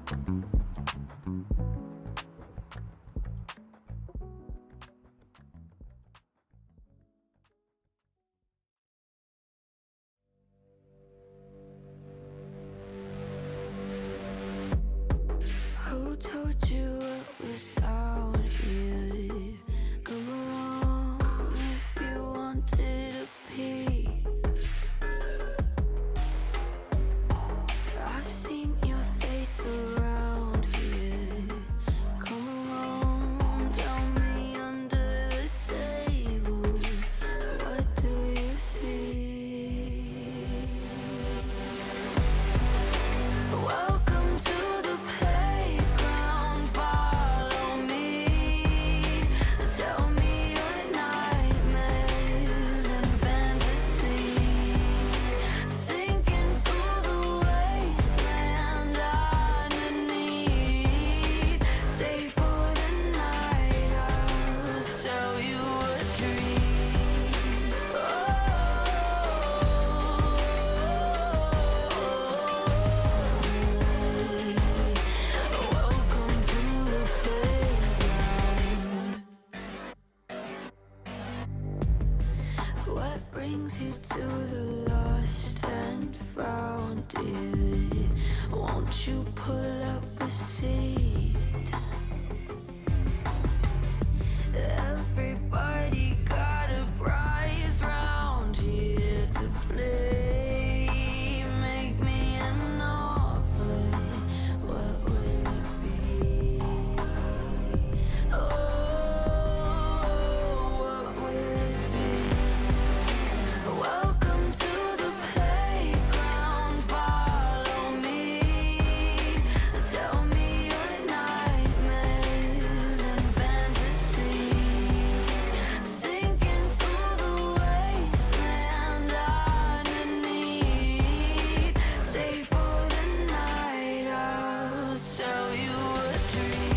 Who told you it was down here? Come along if you wanted a peek. I've seen your face around here. Come along, tell me under the table, what do you see? Welcome to the playground, follow me. Tell me your nightmares and fantasies. Sink into the wasteland underneath. Stay for the night, I'll sell you a dream. Welcome to the playground. What brings you to the lost and found, dear? Won't you pull up a seat? Everybody got a prize round here to play. Make me an offer, what will it be? Oh, what will it be? Welcome to the playground, follow me. Tell me your nightmares and fantasies. Sink into the wasteland underneath. Stay for the night, I'll sell you a dream.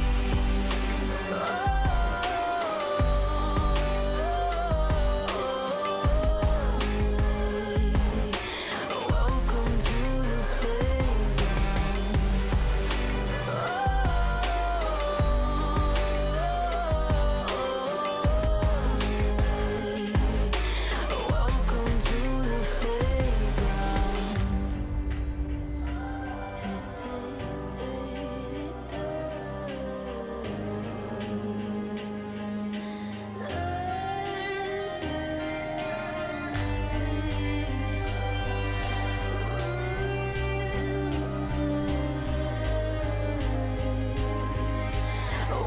Welcome to the playground. Welcome to the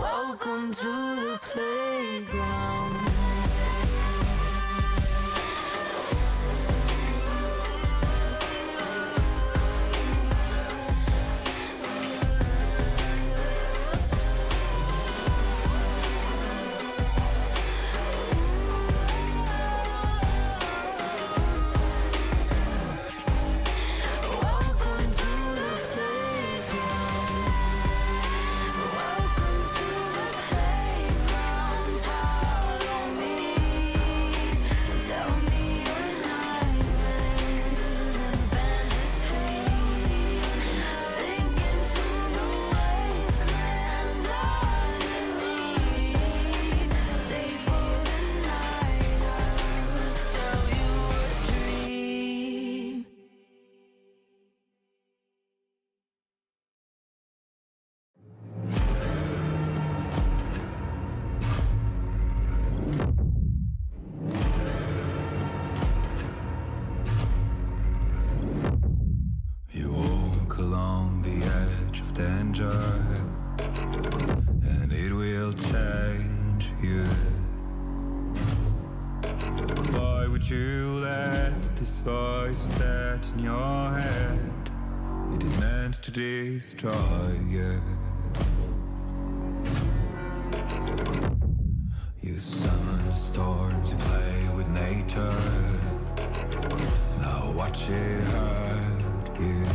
Welcome to the playground. Welcome to the playground. Welcome to the playground, follow me. Tell me your nightmares and fantasies. Sink into the wasteland underneath. Stay for the night, I'll sell you a dream. You walk along the edge of danger, and it will change you. Why would you let this voice set in your head? It is meant to destroy you. You summon storms, you play with nature. Now watch it hurt you.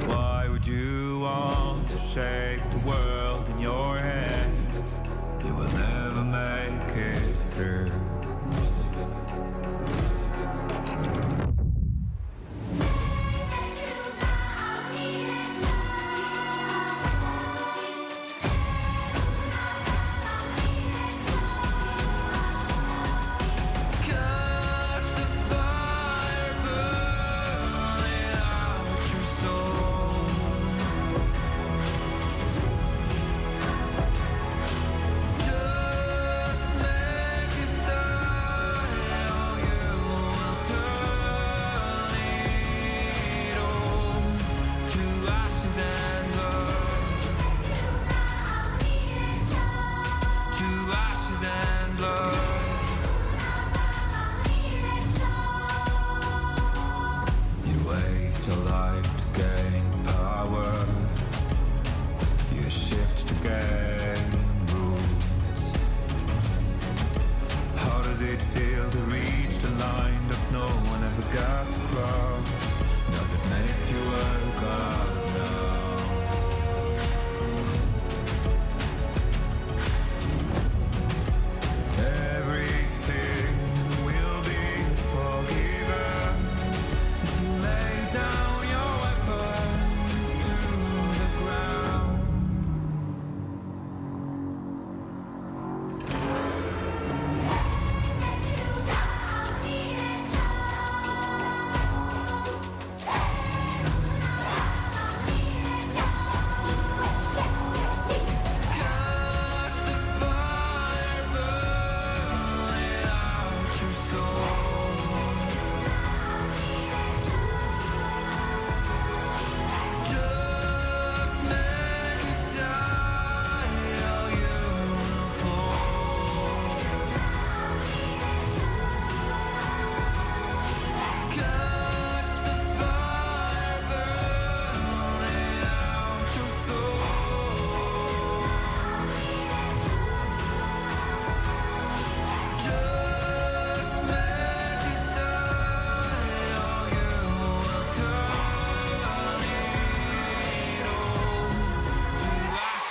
Why would you want to shape the world in your hands? You will never make it through. You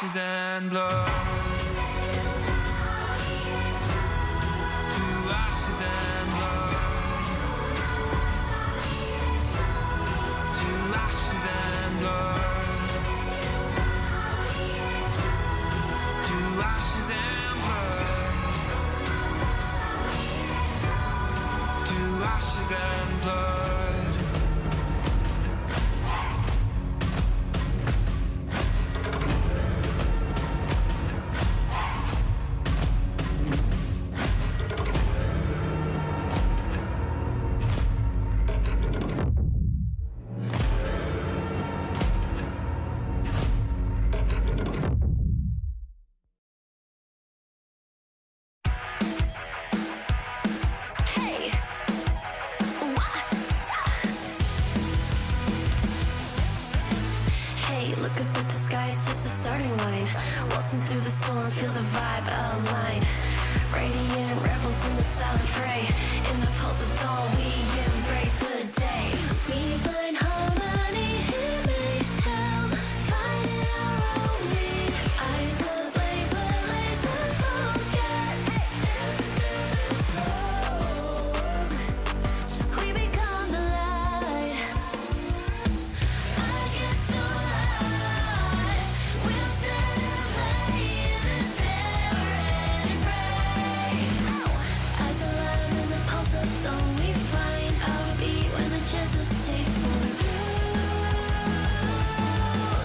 ashes and blood. To ashes and blood. To ashes and blood. To ashes and blood. To ashes and blood. Hey, hey, look up at the sky, it's just a starting line. Waltzing through the storm, feel the vibe align. Radiant rebels in the silent fray. In the pulse of dawn, we embrace the day. We find harmony in mayhem, finding our own beat. Eyes ablaze with laser focus. Dancing through the storm, we become the light. Against all odds, we'll stand and play in this never-ending fray. Eyes alive in the pulse of dawn, we find our beat when the chances take form through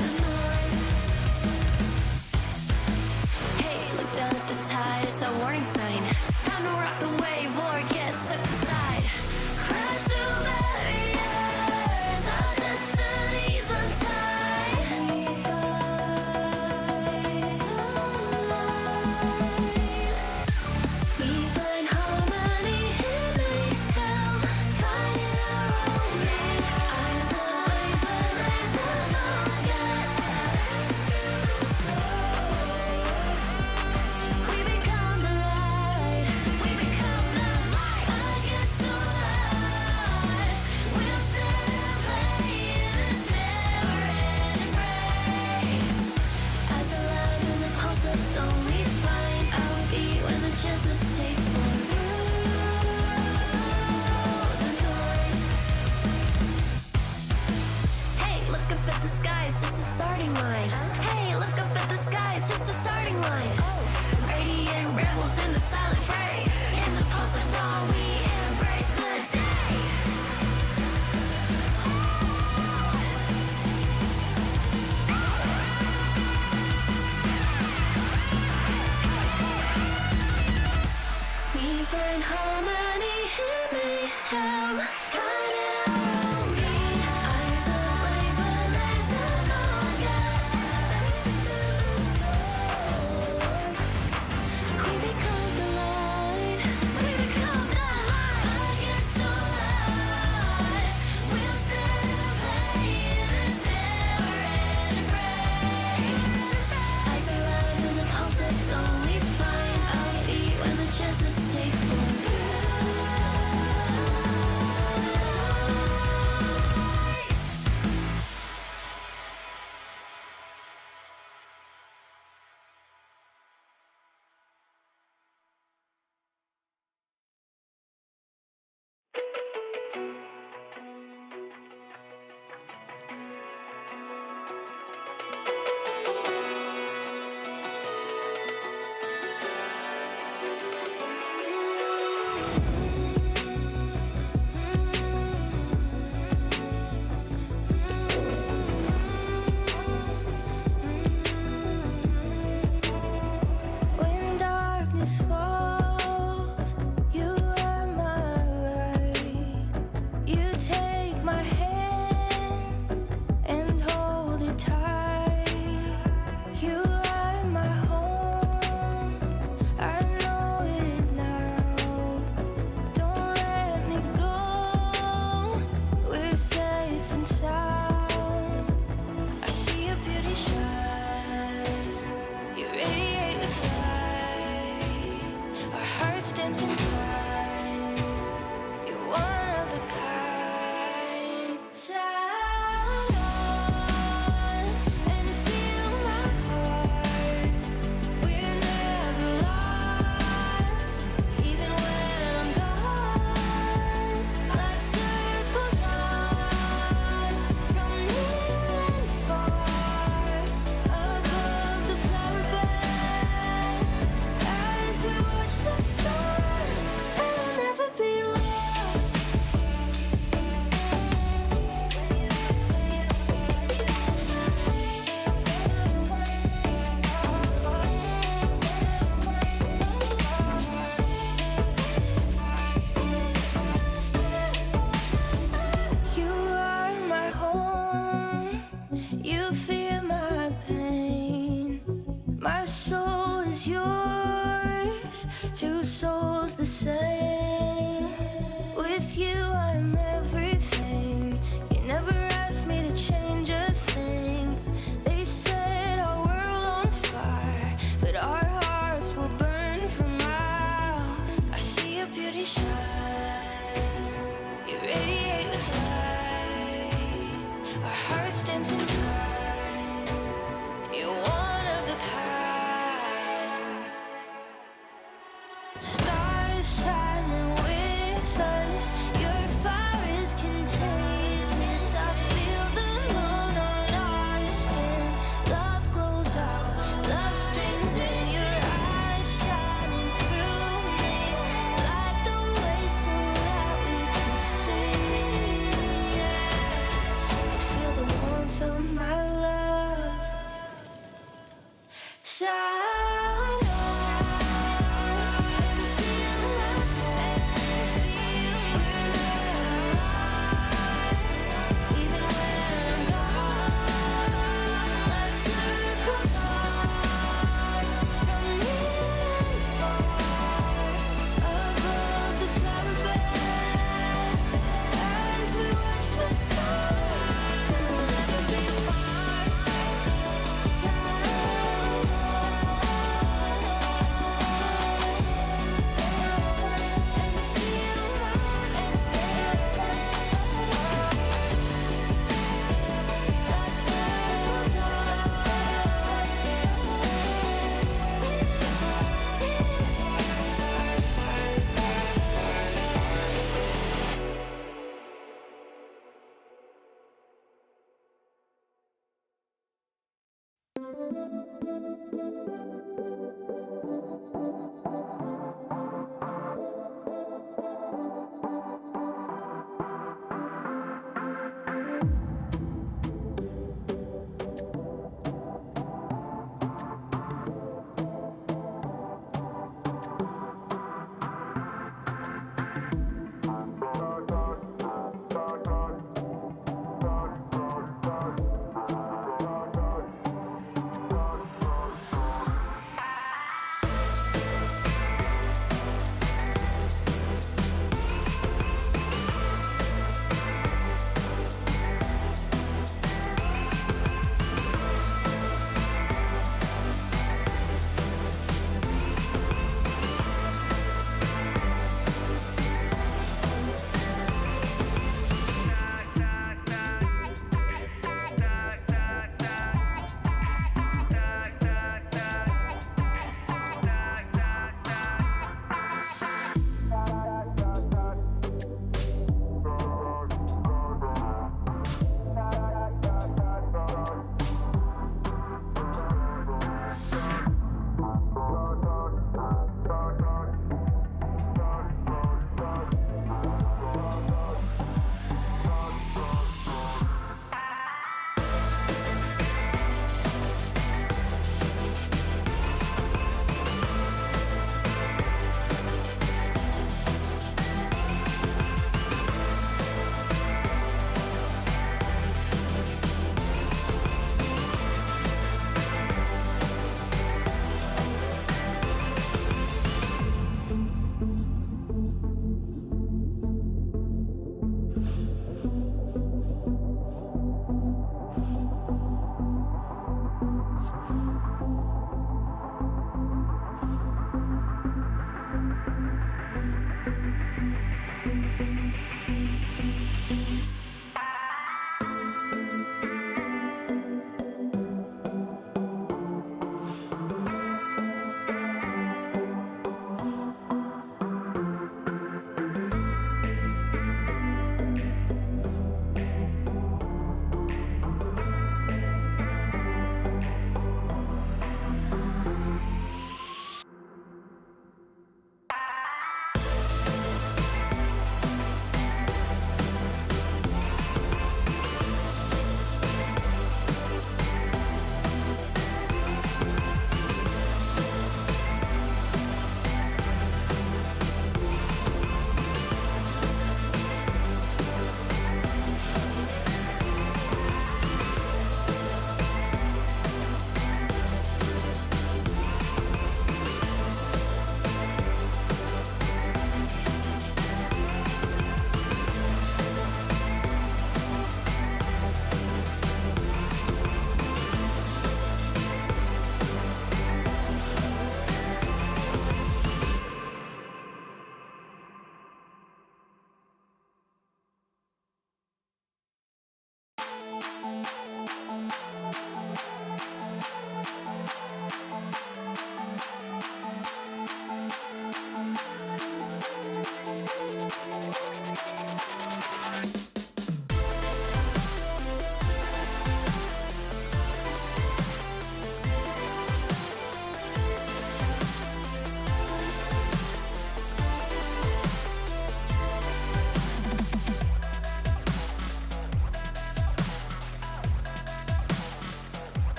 the noise. Hey, look down at the tide, it's our warning sign. It's time to rock the wave or get swept aside. Crash through barriers, our destinies untied. We find harmony in mayhem, finding our own beat. Eyes ablaze with laser focus. We become the light. We become the light. Against all odds, we'll stand and play in this never-ending fray. Eyes alive in the pulse of dawn, we find our beat when the chances take form through the noise. Hey, look up at the sky, it's just a starting line. Hey, look up at the sky, it's just a starting line. Radiant rebels in the silent fray. In the pulse of dawn, we embrace the day. We find harmony in mayhem, finding our own beat. Eyes ablaze with laser focus. Dancing through the storm, we become the light. We become the light. Against all odds, we'll stand and play in this never-ending fray. Eyes alive in the pulse of dawn, we find our beat when the chances take form. stands in time. You're one of a kind. Stars shining with us. Your fire is contagious. I feel the moon on our skin. Love glows out, love streams in. Your eyes shining through me. Light the way so that we can see. And feel the warmth of my love. Shine on and feel we're lost. Even when I'm gone, like circles on from near and far above the flower bed. As we watch the stars, we'll never be apart. Shine and feel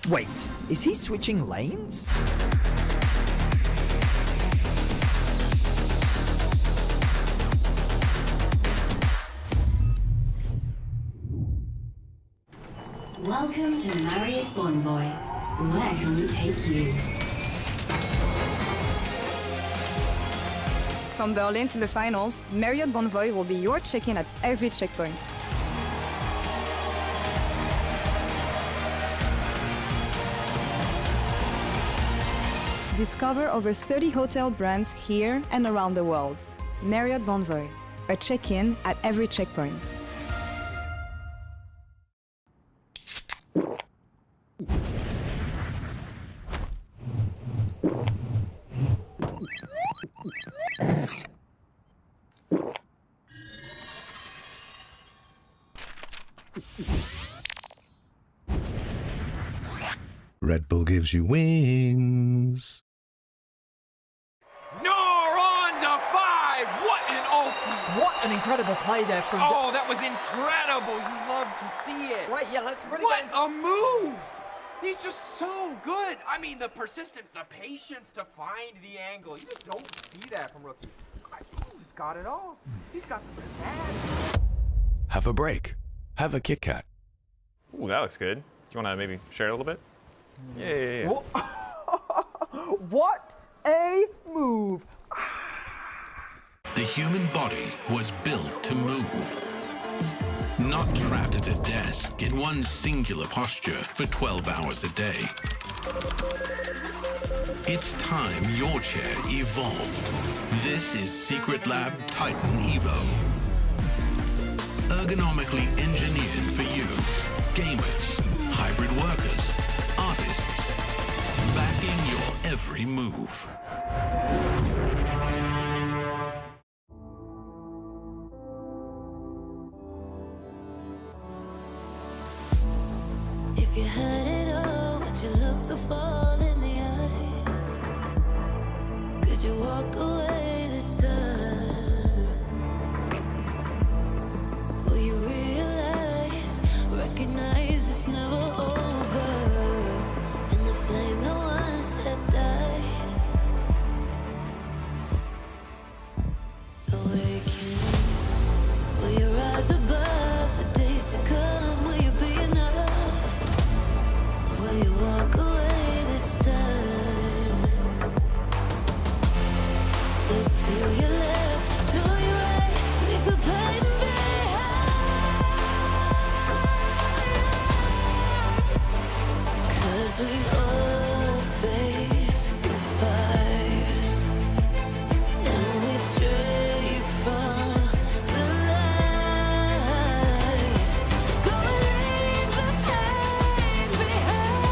Wait, is he switching lanes? Welcome to Marriott Bonvoy. Where can we take you? From Berlin to the finals, Marriott Bonvoy will be your check-in at every checkpoint. Discover over 30 hotel brands here and around the world. Marriott Bonvoy, a check-in at every checkpoint. Red Bull gives you wings. No, on to 5! What an ulti! What an incredible play there from... Oh, that was incredible! You love to see it. Right, yeah, let's really What get into... a move! He's just so good. I mean, the persistence, the patience to find the angle. You just don't see that from rookies. He's got it all. He's got the bad. Have a break. Have a Kit Kat. Ooh, that looks good. Do you want to maybe share a little bit? Yeah. What a move! The human body was built to move. Not trapped at a desk in one singular posture for 12 hours a day. It's time your chair evolved. This is Secret Lab Titan Evo. Ergonomically engineered for you, gamers, hybrid workers, artists, backing your every move. If you had it all, would you look the fall in the eyes? Could you walk away this time? Will you realize, recognize it's never over? And the flame that once had died, awaken. Will you rise above the days to come? Will you be enough? Will you walk away this time? Look to your left, to your right, leave the pain behind. 'Cause we all face the fires, and we stray from the light. Go and leave the pain behind.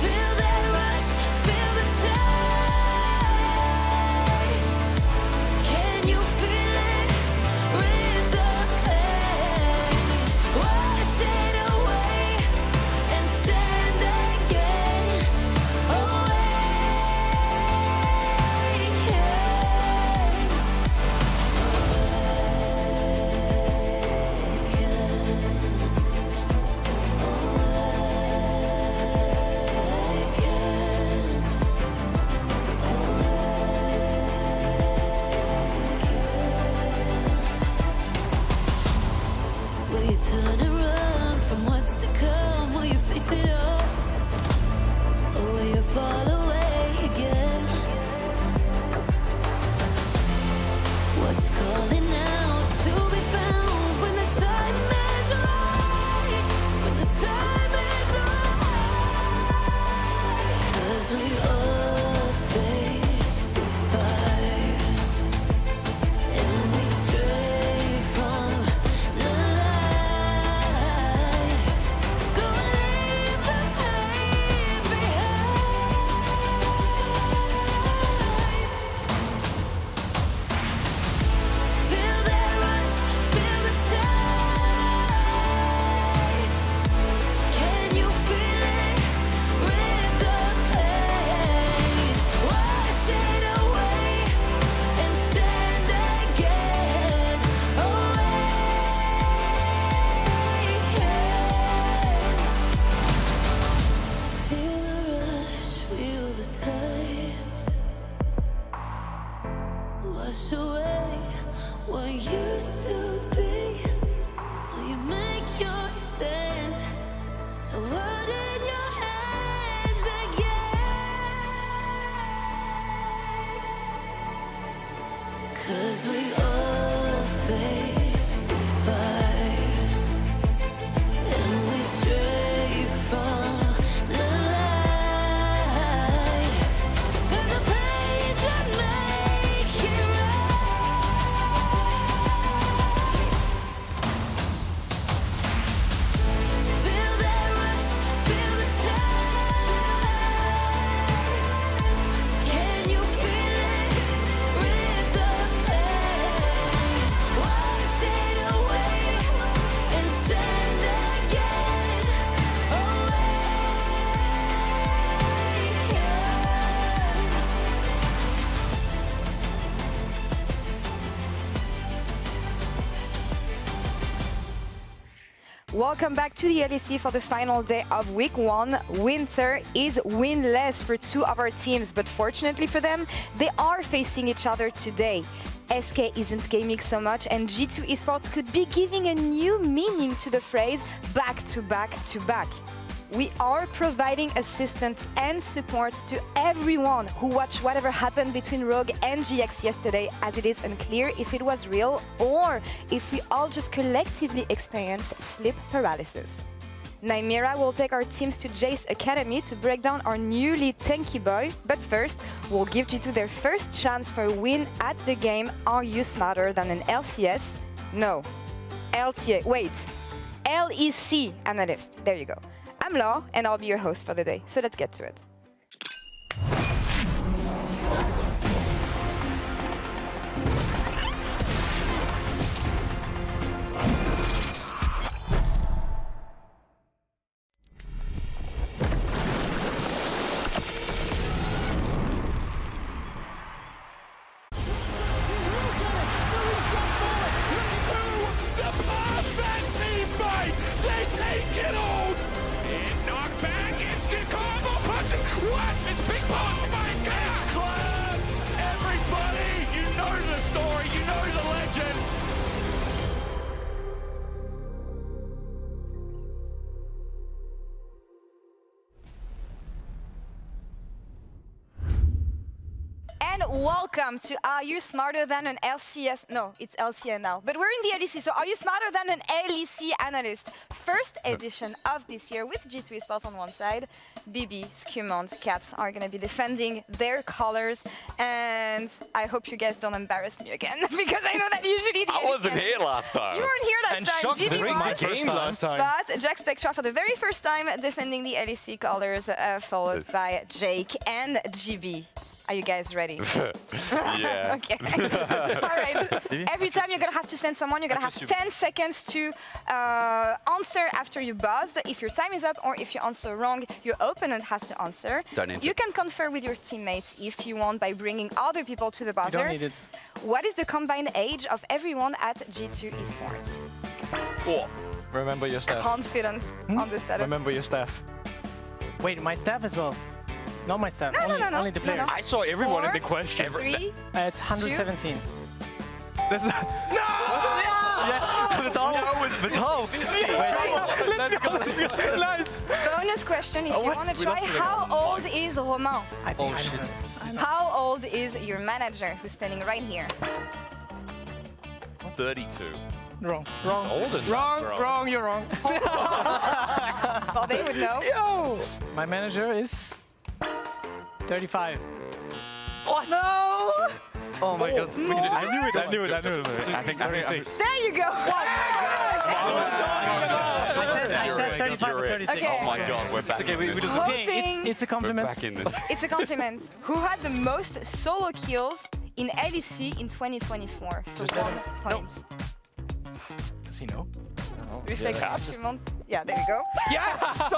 Feel that rush, feel the taste. Can you feel it? Rid the pain. Wash it away and stand again. Will you turn and run from what's to come? Will you face it all? Or will you fall away again? What's calling out to be found when the time is right? When the time is right. 'Cause we all face the fires, and we stray from the light. Go and leave the pain behind. Feel Welcome back to the LEC for the final day of week 1. Winter is winless for 2 of our teams, but fortunately for them, they are facing each other today. SK isn't gaming so much, and G2 Esports could be giving a new meaning to the phrase back to back to back. We are providing assistance and support to everyone who watched whatever happened between Rogue and GX yesterday, as it is unclear if it was real or if we all just collectively experienced sleep paralysis. Nymera will take our teams to Jayce Academy to break down our newly tanky boy, but first, we'll give G2 their first chance for a win at the game Are You Smarter Than an LCS? No. LTA, wait. LEC Analyst, there you go. I'm Laure, and I'll be your host for the day, so let's get to it. Welcome to Are You Smarter Than an LCS? No, it's LTA now. But we're in the LEC, so Are You Smarter Than an LEC Analyst? First edition of this year with G2 Esports on one side. BB, Skirmishes, Caps are going to be defending their colors. And I hope you guys don't embarrass me again, because I know that usually the I wasn't here last time. You weren't here last and time. shocked GB to my was. game last time. But Jack Spectra for the very first time defending the LEC colors, followed by Jake and GB. Are you guys ready? Yeah. Okay. All right. Every time you're going to have to send someone, you're going to have 10 seconds to answer after you buzzed. If your time is up or if you answer wrong, your opponent has to answer. You can confer with your teammates if you want by bringing other people to the buzzer. You don't need it. What is the combined age of everyone at G2 Esports? 4. Remember your staff. Confidence on the setup. Remember your staff. Wait, my staff as well? Not my staff, No, no, only the player. no. I saw everyone in 4, the question. 3, It's 117. That's not... No! Yeah, Let's go. Nice. Bonus question if you want to try. How old is Romain? I think I know this. How old is your manager who's standing right here? 32. Wrong. Wrong, you're wrong. Well, they would know. Yo! My manager is 35. Oh, no! Oh my god. I knew it. I think 36. There you go. I said 35 or 36. Okay. Oh my god, we're back. Okay, we just... Hoping It's a compliment. We're back in this. it's a compliment. Who had the most solo kills in LEC in 2024 for 1 point? Does he know? Reflex instrument. Yeah, there you go. Yes! So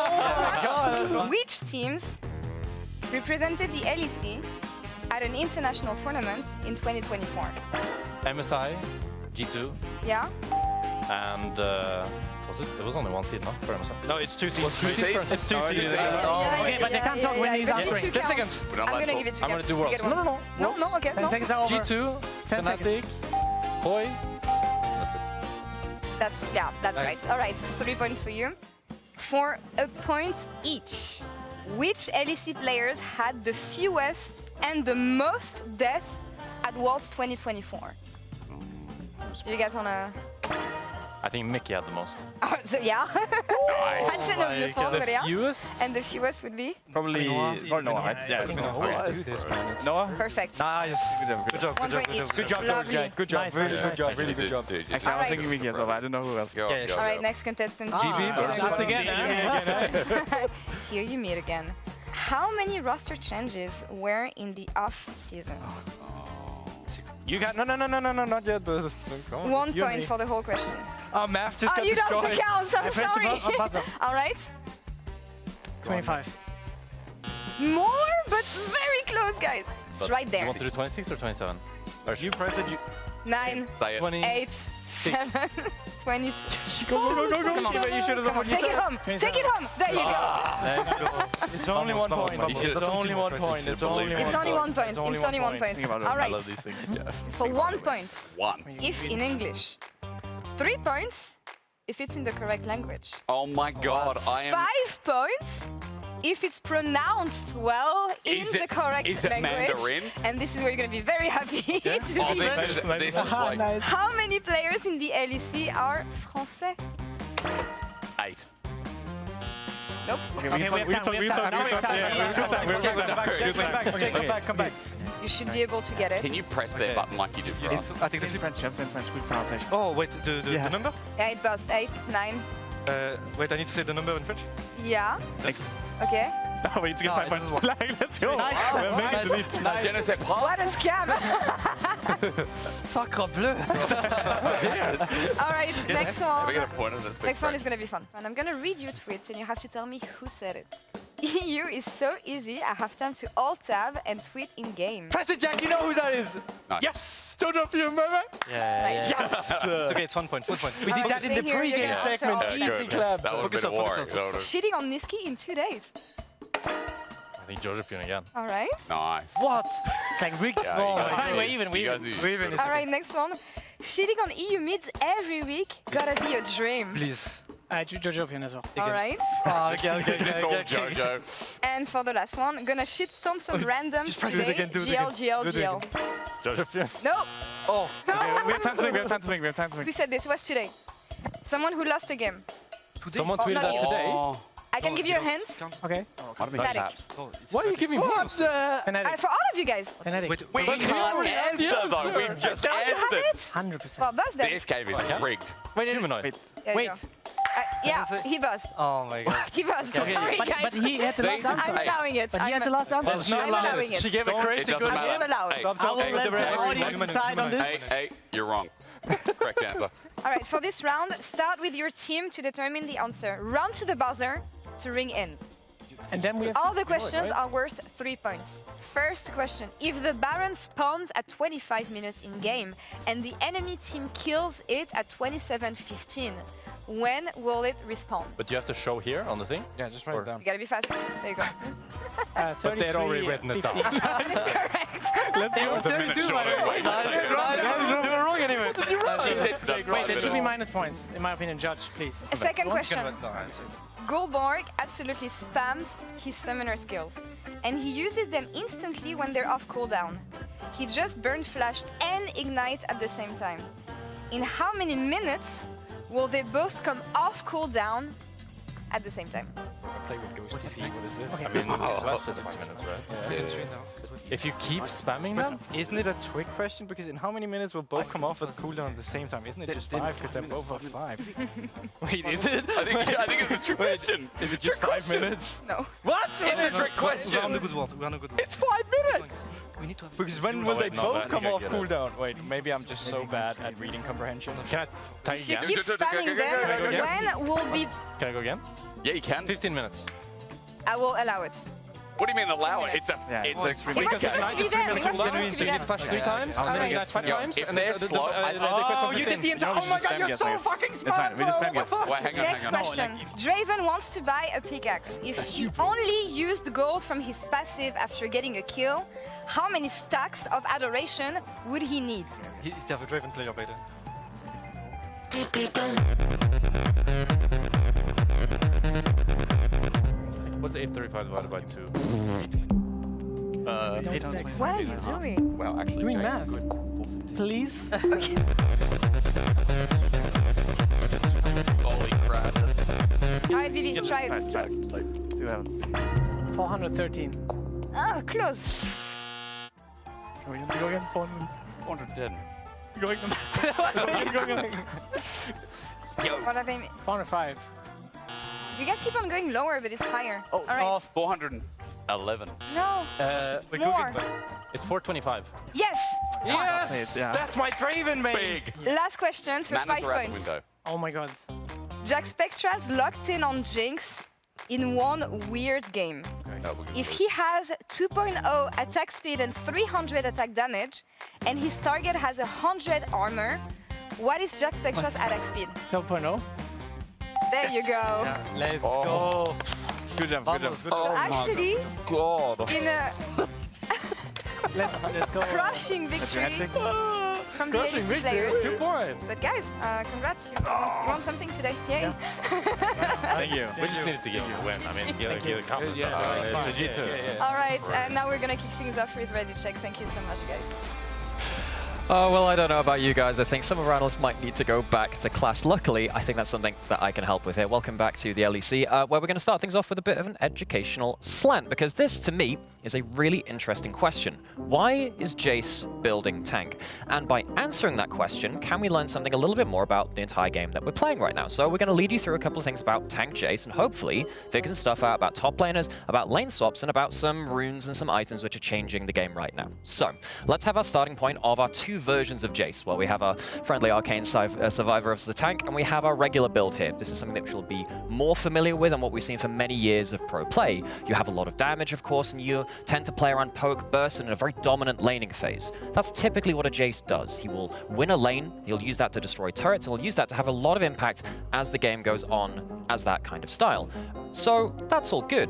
much. Which teams represented the LEC at an international tournament in 2024? MSI, G2, Yeah? and was it? It was only one seed, no? For MSI. No, it's 2 seeds. It's 2 seeds. Okay, but they can't talk when he's but answering. G2 10 counts. seconds. I'm gonna give it to I'm you. gonna do Worlds. No, okay. 10 No. seconds are over. G2, 10 Fnatic, Koi. That's it. That's right. All right, 3 points for you. For a point each, which LEC players had the fewest and the most death at Worlds 2024? Do you guys wanna? I think Mickey had the most. Oh, so yeah. That's an obvious one, but yeah. Fewest? And the fewest would be? Probably Noah, right? Yeah, it's Noah. Perfect. Nice. Good job. 1 point each. Good job, Lovely. Jay. Good job. Nice, Really nice, good nice. job. Really good job. Dude, Actually, I was Alright. thinking Mickey as well, but I don't know who else. Go, Yeah, go, All right, go. next contestant. Ah, GB is gonna that's go. again, Here you meet again. How many roster changes were in the off season? You got... No, not yet. 1 point for the whole question. Oh, math just Oh, got you lost destroyed. the counts. I'm I pressed sorry. the buzzer. All right. 25. More, but very close, guys. It's right You there. want to do 26 or 27? You press it, you... 9, Say it. 20. 8, 27, 26. Go. Come on. You should have Come on, take it home. Take it home. There you go. Let's go. It's only 1 point. It's only 1 point. It's only 1 point. It's only 1 point. It's only 1 point. All right. I love these things. Yes. For 1 point, One. if in English. 3 points if it's in the correct language. Oh my God, I am. 5 points if it's pronounced well in Is the it- correct is it language. Mandarin? And this is where you're going to be very happy to Oh, be. this is like Nice. How many players in the LEC are Français? 8. Nope. Okay, we have time. Come back. You should be able to get it. Can you press their button like you did for us? I think the French. Yes, in French. Good pronunciation. Oh wait, the number? Yeah, it buzzed. 8, 9. Wait, I need to say the number in French. Yeah. Thanks. Okay. Oh, we need to get 5 points as well. Let's go. Je ne sais pas. What a scam! Sacre bleu. All right, next one. We got a point on this. Next one is gonna be fun. And I'm gonna read you tweets and you have to tell me who said it. EU is so easy, I have time to alt-tab and tweet in-game. Press it, Jack. You know who that is. Nice. Yes. Don't drop you, remember? Nice. Yes. It's okay. It's 1 point. 1 point. We did that in the Stay here, you're pre-game gonna answer segment. all Easy that. club. That would have been Focus war. on. Cheating on Niski in 2 days. I think Josephine again. All right. Nice. What? It's like rigged. Yeah, you guys Fine, do. we're even. You guys do. We're even. All right, next one. Cheating on EU mids every week, gotta be a dream. Please. Jojopian as well. All right. Oh, okay. It's all JoJo. And for the last one, gonna shitstorm some randoms Just press it today. again, do it GL, again. GL, Do it GL. Josephine. No, Oh. Okay. We have time to think. We have time to think. We have time to who think. said this? Was today. Someone who lost a game. Someone Oh, tweeted not that you. today. Oh, I can give you a hint. Okay. Fnatic. Why are you giving me? What? Fnatic. For all of you guys. Fnatic. we can't answer though. We've just Don't you have answered. it? 100%. Well, buzz then. This game is rigged. Wait, Humanoid. Wait. There you Wait. go. Yeah, he buzzed. Oh my God. He buzzed. Sorry, But guys. he had the last answer. I'm allowing it. But he had the last answer. I'm allowing it. She gave a crazy It good. doesn't I will allow it. Stop I will talking. let the audience decide on this. Hey, you're wrong. Correct answer. All right, for this round, start with your team to determine the answer. Run to the buzzer to ring in. And then we have All the questions are worth 3 points. First question. If the Baron spawns at 25 minutes in game and the enemy team kills it at 27:15, when will it respawn? But you have to show here on the thing. Yeah, just write it down. You gotta be fast. There you go. 33, But they'd already written it down. 50. That is correct. Let's go. 32. By the way. They were wrong anyway. He said Wait, there should be minus points, in my opinion. Judge, please. A second question. Gulborg absolutely spams his summoner skills, and he uses them instantly when they're off cooldown. He just burned flash and ignite at the same time. In how many minutes will they both come off cooldown at the same time? Play with Ghost to see what is this. I mean, Flash is 6 minutes, right? If you keep spamming them, Isn't it a trick question? Because in how many minutes will both come off with cooldown at the same time? Isn't it just 5? Because they're both off 5. Wait, is it? I think it's a trick question. Is it just 5 minutes? No. What? It's a trick question. It's 5 minutes. Because when will they wait, not both bad, come you off gotta get it. cooldown? Wait, maybe I'm just so bad at reading comprehension. can I time If you again? keep spamming them, when will be... Can I go again? Yeah, you can. 15 minutes. I will allow it. What do you mean allow it? It's a Yeah. it's a It was supposed to be them. It was supposed to be them. Flash 3 times, and then you get 5 times, If and they're then slow, Oh, you did the entire. Oh my God, you're so fucking smart, We just spam Wait, guess. hang on, Next hang on. question. Draven wants to buy a pickaxe. If he only used gold from his passive after getting a kill, how many stacks of adoration would he need? Is there a Draven player by what's 835 divided by 2? What are you doing? Well, actually, Doing Jay, math. good. Please. Okay. Holy crap. All right, Vivi, try it. 413. Ah, close. Can we go again? 410. What are they? 405. You guys keep on going lower, but it's higher. Oh, All right. 411. No. More. It's 425. Yes. Yes! Yeah. That's my Draven, mate! Big. Last question for Manners 5 are out the points. window. Oh my God. Jack Spectra's locked in on Jinx in one weird game. No, we're gonna If lose. he has 2.0 attack speed and 300 attack damage, and his target has 100 armor, What is Jack Spectra's attack speed? 12.0. There you go. Yeah, let's go. Good job, good job. So actually, God. in a Let's go. crushing victory from the Crushing LEC victory. players. 2 points. But guys, congrats, you won something today. Yay. Thank you. We just needed to give you a win. I mean, get the confidence up. It's a G2. All right, and now we're gonna kick things off with Ready Check. Thank you so much, guys. Well, I don't know about you guys. I think some of our analysts might need to go back to class. Luckily, I think that's something that I can help with here. Welcome back to the LEC, where we're going to start things off with a bit of an educational slant, because this, to me, is a really interesting question. Why is Jayce building tank? And by answering that question, can we learn something a little bit more about the entire game that we're playing right now? So we're going to lead you through a couple of things about tank Jayce, and hopefully figure some stuff out about top laners, about lane swaps, and about some runes and some items which are changing the game right now. So let's have our starting point of our two versions of Jayce. Well, we have our friendly arcane survivor of the tank, and we have our regular build here. This is something that you'll be more familiar with and what we've seen for many years of pro play. You have a lot of damage, of course, and you tend to play around poke, burst, and in a very dominant laning phase. That's typically what a Jayce does. He will win a lane, he'll use that to destroy turrets, and he'll use that to have a lot of impact as the game goes on as that kind of style. So that's all good.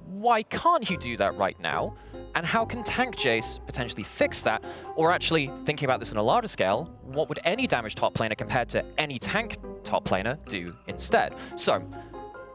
Why can't you do that right now? And how can tank Jayce potentially fix that? Or actually, thinking about this on a larger scale, what would any damage top laner compared to any tank top laner do instead? So,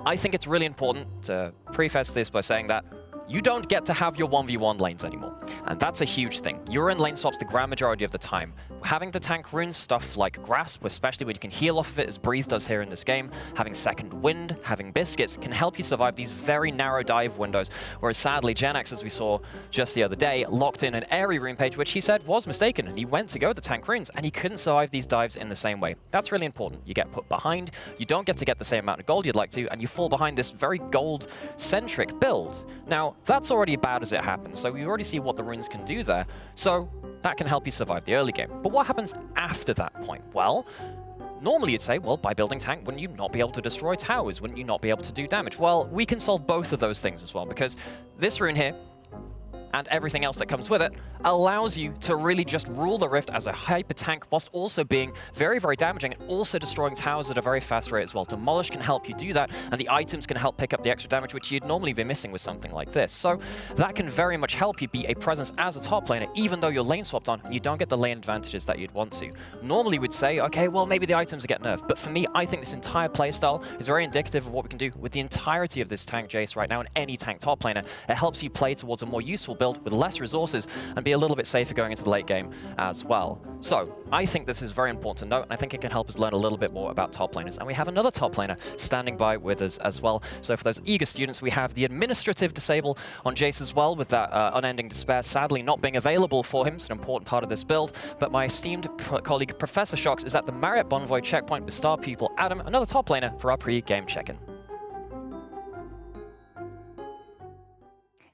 I think it's really important to preface this by saying that you don't get to have your 1v1 lanes anymore. And that's a huge thing. You're in lane swaps the grand majority of the time. Having the tank runes, stuff like Grasp, especially when you can heal off of it, as Breathe does here in this game, having Second Wind, having Biscuits, can help you survive these very narrow dive windows. Whereas sadly, Genax, as we saw just the other day, locked in an Airy rune page, which he said was mistaken, and he went to go with the tank runes, and he couldn't survive these dives in the same way. That's really important. You get put behind, you don't get to get the same amount of gold you'd like to, and you fall behind this very gold-centric build. Now, that's already bad as it happens, so we already see what the runes can do there, so that can help you survive the early game. But what happens after that point? Well, normally you'd say, well, by building tank, wouldn't you not be able to destroy towers? Wouldn't you not be able to do damage? Well, we can solve both of those things as well, because this rune here, and everything else that comes with it, allows you to really just rule the Rift as a hyper tank whilst also being very, very damaging and also destroying towers at a very fast rate as well. Demolish can help you do that, and the items can help pick up the extra damage which you'd normally be missing with something like this. So that can very much help you be a presence as a top laner, even though you're lane swapped on and you don't get the lane advantages that you'd want to. Normally we'd say, okay, well, maybe the items get nerfed, but for me, I think this entire playstyle is very indicative of what we can do with the entirety of this tank Jayce right now and any tank top laner. It helps you play towards a more useful build with less resources and be a little bit safer going into the late game as well. So I think this is very important to note, and I think it can help us learn a little bit more about top laners. And we have another top laner standing by with us as well. So for those eager students, we have the administrative disable on Jayce as well, with that unending despair sadly not being available for him. It's an important part of this build. But my esteemed colleague Professor Shocks is at the Marriott Bonvoy checkpoint with star pupil Adam, another top laner for our pre-game check-in.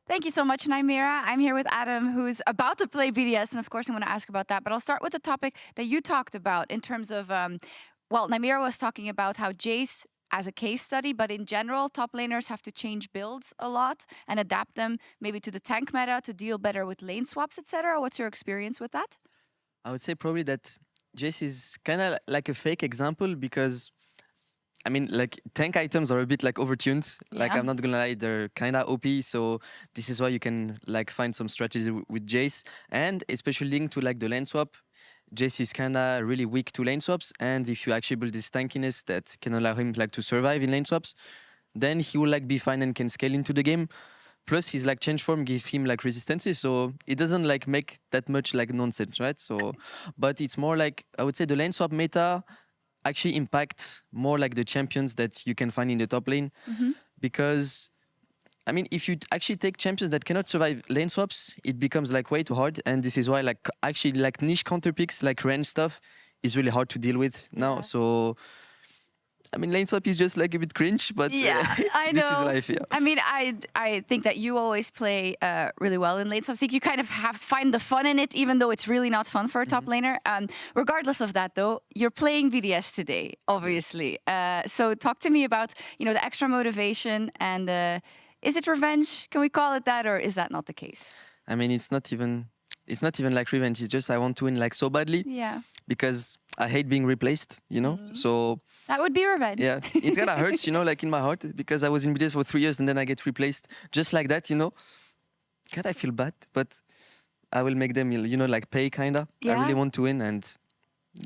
Thank you so much, Nymera. I'm here with Adam, who's about to play BDS, and of course I'm going to ask about that. But I'll start with the topic that you talked about in terms of, well, Nymera was talking about how Jayce as a case study, but in general, top laners have to change builds a lot and adapt them maybe to the tank meta to deal better with lane swaps, etc. What's your experience with that? I would say probably that Jayce is kind of like a fake example because I mean, like, tank items are a bit, like, overtuned. Like, I'm not gonna lie, they're kind of OP, so this is why you can, like, find some strategy with Jayce. And especially linked to, like, the lane swap, Jayce is kind of really weak to lane swaps, and if you actually build this tankiness that can allow him, like, to survive in lane swaps, then he will, like, be fine and can scale into the game. Plus, his, like, change form give him, like, resistances, so it doesn't, like, make that much, like, nonsense, right? So, but it's more like, I would say the lane swap meta actually impact more like the champions that you can find in the top lane. Because, I mean, if you actually take champions that cannot survive lane swaps, it becomes like way too hard. And this is why like actually like niche counter picks, like range stuff, is really hard to deal with now. So, I mean, lane swap is just like a bit cringe, but I know. This is life, yeah. I mean, I think that you always play really well in lane swaps. You kind of find the fun in it, even though it's really not fun for a top laner. Regardless of that, though, you're playing BDS today, obviously. So talk to me about, you know, the extra motivation and is it revenge? Can we call it that, or is that not the case? I mean, it's not even like revenge. It's just I want to win like so badly. Yeah. because I hate being replaced, you know? So that would be revenge. yeah, it kind of hurts, you know, like in my heart, because I was in BDS for 3 years and then I get replaced just like that, you know? Kind of feel bad, but I will make them, you know, like pay kind of. Yeah. I really want to win, and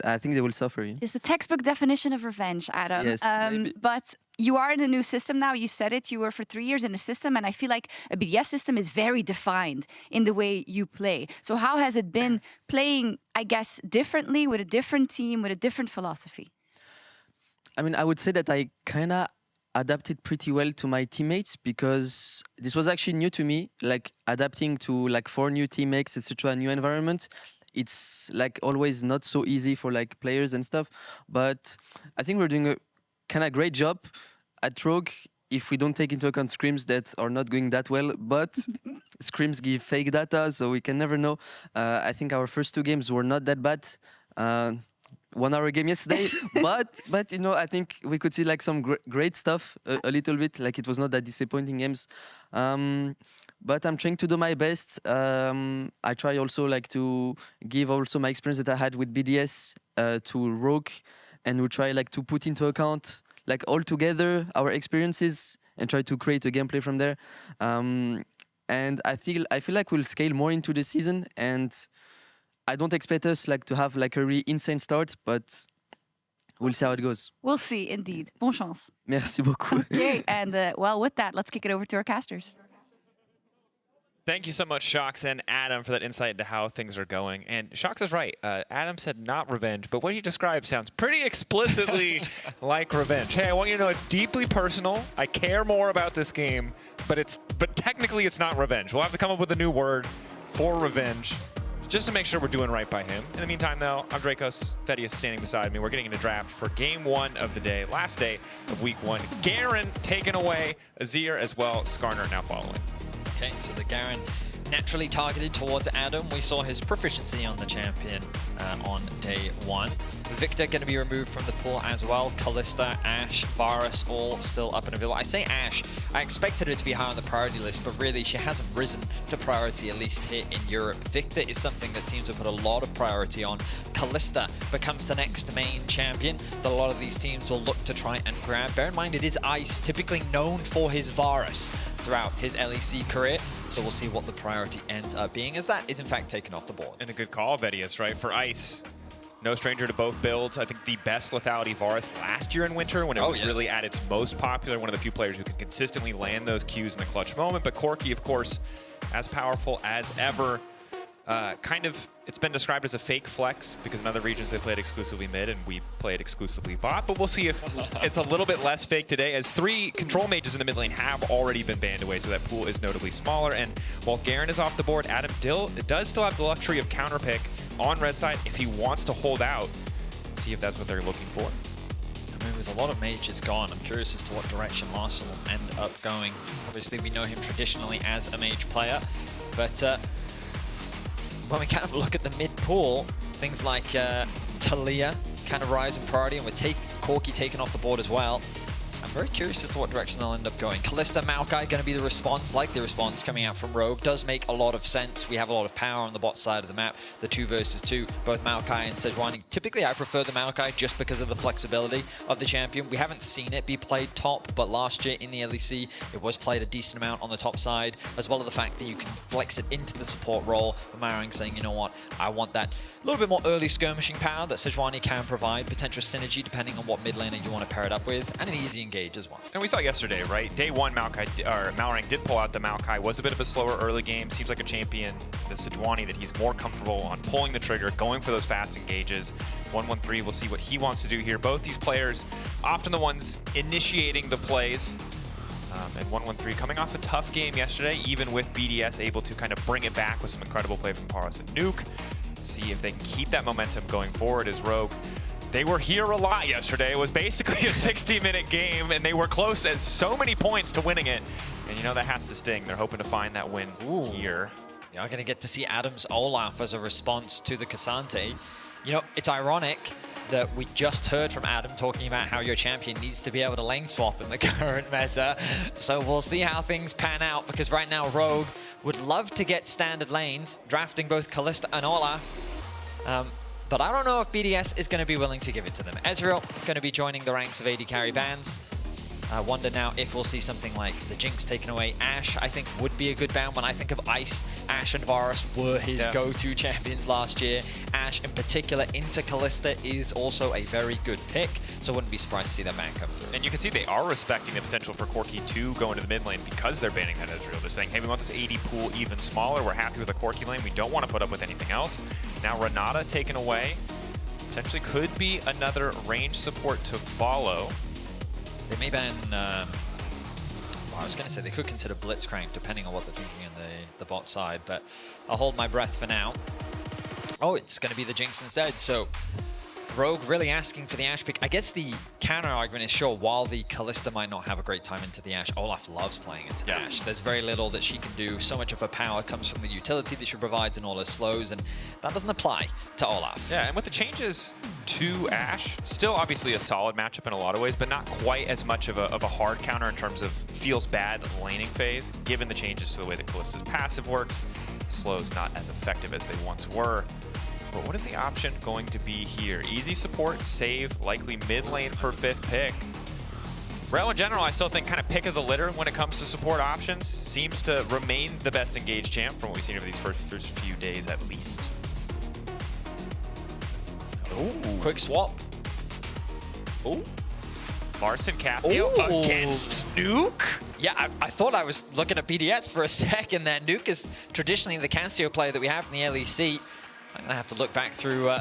I think they will suffer. You know? It's the textbook definition of revenge, Adam. Yes, maybe. But you are in a new system now. You said it. You were for 3 years in a system, and I feel like a BDS system is very defined in the way you play. So how has it been playing, I guess, differently with a different team, with a different philosophy? I mean, I would say that I kind of adapted pretty well to my teammates, because this was actually new to me, like adapting to like 4 new teammates, etc., a new environment. It's like always not so easy for like players and stuff, but I think we're doing a kind of great job at Rogue if we don't take into account scrims that are not going that well, but scrims give fake data, so we can never know. I think our first 2 games were not that bad. 1 hour game yesterday, but you know, I think we could see like some great stuff a little bit. Like it was not that disappointing games, but I'm trying to do my best. I try also like to give also my experience that I had with BDS to Rogue, and we try like to put into account like all together our experiences and try to create a gameplay from there. And I feel like we'll scale more into the season, and I don't expect us like to have like a really insane start, but we'll see how it goes. We'll see, indeed. Bon chance. Merci beaucoup. Okay, and well, with that, let's kick it over to our casters. Thank you so much, Shox and Adam, for that insight into how things are going. And Shox is right. Adam said not revenge, but what he described sounds pretty explicitly like revenge. Hey, I want you to know it's deeply personal. I care more about this game, but technically it's not revenge. We'll have to come up with a new word for revenge, just to make sure we're doing right by him. In the meantime, though, I'm Dracos. Fetty is standing beside me. We're getting into draft for game 1 of the day, last day of week 1. Garen taken away, Azir as well, Skarner now following. Okay, so the Garen naturally targeted towards Adam. We saw his proficiency on the champion on day 1. Victor going to be removed from the pool as well. Kalista, Ashe, Varus, all still up and available. I say Ashe, I expected her to be high on the priority list, but really she hasn't risen to priority, at least here in Europe. Victor is something that teams have put a lot of priority on. Kalista becomes the next main champion that a lot of these teams will look to try and grab. Bear in mind, it is Ice, typically known for his Varus throughout his LEC career. So we'll see what the priority ends up being, as that is in fact taken off the board. And a good call, Vedius, right? For Ice, no stranger to both builds. I think the best lethality Varus last year in Winter, when it was really at its most popular, one of the few players who could consistently land those Qs in the clutch moment. But Corki, of course, as powerful as ever. It's been described as a fake flex because in other regions they played exclusively mid and we played exclusively bot, but we'll see if it's a little bit less fake today, as 3 control mages in the mid lane have already been banned away, so that pool is notably smaller. And while Garen is off the board, Adam does still have the luxury of counter pick on red side if he wants to hold out. See if that's what they're looking for. I mean, with a lot of mages gone, I'm curious as to what direction Larson will end up going. Obviously, we know him traditionally as a mage player, but when we kind of look at the mid pool, things like Talia kind of rise in priority, and with Corki taken off the board as well. I'm very curious as to what direction they'll end up going. Kalista, Maokai going to be the response, like the response coming out from Rogue. Does make a lot of sense. We have a lot of power on the bot side of the map. The 2 versus 2, both Maokai and Sejuani. Typically, I prefer the Maokai just because of the flexibility of the champion. We haven't seen it be played top, but last year in the LEC, it was played a decent amount on the top side, as well as the fact that you can flex it into the support role. Marang saying, you know what, I want that little bit more early skirmishing power that Sejuani can provide, potential synergy depending on what mid laner you want to pair it up with, and an easy engage as well. And we saw yesterday, right? Day 1, Malrang did pull out the Maokai. Was a bit of a slower early game. Seems like a champion, the Sejuani, that he's more comfortable on pulling the trigger, going for those fast engages. 113, we'll see what he wants to do here. Both these players, often the ones initiating the plays. And 113 coming off a tough game yesterday, even with BDS able to kind of bring it back with some incredible play from Paras and Nuke. See if they can keep that momentum going forward as Rogue. They were here a lot yesterday. It was basically a 60-minute game, and they were close as so many points to winning it. And you know that has to sting. They're hoping to find that win here. You are going to get to see Adam's Olaf as a response to the Cassante. You know, it's ironic that we just heard from Adam talking about how your champion needs to be able to lane swap in the current meta. So we'll see how things pan out, because right now Rogue would love to get standard lanes, drafting both Kalista and Olaf. but I don't know if BDS is going to be willing to give it to them. Ezreal going to be joining the ranks of AD carry bans. I wonder now if we'll see something like the Jinx taken away. Ashe, I think, would be a good ban. When I think of Ice, Ashe and Varus were his go-to champions last year. Ashe, in particular, into Kalista is also a very good pick, so I wouldn't be surprised to see that ban come through. And you can see they are respecting the potential for Corki to go into the mid lane because they're banning that Ezreal. They're saying, hey, we want this AD pool even smaller. We're happy with the Corki lane. We don't want to put up with anything else. Now Renata taken away. Potentially could be another range support to follow. They may ban, well, I was going to say they could consider Blitzcrank depending on what they're thinking in the bot side, but I'll hold my breath for now. Oh, it's going to be the Jinx instead, so Rogue really asking for the Ashe pick. I guess the counter argument is, sure, while the Kalista might not have a great time into the Ashe, Olaf loves playing into the Ashe. There's very little that she can do. So much of her power comes from the utility that she provides and all her slows, and that doesn't apply to Olaf. Yeah, and with the changes to Ashe, still obviously a solid matchup in a lot of ways, but not quite as much of a hard counter in terms of feels bad laning phase, given the changes to the way that Kalista's passive works. Slow's not as effective as they once were. But what is the option going to be here? Easy support, save, likely mid lane for 5th pick. Rel in general, I still think kind of pick of the litter when it comes to support options. Seems to remain the best engaged champ from what we've seen over these first few days at least. Ooh. Quick swap. Ooh. Larson Cassio against Nuke? Yeah, I thought I was looking at BDS for a second there. Nuke is traditionally the Cassio player that we have in the LEC. I'm going to have to look back through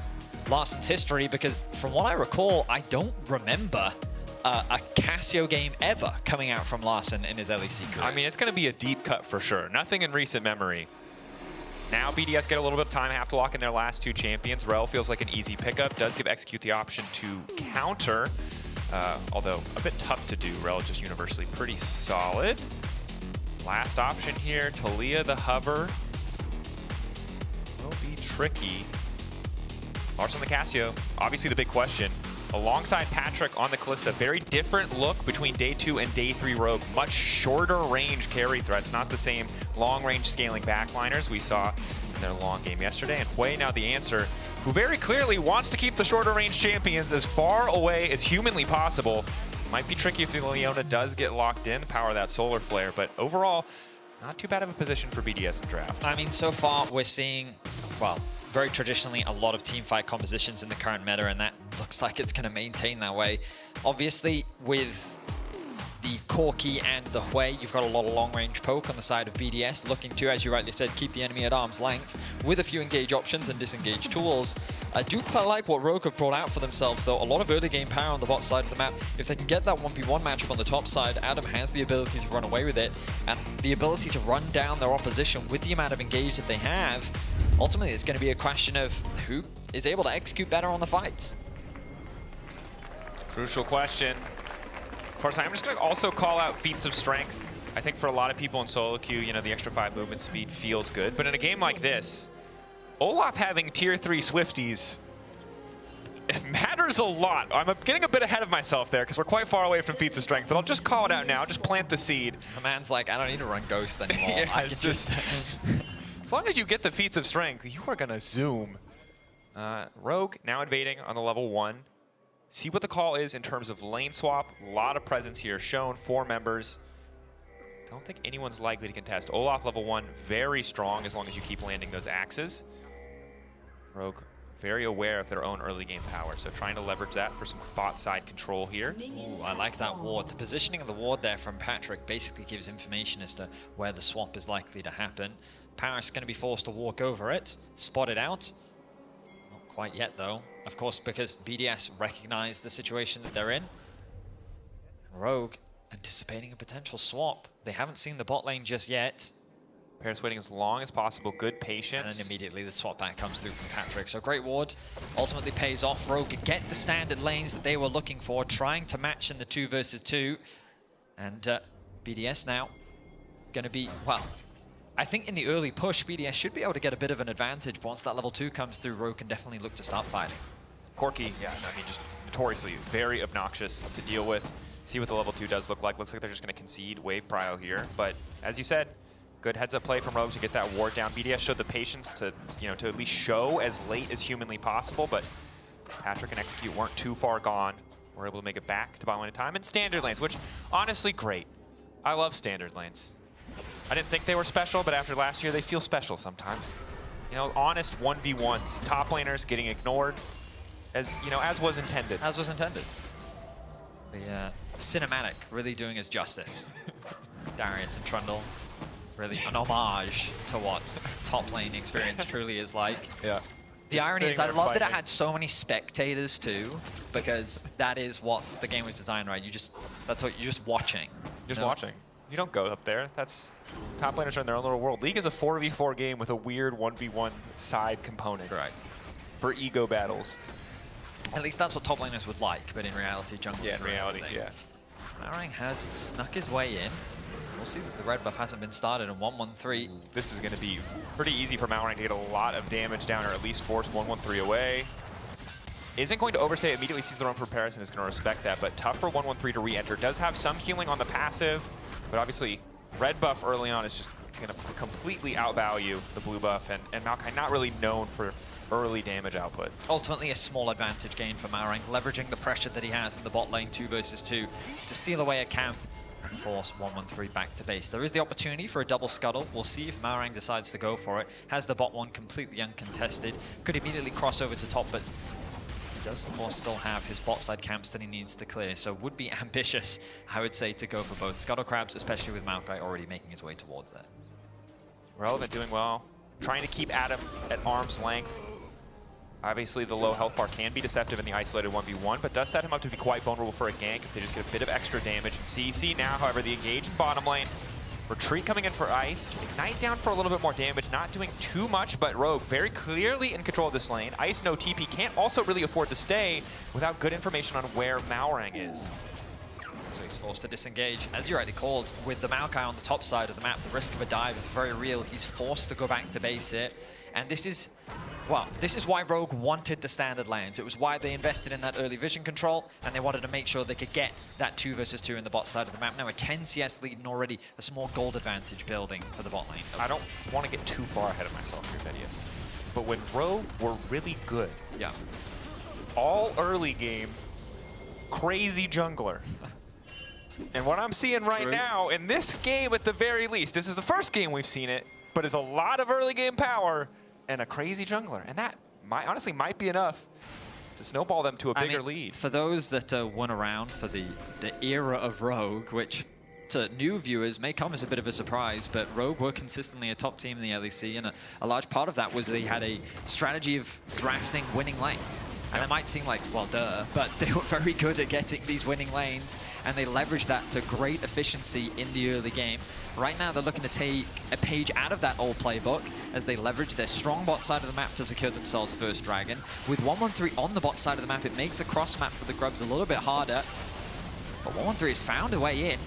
Larson's history because from what I recall, I don't remember a Cassio game ever coming out from Larson in his LEC career. I mean, it's going to be a deep cut for sure. Nothing in recent memory. Now BDS get a little bit of time, have to lock in their last 2 champions. Rel feels like an easy pickup, does give Execute the option to counter, although a bit tough to do. Rel just universally pretty solid. Last option here, Talia the hover. Will be tricky. Larson the Cassio, obviously the big question. Alongside Patrick on the Kalista, very different look between day 2 and day 3 Rogue. Much shorter range carry threats, not the same long range scaling backliners we saw in their long game yesterday. And Hui now the answer, who very clearly wants to keep the shorter range champions as far away as humanly possible. Might be tricky if the Leona does get locked in, power that solar flare, but overall, not too bad of a position for BDS in draft. I mean, so far we're seeing, well, very traditionally a lot of teamfight compositions in the current meta, and that looks like it's going to maintain that way. Obviously, with the Corki and the Hui, you've got a lot of long-range poke on the side of BDS, looking to, as you rightly said, keep the enemy at arm's length with a few engage options and disengage tools. I do quite like what Rogue have brought out for themselves, though. A lot of early game power on the bot side of the map. If they can get that 1v1 matchup on the top side, Adam has the ability to run away with it, and the ability to run down their opposition with the amount of engage that they have. Ultimately, it's going to be a question of who is able to execute better on the fights. Crucial question. Of course, I'm just going to also call out feats of strength. I think for a lot of people in solo queue, you know, the extra 5 movement speed feels good. But in a game like this, Olaf having tier 3 Swifties, it matters a lot. I'm getting a bit ahead of myself there because we're quite far away from feats of strength, but I'll just call it out now, just plant the seed. The man's like, I don't need to run Ghost anymore. Yeah, I can just... As long as you get the feats of strength, you are going to zoom. Rogue now invading on the level 1. See what the call is in terms of lane swap. A lot of presence here shown, 4 members. Don't think anyone's likely to contest. Olaf level 1, very strong as long as you keep landing those axes. Rogue very aware of their own early game power, so trying to leverage that for some bot side control here. Ooh, I like that ward. The positioning of the ward there from Patrick basically gives information as to where the swap is likely to happen. Paris is going to be forced to walk over it, spot it out. Not quite yet though, of course, because BDS recognize the situation that they're in. Rogue anticipating a potential swap. They haven't seen the bot lane just yet. Paris waiting as long as possible, good patience. And then immediately the swap back comes through from Patrick. So great ward, ultimately pays off. Rogue get the standard lanes that they were looking for, trying to match in the 2 versus 2. And BDS now going to be, well, I think in the early push, BDS should be able to get a bit of an advantage. But once that level 2 comes through, Rogue can definitely look to start fighting. Corki, yeah, I mean, just notoriously very obnoxious to deal with. See what the level 2 does look like. Looks like they're just going to concede wave prio here. But as you said, Good heads-up play from Rogue to get that ward down. BDS showed the patience to, to at least show as late as humanly possible, but Patrick and Execute weren't too far gone. We're able to make it back to bottom lane in time. And standard lanes, which, honestly, great. I love standard lanes. I didn't think they were special, but after last year, they feel special sometimes. Honest 1v1s. Top laners getting ignored, as was intended. As was intended. The cinematic really doing us justice. Darius and Trundle, really an homage to what top lane experience truly is like. Yeah. The irony is I love that it had so many spectators too, because that is what the game was designed, right? That's what you're just watching. Just watching. You don't go up there. That's top laners are in their own little world. League is a 4v4 game with a weird 1v1 side component. Right. For ego battles. At least that's what top laners would like, but in reality, jungle. Yeah, in reality, yes. Marang has snuck his way in. We'll see that the red buff hasn't been started in 1-1-3. This is going to be pretty easy for Malrang to get a lot of damage down, or at least force 1-1-3 away. Isn't going to overstay, immediately sees the run for Paris and is going to respect that, but tough for 1-1-3 to re-enter. Does have some healing on the passive, but obviously red buff early on is just going to completely outvalue the blue buff, and Maokai not really known for early damage output. Ultimately a small advantage gain for Malrang, leveraging the pressure that he has in the bot lane 2 versus 2 to steal away a camp and force 1-1-3 back to base. There is the opportunity for a double scuttle. We'll see if Malrang decides to go for it. Has the bot one completely uncontested. Could immediately cross over to top, but he does of course still have his bot side camps that he needs to clear. So would be ambitious, I would say, to go for both scuttle crabs, especially with Maokai already making his way towards that. Relevant doing well. Trying to keep Adam at arm's length. Obviously, the low health bar can be deceptive in the isolated 1v1, but does set him up to be quite vulnerable for a gank if they just get a bit of extra damage. And CC now, however, the engage in bottom lane. Retreat coming in for Ice. Ignite down for a little bit more damage, not doing too much, but Rogue very clearly in control of this lane. Ice, no TP, can't also really afford to stay without good information on where Malrang is. So he's forced to disengage. As you rightly called, with the Maokai on the top side of the map, the risk of a dive is very real. He's forced to go back to base here. And this is why Rogue wanted the standard lanes. It was why they invested in that early vision control, and they wanted to make sure they could get that 2 versus 2 in the bot side of the map. Now a 10 CS lead and already a small gold advantage building for the bot lane. I don't want to get too far ahead of myself here, Vedius. But when Rogue were really good, yeah, all early game, crazy jungler. And what I'm seeing right now in this game, at the very least, this is the first game we've seen it, but it's a lot of early game power and a crazy jungler. And that honestly might be enough to snowball them to a bigger lead. For those that weren't around for the era of Rogue, which to new viewers may come as a bit of a surprise, but Rogue were consistently a top team in the LEC, and a large part of that was they had a strategy of drafting winning lanes. And it might seem like, well, duh, but they were very good at getting these winning lanes, and they leveraged that to great efficiency in the early game. Right now, they're looking to take a page out of that old playbook as they leverage their strong bot side of the map to secure themselves first dragon. With 1-1-3 on the bot side of the map, it makes a cross map for the Grubs a little bit harder. But 1-1-3 has found a way in.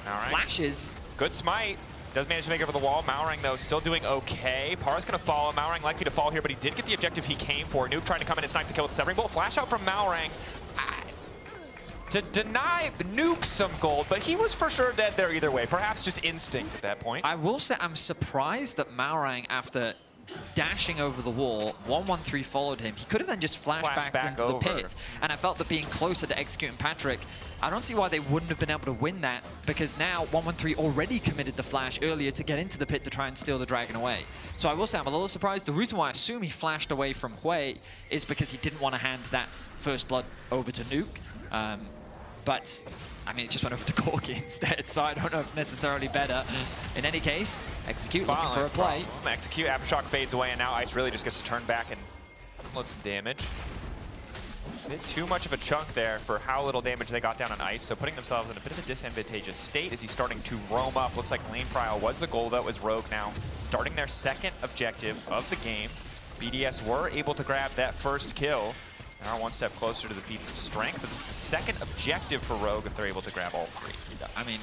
All right. Flashes. Good smite. Does manage to make it over the wall. Malrang, though, still doing okay. Par's going to follow. Malrang likely to fall here, but he did get the objective he came for. Nuke trying to come in and snipe the kill with the Severing Bolt. Flash out from Malrang to deny Nuke some gold, but he was for sure dead there either way. Perhaps just instinct at that point. I will say I'm surprised that Malrang, after dashing over the wall, 1-1-3 followed him. He could have then just flashed back into the pit. And I felt that being closer to executing Patrick, I don't see why they wouldn't have been able to win that, because now 1-1-3 already committed the flash earlier to get into the pit to try and steal the dragon away. So I will say I'm a little surprised. The reason why I assume he flashed away from Hui is because he didn't want to hand that first blood over to Nuke. But I mean, it just went over to Corki instead, so I don't know if necessarily better. In any case, Execute looking for a play. Execute, Aftershock fades away, and now Ice really just gets to turn back and load some damage. A bit too much of a chunk there for how little damage they got down on Ice, so putting themselves in a bit of a disadvantageous state as he's starting to roam up. Looks like Lane Prial was the goal, that was Rogue now starting their second objective of the game. BDS were able to grab that first kill. They are one step closer to the feats of strength, but this is the second objective for Rogue if they're able to grab all three. I mean,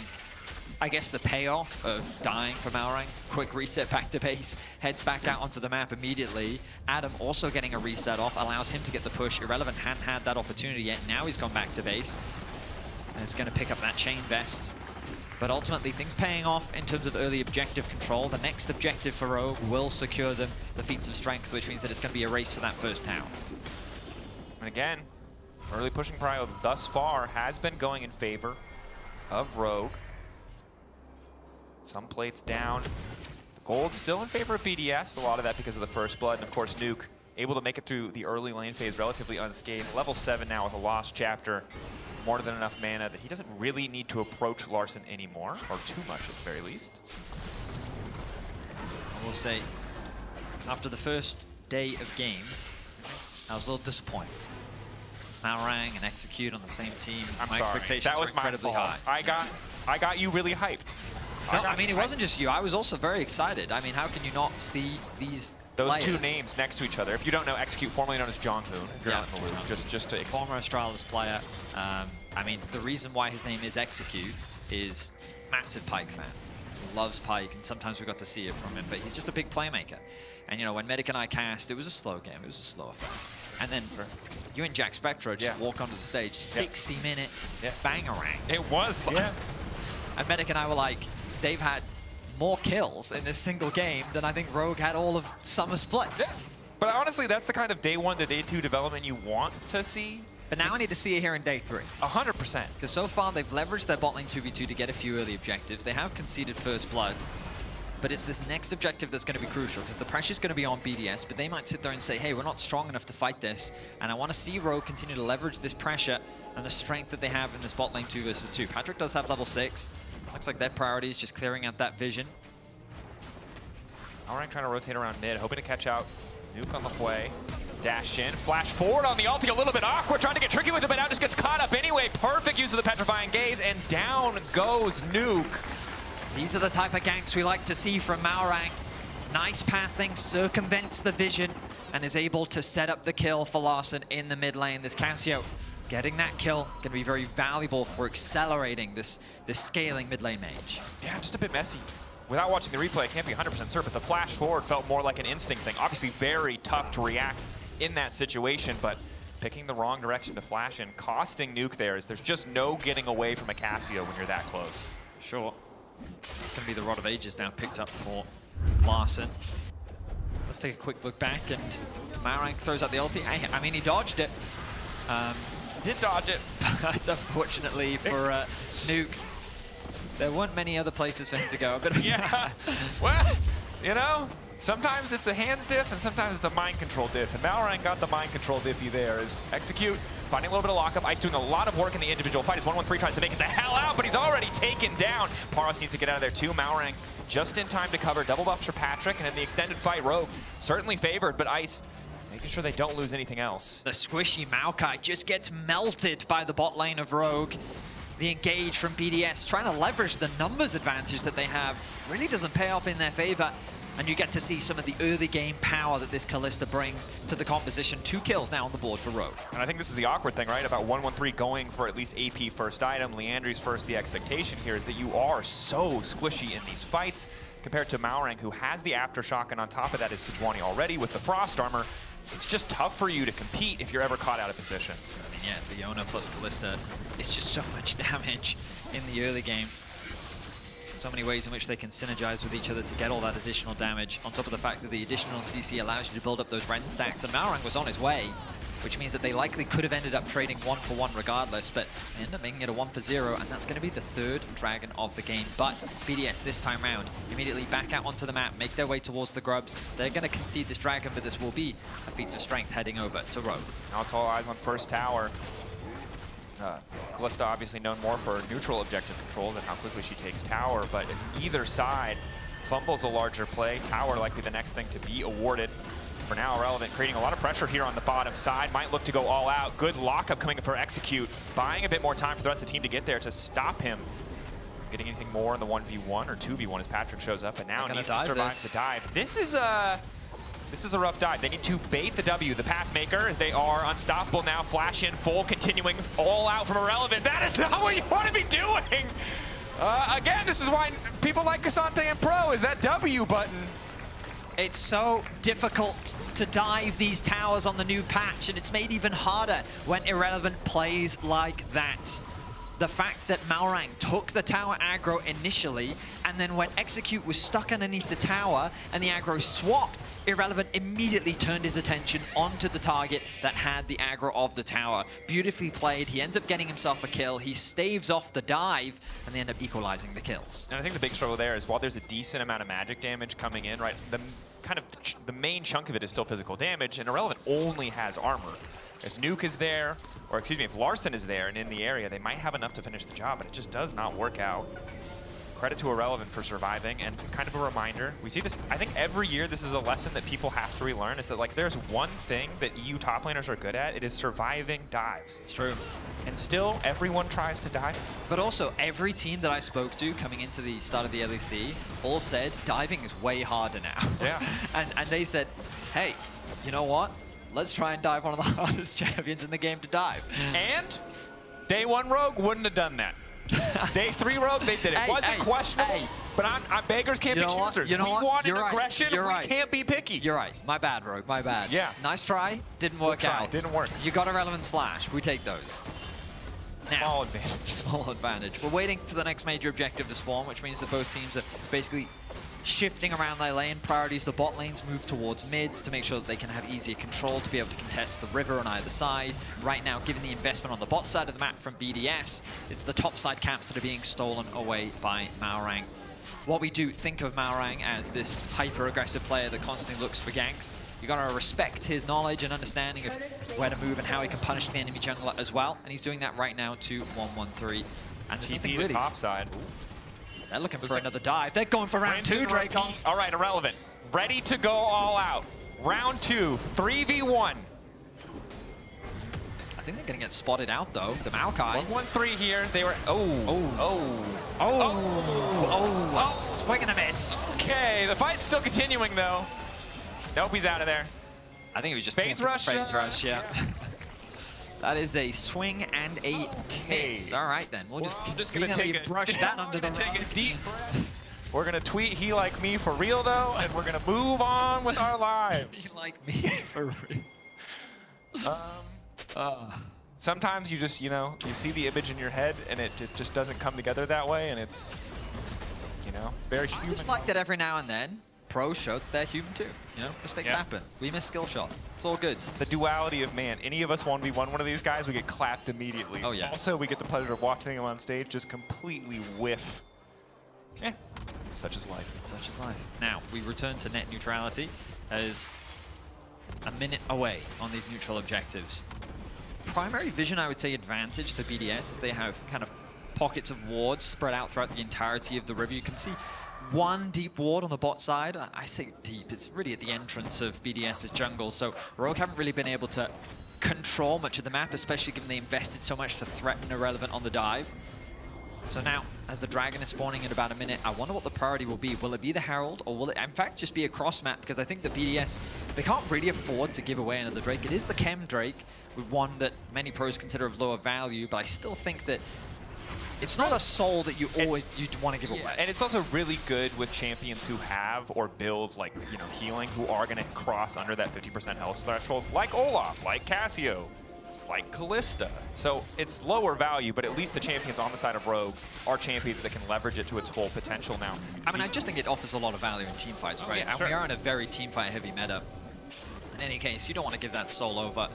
I guess the payoff of dying from Malrang, quick reset back to base, heads back out onto the map immediately. Adam also getting a reset off, allows him to get the push. Irrelevant hadn't had that opportunity yet. Now he's gone back to base. And it's going to pick up that chain vest. But ultimately, things paying off in terms of early objective control. The next objective for Rogue will secure them the feats of strength, which means that it's going to be a race for that first tower. And again, early pushing prio thus far has been going in favor of Rogue. Some plates down. The gold still in favor of BDS, a lot of that because of the first blood. And of course, Nuke able to make it through the early lane phase relatively unscathed. Level 7 now with a lost chapter. More than enough mana that he doesn't really need to approach Larssen anymore, or too much at the very least. I will say, after the first day of games, I was a little disappointed. Malrang and Execute on the same team. I'm my sorry. expectations That was were incredibly my fault. high. I got you really hyped. No, I mean, it wasn't just you. I was also very excited. I mean, how can you not see these Those players? two names next to each other. If you don't know, Execute, formerly known as Jonghoon, if you're not in the loop, just to former Astralis player. I mean, the reason why his name is Execute is massive Pyke fan. He loves Pyke, and sometimes we got to see it from him, but he's just a big playmaker. And you know, when Medic and I cast, it was a slow game. It was a slow fight. And then you and Jack Spectra just walk onto the stage, 60-minute bangarang. It was, yeah. And Medic and I were like, they've had more kills in this single game than I think Rogue had all of Summer Split. Yeah. But honestly, that's the kind of day 1 to day 2 development you want to see. But now I need to see it here in day 3. 100%. Because so far they've leveraged their bot lane 2v2 to get a few early objectives. They have conceded first blood. But it's this next objective that's going to be crucial, because the pressure's going to be on BDS, but they might sit there and say, hey, we're not strong enough to fight this. And I want to see Rogue continue to leverage this pressure and the strength that they have in this bot lane 2 versus 2. Patrick does have level 6. Looks like their priority is just clearing out that vision. Malrang trying to rotate around mid, hoping to catch out Nuke on the way. Dash in, flash forward on the ulti, a little bit awkward, trying to get tricky with it, but now just gets caught up anyway. Perfect use of the Petrifying Gaze, and down goes Nuke. These are the type of ganks we like to see from Malrang. Nice pathing, circumvents the vision, and is able to set up the kill for Larssen in the mid lane. This Cassio getting that kill, going to be very valuable for accelerating this scaling mid lane mage. Yeah, just a bit messy. Without watching the replay, I can't be 100% certain, but the flash forward felt more like an instinct thing. Obviously very tough to react in that situation, but picking the wrong direction to flash in, costing Nuke there, is there's just no getting away from a Cassio when you're that close. Sure. It's going to be the Rod of Ages now picked up for Larssen. Let's take a quick look back, and Malrang throws out the ulti. I mean, he dodged it. Did dodge it. But unfortunately for Nuke, there weren't many other places for him to go. But yeah, well, you know, sometimes it's a hands diff and sometimes it's a mind control diff. And Malrang got the mind control diffy there as Execute, finding a little bit of lockup. Ice doing a lot of work in the individual fight as 1-1-3 tries to make it the hell out, but he's already taken down. Paros needs to get out of there too. Malrang just in time to cover. Double buffs for Patrick, and in the extended fight, Rogue certainly favored, but Ice making sure they don't lose anything else. The squishy Maokai just gets melted by the bot lane of Rogue. The engage from BDS, trying to leverage the numbers advantage that they have, really doesn't pay off in their favor. And you get to see some of the early game power that this Kalista brings to the composition. 2 kills now on the board for Rogue. And I think this is the awkward thing, right? About 1-1-3 going for at least AP first item. Leandry's first. The expectation here is that you are so squishy in these fights compared to Malrang, who has the Aftershock, and on top of that is Sejuani already with the Frost Armor. It's just tough for you to compete if you're ever caught out of position. I mean, yeah, Leona plus Kalista, it's just so much damage in the early game. So many ways in which they can synergize with each other to get all that additional damage, on top of the fact that the additional CC allows you to build up those Ren stacks. And Malrang was on his way, which means that they likely could have ended up trading 1-for-1 regardless, but they end up making it a 1-for-0, and that's going to be the 3rd Dragon of the game. But BDS this time round immediately back out onto the map, make their way towards the Grubs. They're going to concede this Dragon, but this will be a feat of strength heading over to Rogue. Now it's all eyes on first tower. Kalista obviously known more for neutral objective control than how quickly she takes tower, but if either side fumbles a larger play, tower likely the next thing to be awarded. For now, Irrelevant creating a lot of pressure here on the bottom side. Might look to go all out. Good lockup coming for Execute. Buying a bit more time for the rest of the team to get there to stop him getting anything more in the 1v1 or 2v1 as Patrick shows up, and now needs to survive the dive. This is a rough dive. They need to bait the W, the Pathmaker, as they are unstoppable now. Flash in full, continuing all out from Irrelevant. That is not what you want to be doing. Again, this is why people like Cassante and Pro, is that W button. It's so difficult to dive these towers on the new patch, and it's made even harder when Irrelevant plays like that. the fact that Malrang took the tower aggro initially, and then when Execute was stuck underneath the tower and the aggro swapped, Irrelevant immediately turned his attention onto the target that had the aggro of the tower. Beautifully played. He ends up getting himself a kill. He staves off the dive, and they end up equalizing the kills. And I think the big struggle there is while there's a decent amount of magic damage coming in, right, the main chunk of it is still physical damage, and Irrelevant only has armor. If Nuke is there, or excuse me, if Larson is there and in the area, they might have enough to finish the job, but it just does not work out. Credit to Irrelevant for surviving, and kind of a reminder. We see this, I think every year this is a lesson that people have to relearn, is that like there's one thing that EU top laners are good at, it is surviving dives. It's true. And still, everyone tries to dive. But also, every team that I spoke to coming into the start of the LEC all said diving is way harder now. Yeah. and they said, hey, you know what? Let's try and dive one of the hardest champions in the game to dive. And day 1 Rogue wouldn't have done that. Day 3 Rogue, they did it. It wasn't questionable, but beggars can't be choosers. You know what? We wanted You're aggression, right. You're we right. can't be picky. You're right. My bad, Rogue. My bad. Yeah. Nice try. Didn't work out. Didn't work. You got Irrelevant's flash. We take those. Small advantage. Small advantage. We're waiting for the next major objective to spawn, which means that both teams are basically shifting around their lane. Priorities, the bot lanes move towards mids to make sure that they can have easier control to be able to contest the river on either side. Right now, given the investment on the bot side of the map from BDS, it's the top side camps that are being stolen away by Malrang. What we do think of Malrang as this hyper-aggressive player that constantly looks for ganks. You gotta respect his knowledge and understanding of where to move and how he can punish the enemy jungler as well. And he's doing that right now to 113. And there's nothing really. Top side. They're looking for another dive. They're going for round 2, Dracons. All right, Irrelevant. Ready to go all out. Round 2, 3v1. I think they're going to get spotted out, though. The Maokai. 1-1-3 here. They were... A swing and a miss. Okay, the fight's still continuing, though. Nope, he's out of there. I think he was just phase rush. Phase rush, yeah. That is a swing and a miss. All right, then. We'll just gonna take brush that under the take a deep breath. We're gonna tweet "He like me" for real, though, and we're gonna move on with our lives. He like me for real. Sometimes you just, you see the image in your head, and it just doesn't come together that way, and it's, very human. I just like that every now and then. Pros show that they're human too. Mistakes happen. We miss skill shots. It's all good. The duality of, man, any of us 1v1 one of these guys, we get clapped immediately. Oh, yeah. Also, we get the pleasure of watching them on stage just completely whiff. Such is life. Such is life. Now, we return to net neutrality as a minute away on these neutral objectives. Primary vision, I would say, advantage to BDS is they have kind of pockets of wards spread out throughout the entirety of the river. You can see one deep ward on the bot side. I say deep, it's really at the entrance of BDS's jungle, so Rogue haven't really been able to control much of the map, especially given they invested so much to threaten Irrelevant on the dive. So now, as the Dragon is spawning in about a minute, I wonder what the priority will be. Will it be the Herald, or will it, in fact, just be a cross map? Because I think the BDS, they can't really afford to give away another Drake. It is the Chem Drake, with one that many pros consider of lower value, but I still think that it's not a soul that you'd want to give away. And it's also really good with champions who have or build, like, healing, who are going to cross under that 50% health threshold, like Olaf, like Cassio, like Callista. So it's lower value, but at least the champions on the side of Rogue are champions that can leverage it to its full potential now. I mean, I just think it offers a lot of value in teamfights, right? Yeah, and we are in a very teamfight heavy meta. In any case, you don't want to give that soul over.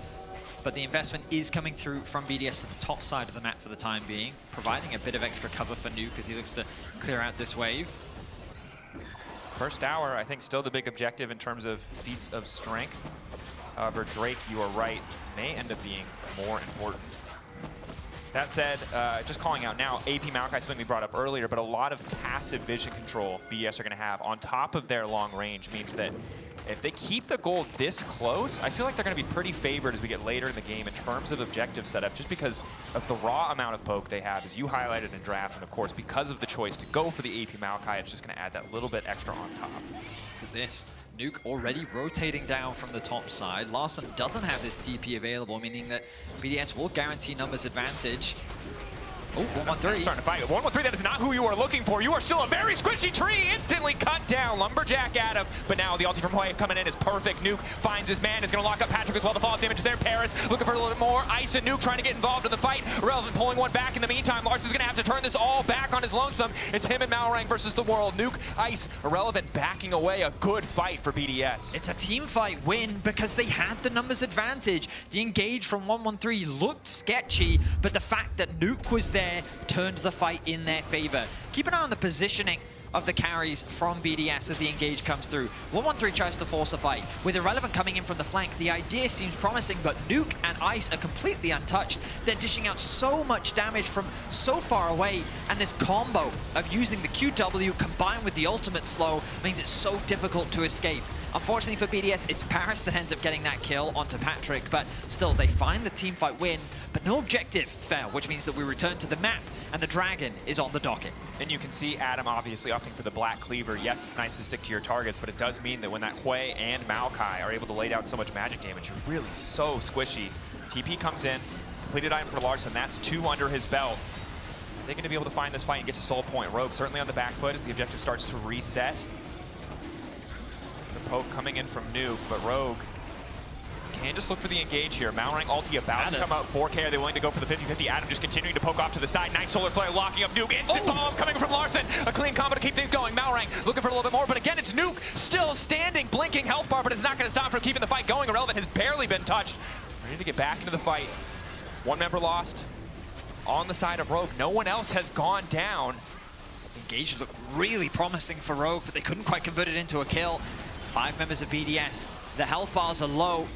But the investment is coming through from BDS to the top side of the map for the time being, providing a bit of extra cover for Nuke as he looks to clear out this wave. First hour, I think, still the big objective in terms of feats of strength. However, Drake, you are right, may end up being more important. That said, just calling out now, AP Maokai, something we brought up earlier, but a lot of passive vision control BDS are going to have on top of their long range means that if they keep the goal this close, I feel like they're going to be pretty favored as we get later in the game in terms of objective setup, just because of the raw amount of poke they have, as you highlighted in draft, and of course, because of the choice to go for the AP Maokai, it's just going to add that little bit extra on top. Look at this. Nuke already rotating down from the top side. Larson doesn't have this TP available, meaning that BDS will guarantee numbers advantage. Oh, 1-1-3. Starting to fight. 1-1-3, that is not who you are looking for. You are still a very squishy tree. Instantly cut down. Lumberjack Adam. But now the ulti from Hoy coming in is perfect. Nuke finds his man. Is going to lock up Patrick as well. The fall damage is there. Paris looking for a little bit more. Ice and Nuke trying to get involved in the fight. Relevant pulling one back in the meantime. Larson's going to have to turn this all back on his lonesome. It's him and Malrang versus the world. Nuke, Ice, Irrelevant backing away. A good fight for BDS. It's a team fight win because they had the numbers advantage. The engage from 1-1-3 looked sketchy, but the fact that Nuke was there turned the fight in their favor. Keep an eye on the positioning of the carries from BDS as the engage comes through. 1-1-3 tries to force a fight. With Irrelevant coming in from the flank, the idea seems promising, but Nuke and Ice are completely untouched. They're dishing out so much damage from so far away, and this combo of using the QW combined with the ultimate slow means it's so difficult to escape. Unfortunately for BDS, it's Paris that ends up getting that kill onto Patrick, but still, they find the teamfight win, but no objective fail, which means that we return to the map, and the Dragon is on the docket. And you can see Adam obviously opting for the Black Cleaver. Yes, it's nice to stick to your targets, but it does mean that when that Hui and Maokai are able to lay down so much magic damage, you're really so squishy. TP comes in, completed item for Larson, that's 2 under his belt. Are they going to be able to find this fight and get to Soul Point? Rogue certainly on the back foot as the objective starts to reset. The poke coming in from Nuke, but Rogue can just look for the engage here. Malrang ulti about to come out. 4K, are they willing to go for the 50-50? Adam just continuing to poke off to the side. Nice solar flare locking up Nuke. Instant bomb coming from Larson. A clean combo to keep things going. Malrang looking for a little bit more, but again, it's Nuke still standing, blinking health bar, but it's not going to stop from keeping the fight going. Irrelevant has barely been touched. Ready to get back into the fight. One member lost on the side of Rogue. No one else has gone down. Engage looked really promising for Rogue, but they couldn't quite convert it into a kill. 5 members of BDS. The health bars are low.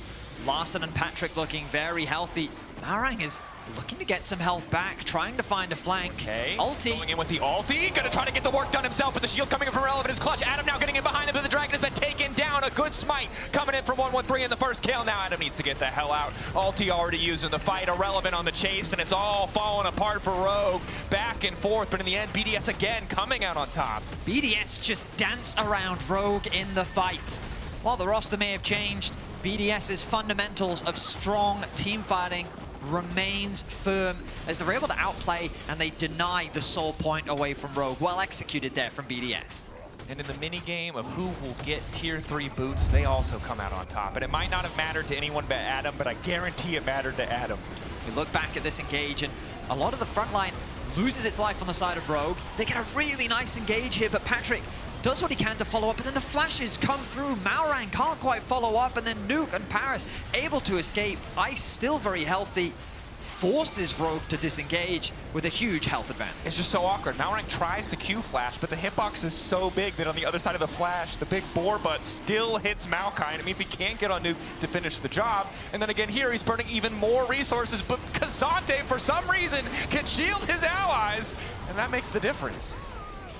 Larson and Patrick looking very healthy. Malrang is looking to get some health back, trying to find a flank. Okay. Ulti. Going in with the ulti. Gonna try to get the work done himself, but the shield coming in from Irrelevant is clutch. Adam now getting in behind him, but the Dragon has been taken down. A good smite coming in from 1-1-3 in the first kill. Now Adam needs to get the hell out. Ulti already used in the fight. Irrelevant on the chase, and it's all falling apart for Rogue. Back and forth, but in the end, BDS again coming out on top. BDS just dance around Rogue in the fight. While the roster may have changed, BDS's fundamentals of strong team fighting remains firm as they're able to outplay and they deny the soul point away from Rogue. Well executed there from BDS. And in the mini game of who will get tier 3 boots, they also come out on top. And it might not have mattered to anyone but Adam, but I guarantee it mattered to Adam. We look back at this engage and a lot of the front line loses its life on the side of Rogue. They get a really nice engage here, but Patrick does what he can to follow up, and then the flashes come through. Malrang can't quite follow up, and then Nuke and Paris able to escape. Ice still very healthy, forces Rogue to disengage with a huge health advantage. It's just so awkward. Malrang tries to Q flash, but the hitbox is so big that on the other side of the flash, the big boar butt still hits Maokai, and it means he can't get on Nuke to finish the job. And then again here, he's burning even more resources, but Kazante, for some reason, can shield his allies, and that makes the difference.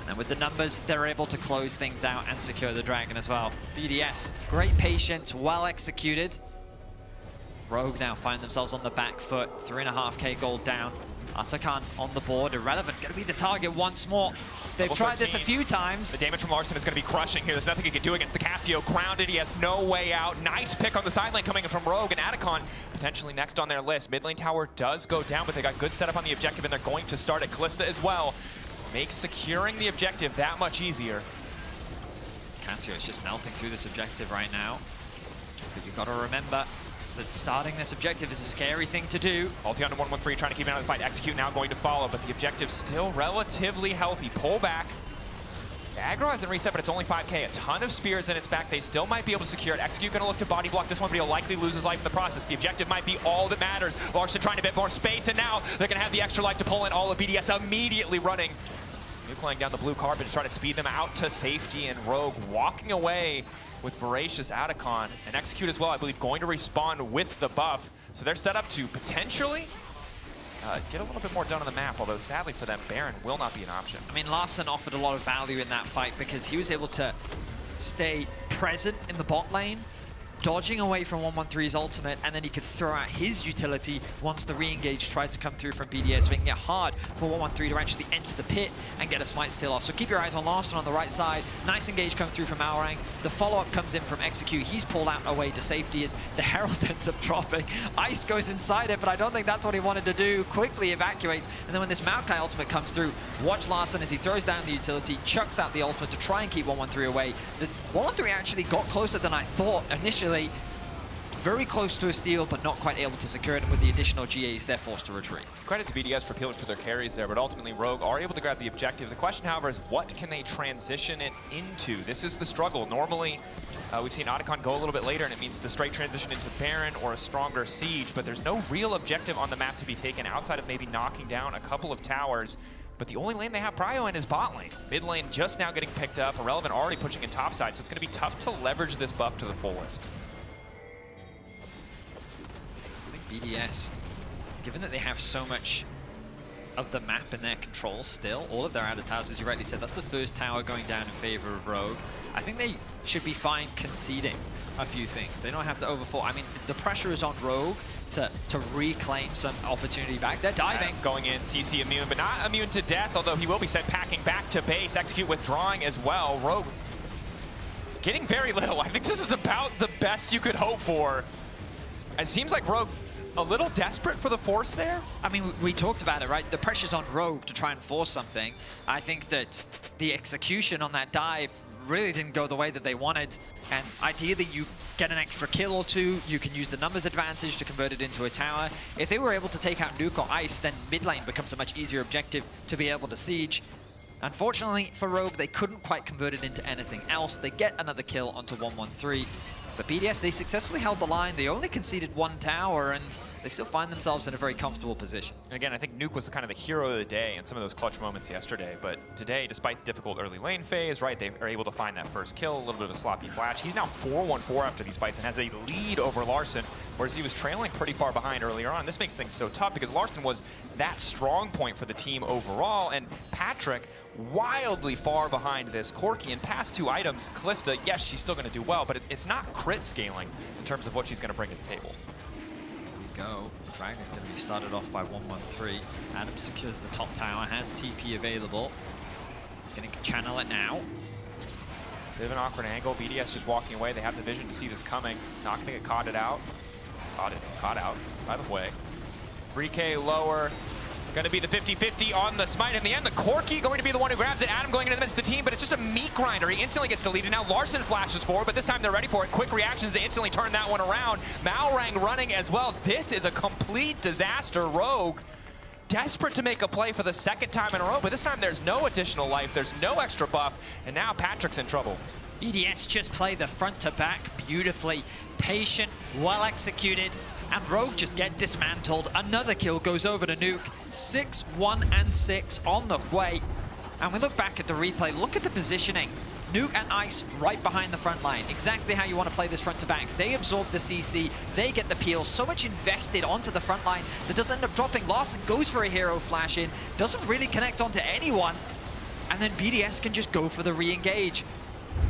And with the numbers, they're able to close things out and secure the Dragon as well. BDS, great patience, well executed. Rogue now find themselves on the back foot, 3.5k gold down. Atakan on the board, Irrelevant gonna be the target once more. They've tried this a few times. The damage from Larson is gonna be crushing here. There's nothing he can do against the Casio. Grounded, he has no way out. Nice pick on the side lane coming in from Rogue, and Atakan potentially next on their list. Mid lane tower does go down, but they got good setup on the objective, and they're going to start at Callista as well. Makes securing the objective that much easier. Casio is just melting through this objective right now. But you've got to remember that starting this objective is a scary thing to do. Ulti onto 1-1-3, trying to keep it out of the fight. Execute now going to follow, but the objective's still relatively healthy. Pull back. The aggro hasn't reset, but it's only 5k. A ton of spears in its back. They still might be able to secure it. Execute gonna look to body block this one, but he'll likely lose his life in the process. The objective might be all that matters. Larson trying to bit more space, and now they're gonna have the extra life to pull in. All of BDS immediately running. Nuke laying down the blue carpet to try to speed them out to safety, and Rogue walking away with Voracious Atakan, and Execute as well, I believe, going to respawn with the buff. So they're set up to potentially get a little bit more done on the map, although sadly for them, Baron will not be an option. I mean, Larson offered a lot of value in that fight because he was able to stay present in the bot lane dodging away from 113's ultimate, and then he could throw out his utility once the re-engage tried to come through from BDS, making it hard for 113 to actually enter the pit and get a smite steal off. So keep your eyes on Larson on the right side. Nice engage coming through from Malrang. The follow-up comes in from Execute. He's pulled out away to safety as the Herald ends up dropping. Ice goes inside it, but I don't think that's what he wanted to do. Quickly evacuates, and then when this Maokai ultimate comes through, watch Larson as he throws down the utility, chucks out the ultimate to try and keep 113 away. The 113 actually got closer than I thought initially. Very close to a steal, but not quite able to secure it, and with the additional GAs, they're forced to retreat. Credit to BDS for peeling through their carries there, but ultimately Rogue are able to grab the objective. The question, however, is what can they transition it into? This is the struggle. Normally, we've seen Otacon go a little bit later, and it means the straight transition into Baron or a stronger Siege, but there's no real objective on the map to be taken outside of maybe knocking down a couple of towers. But the only lane they have prio in is bot lane. Mid lane just now getting picked up, Irrelevant already pushing in top side, so it's going to be tough to leverage this buff to the fullest. I think BDS, given that they have so much of the map in their control still, all of their outer towers, as you rightly said, that's the first tower going down in favor of Rogue. I think they should be fine conceding a few things. They don't have to overfall. I mean, the pressure is on Rogue to reclaim some opportunity back. They're diving. Going in, CC immune, but not immune to death, although he will be sent packing back to base. Execute withdrawing as well. Rogue getting very little. I think this is about the best you could hope for. It seems like Rogue a little desperate for the force there. I mean, we talked about it, right? The pressure's on Rogue to try and force something. I think that the execution on that dive really didn't go the way that they wanted, and ideally you get an extra kill or two, you can use the numbers advantage to convert it into a tower. If they were able to take out Nuke or Ice, then mid lane becomes a much easier objective to be able to siege. Unfortunately for Rogue, they couldn't quite convert it into anything else. They get another kill onto 113. But BDS, they successfully held the line. They only conceded one tower, and they still find themselves in a very comfortable position. And again, I think Nuke was kind of the hero of the day in some of those clutch moments yesterday. But today, despite the difficult early lane phase, right, they are able to find that first kill, a little bit of a sloppy flash. He's now 4-1-4 after these fights and has a lead over Larson, whereas he was trailing pretty far behind earlier on. This makes things so tough because Larson was that strong point for the team overall, and Patrick wildly far behind this. Corki in past two items, Kalista, yes, she's still going to do well, but it's not crit scaling in terms of what she's going to bring to the table. Here we go. Dragon's going to be started off by 113. Adam secures the top tower, has TP available. He's going to channel it now. Bit of an awkward angle. BDS just walking away. They have the vision to see this coming. Not going to get caught out. Caught out, by the way. 3K lower. Going to be the 50-50 on the smite in the end. The Corki going to be the one who grabs it. Adam going into the midst of the team, but it's just a meat grinder. He instantly gets deleted. Now Larson flashes forward, but this time they're ready for it. Quick reactions to instantly turn that one around. Malrang running as well. This is a complete disaster. Rogue desperate to make a play for the second time in a row, but this time there's no additional life. There's no extra buff, and now Patrick's in trouble. BDS just play the front to back beautifully. Patient, well executed, and Rogue just get dismantled. Another kill goes over to Nuke. 6, 1, and 6 on the way. And we look back at the replay, look at the positioning. Nuke and Ice right behind the front line. Exactly how you want to play this front to back. They absorb the CC, they get the peel. So much invested onto the front line that doesn't end up dropping. Larson goes for a hero flash in, doesn't really connect onto anyone. And then BDS can just go for the re-engage.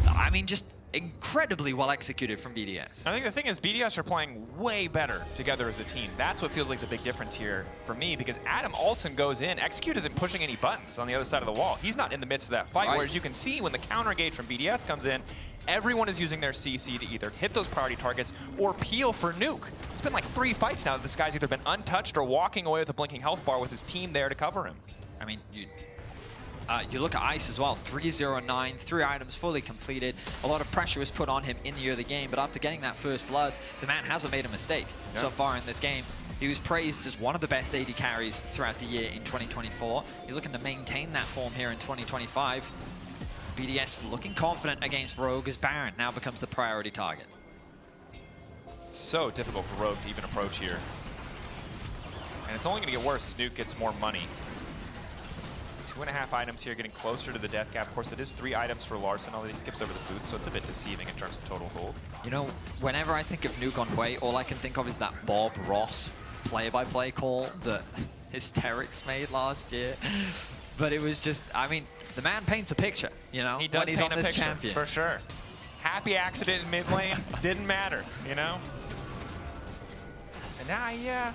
I mean, just incredibly well executed from BDS. I think the thing is BDS are playing way better together as a team. That's what feels like the big difference here for me, because Adam Alton goes in. Execute isn't pushing any buttons on the other side of the wall. He's not in the midst of that fight, whereas you can see when the counter engage from BDS comes in, everyone is using their CC to either hit those priority targets or peel for Nuke. It's been like 3 fights now that this guy's either been untouched or walking away with a blinking health bar with his team there to cover him. I mean, you look at Ice as well, 3-0-9, 3 items fully completed. A lot of pressure was put on him in the early game, but after getting that first blood, the man hasn't made a mistake so far in this game. He was praised as one of the best AD carries throughout the year in 2024. He's looking to maintain that form here in 2025. BDS looking confident against Rogue as Baron now becomes the priority target. So difficult for Rogue to even approach here. And it's only going to get worse as Nuke gets more money. 2.5 items here, getting closer to the death cap. Of course, it is 3 items for Larson, although he skips over the boots, so it's a bit deceiving in terms of total gold. You know, whenever I think of Nuke on Hwei, all I can think of is that Bob Ross play-by-play call that Hysterics made last year. But it was just, I mean, the man paints a picture, you know, he does when he's paint on a this picture, champion. for sure. happy accident in mid lane, didn't matter, you know? And now, yeah,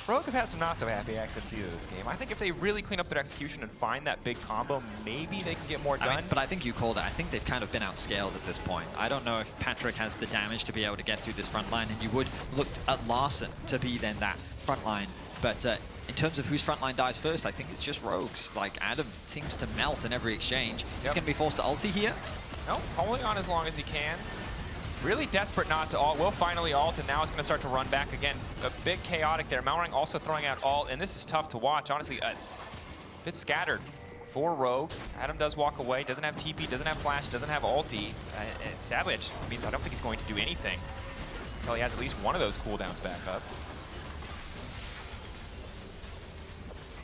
Rogue have had some not so happy accidents either this game. I think if they really clean up their execution and find that big combo, maybe they can get more done. I mean, but I think you called it. I think they've kind of been outscaled at this point. I don't know if Patrick has the damage to be able to get through this front line, and you would look at Larson to be then that front line. But in terms of whose front line dies first, I think it's just Rogues. Like, Adam seems to melt in every exchange. He's going to be forced to ulti here. No, holding on as long as he can. Really desperate not to ult. Will finally ult, and now it's going to start to run back again. A bit chaotic there. Malrang also throwing out ult, and this is tough to watch. Honestly, a bit scattered for Rogue. Adam does walk away, doesn't have TP, doesn't have flash, doesn't have ulti. And sadly, it just means I don't think he's going to do anything until he has at least one of those cooldowns back up.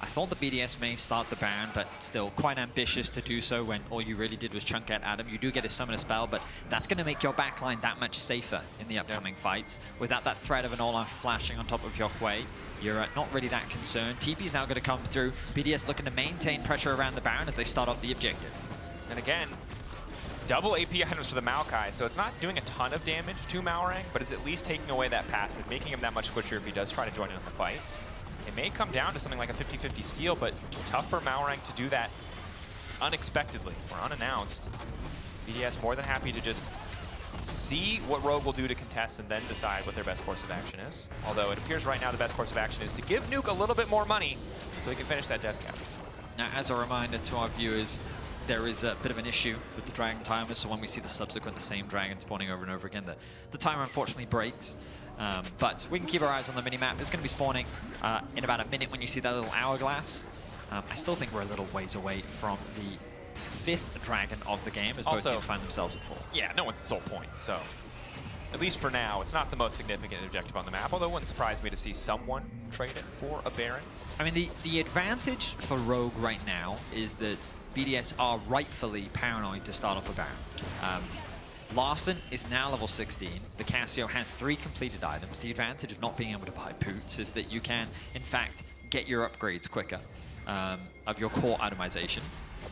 I thought the BDS may start the Baron, but still quite ambitious to do so when all you really did was chunk at Adam. You do get a summon a spell, but that's going to make your backline that much safer in the upcoming fights. Without that threat of an Olaf flashing on top of your Hui, you're not really that concerned. TP is now going to come through. BDS looking to maintain pressure around the Baron as they start off the objective. And again, double AP items for the Maokai, so it's not doing a ton of damage to Malrang, but it's at least taking away that passive, making him that much squishier if he does try to join in on the fight. It may come down to something like a 50-50 steal, but tough for Malrang to do that unexpectedly or unannounced. BDS more than happy to just see what Rogue will do to contest and then decide what their best course of action is. Although it appears right now the best course of action is to give Nuke a little bit more money so he can finish that death cap. Now, as a reminder to our viewers, there is a bit of an issue with the dragon timer, so when we see the same dragon spawning over and over again, the timer unfortunately breaks. But we can keep our eyes on the minimap. It's going to be spawning in about a minute when you see that little hourglass. I still think we're a little ways away from the 5th dragon of the game as both teams find themselves at 4. Yeah, no one's at soul point, so at least for now, it's not the most significant objective on the map, although it wouldn't surprise me to see someone trade it for a Baron. I mean, the advantage for Rogue right now is that BDS are rightfully paranoid to start off a Baron. Larson is now level 16. The Casio has 3 completed items. The advantage of not being able to buy Poots is that you can, in fact, get your upgrades quicker of your core itemization.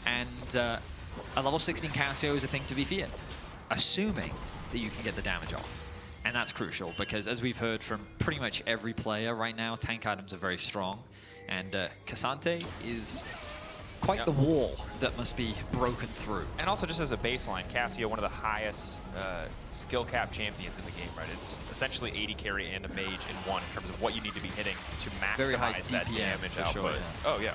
And a level 16 Casio is a thing to be feared, assuming that you can get the damage off. And that's crucial because, as we've heard from pretty much every player right now, tank items are very strong. And Cassante is quite the wall that must be broken through. And also just as a baseline, Casio, one of the highest skill cap champions in the game, right? It's essentially 80 carry and a mage in one in terms of what you need to be hitting to maximize that damage output. Sure, yeah. Oh, yeah.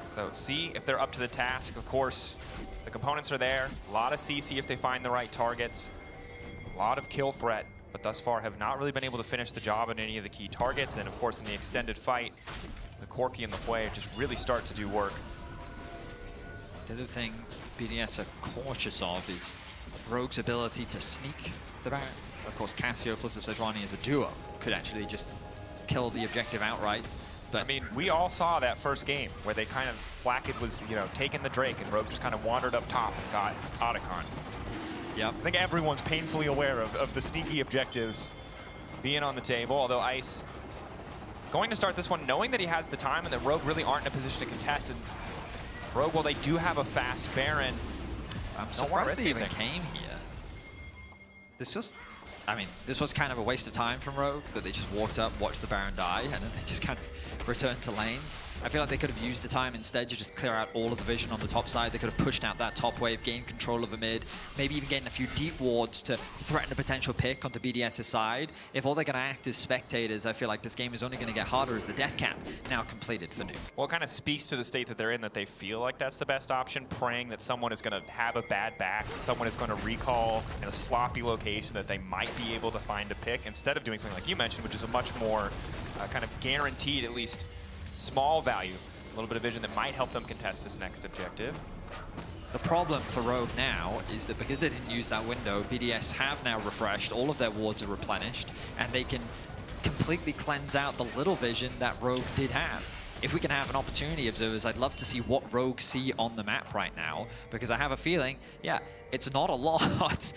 So see if they're up to the task. Of course, the components are there. A lot of CC if they find the right targets. A lot of kill threat, but thus far have not really been able to finish the job on any of the key targets. And of course, in the extended fight, the Corki and the Hui just really start to do work. The other thing BDS are cautious of is Rogue's ability to sneak the Baron. Of course, Casio plus the Sejuani as a duo could actually just kill the objective outright. But I mean, we all saw that first game where they kind of, Flakked was, you know, taking the Drake and Rogue just kind of wandered up top and got Otacon. Yep. I think everyone's painfully aware of the sneaky objectives being on the table, although Ice going to start this one knowing that he has the time and that Rogue really aren't in a position to contest. And Rogue, while they do have a fast Baron, I'm surprised they even came here. This just, I mean, this was kind of a waste of time from Rogue, that they just walked up, watched the Baron die, and then they just kind of returned to lanes. I feel like they could have used the time instead to just clear out all of the vision on the top side. They could have pushed out that top wave, gained control of the mid, maybe even getting a few deep wards to threaten a potential pick onto BDS's side. If all they're going to act as spectators, I feel like this game is only going to get harder as the death cap now completed for Nuke. Well, it kind of speaks to the state that they're in, that they feel like that's the best option, praying that someone is going to have a bad back, someone is going to recall in a sloppy location that they might be able to find a pick, instead of doing something like you mentioned, which is a much more kind of guaranteed, at least small value, a little bit of vision that might help them contest this next objective. The problem for Rogue now is that because they didn't use that window, BDS have now refreshed, all of their wards are replenished, and they can completely cleanse out the little vision that Rogue did have. if we can have an opportunity, observers, I'd love to see what Rogue see on the map right now, because I have a feeling, yeah, it's not a lot.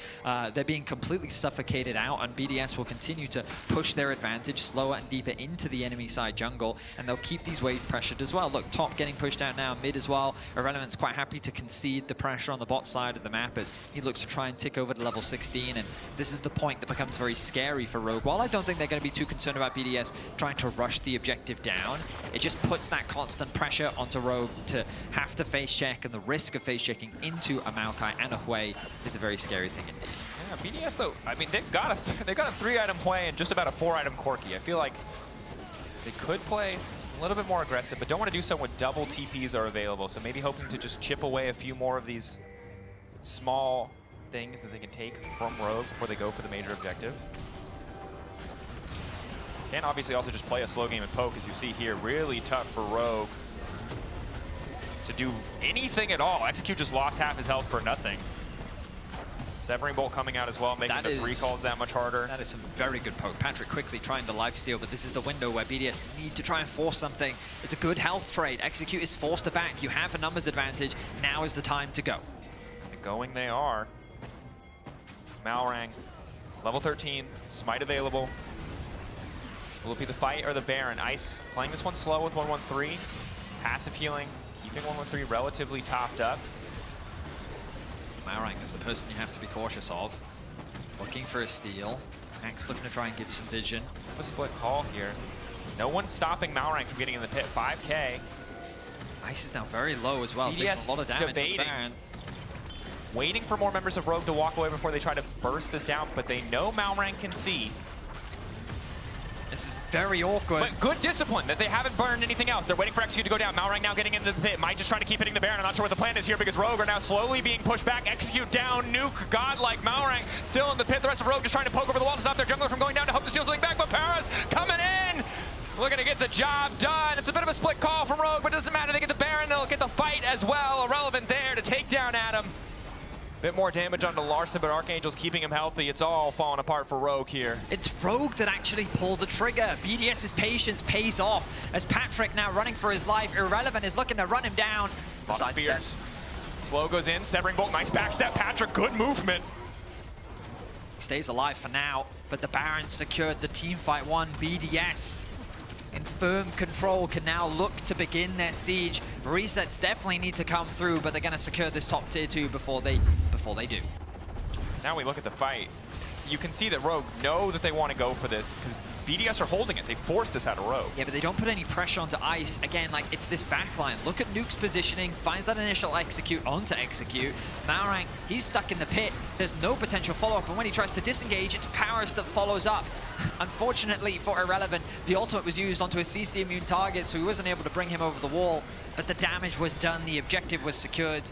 They're being completely suffocated out, and BDS will continue to push their advantage slower and deeper into the enemy side jungle, and they'll keep these waves pressured as well. Look, top getting pushed out now, mid as well. Irrelevant's quite happy to concede the pressure on the bot side of the map as he looks to try and tick over to level 16, and this is the point that becomes very scary for Rogue. While I don't think they're going to be too concerned about BDS trying to rush the objective down, it just puts that constant pressure onto Rogue to have to face check, and the risk of face checking into a Maokai and a Hui is a very scary thing indeed. Yeah, BDS though, I mean, they've got a 3-item Hui and just about a 4-item Corki. I feel like they could play a little bit more aggressive, but don't want to do so when double TPs are available. So maybe hoping to just chip away a few more of these small things that they can take from Rogue before they go for the major objective. Can obviously also just play a slow game and poke, as you see here. Really tough for Rogue to do anything at all. Execute just lost half his health for nothing. Severing Bolt coming out as well, making the recalls that much harder. That is some very good poke. Patrick quickly trying to lifesteal, but this is the window where BDS need to try and force something. It's a good health trade. Execute is forced to back. You have a numbers advantage. Now is the time to go. And going they are. Malrang, level 13, Smite available. Will it be the fight or the Baron? Ice playing this one slow with 113. Passive healing, keeping 113 relatively topped up. Malrang is the person you have to be cautious of. Looking for a steal. Hank's looking to try and give some vision. A split call here. No one stopping Malrang from getting in the pit. 5K. Ice is now very low as well, taking a lot of damage from the Baron. Waiting for more members of Rogue to walk away before they try to burst this down, but they know Malrang can see. This is very awkward. But good discipline that they haven't burned anything else. They're waiting for Execute to go down. Malrang now getting into the pit. Might just trying to keep hitting the Baron. I'm not sure what the plan is here because Rogue are now slowly being pushed back. Execute down. Nuke, godlike Malrang still in the pit. The rest of Rogue just trying to poke over the wall to stop their jungler from going down to hope to steal something back. But Paris coming in. Looking to get the job done. It's a bit of a split call from Rogue, but it doesn't matter. They get the Baron. They'll get the fight as well. Irrelevant there to take down Adam. Bit more damage onto Larson, but Archangel's keeping him healthy. It's all falling apart for Rogue here. It's Rogue that actually pulled the trigger. BDS's patience pays off as Patrick now running for his life. Irrelevant is looking to run him down. Spears. Slow goes in, Severing Bolt, nice backstep. Patrick, good movement. Stays alive for now, but the Baron secured the team fight one. BDS in firm control can now look to begin their siege. Resets definitely need to come through, but they're going to secure this top tier 2 before they do. Now we look at the fight. You can see that Rogue know that they want to go for this because BDS are holding it. They forced this out of Rogue. Yeah, but they don't put any pressure onto Ice. Again, like, it's this backline. Look at Nuke's positioning, finds that initial Execute onto Execute. Malrang, he's stuck in the pit. There's no potential follow-up, and when he tries to disengage, it's Paris that follows up. Unfortunately for Irrelevant, the ultimate was used onto a CC immune target, so he wasn't able to bring him over the wall, but the damage was done, the objective was secured.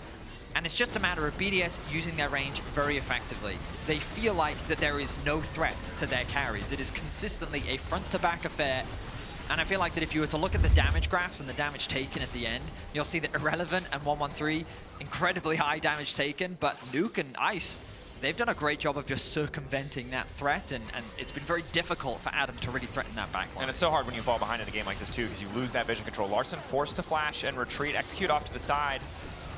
And it's just a matter of BDS using their range very effectively. They feel like that there is no threat to their carries. It is consistently a front-to-back affair. And I feel like that if you were to look at the damage graphs and the damage taken at the end, you'll see that Irrelevant and 113, incredibly high damage taken, but Nuke and Ice, they've done a great job of just circumventing that threat, and it's been very difficult for Adam to really threaten that backline. And it's so hard when you fall behind in a game like this too, because you lose that vision control. Larson forced to flash and retreat, Execute off to the side.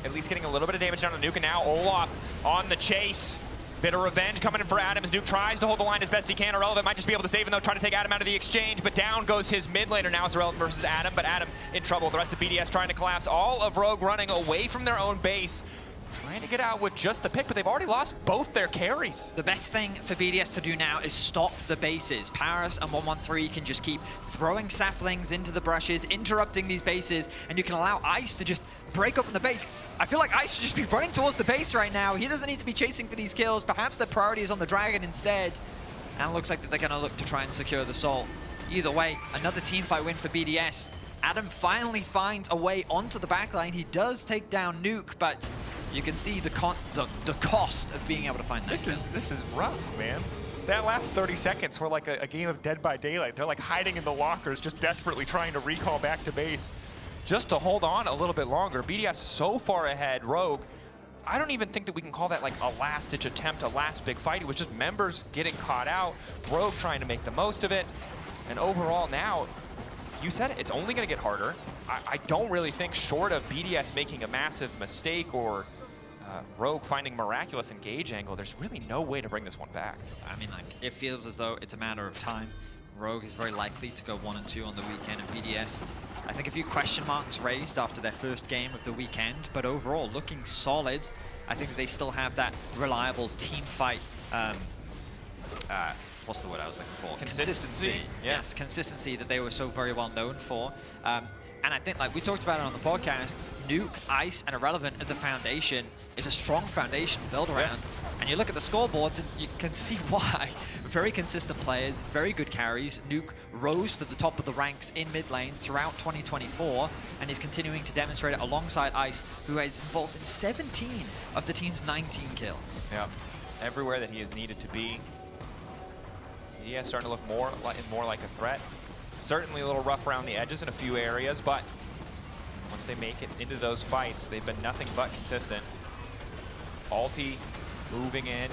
At least getting a little bit of damage down to Nuke, and now Olaf on the chase. Bit of revenge coming in for Adam as Nuke tries to hold the line as best he can. Irrelevant might just be able to save him though, trying to take Adam out of the exchange, but down goes his mid laner. Now it's Irrelevant versus Adam, but Adam in trouble. The rest of BDS trying to collapse. All of Rogue running away from their own base. Trying to get out with just the pick, but they've already lost both their carries. The best thing for BDS to do now is stop the bases. Paris and 113 can just keep throwing saplings into the brushes, interrupting these bases, and you can allow Ice to just break open the base. I feel like Ice should just be running towards the base right now. He doesn't need to be chasing for these kills. Perhaps the priority is on the Dragon instead. And it looks like that they're going to look to try and secure the Soul. Either way, another teamfight win for BDS. Adam finally finds a way onto the backline. He does take down Nuke, but you can see the cost of being able to find that. This is rough, man. That last 30 seconds were like a game of Dead by Daylight. They're like hiding in the lockers, just desperately trying to recall back to base, just to hold on a little bit longer. BDS so far ahead. Rogue, I don't even think that we can call that like a last-ditch attempt, a last big fight. It was just members getting caught out, Rogue trying to make the most of it, and overall now, you said it, it's only going to get harder. I don't really think, short of BDS making a massive mistake or Rogue finding miraculous engage angle, there's really no way to bring this one back. I mean, like, it feels as though it's a matter of time. Rogue is very likely to go 1 and 2 on the weekend, and BDS, I think a few question marks raised after their first game of the weekend, but overall looking solid. I think that they still have that reliable team fight, what's the word I was looking for? Consistency. Yes, consistency that they were so very well known for. And I think, like we talked about it on the podcast, Nuke, Ice, and Irrelevant as a foundation is a strong foundation to build around. And you look at the scoreboards and you can see why. Very consistent players, very good carries. Nuke rose to the top of the ranks in mid lane throughout 2024, and is continuing to demonstrate it alongside Ice, who is involved in 17 of the team's 19 kills. Yeah, everywhere that he is needed to be. BDS starting to look more like a threat. Certainly a little rough around the edges in a few areas, but once they make it into those fights, they've been nothing but consistent. Alti moving in.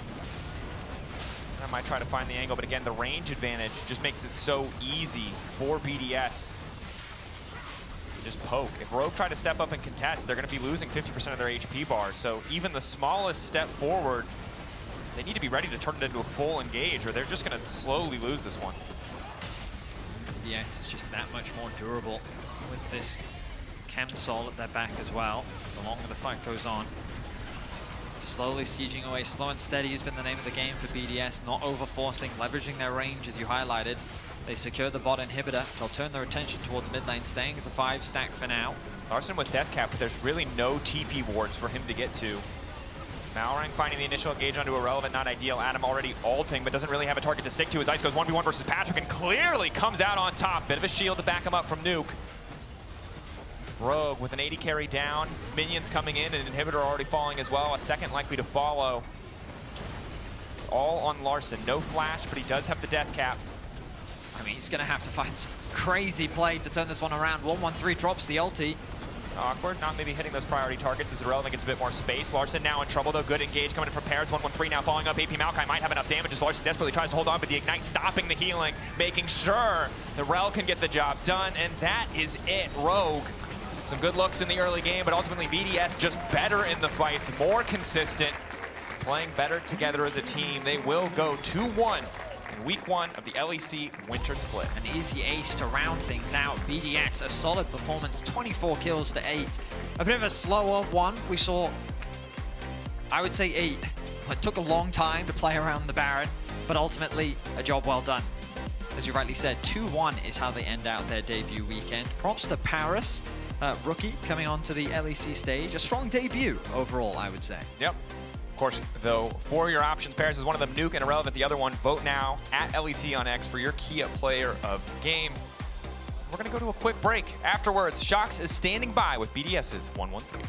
I might try to find the angle, but again, the range advantage just makes it so easy for BDS to just poke. If Rogue try to step up and contest, they're going to be losing 50% of their HP bar. So even the smallest step forward, they need to be ready to turn it into a full engage, or they're just going to slowly lose this one. BDS is just that much more durable with this Chem-Sol at their back as well. The longer the fight goes on. Slowly sieging away. Slow and steady has been the name of the game for BDS. Not over-forcing, leveraging their range as you highlighted. They secure the bot inhibitor. They'll turn their attention towards mid lane, staying as a 5-stack for now. Larson with death cap, but there's really no TP wards for him to get to. Malrang finding the initial engage onto Irrelevant, not ideal. Adam already ulting, but doesn't really have a target to stick to as Ice goes 1v1 versus Patrick and clearly comes out on top. Bit of a shield to back him up from Nuke. Rogue with an 80 carry down. Minions coming in, and inhibitor already falling as well. A second likely to follow. It's all on Larson. No flash, but he does have the death cap. I mean, he's going to have to find some crazy play to turn this one around. 113 drops the ulti. Awkward, not maybe hitting those priority targets as Irrelevant gets a bit more space. Larson now in trouble though, good engage coming in from Paris. 113 now following up. AP Maokai might have enough damage as Larson desperately tries to hold on, but the Ignite stopping the healing, making sure the Rel can get the job done, and that is it. Rogue, some good looks in the early game, but ultimately BDS just better in the fights, more consistent, playing better together as a team. They will go 2-1 in week 1 of the LEC Winter Split. An easy ace to round things out. BDS, a solid performance, 24 kills to 8. A bit of a slower one. We saw, I would say, it took a long time to play around the Baron, but ultimately a job well done. As you rightly said, 2-1 is how they end out their debut weekend. Props to Paris, rookie coming onto the LEC stage. A strong debut overall, I would say. Yep. Of course, though, for your options, Paris is one of them, Nuke and Irrelevant the other one. Vote now at LEC on X for your key player of the game. We're going to go to a quick break. Afterwards, Shox is standing by with BDS's 113.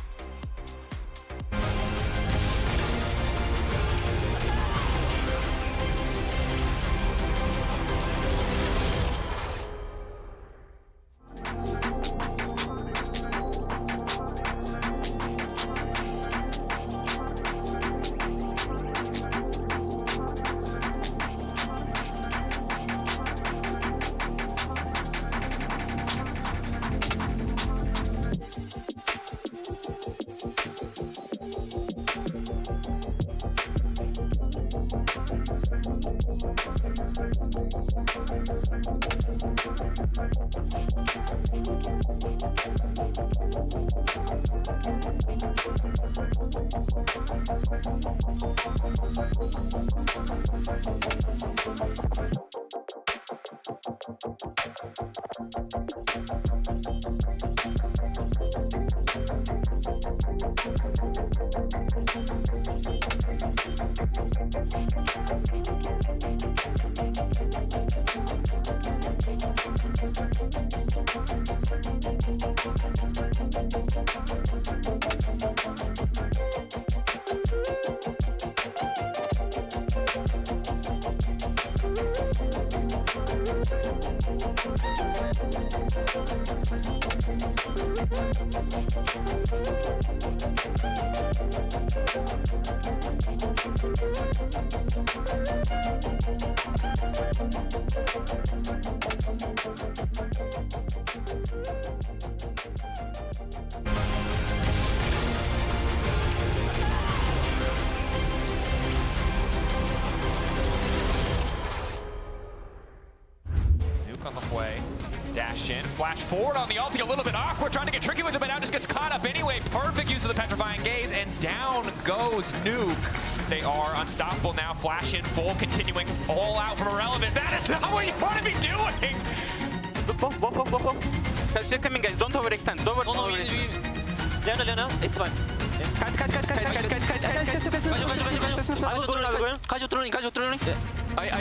flash forward on the ulti, a little bit awkward, trying to get tricky with it, but now just gets caught up anyway. Perfect use of the Petrifying Gaze, and down goes Nuke. They are unstoppable now, flash in full, continuing all out from Irrelevant. That is not what you want to be doing! Look, both. Guys, you're coming, guys. Don't overextend. Don't overextend. Leona, it's fine. I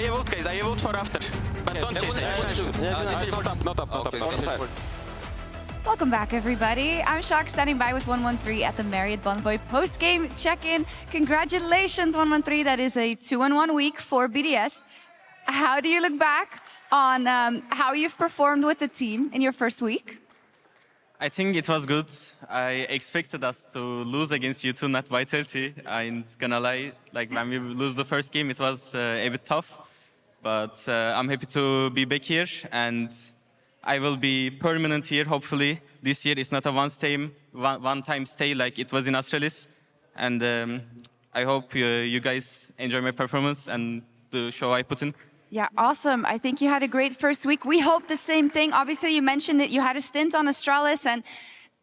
have ult, guys. I have ult for after. But don't chase it. Not up. Welcome back, everybody. I'm Shock, standing by with 113 at the Marriott Bonvoy post-game check-in. Congratulations, 113. That is a 2-1 week for BDS. How do you look back on how you've performed with the team in your first week? I think it was good. I expected us to lose against U2, not Vitality. I ain't gonna lie. Like when we lose the first game, it was a bit tough. But I'm happy to be back here, and I will be permanent here, hopefully. This year it's not a one-time stay like it was in Australis. And I hope you guys enjoy my performance and the show I put in. Yeah, awesome. I think you had a great first week. We hope the same thing. Obviously, you mentioned that you had a stint on Astralis, and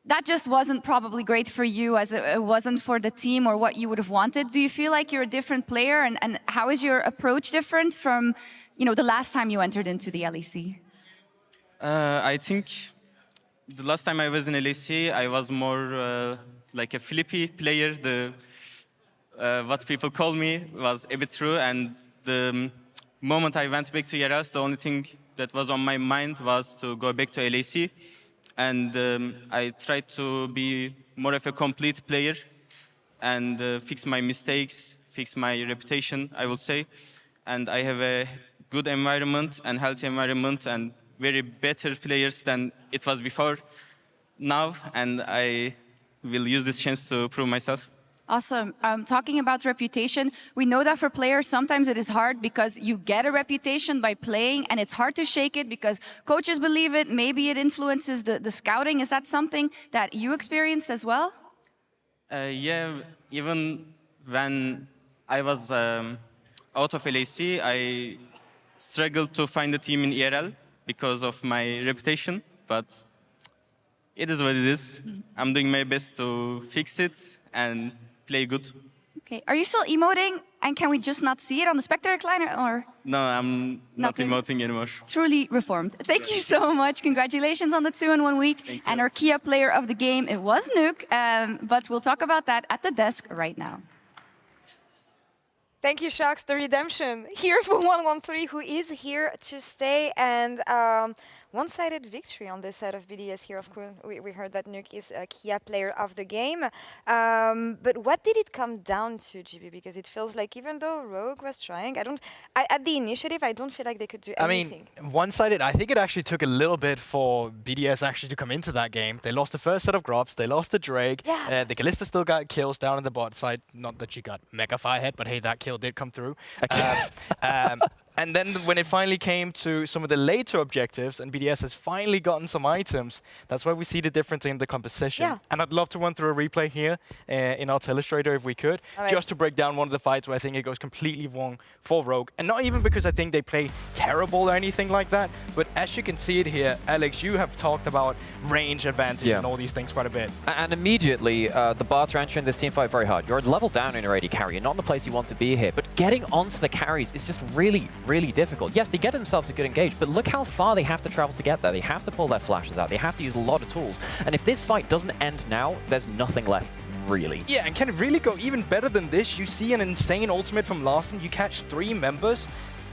that just wasn't probably great for you, as it wasn't for the team or what you would have wanted. Do you feel like you're a different player, and how is your approach different from, the last time you entered into the LEC? I think the last time I was in LEC, I was more like a flippy player. What people call me was a bit true, and the moment I went back to ERS, the only thing that was on my mind was to go back to LEC. And I tried to be more of a complete player and fix my mistakes, fix my reputation, I would say. And I have a good environment and healthy environment and very better players than it was before now. And I will use this chance to prove myself. Awesome. Talking about reputation, we know that for players, sometimes it is hard because you get a reputation by playing, and it's hard to shake it because coaches believe it. Maybe it influences the scouting. Is that something that you experienced as well? Yeah, even when I was out of LEC, I struggled to find a team in ERL because of my reputation, but it is what it is. I'm doing my best to fix it and play good. Okay. Are you still emoting? And can we just not see it on the Spectre recliner, or? No, I'm not emoting anymore. Truly reformed. Thank you so much. Congratulations on the 2-in-1 week. And our Kia player of the game, it was Nuke, but we'll talk about that at the desk right now. Thank you, Shocks. The redemption here for 113, who is here to stay, and one-sided victory on this side of BDS here. Of course, we heard that Nuke is a Kia player of the game. But what did it come down to, GB? Because it feels like even though Rogue was trying, at the initiative, I don't feel like they could do anything. I mean, one-sided, I think it actually took a little bit for BDS actually to come into that game. They lost the first set of Grops, they lost the Drake, the Kalista still got kills down on the bot side. Not that she got Mega Firehead, but hey, that kill did come through. And then when it finally came to some of the later objectives, and BDS has finally gotten some items, that's why we see the difference in the composition. Yeah. And I'd love to run through a replay here in Alt Illustrator if we could, just to break down one of the fights where I think it goes completely wrong for Rogue. And not even because I think they play terrible or anything like that, but as you can see it here, Alex, you have talked about range advantage and all these things quite a bit. And immediately, the Bards are entering this team fight very hard. You're level down in your AD carry. You're not in the place you want to be here, but getting onto the carries is just really difficult. Yes, they get themselves a good engage, but look how far they have to travel to get there. They have to pull their flashes out. They have to use a lot of tools. And if this fight doesn't end now, there's nothing left, really. Yeah, and can it really go even better than this? You see an insane ultimate from Larson. You catch 3 members.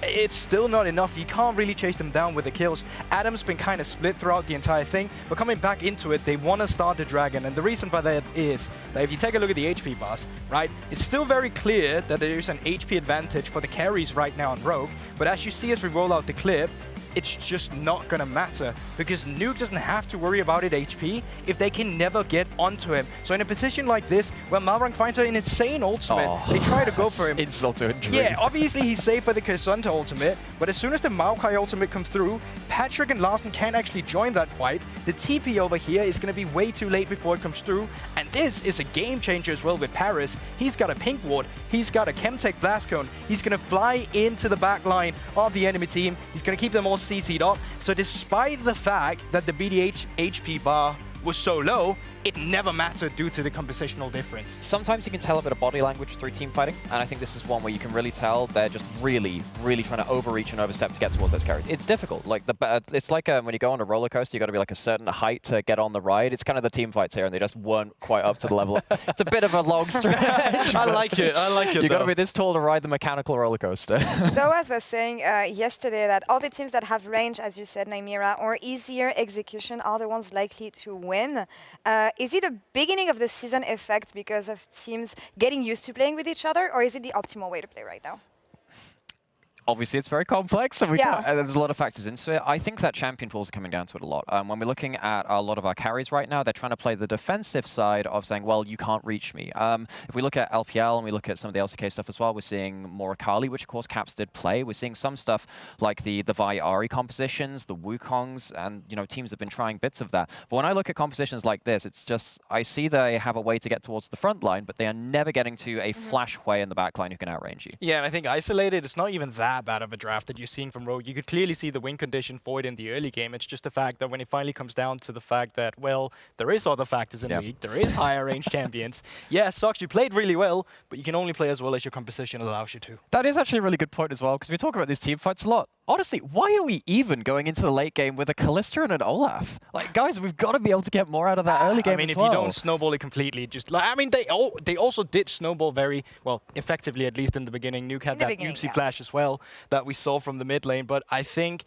It's still not enough. You can't really chase them down with the kills. Adam's been kind of split throughout the entire thing, but coming back into it, they want to start the Dragon. And the reason for that is that if you take a look at the HP bars, right, it's still very clear that there is an HP advantage for the carries right now on Rogue. But as you see as we roll out the clip, it's just not going to matter because Nuke doesn't have to worry about it HP if they can never get onto him. So in a position like this, where Malrang finds an insane ultimate, they try to go for him. Insult to injury. Yeah, obviously he's safe by the Cassandra ultimate, but as soon as the Maokai ultimate comes through, Patrick and Larson can't actually join that fight. The TP over here is going to be way too late before it comes through, and this is a game changer as well with Paris. He's got a pink ward, he's got a Chemtech blast cone, he's going to fly into the back line of the enemy team, he's going to keep them all CC'd up. So despite the fact that the BDH HP bar was so low, it never mattered due to the compositional difference. Sometimes you can tell a bit of body language through team fighting, and I think this is one where you can really tell they're just really trying to overreach and overstep to get towards those carries. It's difficult. Like it's like when you go on a roller coaster, you got to be like a certain height to get on the ride. It's kind of the team fights here, and they just weren't quite up to the level. It's a bit of a long stretch. I like it. I like it. You got to be this tall to ride the mechanical roller coaster. Zoaz was saying yesterday that all the teams that have range, as you said, Naimira, or easier execution are the ones likely to win. Is it a beginning of the season effect because of teams getting used to playing with each other, or is it the optimal way to play right now? Obviously, it's very complex, and there's a lot of factors into it. I think that champion pools are coming down to it a lot. When we're looking at a lot of our carries right now, they're trying to play the defensive side of saying, well, you can't reach me. If we look at LPL and we look at some of the LCK stuff as well, we're seeing more Akali, which of course Caps did play. We're seeing some stuff like the Vi Ahri compositions, the Wukongs, and teams have been trying bits of that. But when I look at compositions like this, it's just, I see they have a way to get towards the front line, but they are never getting to a flash way in the back line who can outrange you. Yeah, and I think isolated, it's not even that bad of a draft that you're seeing from Rogue. You could clearly see the win condition for it in the early game. It's just the fact that when it finally comes down to the fact that, well, there is other factors in League. There is higher range champions. Yeah, Sox, you played really well, but you can only play as well as your composition allows you to. That is actually a really good point as well, because we talk about these team fights a lot. Honestly, why are we even going into the late game with a Kalista and an Olaf? Like, guys, we've got to be able to get more out of that early game I mean, as if you don't snowball it completely, just like, I mean, they also did snowball very, well, effectively, at least in the beginning. Nuke had that Oopsie flash as well that we saw from the mid lane, but I think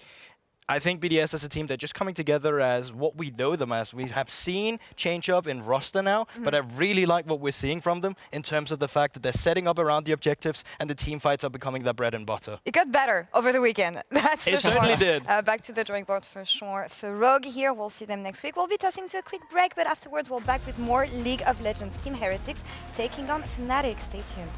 BDS as a team, they're just coming together as what we know them as. We have seen change up in roster now, but I really like what we're seeing from them in terms of the fact that they're setting up around the objectives and the team fights are becoming their bread and butter. It got better over the weekend. That's for sure. It certainly did. Back to the drawing board for sure. For Rogue here, we'll see them next week. We'll be tossing to a quick break, but afterwards we'll back with more League of Legends Team Heretics taking on Fnatic. Stay tuned.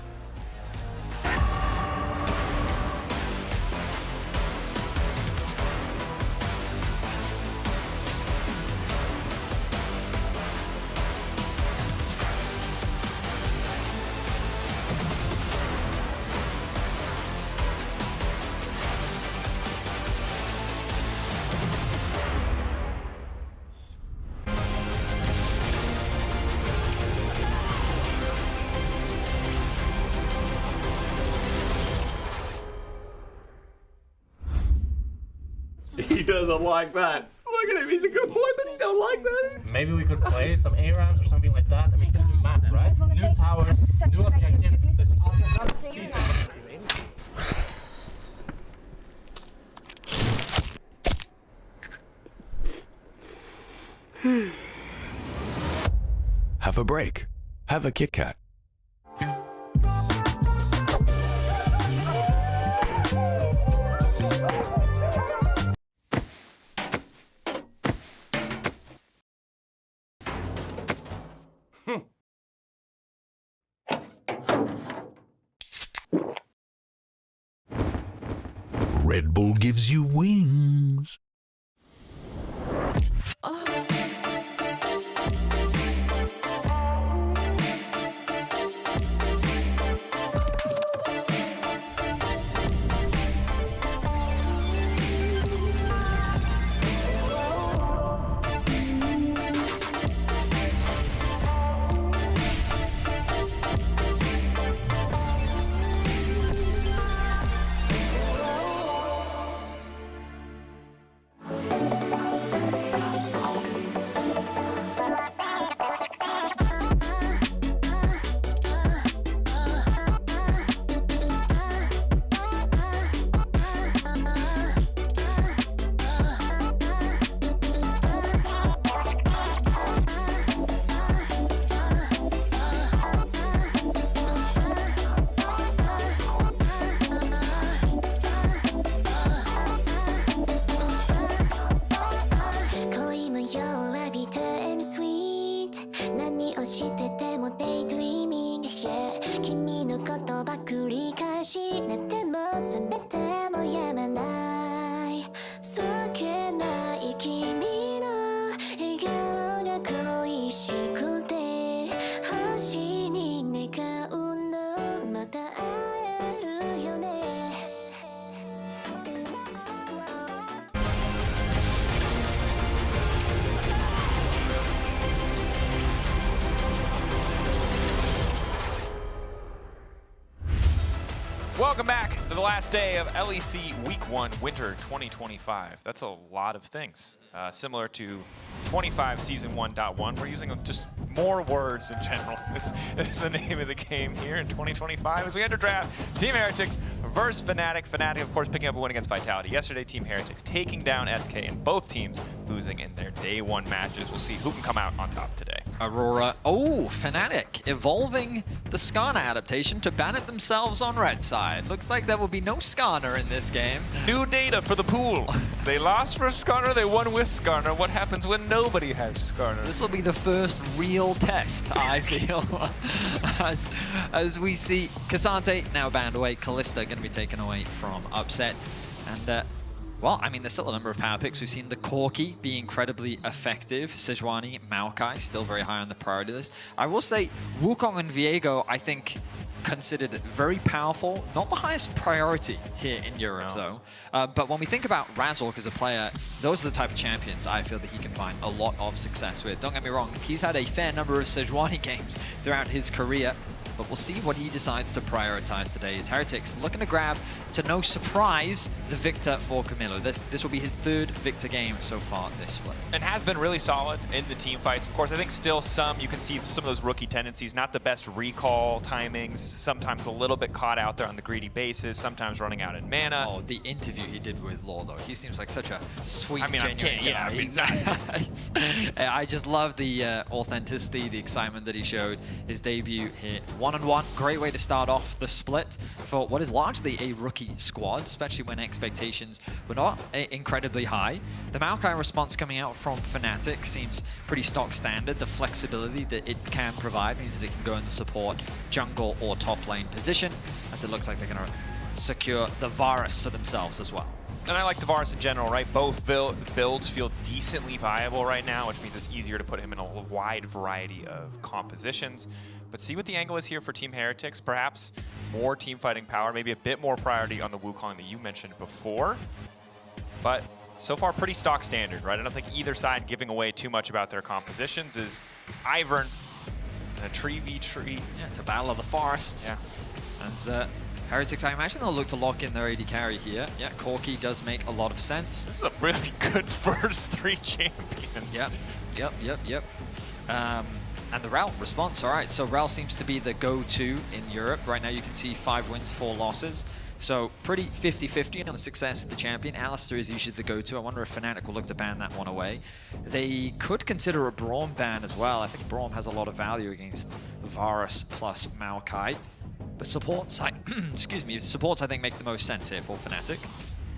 He doesn't like that. Look at him, he's a good boy, but he don't like that. Maybe we could play some ARAMs or something like that. I mean, this is map, right? New towers, new objectives. Have a break. Have a Kit Kat. Red Bull gives you wings. Call him a yo, I be turn sweet. Welcome back to the last day of LEC Week 1 Winter 2025. That's a lot of things. Similar to 25 Season 1.1, we're using just more words in general. This is the name of the game here in 2025 as we enter draft. Team Heretics versus Fnatic. Fnatic, of course, picking up a win against Vitality. Yesterday, Team Heretics taking down SK, and both teams losing in their day 1 matches. We'll see who can come out on top today. Aurora. Oh, Fnatic evolving the Skarner adaptation to ban it themselves on red side. Looks like there will be no Skarner in this game. New data for the pool. They lost for Skarner, they won with Skarner. What happens when nobody has Skarner? This will be the first real test, I feel, as we see Cassante now banned away, Kalista going to be taken away from Upset, and well, I mean, there's still a number of power picks. We've seen the Corki be incredibly effective. Sejuani, Maokai, still very high on the priority list. I will say Wukong and Viego, I think, considered very powerful. Not the highest priority here in Europe, though. But when we think about Razork as a player, those are the type of champions I feel that he can find a lot of success with. Don't get me wrong, he's had a fair number of Sejuani games throughout his career, but we'll see what he decides to prioritize today. As Heretics looking to grab, to no surprise, the victor for Camilo. This will be his 3rd victor game so far this split. And has been really solid in the team fights. Of course, I think still you can see some of those rookie tendencies, not the best recall timings, sometimes a little bit caught out there on the greedy bases, sometimes running out in mana. Oh, the interview he did with Law, though. He seems like such a sweet, I mean, genuine yeah, I just love the authenticity, the excitement that he showed. His debut here, 1-on-1. Great way to start off the split for what is largely a rookie squad, especially when expectations were not incredibly high. The Maokai response coming out from Fnatic seems pretty stock standard. The flexibility that it can provide means that it can go in the support, jungle, or top lane position, as it looks like they're going to secure the Varus for themselves as well. And I like the Varus in general, right? Both builds feel decently viable right now, which means it's easier to put him in a wide variety of compositions. But see what the angle is here for Team Heretics. Perhaps more team fighting power, maybe a bit more priority on the Wukong that you mentioned before. But so far, pretty stock standard, right? I don't think either side giving away too much about their compositions. Is Ivern and a tree v tree. Yeah, it's a battle of the forests. Yeah. As Heretics, I imagine they'll look to lock in their AD carry here. Yeah, Corki does make a lot of sense. This is a really good first 3 champions. Yep. And the Rel response, all right, so Rel seems to be the go-to in Europe. Right now you can see 5 wins, 4 losses. So pretty 50-50 on the success of the champion. Alistair is usually the go-to. I wonder if Fnatic will look to ban that one away. They could consider a Braum ban as well. I think Braum has a lot of value against Varus plus Maokai. But supports, supports I think make the most sense here for Fnatic.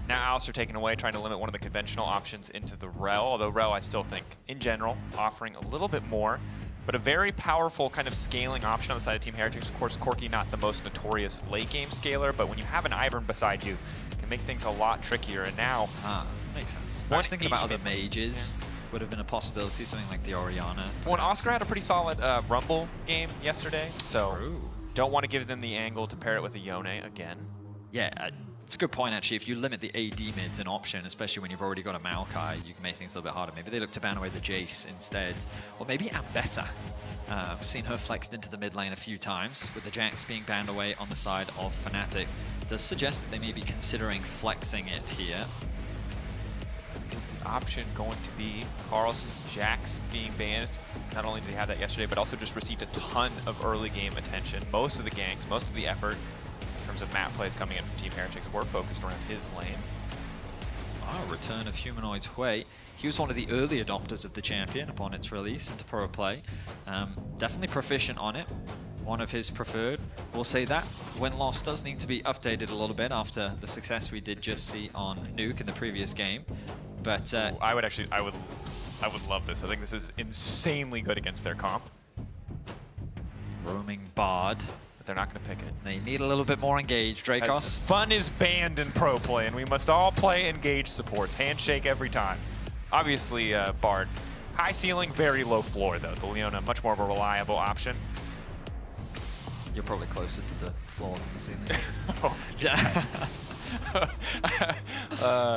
Now Alistair taken away, trying to limit one of the conventional options into the Rel, although Rel I still think, in general, offering a little bit more. But a very powerful kind of scaling option on the side of Team Heretics. Of course, Corki not the most notorious late game scaler, but when you have an Ivern beside you, it can make things a lot trickier. And now, makes sense. I was thinking about other mages. Would have been a possibility, something like the Orianna. Well, and Oscar had a pretty solid Rumble game yesterday, so don't want to give them the angle to pair it with a Yone again. Yeah, it's a good point, actually. If you limit the AD mids an option, especially when you've already got a Maokai, you can make things a little bit harder. Maybe they look to ban away the Jayce instead. Or maybe Ambetta. I've seen her flexed into the mid lane a few times, with the Jax being banned away on the side of Fnatic. It does suggest that they may be considering flexing it here. Is the option going to be Carlson's Jax being banned? Not only did he have that yesterday, but also just received a ton of early game attention. Most of the ganks, most of the effort in terms of map plays coming in from Team Heretics were focused around his lane. Return of Humanoid's Hui. He was one of the early adopters of the champion upon its release into pro play. Definitely proficient on it. One of his preferred. We'll say that win-loss does need to be updated a little bit after the success we did just see on Nuke in the previous game. But I would love this. I think this is insanely good against their comp. Roaming Bard. But they're not going to pick it. They need a little bit more engaged, Dracos. Fun is banned in pro play, and we must all play engaged supports. Handshake every time. Obviously, Bard. High ceiling, very low floor, though. The Leona, much more of a reliable option. You're probably closer to the floor than the ceiling. Oh, yeah.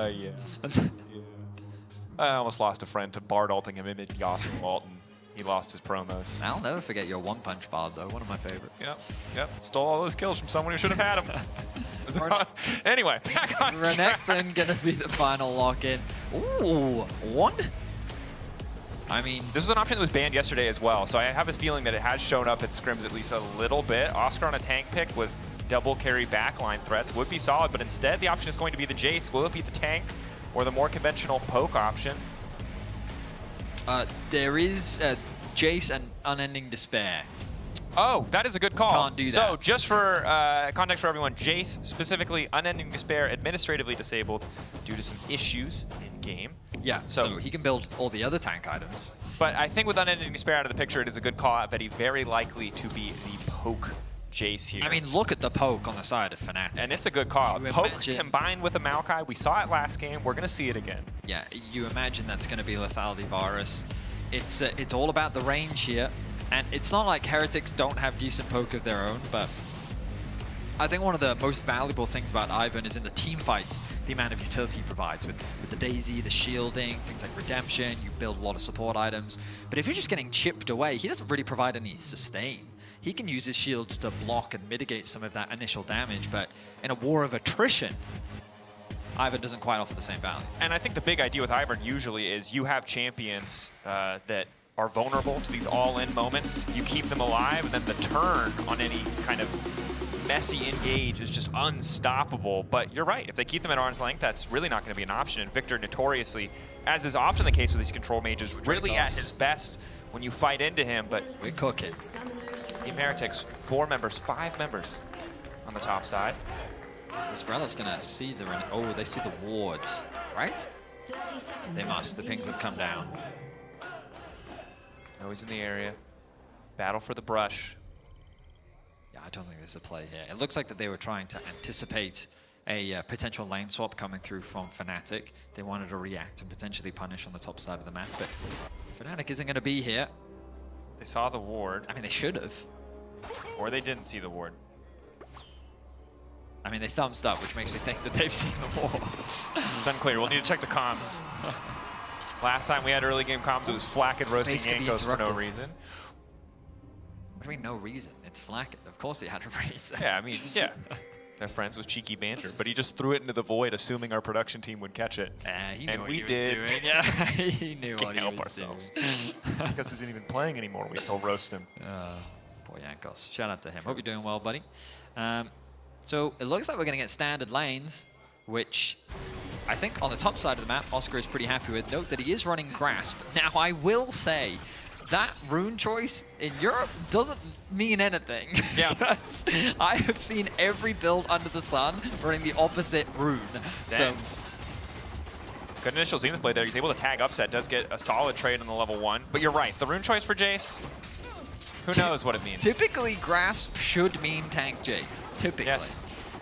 Yeah. I almost lost a friend to Bard ulting him amid Yawsing Walton. he lost his promos. I'll never forget your one-punch bard, though. One of my favorites. Yep. Stole all those kills from someone who should have had them. Anyway, back on Renekton going to be the final lock-in. Ooh, one? I mean, this is an option that was banned yesterday as well, so I have a feeling that it has shown up at scrims at least a little bit. Oscar on a tank pick with double carry backline threats would be solid, but instead the option is going to be the Jayce. Will it be the tank or the more conventional poke option? There is Jayce and Unending Despair. Oh, that is a good call. Can't do that. So just for context for everyone, Jayce, specifically Unending Despair, administratively disabled due to some issues in game. Yeah, so he can build all the other tank items. But I think with Unending Despair out of the picture, it is a good call out, Very, very likely to be the poke Jayce here. I mean, look at the poke on the side of Fnatic. And it's a good call. Poke imagine... combined with a Maokai. We saw it last game. We're going to see it again. Yeah, you imagine that's going to be Lethality Varus. It's all about the range here. And it's not like Heretics don't have decent poke of their own, but I think one of the most valuable things about Ivern is in the team fights, the amount of utility he provides with the Daisy, the shielding, things like Redemption. You build a lot of support items. But if you're just getting chipped away, he doesn't really provide any sustain. He can use his shields to block and mitigate some of that initial damage, but in a war of attrition, Ivern doesn't quite offer the same value. And I think the big idea with Ivern usually is you have champions that are vulnerable to these all-in moments. You keep them alive, and then the turn on any kind of messy engage is just unstoppable. But you're right, if they keep them at arm's length, that's really not going to be an option. And Victor notoriously, as is often the case with these control mages, really at his best when you fight into him. But we're cooking. Team Heretics, 4 members, 5 members on the top side. This Relev's gonna see the they see the ward, right? They must. The pings have come down. Always in the area. Battle for the brush. Yeah, I don't think there's a play here. It looks like that they were trying to anticipate a potential lane swap coming through from Fnatic. They wanted to react and potentially punish on the top side of the map, but Fnatic isn't going to be here. They saw the ward. I mean, they should have. Or they didn't see the ward. I mean, they thumbs up, which makes me think that they've seen the ward. It's unclear. We'll need to check the comms. Last time we had early game comms, it was Flack roasting Yankos for no reason. What do you mean, no reason? It's Flack. Of course he had a reason. Yeah, I mean, yeah. They're friends with cheeky banter, but he just threw it into the void, assuming our production team would catch it. He knew and what we he was did. doing. Yeah, he knew what he help was ourselves. doing. Because isn't even playing anymore. We still roast him. Poor Yankos. Shout out to him. Hope you're doing well, buddy. So it looks like we're going to get standard lanes, which I think on the top side of the map, Oscar is pretty happy with. Note that he is running Grasp. Now, I will say that rune choice in Europe doesn't mean anything. Yeah. I have seen every build under the sun running the opposite rune. So good initial Zenith play there. He's able to tag Upset. Does get a solid trade on the level 1. But you're right. The rune choice for Jayce, who knows what it means. Typically, Grasp should mean tank Jayce. Typically. Yes.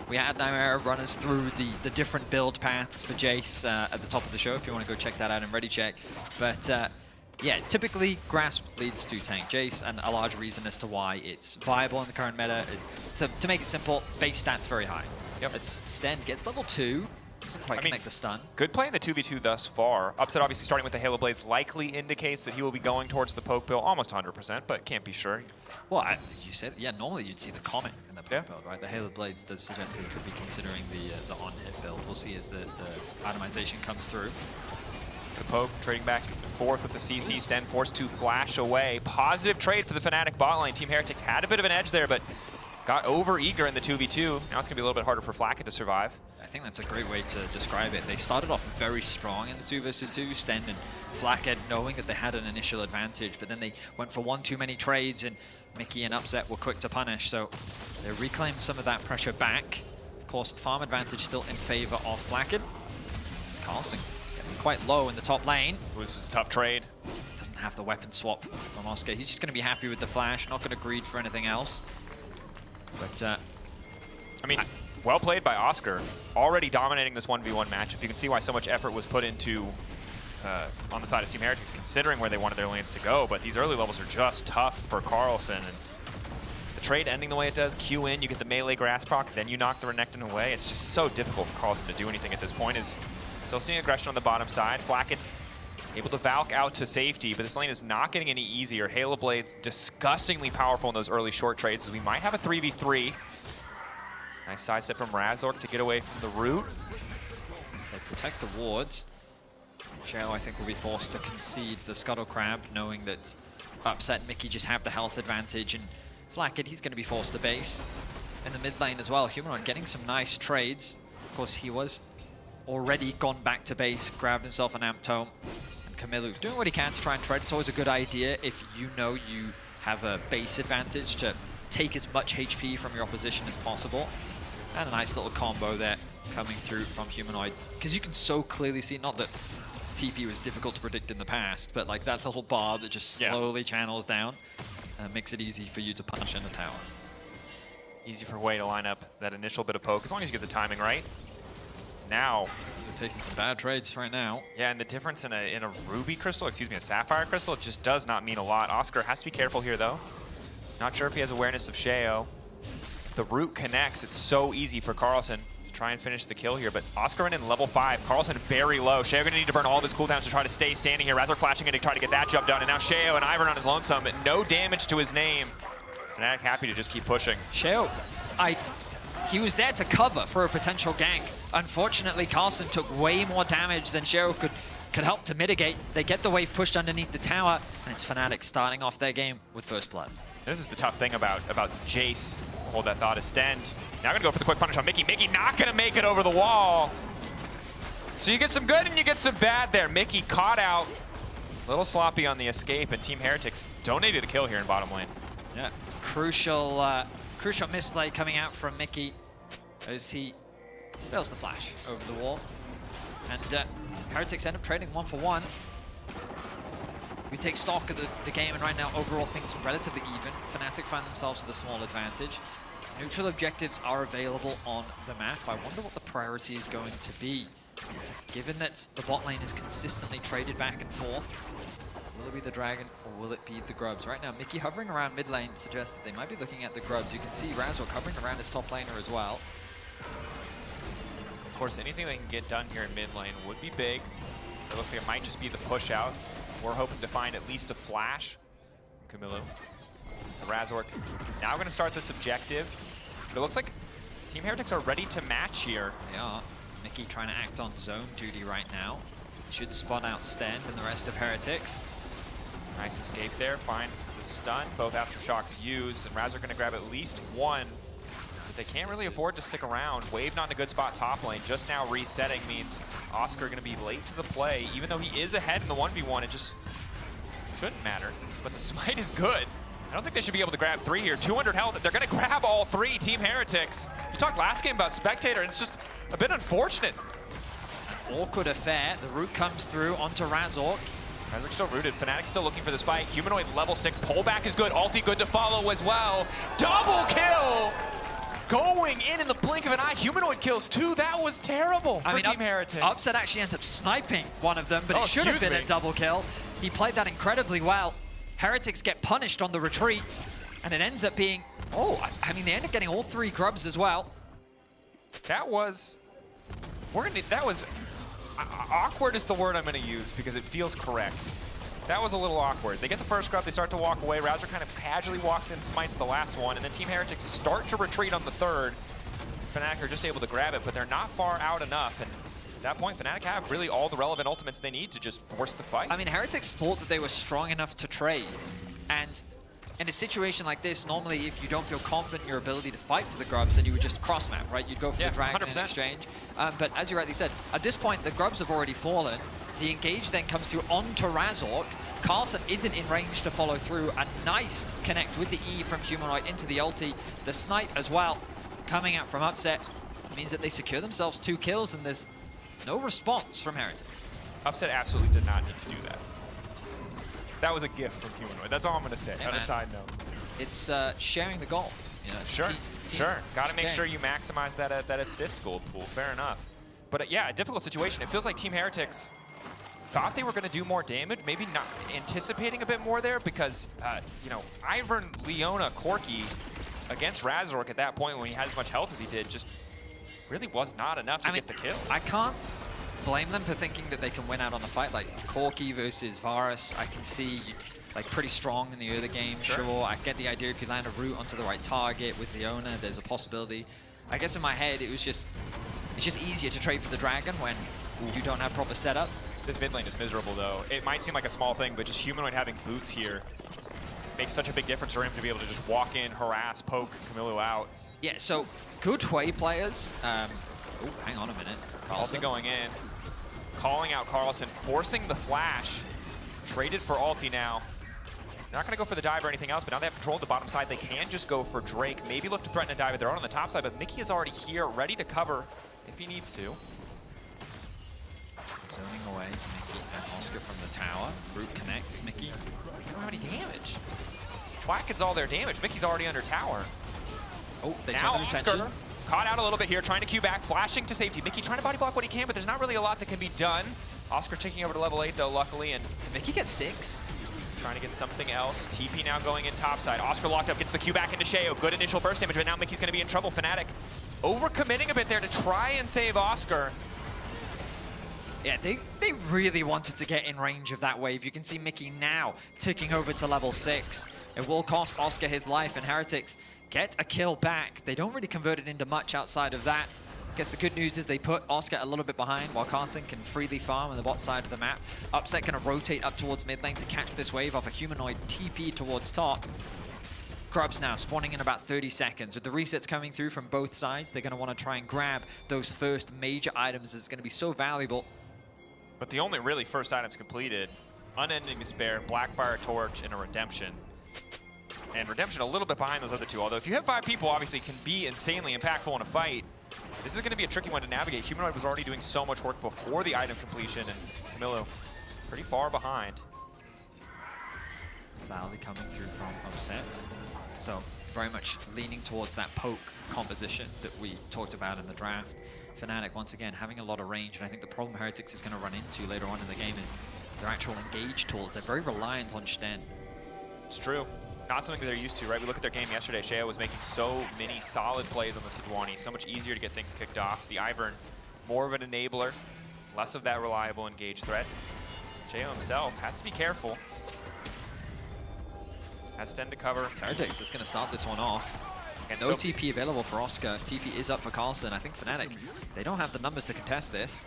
We had Nightmare run us through the different build paths for Jayce at the top of the show, if you want to go check that out in Ready Check. But yeah, typically Grasp leads to tank Jayce, and a large reason as to why it's viable in the current meta. To make it simple, base stats very high. Yep. As Sten gets level 2, doesn't quite connect the stun. Good play in the 2v2 thus far. Upset obviously starting with the Halo Blades likely indicates that he will be going towards the poke build almost 100%, but can't be sure. Well, you said, yeah, normally you'd see the Comet in the poke build, right? The Halo Blades does suggest that he could be considering the on-hit build. We'll see as the itemization comes through. The poke trading back and forth with the CC. Sten forced to flash away. Positive trade for the Fnatic bot lane. Team Heretics had a bit of an edge there, but got over eager in the 2v2. Now it's going to be a little bit harder for Flacket to survive. I think that's a great way to describe it. They started off very strong in the 2 versus 2, Sten and Flackhead knowing that they had an initial advantage, but then they went for one too many trades and Mickey and Upset were quick to punish, so they reclaimed some of that pressure back. Of course, farm advantage still in favor of Flackhead. It's Carlson getting quite low in the top lane. This is a tough trade. Doesn't have the weapon swap from Oscar. He's just going to be happy with the flash, not going to greed for anything else. But, I mean, well played by Oscar. Already dominating this 1v1 matchup. You can see why so much effort was put into on the side of Team Heretics, considering where they wanted their lanes to go. But these early levels are just tough for Carlson. And the trade ending the way it does, Q in, you get the melee grass proc, then you knock the Renekton away. It's just so difficult for Carlson to do anything at this point. Is still seeing aggression on the bottom side. Flacket Able to Valk out to safety, but this lane is not getting any easier. Halo Blade's disgustingly powerful in those early short trades, as we might have a 3v3. Nice sidestep from Razork to get away from the root. They protect the wards. Shao, I think, will be forced to concede the Scuttle Crab, knowing that Upset and Mickey just have the health advantage, and Flackett, he's going to be forced to base. In the mid lane as well, Humanoid getting some nice trades. Of course, he was already gone back to base, grabbed himself an Amp Tome. And Camilo doing what he can to try and trade. It's always a good idea if you know you have a base advantage to take as much HP from your opposition as possible. And a nice little combo there coming through from Humanoid. Because you can so clearly see, not that TP was difficult to predict in the past, but like that little bar that just slowly channels down makes it easy for you to punish in the tower. Easy for Wei to line up that initial bit of poke, as long as you get the timing right. Now, you're taking some bad trades right now. Yeah, and the difference in a ruby crystal, excuse me, a sapphire crystal, it just does not mean a lot. Oscar has to be careful here, though. Not sure if he has awareness of Sheo. The root connects. It's so easy for Carlson to try and finish the kill here, but Oscar in level 5. Carlson very low. Sheo gonna need to burn all of his cooldowns to try to stay standing here. Razork flashing in to try to get that jump done, and now Sheo and Ivern on his lonesome, but no damage to his name. Fnatic happy to just keep pushing. Sheo, he was there to cover for a potential gank. Unfortunately, Carlson took way more damage than Sheo could help to mitigate. They get the wave pushed underneath the tower, and it's Fnatic starting off their game with first blood. This is the tough thing about Jayce. Hold that thought, extend. Now gonna go for the quick punish on Mickey. Mickey not gonna make it over the wall. So you get some good and you get some bad there. Mickey caught out. A little sloppy on the escape, and Team Heretics donated a kill here in bottom lane. Yeah, crucial misplay coming out from Mickey as he fails the flash over the wall. And Heretics end up trading 1-for-1. We take stock of the game, and right now overall things relatively even. Fnatic find themselves with a small advantage. Neutral objectives are available on the map. I wonder what the priority is going to be. Given that the bot lane is consistently traded back and forth, will it be the Dragon or will it be the Grubs? Right now, Mickey hovering around mid lane suggests that they might be looking at the Grubs. You can see Razork hovering around his top laner as well. Of course, anything they can get done here in mid lane would be big. It looks like it might just be the push out. We're hoping to find at least a flash from Camilo. Razork now going to start this objective. But it looks like Team Heretics are ready to match here. They are. Mickey trying to act on zone duty right now. Should spot out Sten and the rest of Heretics. Nice escape there. Finds the stun. Both aftershocks used. And Razork going to grab at least one. But they can't really afford to stick around. Wave not in a good spot top lane. Just now resetting means Oscar going to be late to the play. Even though he is ahead in the 1v1, it just shouldn't matter. But the smite is good. I don't think they should be able to grab 3 here. 200 health. They're going to grab all 3, Team Heretics. You talked last game about Spectator, and it's just a bit unfortunate. An awkward affair. The root comes through onto Razork. Razork still rooted. Fnatic still looking for this fight. Humanoid level 6. Pullback is good. Ulti good to follow as well. Double kill! Going in the blink of an eye. Humanoid kills 2. That was terrible for Team Heretics. Upset actually ends up sniping one of them, but it should have been a double kill. He played that incredibly well. Heretics get punished on the retreat, and it ends up being, I mean, they end up getting all 3 Grubs as well. That was, awkward is the word I'm going to use because it feels correct. That was a little awkward. They get the first Grub, they start to walk away. Razor kind of casually walks in, smites the last one, and then Team Heretics start to retreat on the third. Fnatic are just able to grab it, but they're not far out enough. And at that point, Fnatic have really all the relevant ultimates they need to just force the fight. I mean, Heretics thought that they were strong enough to trade. And in a situation like this, normally if you don't feel confident in your ability to fight for the Grubs, then you would just cross-map, right? You'd go for the Dragon 100%. In exchange. But as you rightly said, at this point, the Grubs have already fallen. The engage then comes through onto Razork. Carlson isn't in range to follow through. A nice connect with the E from Humanoid into the ulti. The snipe as well coming out from Upset means that they secure themselves 2 kills, and there's no response from Heretics. Upset absolutely did not need to do that. That was a gift from Humanoid. That's all I'm going to say on a side note. It's sharing the gold. You know, sure. Got to make sure you maximize that assist gold pool. Fair enough. But yeah, a difficult situation. It feels like Team Heretics thought they were going to do more damage, maybe not anticipating a bit more there because, you know, Ivern, Leona, Corki against Razork at that point when he had as much health as he did just really was not enough to get the kill. I can't blame them for thinking that they can win out on the fight. Like Corki versus Varus, I can see like pretty strong in the early game. Sure, I get the idea if you land a root onto the right target with Leona, there's a possibility. I guess in my head, it's just easier to trade for the dragon when you don't have proper setup. This mid lane is miserable though. It might seem like a small thing, but just Humanoid having boots here makes such a big difference for him to be able to just walk in, harass, poke Camilo out. Yeah, so good Hui players. Oh, hang on a minute. Carlson going in, calling out Carlson, forcing the flash. Traded for ulti now. They're not going to go for the dive or anything else, but now they have control of the bottom side. They can just go for Drake, maybe look to threaten a dive of their own on the top side, but Mickey is already here, ready to cover if he needs to. Zoning away, Mickey and Oscar from the tower. Root connects, Mickey. They don't have any damage. Black gets all their damage. Mickey's already under tower. Oh, they now turn their attention. Oscar caught out a little bit here, trying to queue back, flashing to safety. Mickey trying to body block what he can, but there's not really a lot that can be done. Oscar taking over to level 8 though, luckily, and Mickey gets 6. Trying to get something else. TP now going in topside. Oscar locked up, gets the Q back into Sheo. Good initial burst damage, but now Mickey's going to be in trouble. Fnatic overcommitting a bit there to try and save Oscar. Yeah, they really wanted to get in range of that wave. You can see Mickey now ticking over to level 6. It will cost Oscar his life, and Heretics get a kill back. They don't really convert it into much outside of that. I guess the good news is they put Oscar a little bit behind while Carson can freely farm on the bot side of the map. Upset going to rotate up towards mid lane to catch this wave off a Humanoid TP towards top. Grubs now spawning in about 30 seconds. With the resets coming through from both sides, they're going to want to try and grab those first major items. It's going to be so valuable. But the only really first items completed, Unending Despair, Blackfire Torch, and a Redemption. And Redemption a little bit behind those other two, although if you have 5 people, obviously it can be insanely impactful in a fight. This is going to be a tricky one to navigate. Humanoid was already doing so much work before the item completion, and Camilo pretty far behind. Valley coming through from Upset. So very much leaning towards that poke composition that we talked about in the draft. Fnatic, once again, having a lot of range, and I think the problem Heretics is going to run into later on in the game is their actual engage tools. They're very reliant on Sten. It's true. Not something they're used to, right? We look at their game yesterday. Sheo was making so many solid plays on the Sejuani. So much easier to get things kicked off. The Ivern, more of an enabler, less of that reliable engage threat. Sheo himself has to be careful. Has Sten to cover. Heretics is going to start this one off. And no TP available for Oscar. TP is up for Carlson. I think Fnatic, they don't have the numbers to contest this.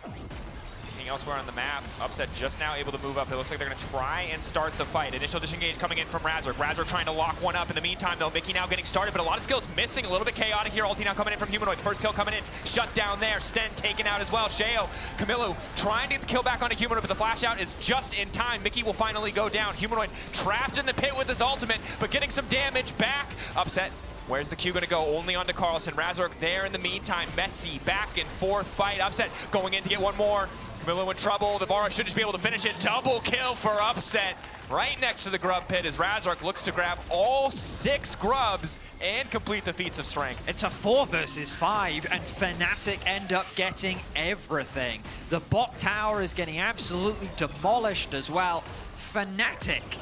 Looking elsewhere on the map, Upset just now able to move up. It looks like they're going to try and start the fight. Initial disengage coming in from Razork. Razork trying to lock one up. In the meantime, though, Mickey now getting started, but a lot of skills missing. A little bit chaotic here. Ulti now coming in from Humanoid. First kill coming in. Shut down there. Sten taken out as well. Sheo, Camilo trying to get the kill back onto Humanoid, but the flash out is just in time. Mickey will finally go down. Humanoid trapped in the pit with his ultimate, but getting some damage back. Upset. Where's the Q going to go? Only onto Carlson. Razork there in the meantime. Messy back and forth fight. Upset going in to get one more. Camilo in trouble. The Vara should just be able to finish it. Double kill for Upset right next to the grub pit as Razork looks to grab all 6 grubs and complete the feats of strength. It's a 4 versus 5, and Fnatic end up getting everything. The bot tower is getting absolutely demolished as well. Fnatic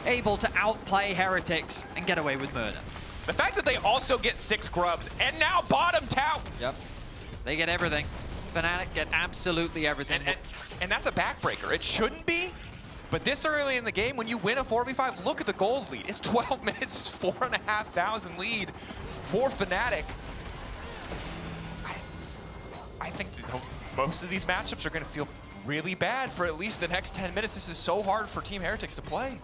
able to outplay Heretics and get away with murder. The fact that they also get 6 grubs and now bottom tower. Yep, they get everything. Fnatic get absolutely everything. And that's a backbreaker. It shouldn't be, but this early in the game, when you win a 4v5, look at the gold lead. It's 12 minutes, it's 4,500 lead for Fnatic. I think most of these matchups are going to feel really bad for at least the next 10 minutes. This is so hard for Team Heretics to play.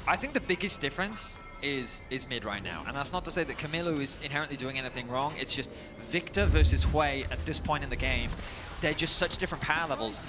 I think the biggest difference is mid right now. And that's not to say that Camilo is inherently doing anything wrong. It's just Victor versus Hui at this point in the game. They're just such different power levels.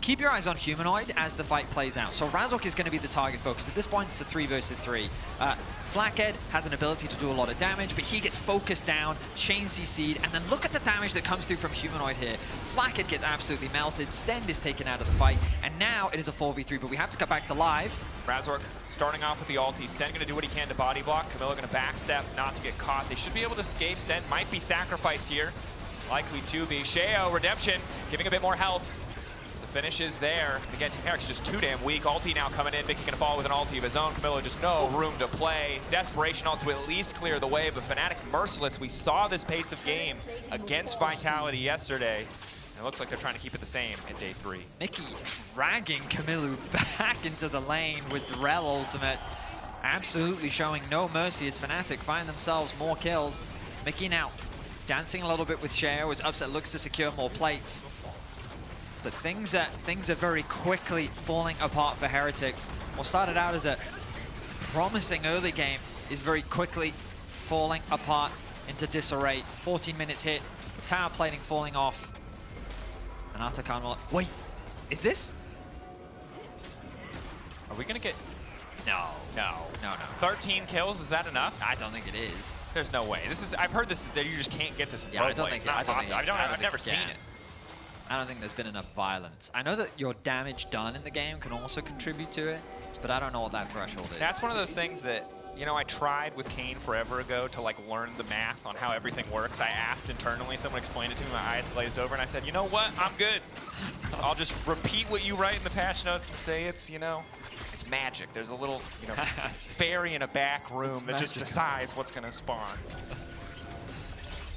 Keep your eyes on Humanoid as the fight plays out. So Razork is going to be the target focus. At this point, it's a 3 versus 3. Flackhead has an ability to do a lot of damage, but he gets focused down, chain CC'd, and then look at the damage that comes through from Humanoid here. Flackhead gets absolutely melted, Stend is taken out of the fight, and now it is a 4v3, but we have to cut back to live. Razork starting off with the ulti. Sten going to do what he can to body block. Camilo going to backstep, not to get caught. They should be able to escape. Sten might be sacrificed here. Likely to be. Sheo, Redemption, giving a bit more health. The finish is there. Again, Team Heretics just too damn weak. Ulti now coming in. Mickey going to fall with an ulti of his own. Camilo just no room to play. Desperation to at least clear the way, but Fnatic merciless. We saw this pace of game against Vitality yesterday. It looks like they're trying to keep it the same in day 3. Mickey dragging Camilo back into the lane with the Rel ultimate. Absolutely showing no mercy as Fnatic find themselves more kills. Mickey now dancing a little bit with Sheo as Upset looks to secure more plates. But things are very quickly falling apart for Heretics. What started out as a promising early game is very quickly falling apart into disarray. 14 minutes hit, tower plating falling off. And Atakan will... Wait, is this? Are we going to get... No. No. No, no. 13 kills, is that enough? I don't think it is. There's no way. This is... I've heard this, that you just can't get this. Yeah, I don't think it's not possible. I've never seen can. it. I don't think there's been enough violence. I know that your damage done in the game can also contribute to it, but I don't know what that threshold is. That's one of those things that, you know, I tried with Kane forever ago to like learn the math on how everything works. I asked internally, someone explained it to me, my eyes glazed over, and I said, you know what, I'm good. I'll just repeat what you write in the patch notes and say it's, you know, it's magic. There's a little, you know, fairy in a back room that just decides what's going to spawn.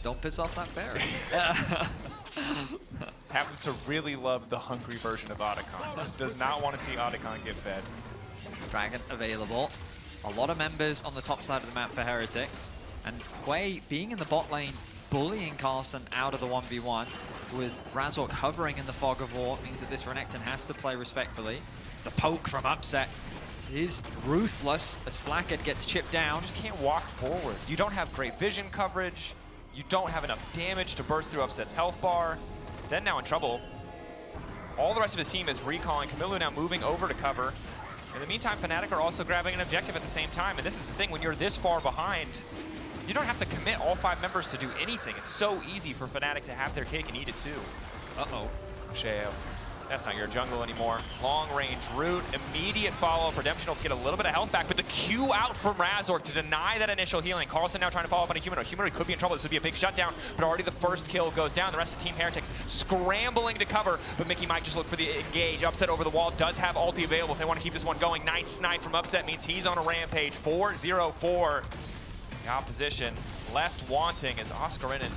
Don't piss off that fairy. Just happens to really love the hungry version of Otacon. Does not want to see Otacon get fed. Dragon available. A lot of members on the top side of the map for Heretics. And Hui being in the bot lane, bullying Carlson out of the 1v1. With Razork hovering in the fog of war, means that this Renekton has to play respectfully. The poke from Upset is ruthless as Flackhead gets chipped down. You just can't walk forward. You don't have great vision coverage. You don't have enough damage to burst through Upset's health bar. Sten now in trouble. All the rest of his team is recalling. Camilo now moving over to cover. In the meantime, Fnatic are also grabbing an objective at the same time. And this is the thing, when you're this far behind, you don't have to commit all 5 members to do anything. It's so easy for Fnatic to have their cake and eat it too. Uh-oh. Sheo. That's not your jungle anymore. Long range root, immediate follow-up. Redemption will get a little bit of health back, but the Q out from Razork to deny that initial healing. Carlson now trying to follow up on a Humanoid. Humanoid could be in trouble. This would be a big shutdown, but already the first kill goes down. The rest of Team Heretics scrambling to cover, but Mickey might just look for the engage. Upset over the wall, does have ulti available if they want to keep this one going. Nice snipe from Upset means he's on a rampage. 4-0-4. The opposition left wanting as Oscarinen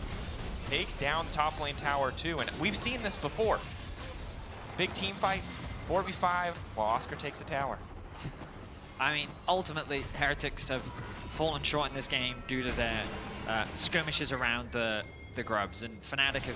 take down the top lane tower too, and we've seen this before. Big team fight, 4v5, while Oscar takes a tower. I mean, ultimately, Heretics have fallen short in this game due to their skirmishes around the grubs, and Fnatic have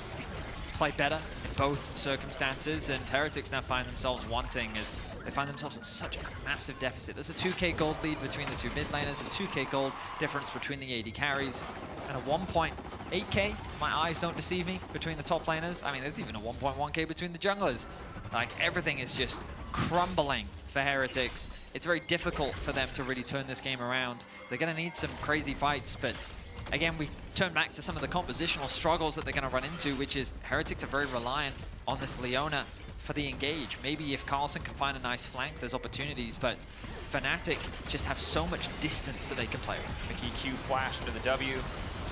played better in both circumstances, and Heretics now find themselves wanting as they find themselves in such a massive deficit. There's a 2k gold lead between the two mid laners, a 2k gold difference between the AD carries, and a 1.8k, my eyes don't deceive me, between the top laners. I mean, there's even a 1.1k between the junglers. Like, everything is just crumbling for Heretics. It's very difficult for them to really turn this game around. They're going to need some crazy fights, but again, we turn back to some of the compositional struggles that they're going to run into, which is Heretics are very reliant on this Leona for the engage. Maybe if Carlson can find a nice flank, there's opportunities, but Fnatic just have so much distance that they can play with. Mickey Q flash into the W,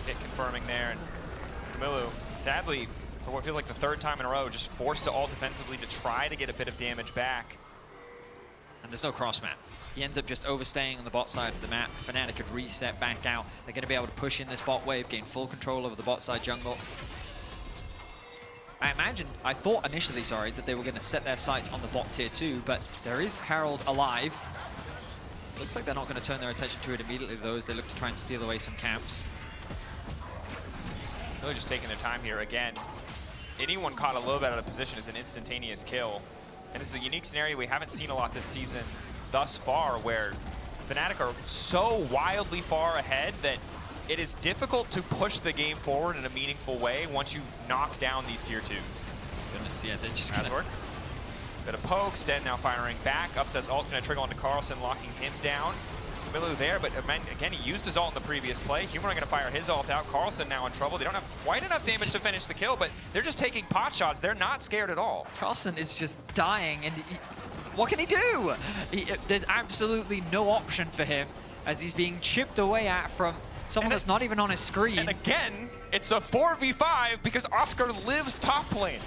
hit confirming there, and Camilo, sadly, for what feels like the 3rd time in a row, just forced to ult defensively to try to get a bit of damage back. And there's no cross map. He ends up just overstaying on the bot side of the map. Fnatic could reset back out. They're going to be able to push in this bot wave, gain full control over the bot side jungle. I thought initially, that they were going to set their sights on the bot tier 2, but there is Herald alive. Looks like they're not going to turn their attention to it immediately, though, as they look to try and steal away some camps. Really just taking their time here again. Anyone caught a little bit out of position is an instantaneous kill. And this is a unique scenario we haven't seen a lot this season thus far, where Fnatic are so wildly far ahead that it is difficult to push the game forward in a meaningful way once you knock down these tier 2s. Goodness, yeah, they're just Razork. Bit of poke, Sten now firing back. Upset's ult gonna trigger onto Carlson, locking him down. Camilo there, but again, he used his ult in the previous play. Humanoid gonna fire his ult out. Carlson now in trouble. They don't have quite enough damage to finish the kill, but they're just taking pot shots. They're not scared at all. Carlson is just dying, and what can he do? There's absolutely no option for him as he's being chipped away at from someone that's not even on his screen. And again, it's a 4v5 because Oscar lives top lane.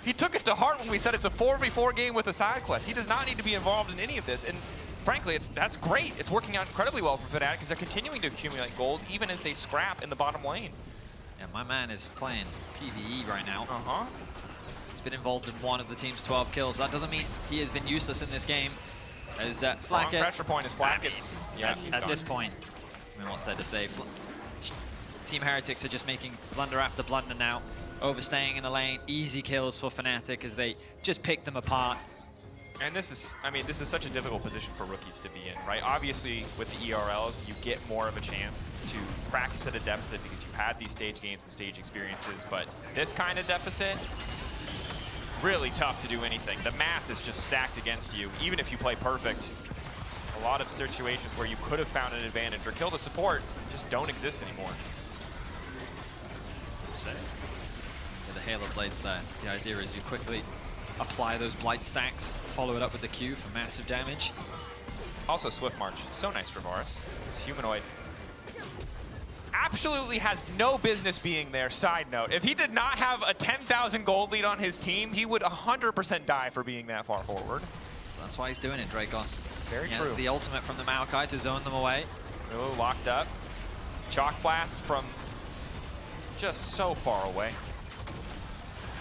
He took it to heart when we said it's a 4v4 game with a side quest. He does not need to be involved in any of this. And frankly, that's great. It's working out incredibly well for Fnatic because they're continuing to accumulate gold even as they scrap in the bottom lane. Yeah, my man is playing PvE right now. He's been involved in one of the team's 12 kills. That doesn't mean he has been useless in this game. As Strong pressure point is Flacket's. Yeah, at this point, I mean, what's there to say? Team Heretics are just making blunder after blunder now, overstaying in the lane, easy kills for Fnatic as they just pick them apart. And this is, I mean, this is such a difficult position for rookies to be in, right? Obviously, with the ERLs, you get more of a chance to practice at a deficit because you've had these stage games and stage experiences, but this kind of deficit, really tough to do anything. The math is just stacked against you, even if you play perfect. A lot of situations where you could have found an advantage or killed a support just don't exist anymore. So, yeah, the Halo Blades there. The idea is you quickly apply those Blight stacks, follow it up with the Q for massive damage. Also Swift March, so nice for Varus. This humanoid absolutely has no business being there. Side note, if he did not have a 10,000 gold lead on his team, he would 100% die for being that far forward. That's why he's doing it, Dracos. Very he true. has the ultimate from the Maokai to zone them away. Oh, locked up. Chalk Blast from just so far away.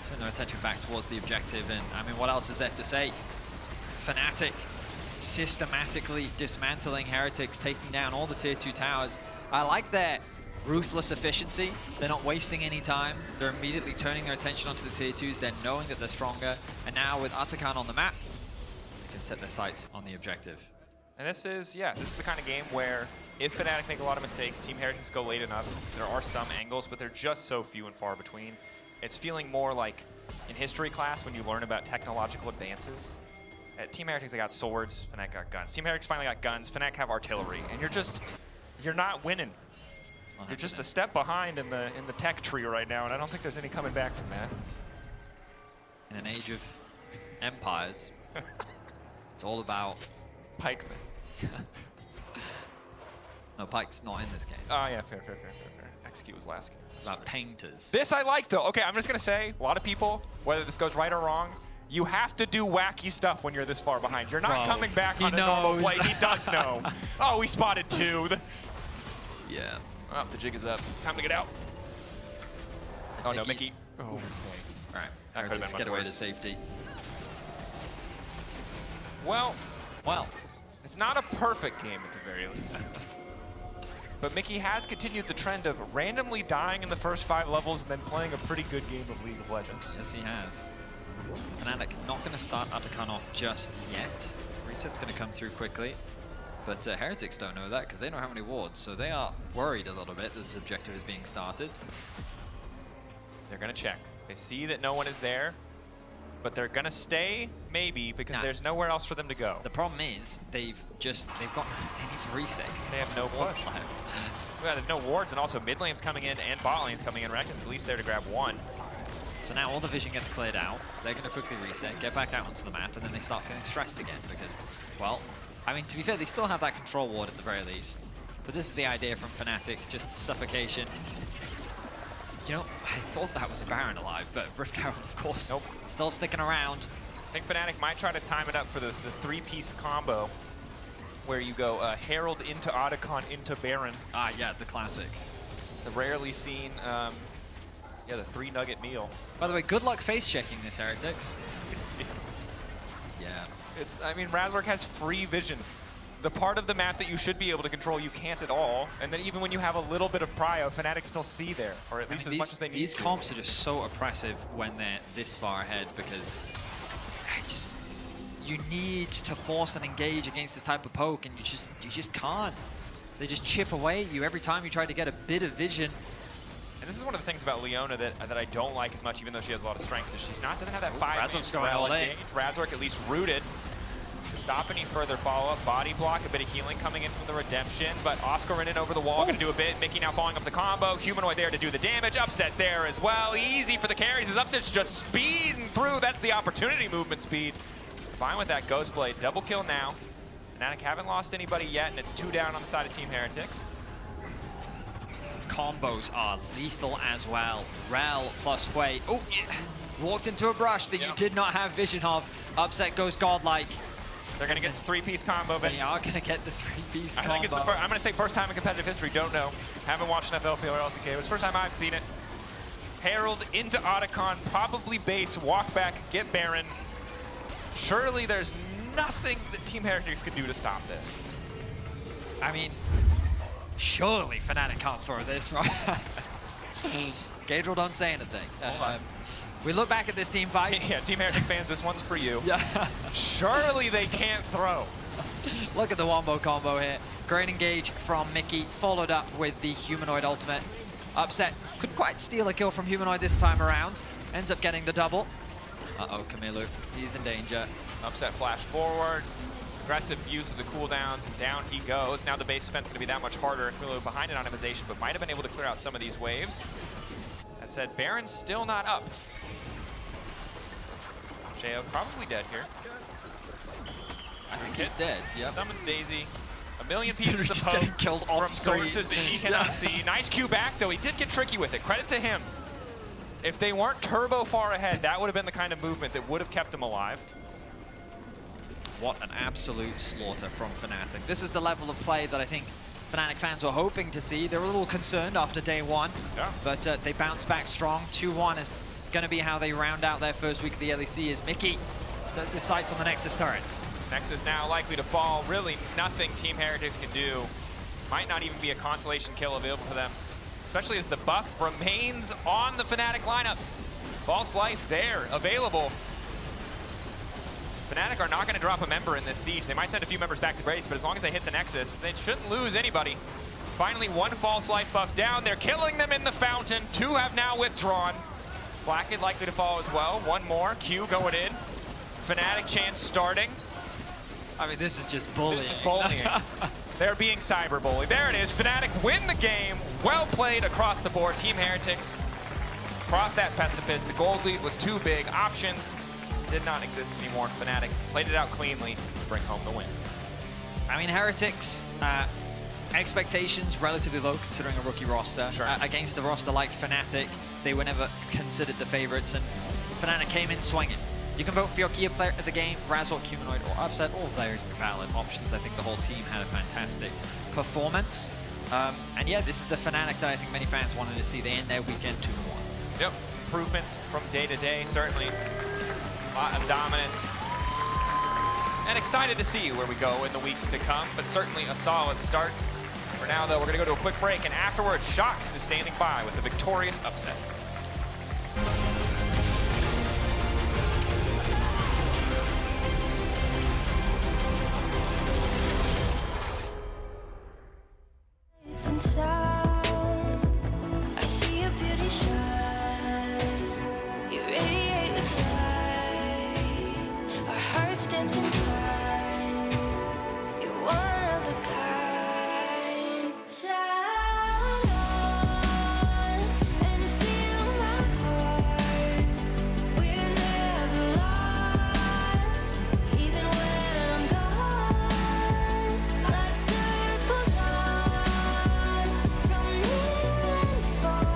Turn their attention back towards the objective, and I mean, what else is there to say? Fnatic systematically dismantling Heretics, taking down all the tier 2 towers. I like their ruthless efficiency. They're not wasting any time. They're immediately turning their attention onto the tier 2s. They're knowing that they're stronger, and now with Atakan on the map, they can set their sights on the objective. And this is, yeah, this is the kind of game where if Fnatic make a lot of mistakes, Team Heretics go late enough. There are some angles, but they're just so few and far between. It's feeling more like in history class when you learn about technological advances. At Team Heretics, they got swords, Fnatic got guns. Team Heretics finally got guns, Fnatic have artillery, and you're not winning. You're just a step behind in the tech tree right now, and I don't think there's any coming back from that. In an age of empires, it's all about pikemen. No, Pike's not in this game. Oh yeah, fair. XQ was last game. It's about painters. This I like though. Okay, I'm just gonna say, a lot of people, whether this goes right or wrong, you have to do wacky stuff when you're this far behind. You're not coming back on a normal play. He does know. Oh, he spotted 2. Yeah. Oh, the jig is up. Time to get out. Oh no, Mickey. Oh, okay. All right, That could have been much get away to worse. safety. Well, Well, it's not a perfect game at the very least. But Mickey has continued the trend of randomly dying in the first 5 levels and then playing a pretty good game of League of Legends. Yes, he has. Fnatic not going to start Atakan off just yet. Reset's going to come through quickly. But Heretics don't know that because they don't have any wards, so they are worried a little bit that this objective is being started. They're going to check. They see that no one is there, but they're going to stay, maybe, because there's nowhere else for them to go. The problem is, they need to reset. They have no wards push. left. Yeah, there's no wards, and also mid lane's coming in and bot lane's coming in. Reckon's at least there to grab 1. So now all the vision gets cleared out. They're going to quickly reset, get back out onto the map, and then they start feeling stressed again because, well, I mean, to be fair, they still have that control ward at the very least. But this is the idea from Fnatic, just suffocation. You know, I thought that was a Baron alive, but Rift Herald, of course, still sticking around. I think Fnatic might try to time it up for the 3-piece combo where you go Herald into Otacon into Baron. Ah, yeah, the classic. The rarely seen, yeah, the 3-nugget meal. By the way, good luck face checking this, Heretics. Yeah. It's, I mean, Razork has free vision. The part of the map that you should be able to control, you can't at all. And then even when you have a little bit of prio, Fnatic still see there, or at least as much as they need These to. comps are just so oppressive when they're this far ahead because you need to force and engage against this type of poke, and you just can't. They just chip away at you every time you try to get a bit of vision. And this is one of the things about Leona that I don't like as much, even though she has a lot of strengths, is she's doesn't have that 5 Razork's going all in. Razork at least rooted to stop any further follow-up. Body block, a bit of healing coming in from the Redemption, but Oscar in over the wall, going to do a bit. Mickey now following up the combo. Humanoid there to do the damage. Upset there as well. Easy for the carries. His upset's just speeding through. That's the opportunity movement speed. Fine with that Ghost Blade. Double kill now. Fnatic haven't lost anybody yet, and it's 2 down on the side of Team Heretics. Combos are lethal as well. Rel plus Hui. Oh, yeah. Walked into a brush that you did not have vision of. Upset goes godlike. They're going to get this 3-piece combo, but they are going to get the 3-piece combo. I think it's I'm going to say first time in competitive history. Don't know. Haven't watched enough LPL or LCK. It was the first time I've seen it. Herald into Otacon, probably base, walk back, get Baron. Surely there's nothing that Team Heretics could do to stop this. I mean, surely Fnatic can't throw this, right? Gaedril, don't say anything. We look back at this team fight. Yeah, Team Heretics fans, this one's for you. Yeah. Surely they can't throw. Look at the wombo combo here. Great engage from Mickey, followed up with the Humanoid ultimate. Upset, couldn't quite steal a kill from Humanoid this time around. Ends up getting the double. Uh-oh, Kamilu, he's in danger. Upset flash forward. Aggressive use of the cooldowns, and down he goes. Now the base defense going to be that much harder. Kamilu behind in optimization, but might have been able to clear out some of these waves. That said, Baron's still not up. Jo probably dead here. I think he's dead, yep. Summons Daisy. A million He's pieces of just hope getting killed off from screen. sources that he cannot see. Nice Q back, though. He did get tricky with it. Credit to him. If they weren't turbo far ahead, that would have been the kind of movement that would have kept him alive. What an absolute slaughter from Fnatic. This is the level of play that I think Fnatic fans were hoping to see. They were a little concerned after day one, but they bounced back strong. 2-1 is going to be how they round out their first week of the LEC as Mickey sets his sights on the Nexus turrets. Nexus now likely to fall. Really nothing Team Heretics can do. Might not even be a consolation kill available for them, especially as the buff remains on the Fnatic lineup. False Life there, available. Fnatic are not going to drop a member in this siege. They might send a few members back to base, but as long as they hit the Nexus, they shouldn't lose anybody. Finally, one False Life buff down. They're killing them in the fountain. 2 have now withdrawn. Blacked likely to fall as well. One more. Q going in. Fnatic chance starting. I mean, this is just bullying. This is bullying. They're being cyberbullied. There it is. Fnatic win the game. Well played across the board. Team Heretics crossed that precipice. The gold lead was too big. Options just did not exist anymore. Fnatic played it out cleanly to bring home the win. I mean, Heretics, expectations relatively low considering a rookie roster. Sure. Against a roster like Fnatic, they were never considered the favorites, and Fnatic came in swinging. You can vote for your key player of the game, Razork, Humanoid, or Upset, all very valid options. I think the whole team had a fantastic performance. And yeah, this is the Fnatic that I think many fans wanted to see. They end their weekend 2-1. Yep, improvements from day to day, certainly. A lot of dominance. And excited to see where we go in the weeks to come, but certainly a solid start. For now, though, we're going to go to a quick break, and afterwards, Shox is standing by with the victorious Upset. I see your beauty shine. You radiate with light. Our hearts dance and twine. You're one of a kind. Shine on and feel my heart. We're never lost, even when I'm gone. Like circles on from near and far,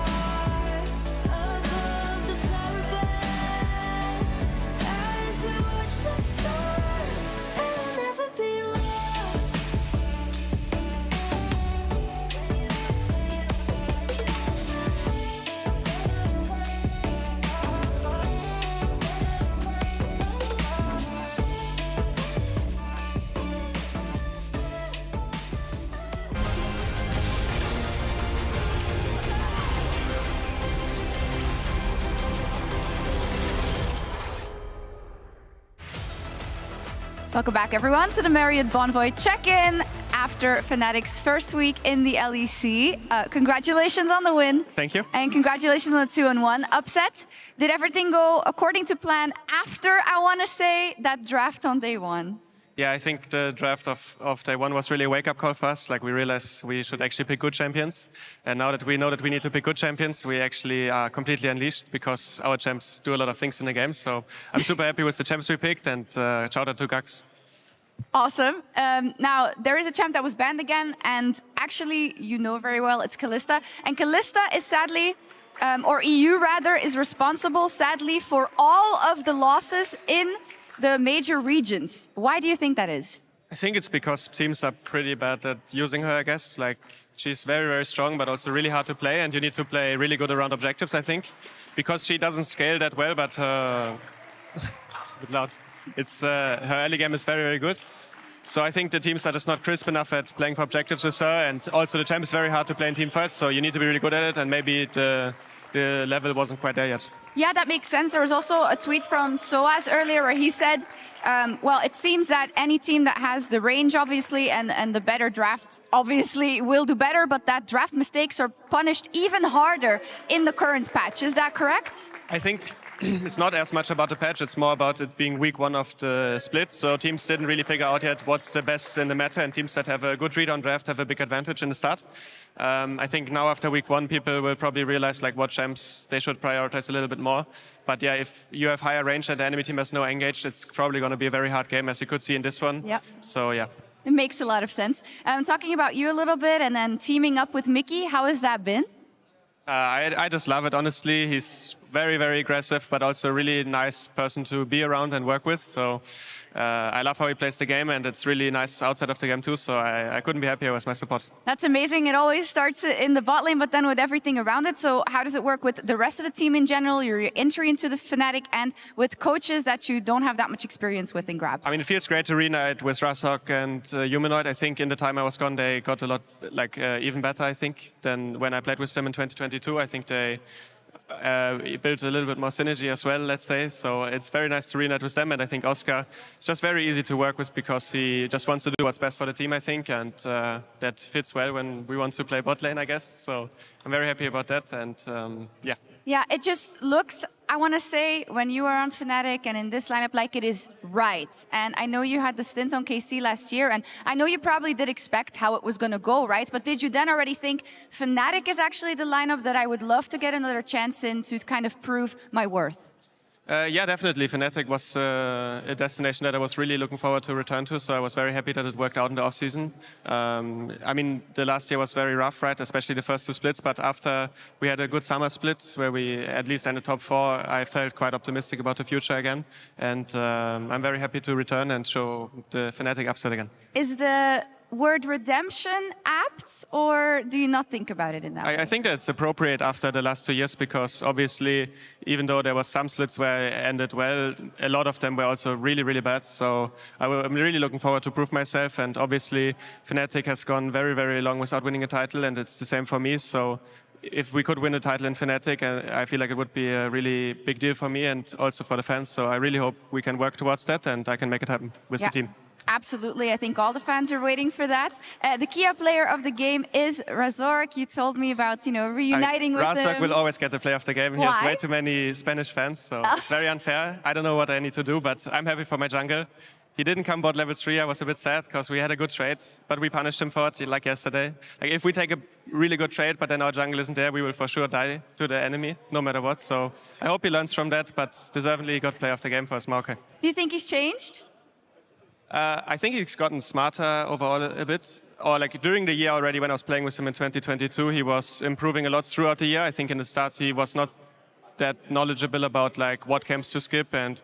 above the flower bed. As we watch the stars, and we'll never be lost. Welcome back, everyone, to the Marriott Bonvoy check-in after Fnatic's first week in the LEC. Congratulations on the win. Thank you. And congratulations on the 2-1 upset. Did everything go according to plan after, I want to say, that draft on day one? Yeah, I think the draft of day one was really a wake-up call for us. Like, we realized we should actually pick good champions. And now that we know that we need to pick good champions, we actually are completely unleashed because our champs do a lot of things in the game. So I'm super happy with the champs we picked, and shout out to Gax. Awesome. Now, there is a champ that was banned again, and actually, you know very well, it's Kalista. And Kalista is sadly, or EU rather, is responsible, sadly, for all of the losses in the major regions. Why do you think that is? I think it's because teams are pretty bad at using her, I guess. Like, she's very, very strong, but also really hard to play, and you need to play really good around objectives, I think. Because she doesn't scale that well, but it's a bit loud. Her early game is very, very good. So I think the teams are just not crisp enough at playing for objectives with her, and also the champ is very hard to play in team fights, so you need to be really good at it, and maybe the level wasn't quite there yet. Yeah, that makes sense. There was also a tweet from Soaz earlier where he said, well, it seems that any team that has the range, obviously, and the better draft, obviously, will do better, but that draft mistakes are punished even harder in the current patch. Is that correct? I think it's not as much about the patch, it's more about it being week 1 of the split. So teams didn't really figure out yet what's the best in the meta, and teams that have a good read on draft have a big advantage in the start. I think now after week 1, people will probably realize like what champs they should prioritize a little bit more. But yeah, if you have higher range and the enemy team has no engaged, it's probably going to be a very hard game, as you could see in this one. Yep. So yeah. It makes a lot of sense. Talking about you a little bit and then teaming up with Mickey, how has that been? I just love it, honestly. He's very, very aggressive, but also a really nice person to be around and work with. So I love how he plays the game, and it's really nice outside of the game too. So I couldn't be happier with my support. That's amazing. It always starts in the bot lane, but then with everything around it. So how does it work with the rest of the team in general, your entry into the Fnatic, and with coaches that you don't have that much experience with in grabs? I mean, it feels great to reunite with Razok and Humanoid. I think in the time I was gone, they got a lot, even better, I think, than when I played with them in 2022. I think they built a little bit more synergy as well, let's say. So it's very nice to reunite with them, and I think Oscar is just very easy to work with because he just wants to do what's best for the team, I think, and that fits well when we want to play bot lane, I guess. So I'm very happy about that, and yeah. Yeah, it just looks, I want to say, when you are on Fnatic and in this lineup, like it is right. And I know you had the stint on KC last year, and I know you probably did expect how it was going to go, right? But did you then already think Fnatic is actually the lineup that I would love to get another chance in to kind of prove my worth? Yeah, definitely. Fnatic was a destination that I was really looking forward to return to, so I was very happy that it worked out in the off-season. I mean, the last year was very rough, right? Especially the first 2 splits, but after we had a good summer split where we at least ended top 4, I felt quite optimistic about the future again. And I'm very happy to return and show the Fnatic upside again. Is the word redemption apt, or do you not think about it in that way? I think that's appropriate after the last 2 years, because obviously, even though there was some splits where it ended well, a lot of them were also really, really bad. So I'm really looking forward to prove myself. And obviously, Fnatic has gone very, very long without winning a title, and it's the same for me. So if we could win a title in Fnatic, I feel like it would be a really big deal for me and also for the fans. So I really hope we can work towards that, and I can make it happen with the team. Absolutely. I think all the fans are waiting for that. The Kia player of the game is Razork. You told me about, reuniting with him. Razork will always get the play of the game. He has way too many Spanish fans, so it's very unfair. I don't know what I need to do, but I'm happy for my jungle. He didn't come bot level 3. I was a bit sad because we had a good trade, but we punished him for it, like yesterday. Like, if we take a really good trade, but then our jungle isn't there, we will for sure die to the enemy, no matter what. So I hope he learns from that, but deservedly got play of the game for us, Maokai. Do you think he's changed? I think he's gotten smarter overall a bit. Or like during the year already, when I was playing with him in 2022, he was improving a lot throughout the year. I think in the start he was not that knowledgeable about like what camps to skip and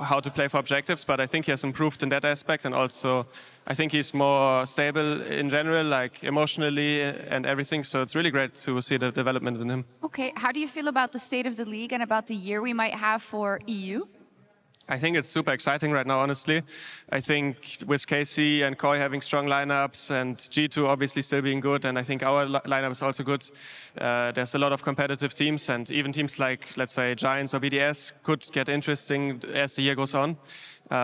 how to play for objectives, but I think he has improved in that aspect, and also I think he's more stable in general, like emotionally and everything. So it's really great to see the development in him. Okay, how do you feel about the state of the league and about the year we might have for EU? I think it's super exciting right now, honestly. I think with KC and Koi having strong lineups and G2 obviously still being good, and I think our lineup is also good. There's a lot of competitive teams, and even teams like, let's say, Giants or BDS could get interesting as the year goes on.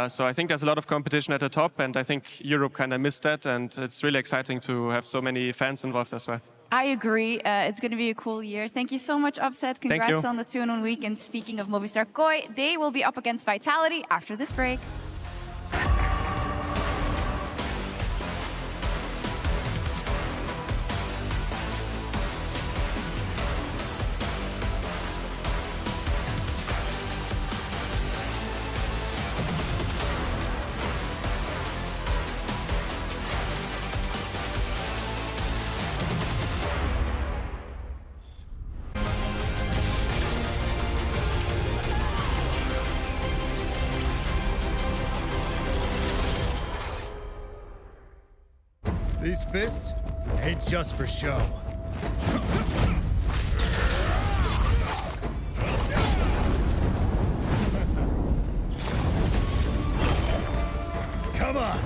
So I think there's a lot of competition at the top, and I think Europe kind of missed that, and it's really exciting to have so many fans involved as well. I agree. It's going to be a cool year. Thank you so much, Upset. Congrats on the 2-1 week. And speaking of Movistar Koi, they will be up against Vitality after this break. These fists ain't just for show. Come on!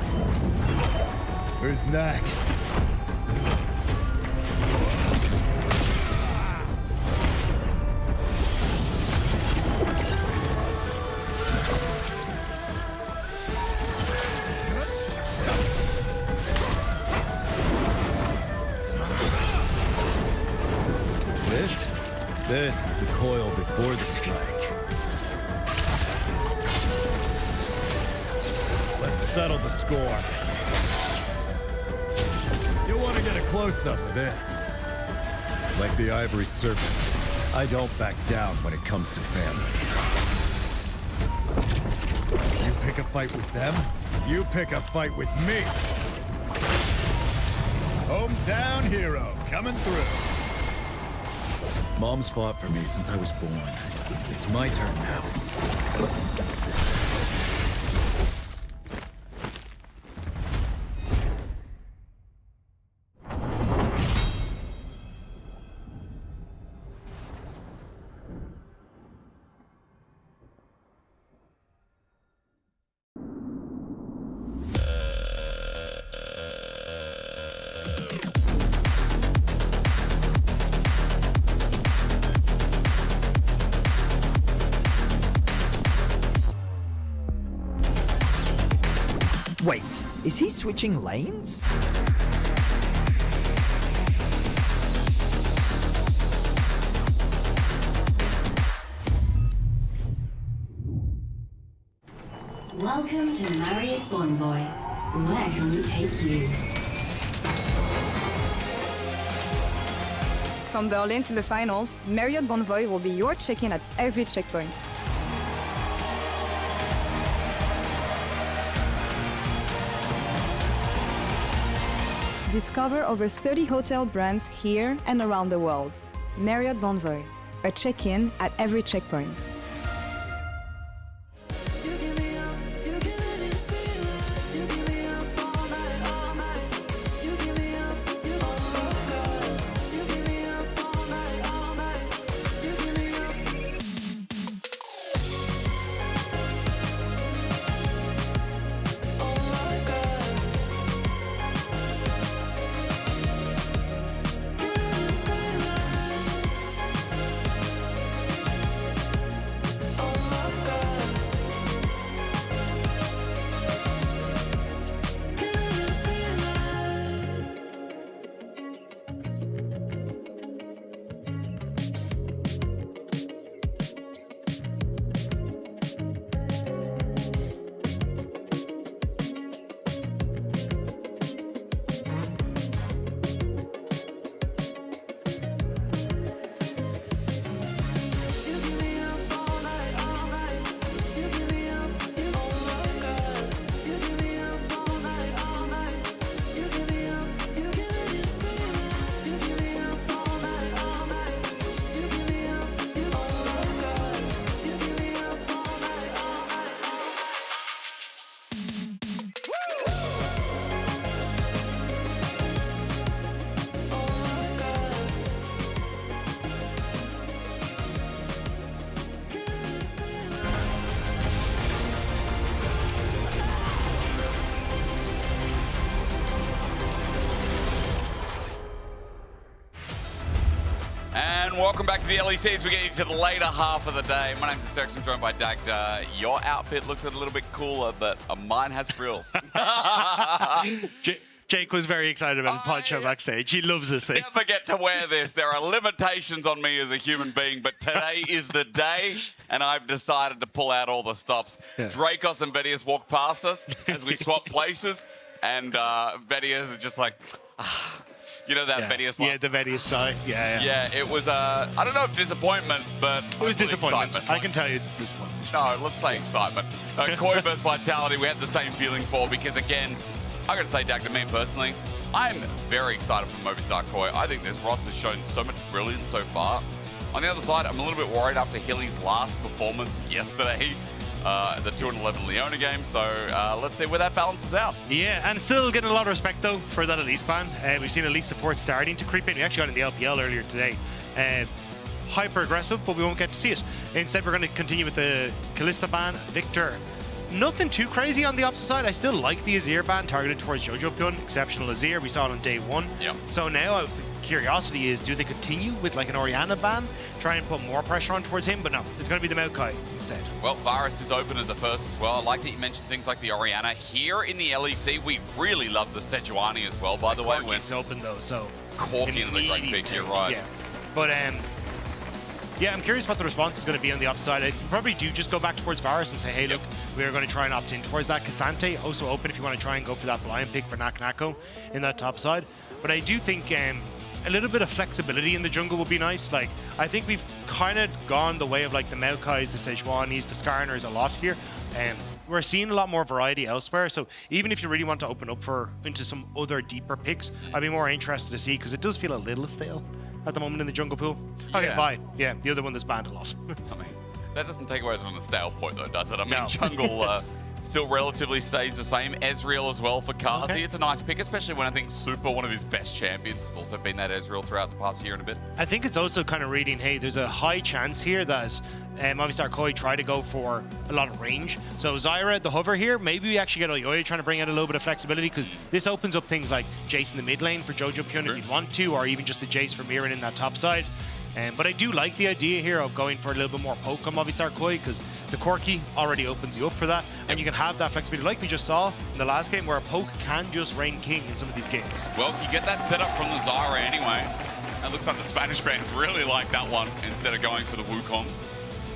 Who's next? This is the coil before the strike. Let's settle the score. You'll want to get a close-up of this. Like the ivory serpent, I don't back down when it comes to family. You pick a fight with them, you pick a fight with me. Hometown hero coming through. Mom's fought for me since I was born. It's my turn now. Wait, is he switching lanes? Welcome to Marriott Bonvoy. Where can we take you? From Berlin to the finals, Marriott Bonvoy will be your check-in at every checkpoint. Discover over 30 hotel brands here and around the world. Marriott Bonvoy, a check-in at every checkpoint. Welcome back to the LEC as we get into the later half of the day. My name's Skirmishes, I'm joined by Dagda. Your outfit looks a little bit cooler, but mine has frills. Jake was very excited about his poncho backstage. He loves this thing. Never get to wear this. There are limitations on me as a human being, but today is the day, and I've decided to pull out all the stops. Yeah. Dracos and Vedius walk past us as we swap places, and Vedius is just like, you know that Vedius line? Yeah, the Vedius side. Yeah, it was, I don't know if disappointment, but it was disappointment. Excitement. I can tell you it's disappointment. No, let's say excitement. Koi versus Vitality, we had the same feeling for, because again, I gotta say, Dagda, me personally, I'm very excited for Movistar Koi. I think this roster has shown so much brilliance so far. On the other side, I'm a little bit worried after Hilly's last performance yesterday. the 2-11 Leona game. So let's see where that balances out. Yeah, and still getting a lot of respect though for that Elise ban. We've seen Elise support starting to creep in. We actually got in the LPL earlier today. Hyper aggressive, but we won't get to see it. Instead, we're going to continue with the Kalista ban. Victor, nothing too crazy on the opposite side. I still like the Azir ban targeted towards Jojo Pyun. Exceptional Azir. We saw it on day 1. Yep. So now the curiosity is, do they continue with like an Orianna ban? Try and put more pressure on towards him? But no, it's going to be the Maokai instead. Well, Varus is open as a first as well. I like that you mentioned things like the Orianna. Here in the LEC, we really love the Sejuani as well, by the way. Corki's open though, so... Corki in the great pick, you're right. Yeah. But yeah, I'm curious what the response is going to be on the upside. I probably do just go back towards Varus and say, hey, look, we're going to try and opt in towards that. Cassante also open if you want to try and go for that blind pick for Nak in that top side. But I do think a little bit of flexibility in the jungle would be nice. Like, I think we've kind of gone the way of like the Maokais, the Sejuanis, the Skarners a lot here. We're seeing a lot more variety elsewhere. So even if you really want to open up into some other deeper picks, I'd be more interested to see, because it does feel a little stale at the moment in the jungle pool. Okay, bye. Yeah, the other one that's banned a lot. I mean, that doesn't take away from the stale point though, does it? I mean, jungle still relatively stays the same. Ezreal as well for Kazi. Okay. It's a nice pick, especially when I think Super, one of his best champions, has also been that Ezreal throughout the past year and a bit. I think it's also kind of reading, hey, there's a high chance here that Movistar Koi try to go for a lot of range. So Zyra, the hover here, maybe we actually get Oyoya trying to bring out a little bit of flexibility, because this opens up things like Jayce in the mid lane for Jojo Pyun if you'd want to, or even just the Jayce for Mirren in that top side. But I do like the idea here of going for a little bit more poke on Movistar Koi, because the Corki already opens you up for that, and you can have that flexibility like we just saw in the last game, where a poke can just reign king in some of these games. Well, you get that setup from the Zyra anyway. It looks like the Spanish fans really like that one instead of going for the Wukong.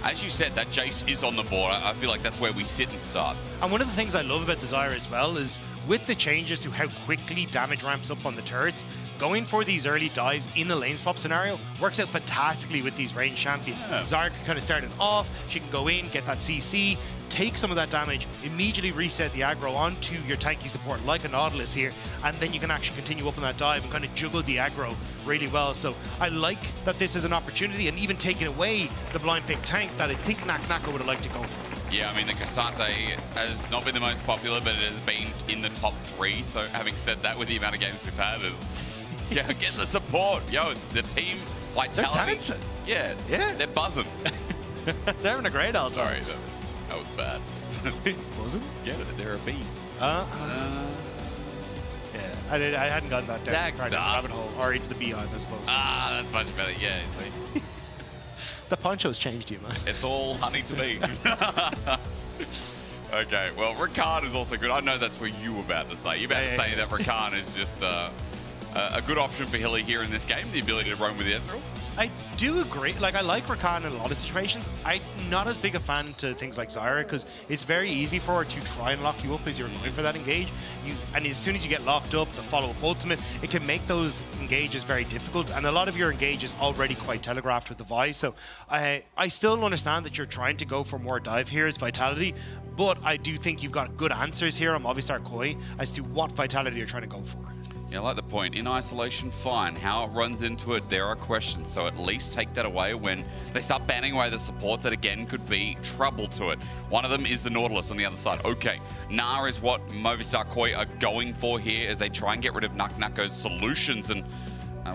As you said, that Jayce is on the board. I feel like that's where we sit and start. And one of the things I love about the Zyra as well is, with the changes to how quickly damage ramps up on the turrets, going for these early dives in a lane swap scenario works out fantastically with these ranged champions. Yeah. Zyra can kind of start it off, she can go in, get that CC, take some of that damage, immediately reset the aggro onto your tanky support like a Nautilus here, and then you can actually continue up on that dive and kind of juggle the aggro really well. So I like that this is an opportunity, and even taking away the blind pick tank that I think Nak would have liked to go for. Yeah, I mean, the Cassante has not been the most popular, but it has been in the top 3. So having said that, with the amount of games we've had, yeah, get the support. Yo, the team vitality. They're dancing. Yeah, they're buzzing. They're having a great all time. Sorry, that was bad. Was it? Yeah, they're a bee. Yeah, I hadn't gotten that down the rabbit hole, or into the beehive, I suppose. Ah, that's much better. Yeah, see. The poncho's changed you, man. It's all honey to me. Okay, well, Rakan is also good. I know that's what you were about to say. You're about to say that Rakan is just a good option for Hilly here in this game, the ability to roam with Ezreal. I do agree. Like, I like Rakan in a lot of situations. I'm not as big a fan to things like Zyra, because it's very easy for her to try and lock you up as you're going for that engage. And as soon as you get locked up, the follow-up ultimate, it can make those engages very difficult. And a lot of your engage is already quite telegraphed with the Vi. So I still understand that you're trying to go for more dive here as Vitality, but I do think you've got good answers here on Movistar Koi as to what Vitality you're trying to go for. Yeah, I like the point. In isolation, fine. How it runs into it, there are questions. So at least take that away when they start banning away the support that, again, could be trouble to it. One of them is the Nautilus on the other side. Okay, Gnar is what Movistar Koi are going for here as they try and get rid of Nako's solutions. And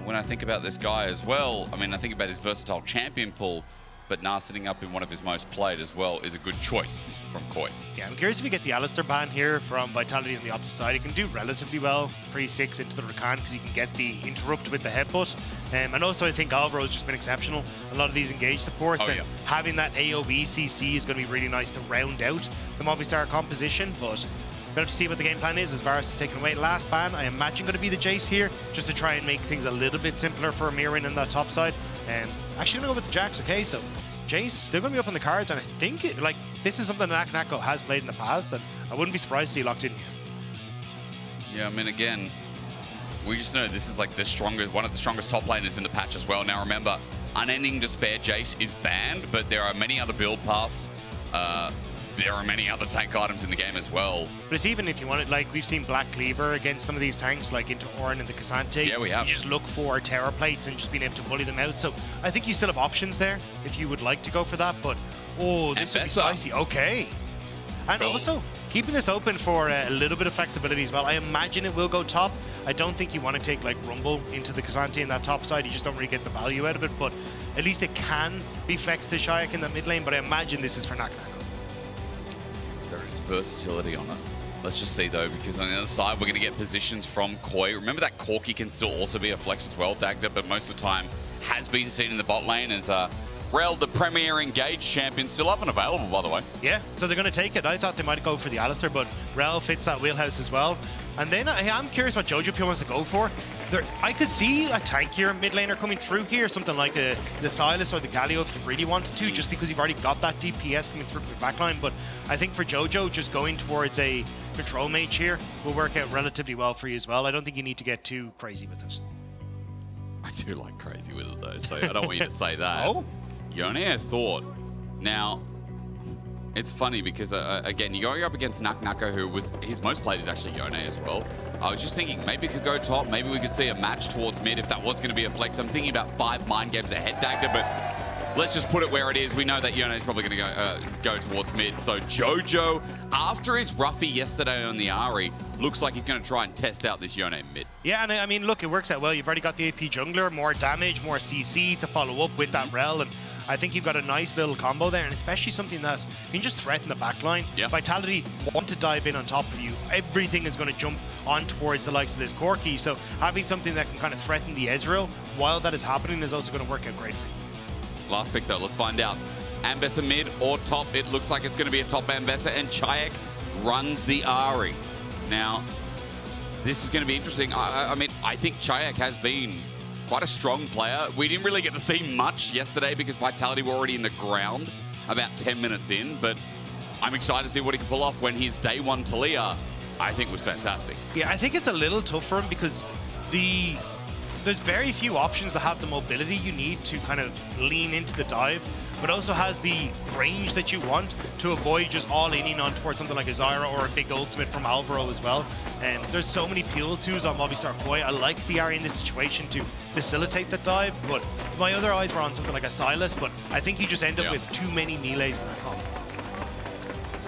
when I think about this guy as well, I mean, I think about his versatile champion pool, but Gnar sitting up in one of his most played as well is a good choice from Koi. Yeah, I'm curious if we get the Alistair ban here from Vitality on the opposite side. It can do relatively well pre-6 into the Rakan, because you can get the interrupt with the headbutt. And also I think Alvaro's just been exceptional. A lot of these engage supports, and having that AoE CC is going to be really nice to round out the Movistar composition, but we'll have to see what the game plan is as Varus is taken away. Last ban, I imagine going to be the Jayce here, just to try and make things a little bit simpler for Mirren in that top side. Actually going to go with the Jax, okay? So Jayce still going to be up on the cards, and I think this is something that Nako has played in the past, and I wouldn't be surprised to see locked in here. Yeah, I mean, again, we just know this is like the strongest, one of the strongest top laners in the patch as well. Now remember, Unending Despair Jayce is banned, but there are many other build paths. There are many other tank items in the game as well. But it's even if you want it, like we've seen Black Cleaver against some of these tanks, like into Ornn and the Cassante. Yeah, we have. You just look for terror plates and just being able to bully them out. So I think you still have options there if you would like to go for that. But, oh, this would be spicy. Okay. And also, keeping this open for a little bit of flexibility as well. I imagine it will go top. I don't think you want to take like Rumble into the Kazante in that top side. You just don't really get the value out of it, but at least it can be flexed to Shayak in the mid lane, but I imagine this is for Nak. There is versatility on it. Let's just see though, because on the other side, we're going to get positions from Koi. Remember that Corki can still also be a flex as well, Dagda, but most of the time has been seen in the bot lane as Rel, the premier engaged champion, still up and available, by the way. Yeah, so they're going to take it. I thought they might go for the Alistair, but Rel fits that wheelhouse as well. And then I'm curious what Jojo wants to go for. I could see a tankier mid laner coming through here, something like the Silas or the Galio if you really wanted to, just because you've already got that DPS coming through from the backline. But I think for Jojo, just going towards a control mage here will work out relatively well for you as well. I don't think you need to get too crazy with it. I do like crazy with it though, so I don't want you to say that. Oh? Yone, I thought. Now, it's funny because, again, you're going up against Nak, who was, his most played is actually Yone as well. I was just thinking, maybe it could go top, maybe we could see a match towards mid if that was going to be a flex. I'm thinking about 5 mind games ahead, Dagda, but let's just put it where it is. We know that Yone is probably going to go towards mid. So Jojo, after his roughie yesterday on the Ahri, looks like he's going to try and test out this Yone mid. Yeah, and I mean, look, it works out well. You've already got the AP jungler, more damage, more CC to follow up with that Rel, and I think you've got a nice little combo there, and especially something that can just threaten the backline. Yeah. Vitality want to dive in on top of you. Everything is going to jump on towards the likes of this Corki, so having something that can kind of threaten the Ezreal while that is happening is also going to work out great for you. Last pick though, let's find out. Ambessa mid or top? It looks like it's going to be a top Ambessa, and Chayak runs the Ahri. Now, this is going to be interesting. I mean, I think Chayak has been quite a strong player. We didn't really get to see much yesterday because Vitality were already in the ground about 10 minutes in, but I'm excited to see what he can pull off when his day one Talia, I think, was fantastic. Yeah, I think it's a little tough for him because there's very few options that have the mobility you need to kind of lean into the dive, but also has the range that you want to avoid just all leaning on towards something like a Zyra or a big ultimate from Alvaro as well. And there's so many peel twos on Movistar Koi. I like the Ahri in this situation to facilitate the dive, but my other eyes were on something like a Silas, but I think you just end up with too many melees in that combo.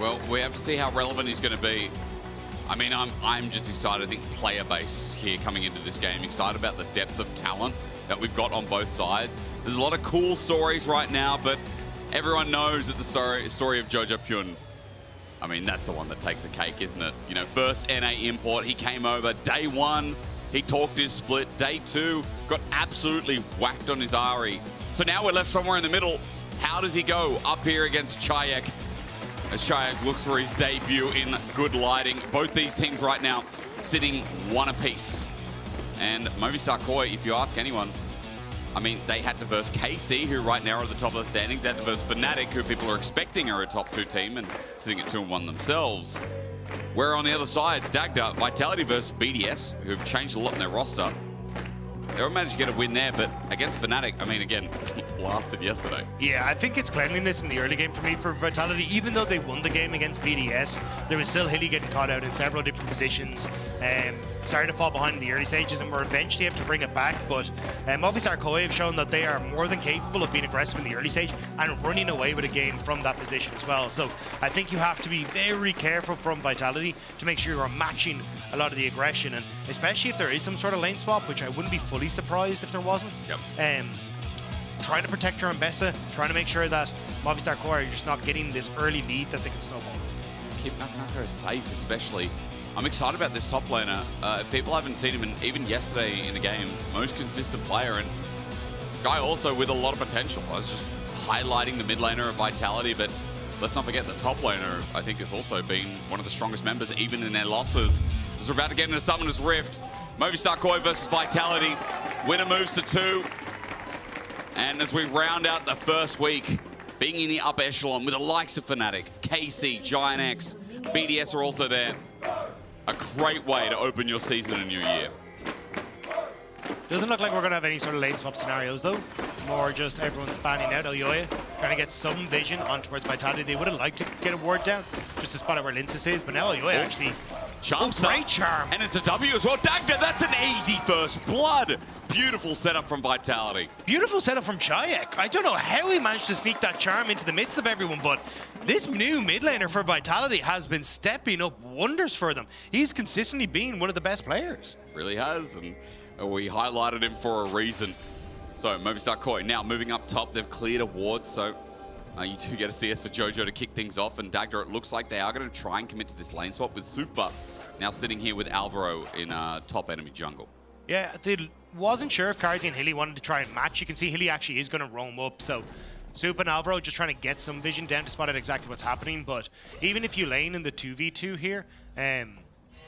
Well, we have to see how relevant he's going to be. I mean, I'm just excited. I think player base here coming into this game. Excited about the depth of talent that we've got on both sides. There's a lot of cool stories right now, but everyone knows that the story of Jojo Pyun, I mean, that's the one that takes a cake, isn't it? You know, first NA import, he came over. Day one, he talked his split. Day two, got absolutely whacked on his Ahri. So now we're left somewhere in the middle. How does he go up here against Chayak? As Chayak looks for his debut in good lighting. Both these teams right now sitting one apiece. And Movistar Koi, if you ask anyone, I mean, they had to verse KC, who right now are at the top of the standings. They had to verse Fnatic, who people are expecting are a top 2 team and sitting at 2-1 themselves. Where on the other side, Dagda, Vitality versus BDS, who've changed a lot in their roster. They all managed to get a win there, but against Fnatic, I mean, again, blasted yesterday. Yeah, I think it's cleanliness in the early game for me for Vitality. Even though they won the game against BDS, there was still Hilly getting caught out in several different positions. Started to fall behind in the early stages and were eventually able to bring it back. But Movistar Koi have shown that they are more than capable of being aggressive in the early stage and running away with a game from that position as well. So I think you have to be very careful from Vitality to make sure you're matching a lot of the aggression, and especially if there is some sort of lane swap, which I wouldn't be fully surprised if there wasn't. Yep. Trying to protect your Ambessa, trying to make sure that Movistar Core are just not getting this early lead that they can snowball with. Keep Nak safe, especially. I'm excited about this top laner. If people haven't seen him, and even yesterday in the games, most consistent player, and guy also with a lot of potential. I was just highlighting the mid laner of Vitality, but let's not forget the top laner, I think, has also been one of the strongest members, even in their losses. As we're about to get into Summoner's Rift, Movistar Koi versus Vitality. Winner moves to 2. And as we round out the first week, being in the upper echelon with the likes of Fnatic, KC, Giant X, BDS are also there. A great way to open your season and new year. Doesn't look like we're going to have any sort of lane swap scenarios, though. More just everyone spanning out. Oyoya trying to get some vision on towards Vitality. They would have liked to get a ward down, just to spot out where Linsis is, but now Oyoya actually Charms great charm. And it's a W as well. Dagda, that's an easy first blood. Beautiful setup from Vitality. Beautiful setup from Chayek. I don't know how he managed to sneak that charm into the midst of everyone, but this new mid laner for Vitality has been stepping up wonders for them. He's consistently been one of the best players. Really has, and we highlighted him for a reason. So Movistar Koi now moving up top. They've cleared a ward, so you do get a CS for Jojo to kick things off, and Dagda, it looks like they are going to try and commit to this lane swap with Super now sitting here with Alvaro in top enemy jungle. Yeah, they wasn't sure if Karzi and Hilly wanted to try and match. You can see Hilly actually is going to roam up, so Soup and Alvaro just trying to get some vision down to spot out exactly what's happening. But even if you lane in the 2v2 here,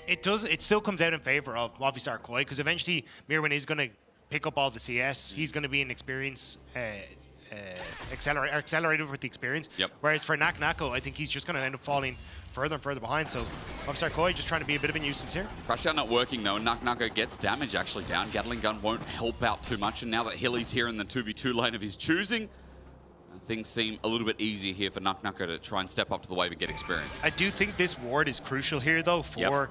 it still comes out in favor of Movistar Koi, because eventually Mirwin is going to pick up all the CS. He's going to be an experience accelerated with the experience. Yep. Whereas for Nako, I think he's just going to end up falling further and further behind. So Movistar Koi just trying to be a bit of a nuisance here. Crash out not working though. Nako gets damage actually down. Gatling gun won't help out too much. And now that Hilly's here in the 2v2 lane of his choosing, things seem a little bit easier here for Nako to try and step up to the wave and get experience. I do think this ward is crucial here though for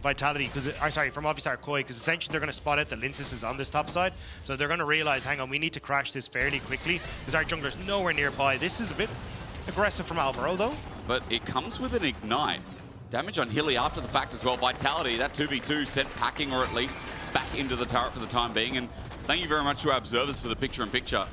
Vitality, from Movistar Koi, because essentially they're going to spot out that Linces is on this top side. So they're going to realize, hang on, we need to crash this fairly quickly because our jungler's nowhere nearby. This is a bit aggressive from Alvaro though. But it comes with an ignite. Damage on Hilly after the fact as well. Vitality, that 2v2 sent packing, or at least back into the turret for the time being. And thank you very much to our observers for the picture-in-picture.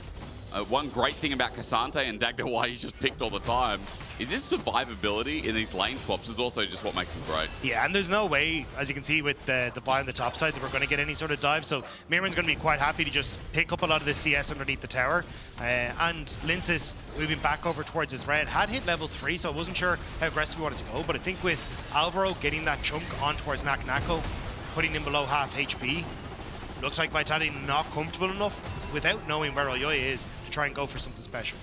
One great thing about Cassante and Dagda, why he's just picked all the time, is his survivability in these lane swaps is also just what makes him great. Yeah, and there's no way, as you can see with the buy on the top side, that we're going to get any sort of dive. So Mirren's going to be quite happy to just pick up a lot of the CS underneath the tower. And Linces moving back over towards his red. Had hit level 3, so I wasn't sure how aggressive he wanted to go. But I think with Alvaro getting that chunk on towards Nako, putting him below half HP, looks like Vitality not comfortable enough without knowing where Oyoye is to try and go for something special.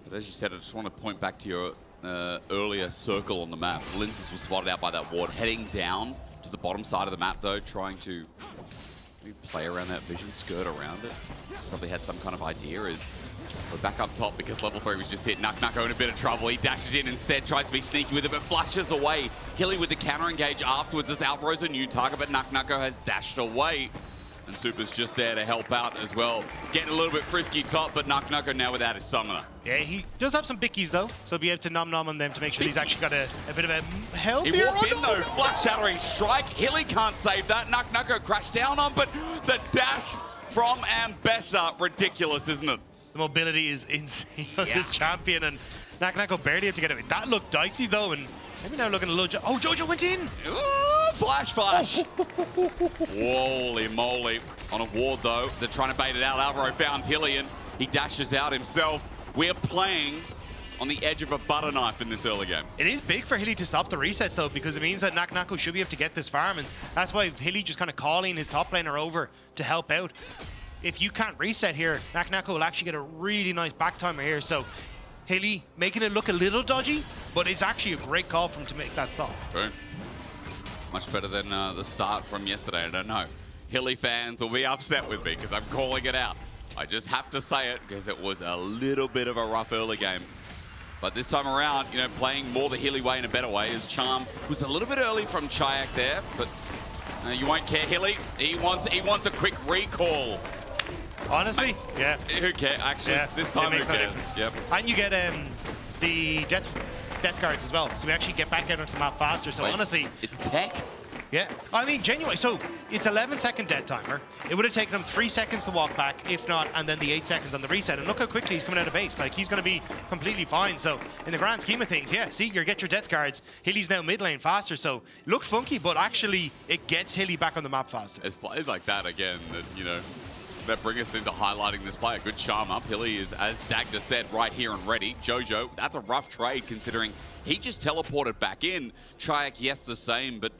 But as you said, I just want to point back to your earlier circle on the map. Linces was spotted out by that ward, heading down to the bottom side of the map though, trying to maybe play around that vision, skirt around it. Probably had some kind of idea as we're back up top because level 3 was just hit. Nako in a bit of trouble. He dashes in instead, tries to be sneaky with it, but flashes away. Hilly with the counter engage afterwards as Alvaro's a new target, but Nako has dashed away. And Super's just there to help out as well. Getting a little bit frisky top, but Nako now without his summoner. Yeah, he does have some bickies though, so be able to nom on them to make sure he's actually got a bit of a healthier. He walked in though, flash shattering strike. Hilly can't save that. Nako crashed down on, but the dash from Ambessa, ridiculous, isn't it? The mobility is insane on this champion, and Nako barely had to get it. That looked dicey though, and maybe now looking a little. Oh, Jojo went in! Ooh, flash! Holy moly. On a ward though, they're trying to bait it out. Alvaro found Hilly and he dashes out himself. We're playing on the edge of a butter knife in this early game. It is big for Hilly to stop the resets though, because it means that Nako should be able to get this farm, and that's why Hilly just kind of calling his top laner over to help out. If you can't reset here, Nako will actually get a really nice back timer here. So Hilly making it look a little dodgy, but it's actually a great call for him to make that stop. True. Much better than the start from yesterday, I don't know. Hilly fans will be upset with me because I'm calling it out. I just have to say it because it was a little bit of a rough early game. But this time around, you know, playing more the Hilly way in a better way, as Charm was a little bit early from Chayek there, but you won't care, Hilly. He wants a quick recall. Honestly, yeah. Who cares? Actually, this time makes who no cares? difference. Yep. And you get the death guards as well, so we actually get back out onto the map faster. So honestly, it's tech. Yeah, I mean, genuinely. So it's 11-second dead timer. It would have taken him 3 seconds to walk back, if not, and then the 8 seconds on the reset. And look how quickly he's coming out of base. Like, he's going to be completely fine. So in the grand scheme of things, yeah, see, you get your death guards. Hilly's now mid lane faster, so it looked funky, but actually it gets Hilly back on the map faster. It's plays like that again that, you know, that bring us into highlighting this play. A good charm up. Hilly is, as Dagda said, right here and ready. Jojo, that's a rough trade considering he just teleported back in. Chayek, yes, the same, but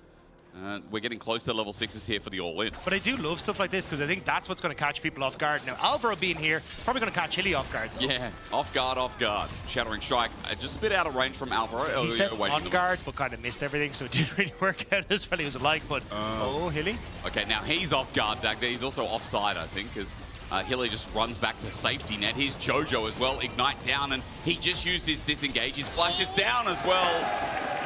we're getting close to level 6s here for the all-in. But I do love stuff like this because I think that's what's going to catch people off guard. Now, Alvaro being here is probably going to catch Hilly off guard. Yeah, off guard, off guard. Shattering strike, just a bit out of range from Alvaro. He said on guard, but kind of missed everything, so it didn't really work out as well as it like, but oh, Hilly. Okay, now he's off guard, Dagda. He's also offside, I think, because Hilly just runs back to safety net. Here's Jojo as well, ignite down, and he just used his disengage. His flashes down as well.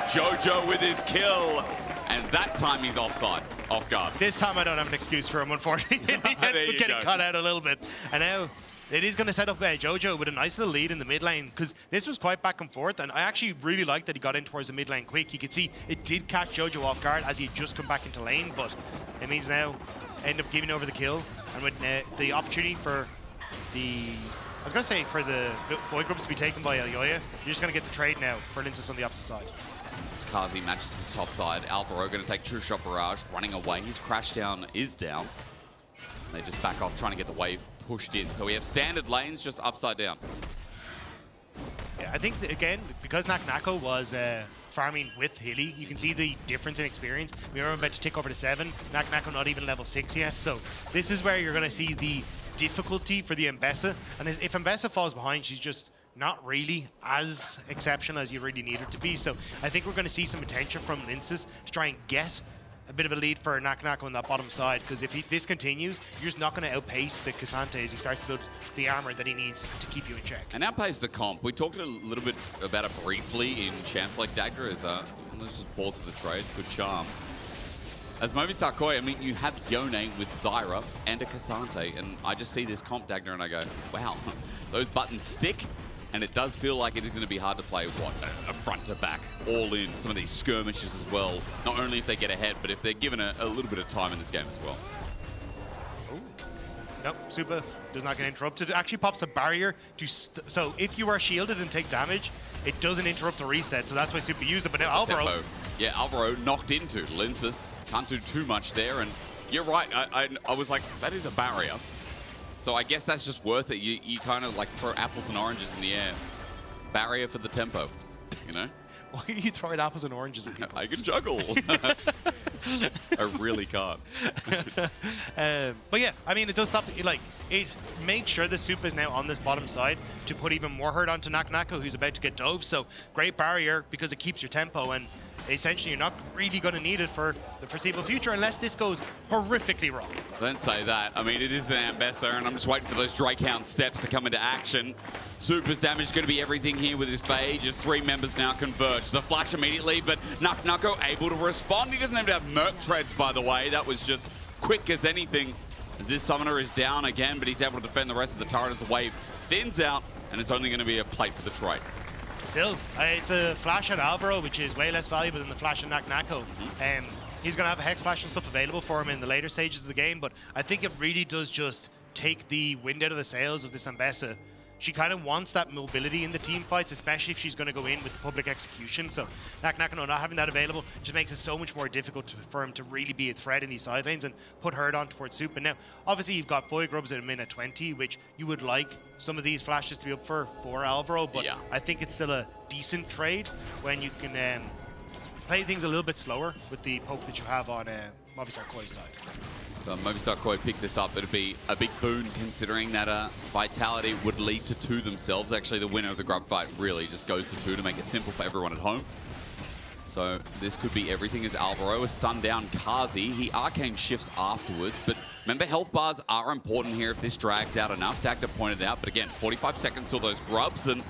Jojo with his kill. And that time he's offside, off guard. This time I don't have an excuse for him, unfortunately. We're getting cut out a little bit. And now it is going to set up Jojo with a nice little lead in the mid lane, because this was quite back and forth, and I actually really liked that he got in towards the mid lane quick. You could see it did catch Jojo off guard as he had just come back into lane, but it means now end up giving over the kill, and with the opportunity for the Void Grubs to be taken by Elyoya, you're just going to get the trade now for Linces on the opposite side. As Kazi matches his top side, Alvaro going to take True Shot Barrage, running away. His crash down is down. They just back off, trying to get the wave pushed in. So we have standard lanes just upside down. Yeah, I think, again, because Nako was farming with Hilly, you can see the difference in experience. We are about to tick over to 7. Nako not even level 6 yet. So this is where you're going to see the difficulty for the Mbessa. And if Mbessa falls behind, she's just not really as exceptional as you really need her to be. So I think we're going to see some attention from Linces to try and get a bit of a lead for Nako on that bottom side, because if this continues, you're just not going to outpace the K'Sante as he starts to build the armor that he needs to keep you in check. And outpace the comp. We talked a little bit about it briefly in champs like Dagger as let's just pause the trades. Good charm. As Movistar Koi, I mean, you have Yone with Zyra and a K'Sante, and I just see this comp Dagger and I go, wow, those buttons stick. And it does feel like it is going to be hard to play, a front to back, all in. Some of these skirmishes as well. Not only if they get ahead, but if they're given a little bit of time in this game as well. Ooh. Nope, Super does not get interrupted. It actually pops a barrier to so if you are shielded and take damage, it doesn't interrupt the reset. So that's why Super used it. But now Alvaro. Tempo. Yeah, Alvaro knocked into Linces. Can't do too much there. And you're right. I was like, that is a barrier. So I guess that's just worth it. You kind of like throw apples and oranges in the air. Barrier for the tempo, you know? Why are you throwing apples and oranges at people? I can juggle. I really can't. But yeah, I mean, it does stop. Like, it makes sure that Soup is now on this bottom side to put even more hurt onto Nako, who's about to get dove. So great barrier because it keeps your tempo, and essentially you're not really going to need it for the foreseeable future unless this goes horrifically wrong. Don't say that. I mean, it is an Ambessa, and I'm just waiting for those Drakehound steps to come into action. Super's damage is going to be everything here with his phage as 3 members now converge. The flash immediately, but Nako able to respond. He doesn't even have Merc Treads, by the way. That was just quick as anything. As this summoner is down again, but he's able to defend the rest of the turret as the wave thins out, and it's only going to be a plate for the trade. Still, it's a flash at Alvaro, which is way less valuable than the flash at Nako. He's going to have a Hex Flash and stuff available for him in the later stages of the game, but I think it really does just take the wind out of the sails of this Ambessa. She kind of wants that mobility in the team fights, especially if she's going to go in with public execution. So Nako not having that available just makes it so much more difficult for him to really be a threat in these side lanes and put her on towards Soup. And now, obviously, you've got Void Grubs at a minute 20, which you would like some of these flashes to be up for Alvaro, but yeah. I think it's still a decent trade when you can play things a little bit slower with the poke that you have on Movistar Koi's side. So Movistar Koi picked this up. It'd be a big boon considering that Vitality would lead to 2 themselves. Actually, the winner of the grub fight really just goes to 2 to make it simple for everyone at home. So this could be everything as Alvaro is stunned down Kazi. He arcane shifts afterwards, but remember health bars are important here if this drags out enough. Dagda pointed out, but again, 45 seconds till those grubs, and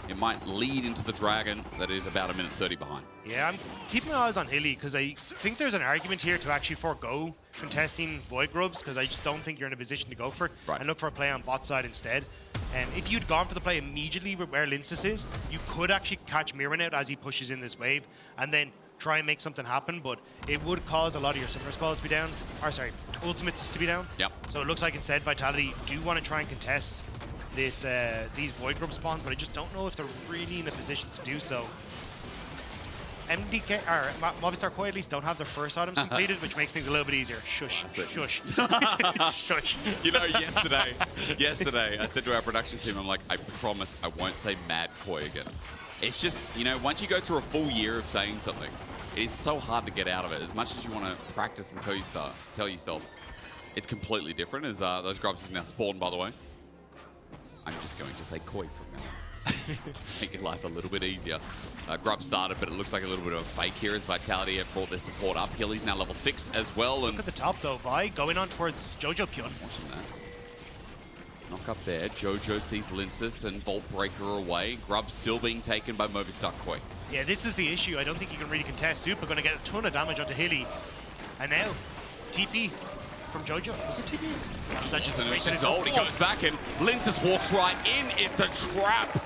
it might lead into the dragon that is about 1:30 behind. Yeah, I'm keeping my eyes on Hilly because I think there's an argument here to actually forego contesting Void Grubs because I just don't think you're in a position to go for it and look for a play on bot side instead. And if you'd gone for the play immediately where Linces is, you could actually catch Mirren out as he pushes in this wave and then try and make something happen, but it would cause a lot of your summoner spells to be down, or sorry, ultimates to be down. Yep. So it looks like instead Vitality do want to try and contest this these Void Grub spawns, but I just don't know if they're really in a position to do so. MDK, or Movistar Koi at least don't have their first items completed, which makes things a little bit easier. Shush, shush, shush. You know, yesterday I said to our production team, I'm like, I promise I won't say Mad Koi again. It's just, you know, once you go through a full year of saying something, it is so hard to get out of it. As much as you want to practice and tell yourself, it's completely different. As those grubs have now spawned, by the way. I'm just going to say Koi from now. Make your life a little bit easier. Grub started, but it looks like a little bit of a fake here as Vitality have brought their support up. Hilly's now level 6 as well. And look at the top though, Vi, going on towards Jojo Pyun. Watching that. up there. Jojo sees Linces and Vault Breaker away. Grub's still being taken by Movistar Koi. Yeah, this is the issue. I don't think you can really contest. Super going to get a ton of damage onto Hilly. And now, TP from Jojo. Was it TP? Was that just a great He goes back and Linces walks right in. It's a trap.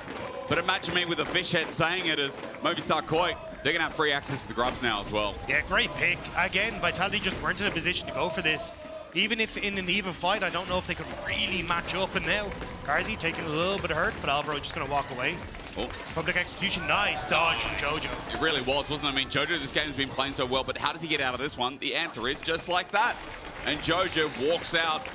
But imagine me with a fish head saying it as Movistar Koi. They're going to have free access to the grubs now as well. Yeah, great pick. Again, Vitality just weren't in a position to go for this. Even if in an even fight, I don't know if they could really match up. And now, Garzi taking a little bit of hurt, but Alvaro just going to walk away. Oh. Public execution, nice dodge from Jojo. It really was, wasn't it? I mean, Jojo, this game has been playing so well, but how does he get out of this one? The answer is just like that. And Jojo walks out.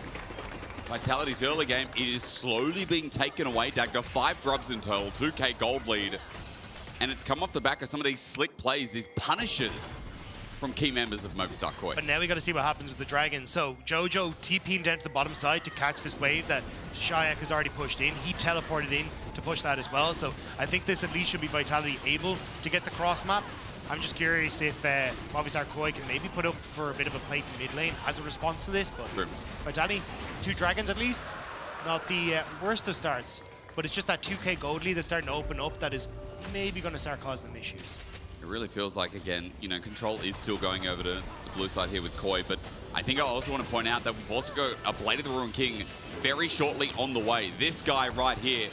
Vitality's early game, it is slowly being taken away. Dagda, 5 grubs in total, 2k gold lead. And it's come off the back of some of these slick plays, these punishes from key members of Movistar Koi. But now we got to see what happens with the Dragon. So Jojo TP'ing down to the bottom side to catch this wave that Shayak has already pushed in. He teleported in to push that as well. So I think this at least should be Vitality able to get the cross map. I'm just curious if Movistar Koi can maybe put up for a bit of a play in mid lane as a response to this. But Vitality, 2 Dragons at least. Not the worst of starts. But it's just that 2k gold lead that's starting to open up that is maybe going to start causing them issues. It really feels like, again, you know, control is still going over to the blue side here with Koi, but I think I also want to point out that we've also got a Blade of the Ruined King very shortly on the way. This guy right here,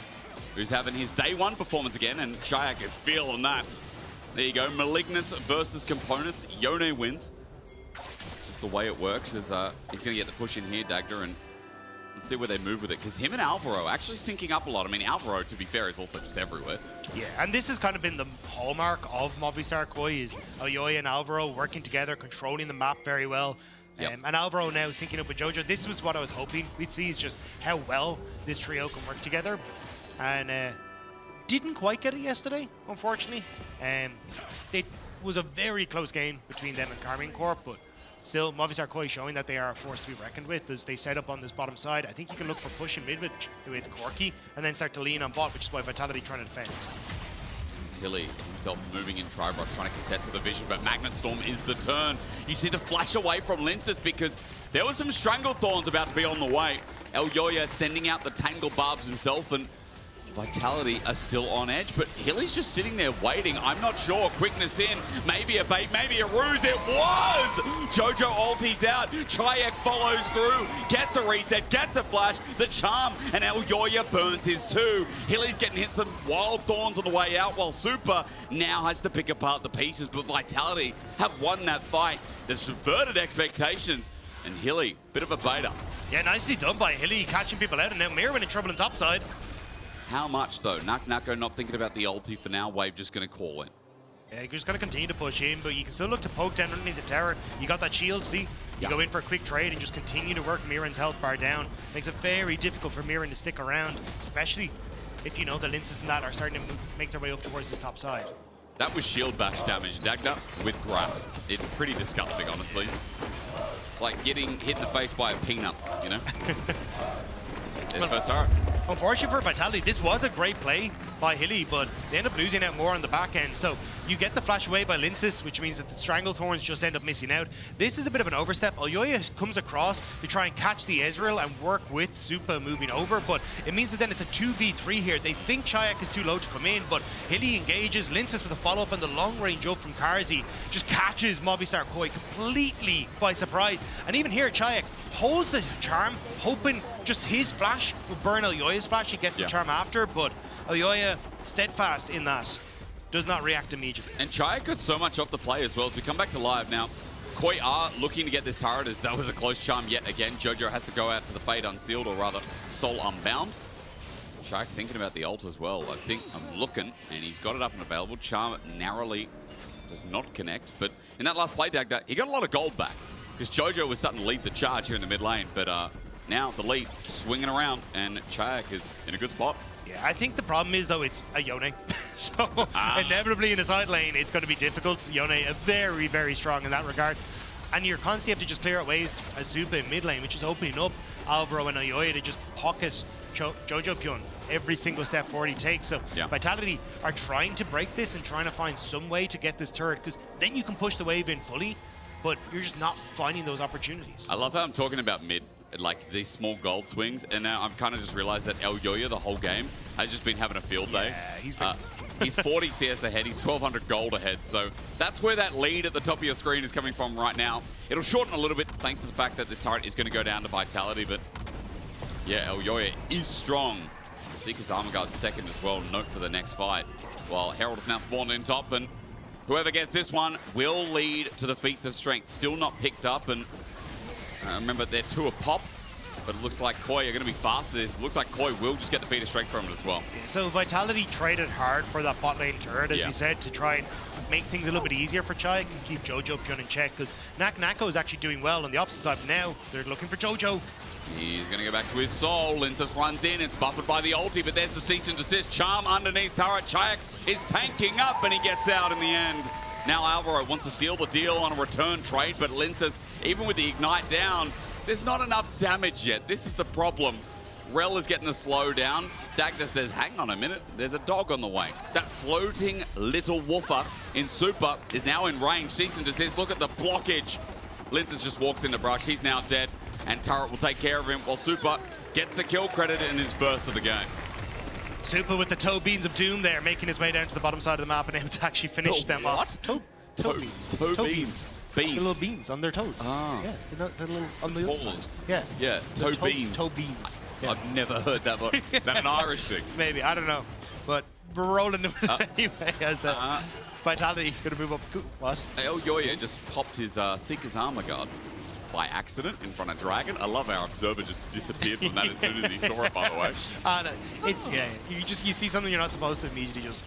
who's having his day 1 performance again, and Shayak is feeling that. There you go, Malignant versus Components. Yone wins. Just the way it works is he's going to get the push in here, Dagda, and let's see where they move with it, because him and Alvaro actually syncing up a lot. I mean, Alvaro, to be fair, is also just everywhere. Yeah, and this has kind of been the hallmark of Movistar Koi is Aoyoi and Alvaro working together, controlling the map very well. Yep. And Alvaro now syncing up with Jojo. This was what I was hoping we'd see, is just how well this trio can work together. And didn't quite get it yesterday, unfortunately. It was a very close game between them and Carmine Corp, but still, Movistar Koi showing that they are a force to be reckoned with as they set up on this bottom side. I think you can look for pushing mid with Corki and then start to lean on bot, which is why Vitality trying to defend. It's Hilly himself moving in Tribrush, trying to contest with the vision, but Magnet Storm is the turn. You see the flash away from Linces because there was some Strangled Thorns about to be on the way. El Yoya sending out the Tangle Barbs himself, and Vitality are still on edge, but Hilly's just sitting there waiting. I'm not sure. Quickness in, maybe a bait, maybe a ruse. It was! Jojo ulties out. Chayak follows through, gets a reset, gets a flash, the charm, and El Yoya burns his 2. Hilly's getting hit some wild thorns on the way out, while Super now has to pick apart the pieces, but Vitality have won that fight. They've subverted expectations, and Hilly, bit of a beta. Yeah, nicely done by Hilly, catching people out, and now Mirwin in trouble on top side. How much, though? Nako not thinking about the ulti for now. Wave just going to call in. Yeah, you're just going to continue to push in, but you can still look to poke down underneath the tower. You got that shield, see? You go in for a quick trade and just continue to work Mirren's health bar down. Makes it very difficult for Mirren to stick around, especially if you know the Linces and that are starting to make their way up towards this top side. That was shield bash damage. Dagda with grasp. It's pretty disgusting, honestly. It's like getting hit in the face by a peanut, you know? There's first start. Unfortunately for Vitality, this was a great play by Hilly, but they end up losing out more on the back end. So you get the flash away by Linces, which means that the Strangled Thorns just end up missing out. This is a bit of an overstep. Aoyoi comes across to try and catch the Ezreal and work with Supa moving over, but it means that then it's a 2v3 here. They think Chayak is too low to come in, but Hilly engages. Linces with a follow-up and the long-range up from Karzi just catches Movistar Koi completely by surprise. And even here, Chayak holds the charm, hoping just his flash will burn Aoyoi's flash. He gets the charm after, but Aoyoi steadfast in that. Does not react immediately. And Chayak got so much off the play as well. As we come back to live now, Koi are looking to get this turret as that was a close charm yet again. Jojo has to go out to the Fade Unsealed, or rather Soul Unbound. Chayak thinking about the ult as well. I think I'm looking, and he's got it up and available. Charm narrowly does not connect, but in that last play, Dagda, he got a lot of gold back because Jojo was starting to lead the charge here in the mid lane, but now the lead swinging around, and Chayak is in a good spot. Yeah, I think the problem is, though, it's a Yone. So inevitably in the side lane, it's going to be difficult. Yone are very, very strong in that regard. And you're constantly have to just clear out ways as Supa in mid lane, which is opening up Alvaro and Aoyoi to just pocket Jojo Pyun every single step forward he takes. So Vitality are trying to break this and trying to find some way to get this turret, because then you can push the wave in fully, but you're just not finding those opportunities. I love how I'm talking about mid like these small gold swings, and now I've kind of just realized that El Yoyo the whole game has just been having a field day. Yeah, he's 40 CS ahead, he's 1,200 gold ahead, so that's where that lead at the top of your screen is coming from right now. It'll shorten a little bit thanks to the fact that this turret is going to go down to Vitality, but yeah, El Yoyo is strong. Seeker's Armor Guard second as well, note for the next fight. While Herald is now spawned in top, and whoever gets this one will lead to the feats of strength. Still not picked up, and remember, they're 2 a pop, but it looks like Koi are going to be fast at this. It looks like Koi will just get the feat of strength from it as well. So Vitality traded hard for that bot lane turret, as we said, to try and make things a little bit easier for Chai and keep Jojo Pyun in check, because Nako is actually doing well on the opposite side. But now they're looking for Jojo. He's going to go back to his soul. Lintus runs in. It's buffered by the ulti, but there's the cease and desist. Charm underneath turret. Chayak is tanking up, and he gets out in the end. Now Alvaro wants to seal the deal on a return trade, but Lintus, even with the ignite down, there's not enough damage yet. This is the problem. Rel is getting the slow down. Dagda says, hang on a minute, there's a dog on the way. That floating little woofer in Super is now in range. Cease and desist, look at the blockage. Lintus just walks into brush, he's now dead, and Turret will take care of him while Super gets the kill credit in his first of the game. Super with the toe beans of doom there, making his way down to the bottom side of the map and able to actually finish them off. Toe beans. Toe beans. The little beans on their toes. Ah. Yeah, the little on the outside. Yeah. Yeah, toe beans. Toe beans. Yeah. I've never heard that before. Is that an Irish thing? Maybe, I don't know. But we're rolling them anyway as Vitality going to move up. What? El Yoyo just popped his Seeker's Armor Guard by accident in front of Dragon. I love our observer just disappeared from that as soon as he saw it, by the way. No, it's, you see something you're not supposed to immediately just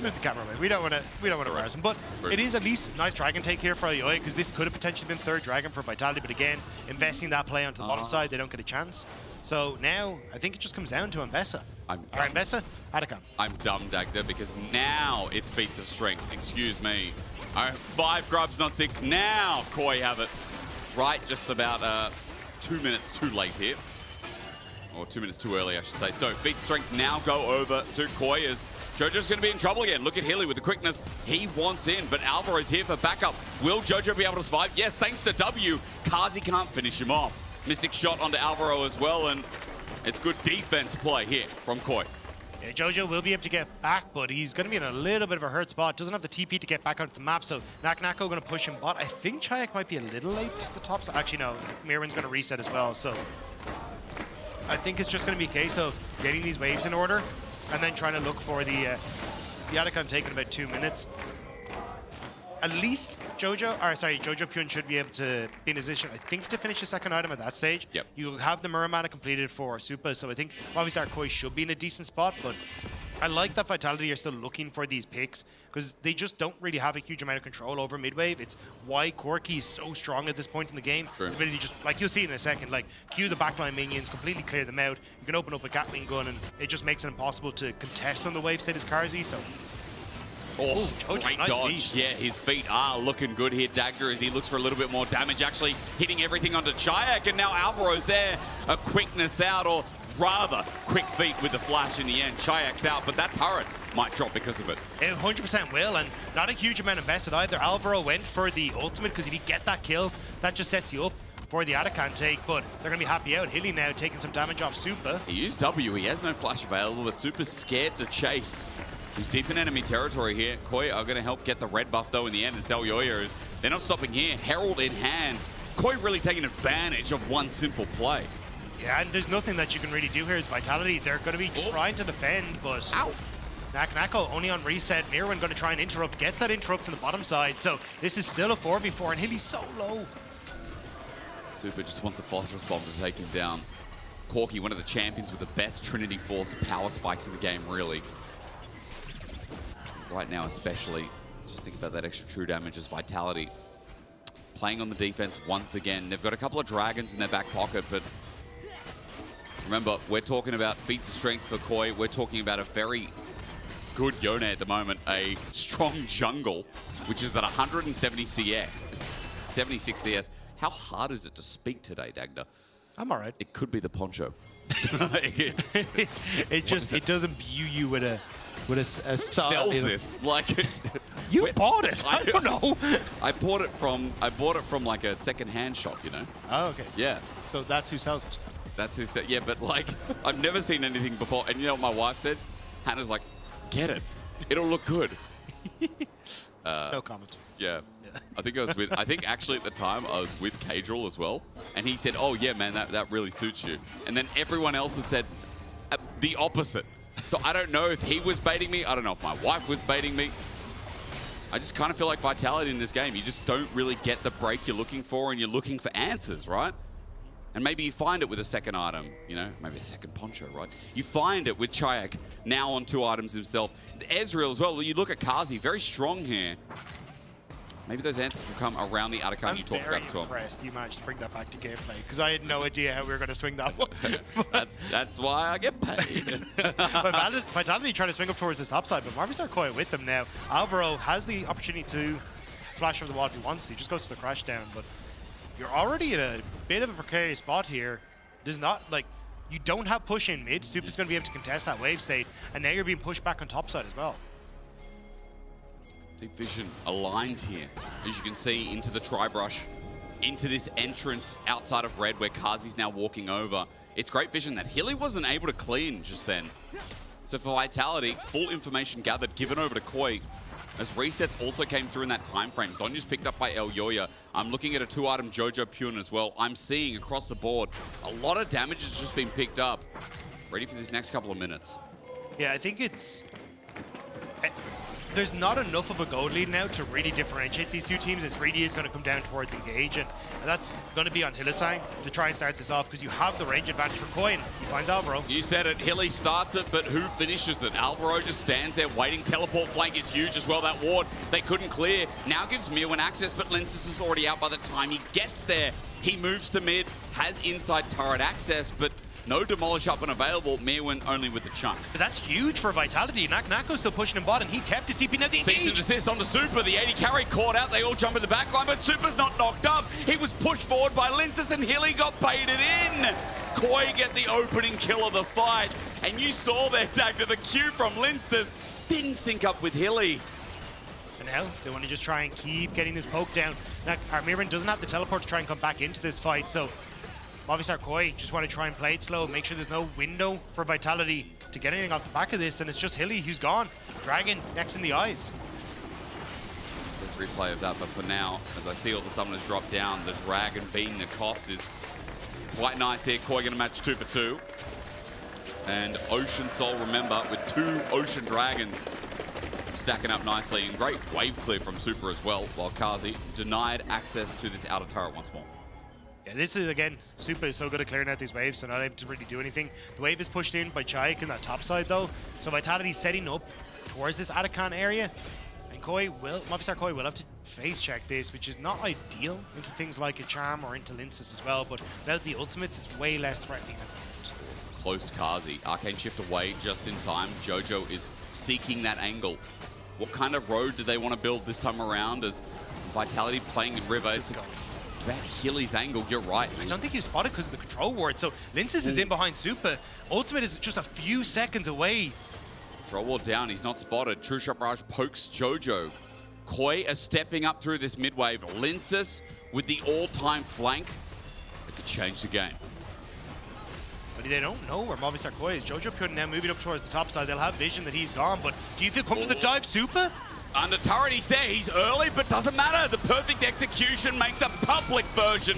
move the camera away. We don't want to embarrass him. But it is at least a nice dragon take here for Yoyo, because this could have potentially been third dragon for Vitality, but again, investing that play onto the bottom side, they don't get a chance. So now, I think it just comes down to Mbessa. Mbessa, Atakan. I'm dumb, Dagda, because now it's feats of strength. Excuse me. 5 grubs, not 6. Now Koi have it. Right, just about 2 minutes too late here. Or 2 minutes too early, I should say. So feats of strength now go over to Koi as Jojo's going to be in trouble again. Look at Hilly with the quickness. He wants in, but Alvaro's here for backup. Will Jojo be able to survive? Yes, thanks to W. Kazi can't finish him off. Mystic shot onto Alvaro as well, and it's good defense play here from Koi. Yeah, Jojo will be able to get back, but he's going to be in a little bit of a hurt spot. Doesn't have the TP to get back onto the map, so Nako going to push him bot. I think Chayak might be a little late to the top. So actually, no, Mirwin's going to reset as well, so I think it's just going to be a case of getting these waves in order and then trying to look for the Atakan taking about 2 minutes. At least Jojo Pyun should be able to be in a position, I think, to finish the second item at that stage. Yep. You have the Muramana completed for Supa, so I think obviously our Koi should be in a decent spot, but I like that Vitality are still looking for these picks because they just don't really have a huge amount of control over mid-wave. It's why Corki is so strong at this point in the game. Sure. His ability to just, like you'll see in a second, like queue the backline minions, completely clear them out. You can open up a Gatling gun and it just makes it impossible to contest on the wave state as Karzi, so Oh, Jojo, great nice dodge. feed. Yeah, his feet are looking good here, Dagda, as he looks for a little bit more damage, actually hitting everything onto Chayak, and now Alvaro's there. A quickness out, or rather, quick feet with the flash in the end. Chayak's out, but that turret might drop because of it. It 100% will, and not a huge amount invested either. Alvaro went for the ultimate, because if you get that kill, that just sets you up for the Atakan take, but they're going to be happy out. Hilly now taking some damage off Supa. He used W, he has no flash available, but Super's scared to chase. He's deep in enemy territory here. Koi are going to help get the red buff, though, in the end. And El Yoyo is, they're not stopping here. Herald in hand. Koi really taking advantage of one simple play. Yeah, and there's nothing that you can really do here as Vitality. They're going to be trying to defend, but Nako only on reset. Mirwin going to try and interrupt. Gets that interrupt to the bottom side. So this is still a 4v4, and Hilly's so low. Super just wants a phosphorus bomb to take him down. Corki, one of the champions with the best Trinity Force power spikes in the game, really. Right now especially, just think about that extra true damage as Vitality playing on the defense once again. They've got a couple of dragons in their back pocket, but remember, we're talking about feats of strength for Koi. We're talking about a very good Yone at the moment, a strong jungle, which is at 170 CS, 76 CS. How hard is it to speak today, Dagda? I'm all right. It could be the poncho. it does imbue you with a style. Spells this. Like, You bought it? I don't know. I bought it from like a second-hand shop, you know. Oh, okay. Yeah. So that's who sells it. That's who said. Yeah, but like I've never seen anything before. And you know what my wife said? Hannah's like, get it. It'll look good. No comment. Yeah. I think actually at the time I was with Cadril as well, and he said, "Oh yeah, man, that really suits you." And then everyone else has said the opposite. So I don't know if he was baiting me. I don't know if my wife was baiting me. I just kind of feel like Vitality in this game, you just don't really get the break you're looking for, and you're looking for answers, right? And maybe you find it with a second item, you know, maybe a second poncho, right? You find it with Chayak, now on 2 items himself. Ezreal as well. You look at Kazi, very strong here. Maybe those answers will come around the Atakan you talked about as well. I'm very impressed you managed to bring that back to gameplay, because I had no idea how we were going to swing that one. that's why I get paid. But Vitality trying to swing up towards this top side, but Marvis are quite with them now. Alvaro has the opportunity to flash over the wall if he wants to. He just goes to the crash down, but you're already in a bit of a precarious spot here. There's not, like, you don't have push in mid. Super's going to be able to contest that wave state, and now you're being pushed back on top side as well. Deep Vision aligned here, as you can see, into the tri-brush, into this entrance outside of red where Kazi's now walking over. It's great vision that Hilly wasn't able to clean just then. So for Vitality, full information gathered, given over to Koi. As resets also came through in that time frame. Zonya's picked up by Elyoya. I'm looking at a 2-item Jojo Pune as well. I'm seeing across the board, a lot of damage has just been picked up. Ready for this next couple of minutes. Yeah, I think it's... There's not enough of a gold lead now to really differentiate these two teams. It really is going to come down towards engage, and that's going to be on Hylissang to try and start this off, because you have the range advantage for Koi, and he finds Alvaro. You said it, Hilly starts it, but who finishes it? Alvaro just stands there waiting. Teleport flank is huge as well. That ward they couldn't clear. Now gives Mirwin access, but Lensis is already out by the time he gets there. He moves to mid, has inside turret access, but no demolish up and available. Mirwin only with the chunk. But that's huge for Vitality. Nako's still pushing him bot, and he kept his TP. Now the engage. Cease and desist onto Super. The 80 carry caught out. They all jump in the backline, but Super's not knocked up. He was pushed forward by Linsis, and Hilly got baited in. Koi get the opening kill of the fight, and you saw there, Dagger, the Q from Linsis didn't sync up with Hilly. And now they want to just try and keep getting this poke down. Now, Mirwin doesn't have the teleport to try and come back into this fight, so Movistar Koi just want to try and play it slow, make sure there's no window for Vitality to get anything off the back of this, and it's just Hilly who's gone. Dragon next in the eyes. Just a replay of that, but for now, as I see all the summoners drop down, the Dragon being the cost is quite nice here. Koi going to match 2 for 2. And Ocean Soul, remember, with 2 Ocean Dragons stacking up nicely, and great wave clear from Super as well, while Kazi denied access to this outer turret once more. Yeah, this is, again, Super is so good at clearing out these waves, so not able to really do anything. The wave is pushed in by Chayak in that top side, though, so Vitality's setting up towards this Atakan area, and Movistar Koi will have to face check this, which is not ideal into things like a Charm or into Linsis as well, but without the ultimates, it's way less threatening at the moment. Close Kazi. Arcane shift away just in time. Jojo is seeking that angle. What kind of road do they want to build this time around as Vitality playing in River? It's about Hilly's angle, you're right. I don't think you spotted because of the control ward, so Linsis is in behind Super. Ultimate is just a few seconds away. Control ward down, he's not spotted. True Shot Barrage pokes Jojo. Koi are stepping up through this mid-wave. Linsis with the all-time flank. It could change the game. But they don't know where Movistar Koi is. Jojo Pune now moving up towards the top side. They'll have vision that he's gone, but do you feel comfortable to dive Super? Under turret, he's there. He's early, but doesn't matter. The perfect execution makes a public version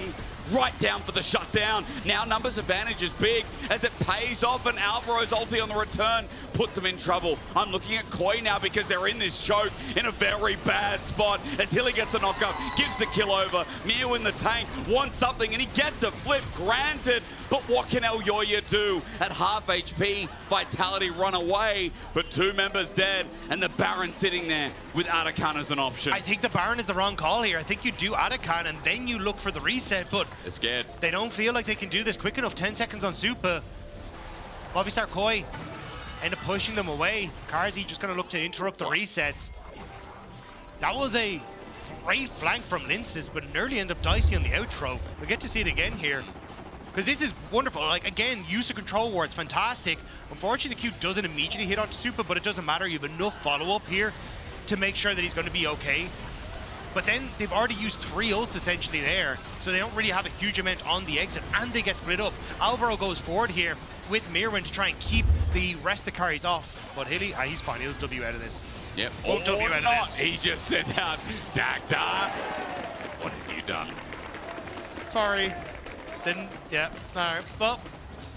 right down for the shutdown. Now numbers advantage is big as it pays off, and Alvaro's ulti on the return puts them in trouble. I'm looking at Koi now because they're in this choke in a very bad spot as Hilly gets the knockup, gives the kill over. Mirwin the tank wants something, and he gets a flip, granted. But what can Elyoya do? At half HP, Vitality run away, but 2 members dead, and the Baron sitting there with Atakan as an option. I think the Baron is the wrong call here. I think you do Atakan, and then you look for the reset, but they're scared. They don't feel like they can do this quick enough. 10 seconds on Super. Movistar Koi end up pushing them away. Karzi just going to look to interrupt the resets. That was a great flank from Linsis, but nearly end up dicey on the outro. We'll get to see it again here, because this is wonderful. Like, again, use of control wards, fantastic. Unfortunately, the Q doesn't immediately hit onto Super, but it doesn't matter. You have enough follow-up here to make sure that he's going to be okay. But then they've already used 3 ults essentially there, so they don't really have a huge amount on the exit, and they get split up. Alvaro goes forward here with Mirwin to try and keep the rest of the carries off. But Hilly, he's fine, he'll W out of this. Yep. Won't W out of this. He just sent out Dagda. What have you done? Sorry. Didn't, yeah, all right. Well,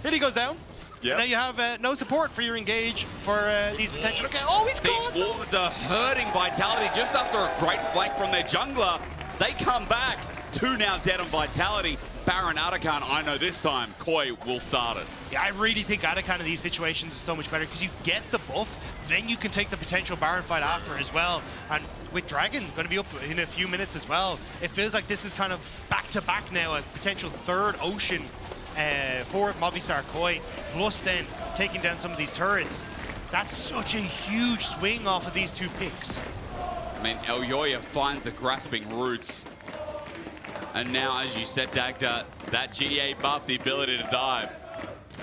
Hilly goes down. Yeah. Now you have no support for your engage for these potential. Okay, oh, he's gone! These wards are hurting Vitality just after a great flank from their jungler. They come back. 2 now dead on Vitality. Baron Atakan, I know this time, Koi will start it. Yeah, I really think Atakan in these situations is so much better because you get the buff, then you can take the potential Baron fight after as well. And with Dragon going to be up in a few minutes as well, it feels like this is kind of back-to-back now, a potential 3rd Ocean for Movistar Koi, plus then taking down some of these turrets. That's such a huge swing off of these 2 picks. I mean, Elyoya finds the grasping roots. And now, as you said, Dagda, that GA buff, the ability to dive,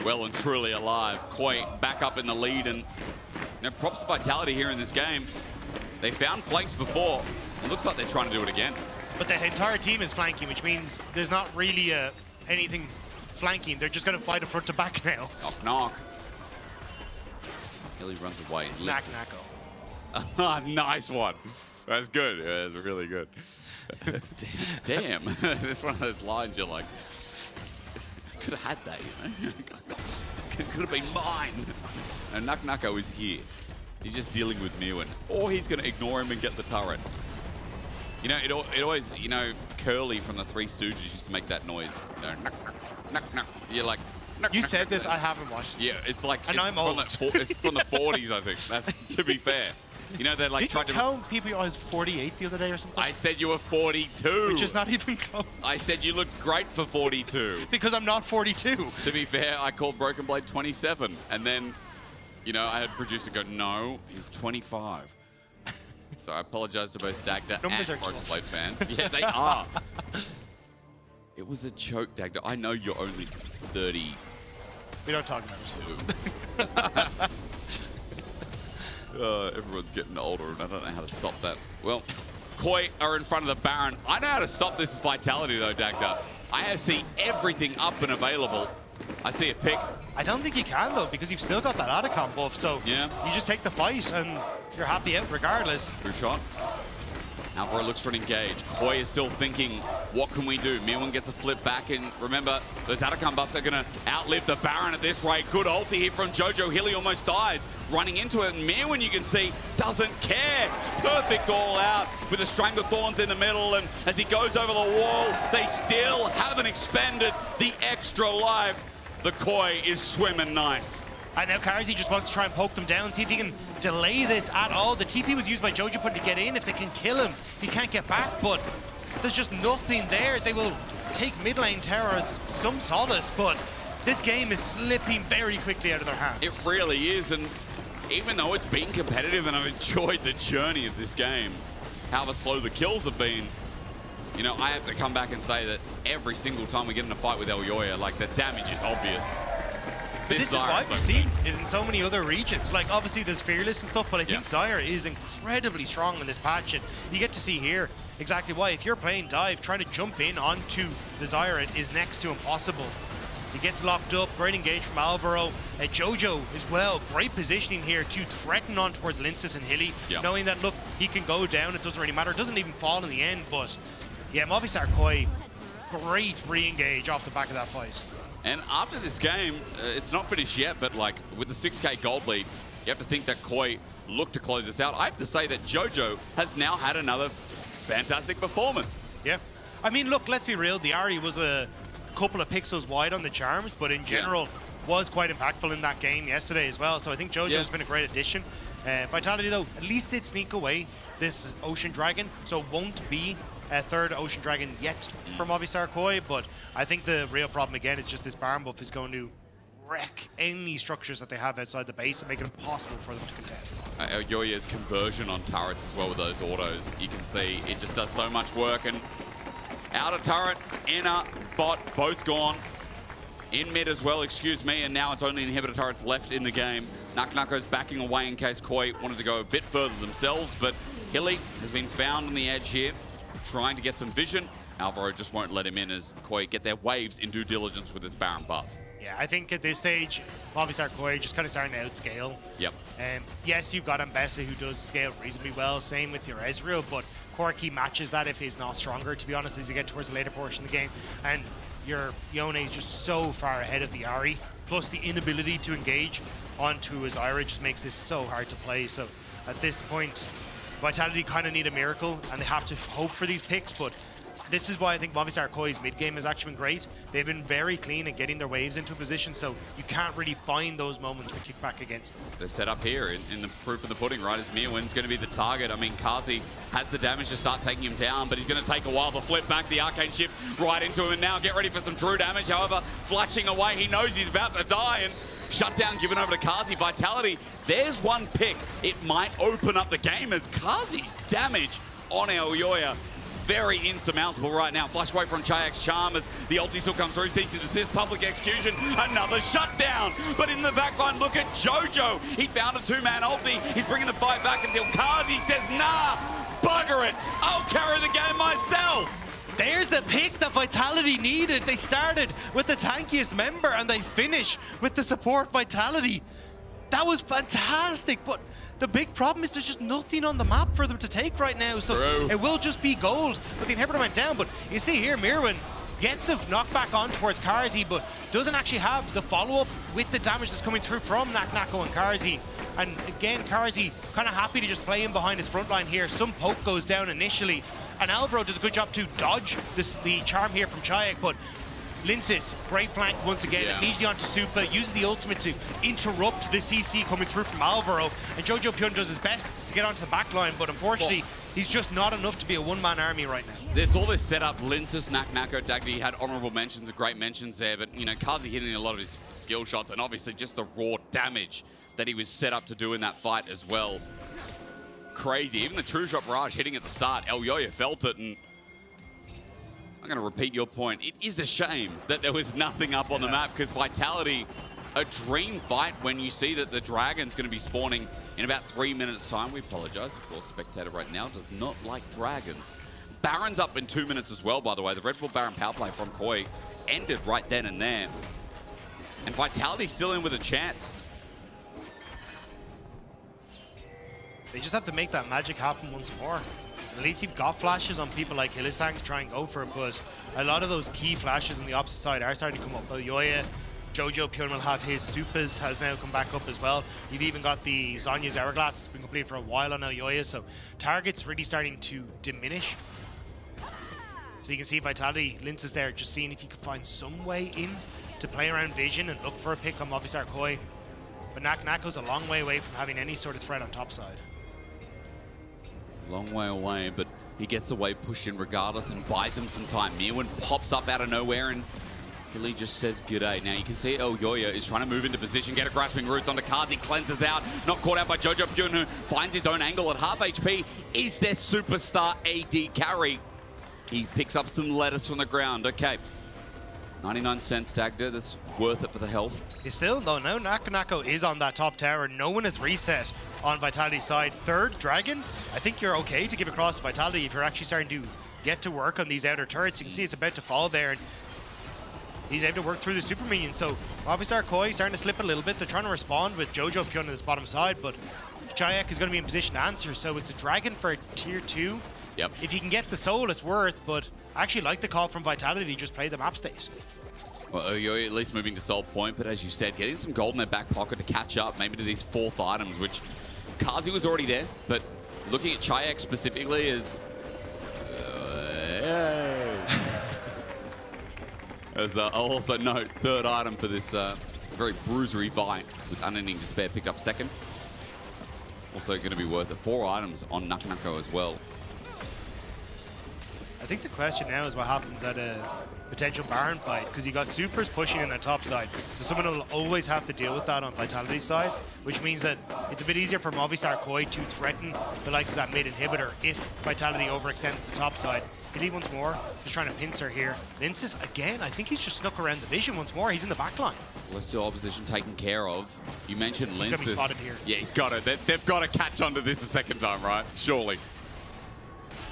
well and truly alive. Koi back up in the lead, and props to Vitality here in this game. They found flanks before. It looks like they're trying to do it again. But the entire team is flanking, which means there's not really anything flanking. They're just going to fight a front to back now. Knock. Hilly runs away. It's Nako. Nice one. That's good. Yeah, that's really good. Damn. It's one of those lines you're like, could have had that, you know? Could have been mine. And Nako is here. He's just dealing with Mirwin. Or he's going to ignore him and get the turret. You know, it always, you know, Curly from the Three Stooges used to make that noise. You know, knock. You're like, you said this, I haven't watched it. Yeah, it's like, and I'm old. It's from the 40s, I think, to be fair. You know, they're like Did you tell people I was 48 the other day or something? I said you were 42. Which is not even close. I said you looked great for 42. Because I'm not 42. To be fair, I called Broken Blade 27. And then, you know, I had producer go, no, he's 25. So I apologize to both Dagda and Broken Blade fans. Yeah, they are. It was a joke, Dagda. I know you're only 30. We don't talk about it. Everyone's getting older, and I don't know how to stop that. Well, Koi are in front of the Baron. I know how to stop this Vitality, though, Dagda. I see everything up and available. I see a pick. I don't think you can, though, because you've still got that Atakan buff, so yeah, you just take the fight, and you're happy out regardless. Good shot. Alvaro looks for an engage. Koi is still thinking, what can we do? Mirwin gets a flip back, and remember, those Atakan buffs are going to outlive the Baron at this rate. Good ulti here from Jojo. Hilly almost dies. Running into it, and Mirwin, you can see, doesn't care. Perfect all out with the Stranglethorns in the middle, and as he goes over the wall, they still haven't expended the extra life. The Koi is swimming nice. And now Karzi just wants to try and poke them down, see if he can delay this at all. The TP was used by Jojo Put to get in. If they can kill him, he can't get back, but there's just nothing there. They will take mid lane tower as some solace, but this game is slipping very quickly out of their hands. It really is, and even though it's been competitive and I've enjoyed the journey of this game, however slow the kills have been, you know, I have to come back and say that every single time we get in a fight with Elyoya, like, the damage is obvious. But this is why we've seen it in so many other regions. Like, obviously there's Fearless and stuff, but I think Zyre is incredibly strong in this patch, and you get to see here exactly why. If you're playing dive, trying to jump in onto the Zyre is next to impossible. He gets locked up, great engage from Alvaro. Jojo as well, great positioning here to threaten on towards Linces and Hilly, knowing that, look, he can go down, it doesn't really matter, it doesn't even fall in the end, but yeah, Movistar Koi, great re-engage off the back of that fight. And after this game, it's not finished yet, but like with the 6k gold lead, you have to think that Koi look to close this out. I have to say that Jojo has now had another fantastic performance. Yeah. I mean, look, let's be real, the Ahri was a couple of pixels wide on the charms, but in general was quite impactful in that game yesterday as well. So I think Jojo's been a great addition. Vitality, though, at least did sneak away this Ocean Dragon, so it won't be a third Ocean Dragon yet for Movistar Koi, but I think the real problem again is just this Baron buff is going to wreck any structures that they have outside the base and make it impossible for them to contest. Elyoya's conversion on turrets as well with those autos, you can see it just does so much work, and outer turret, inner, bot, both gone. In mid as well, excuse me, and now it's only inhibitor turrets left in the game. Nako's backing away in case Koi wanted to go a bit further themselves, but Hilly has been found on the edge here, trying to get some vision. Alvaro just won't let him in as Koi get their waves in due diligence with his Baron buff. Yeah, I think at this stage, Movistar Koi just kind of starting to outscale. Yep. Yes, you've got Ambessa who does scale reasonably well, same with your Ezreal, but Corki matches that if he's not stronger, to be honest, as you get towards the later portion of the game. And your Yone is just so far ahead of the Ahri, plus the inability to engage onto his Ira just makes this so hard to play. So at this point, Vitality kind of need a miracle, and they have to hope for these picks, but this is why I think Movistar Koi's mid-game has actually been great. They've been very clean at getting their waves into a position, so you can't really find those moments to kick back against them. They're set up here in the proof of the pudding, right? As Mirwin's going to be the target. I mean, Kazi has the damage to start taking him down, but he's going to take a while to flip back the Arcane Shift right into him. And now get ready for some true damage. However, flashing away, he knows he's about to die, and shutdown given over to Kazi. Vitality, there's one pick. It might open up the game as Kazi's damage on Elyoya. Very insurmountable right now. Flash away from Chayak's charm as the ulti still comes through. Cease and desist, public execution, another shutdown. But in the backline, look at Jojo. He found a two-man ulti. He's bringing the fight back until Kazi says, nah, bugger it. I'll carry the game myself. There's the pick that Vitality needed. They started with the tankiest member and they finish with the support Vitality. That was fantastic, but the big problem is there's just nothing on the map for them to take right now, so it will just be gold. But the inhibitor went down, but you see here, Mirwin gets the knockback on towards Karzi, but doesn't actually have the follow-up with the damage that's coming through from Nako and Karzi. And again, Karzi kind of happy to just play him behind his front line here. Some poke goes down initially, and Alvaro does a good job to dodge the charm here from Chayak, but Linces, great flank once again. Yeah. Amnesia onto Supa, uses the ultimate to interrupt the CC coming through from Alvaro. And Jojo Pyun does his best to get onto the back line, but unfortunately, he's just not enough to be a one-man army right now. There's all this setup. Linces, Nako, Dagby had honorable mentions, great mentions there, but you know, Kazi hitting a lot of his skill shots, and obviously just the raw damage that he was set up to do in that fight as well. Crazy. Even the True Shot Barrage hitting at the start, Elyoya felt it, and I'm going to repeat your point. It is a shame that there was nothing up on the map, because Vitality, a dream fight when you see that the Dragon's going to be spawning in about 3 minutes' time. We apologize. Of course, Spectator right now does not like Dragons. Baron's up in 2 minutes as well, by the way. The Red Bull Baron power play from Koi ended right then and there. And Vitality's still in with a chance. They just have to make that magic happen once more. At least you've got flashes on people like Hillisang to try and go for it, but a lot of those key flashes on the opposite side are starting to come up. Elyoya, Jojo Pyun will have his Supas, has now come back up as well. You've even got the Zonya's Hourglass that's been completed for a while on Elyoya, so targets really starting to diminish. So you can see Vitality, Lince is there, just seeing if he can find some way in to play around Vision and look for a pick on Movistar Koi. But Nako's a long way away from having any sort of threat on top side. Long way away, but he gets away pushed in regardless and buys him some time. Mirwin pops up out of nowhere and Hilly just says g'day. Now you can see Elyoya is trying to move into position, get a grasping roots onto Kazi, cleanses out, not caught out by Jojo Pyun, who finds his own angle at half HP. Is their superstar AD carry? He picks up some lettuce from the ground. Okay. 99 cents Dagda, that's worth it for the health. He's still, though, now Nako is on that top tower. No one has reset on Vitality's side. Third Dragon, I think you're okay to give across Vitality if you're actually starting to get to work on these outer turrets. You can see it's about to fall there, and he's able to work through the super minions. So Movistar Koi starting to slip a little bit. They're trying to respond with Jojo Pyun on this bottom side, but Chayak is going to be in position to answer. So it's a Dragon for tier 2. Yep. If you can get the soul, it's worth, but I actually like the call from Vitality, just play the map state. Well, Elyoya at least moving to soul point, but as you said, getting some gold in their back pocket to catch up, maybe to these fourth items, which Kazi was already there, but looking at Chayak specifically is... As I'll also note, third item for this very bruisery fight with Unending Despair picked up second. Also going to be worth it. 4 items on Nako as well. I think the question now is what happens at a potential Baron fight, because you got supers pushing in the top side, so someone will always have to deal with that on Vitality's side, which means that it's a bit easier for Movistar Koi to threaten the likes of that mid inhibitor if Vitality overextends the top side. Hilly once more, just trying to pincer here. Linces again, I think he's just snuck around the vision once more. He's in the back line. Celestial opposition taken care of. You mentioned Linces. He's going to be spotted here. Yeah, he's got it. They've got to catch onto this a second time, right? Surely.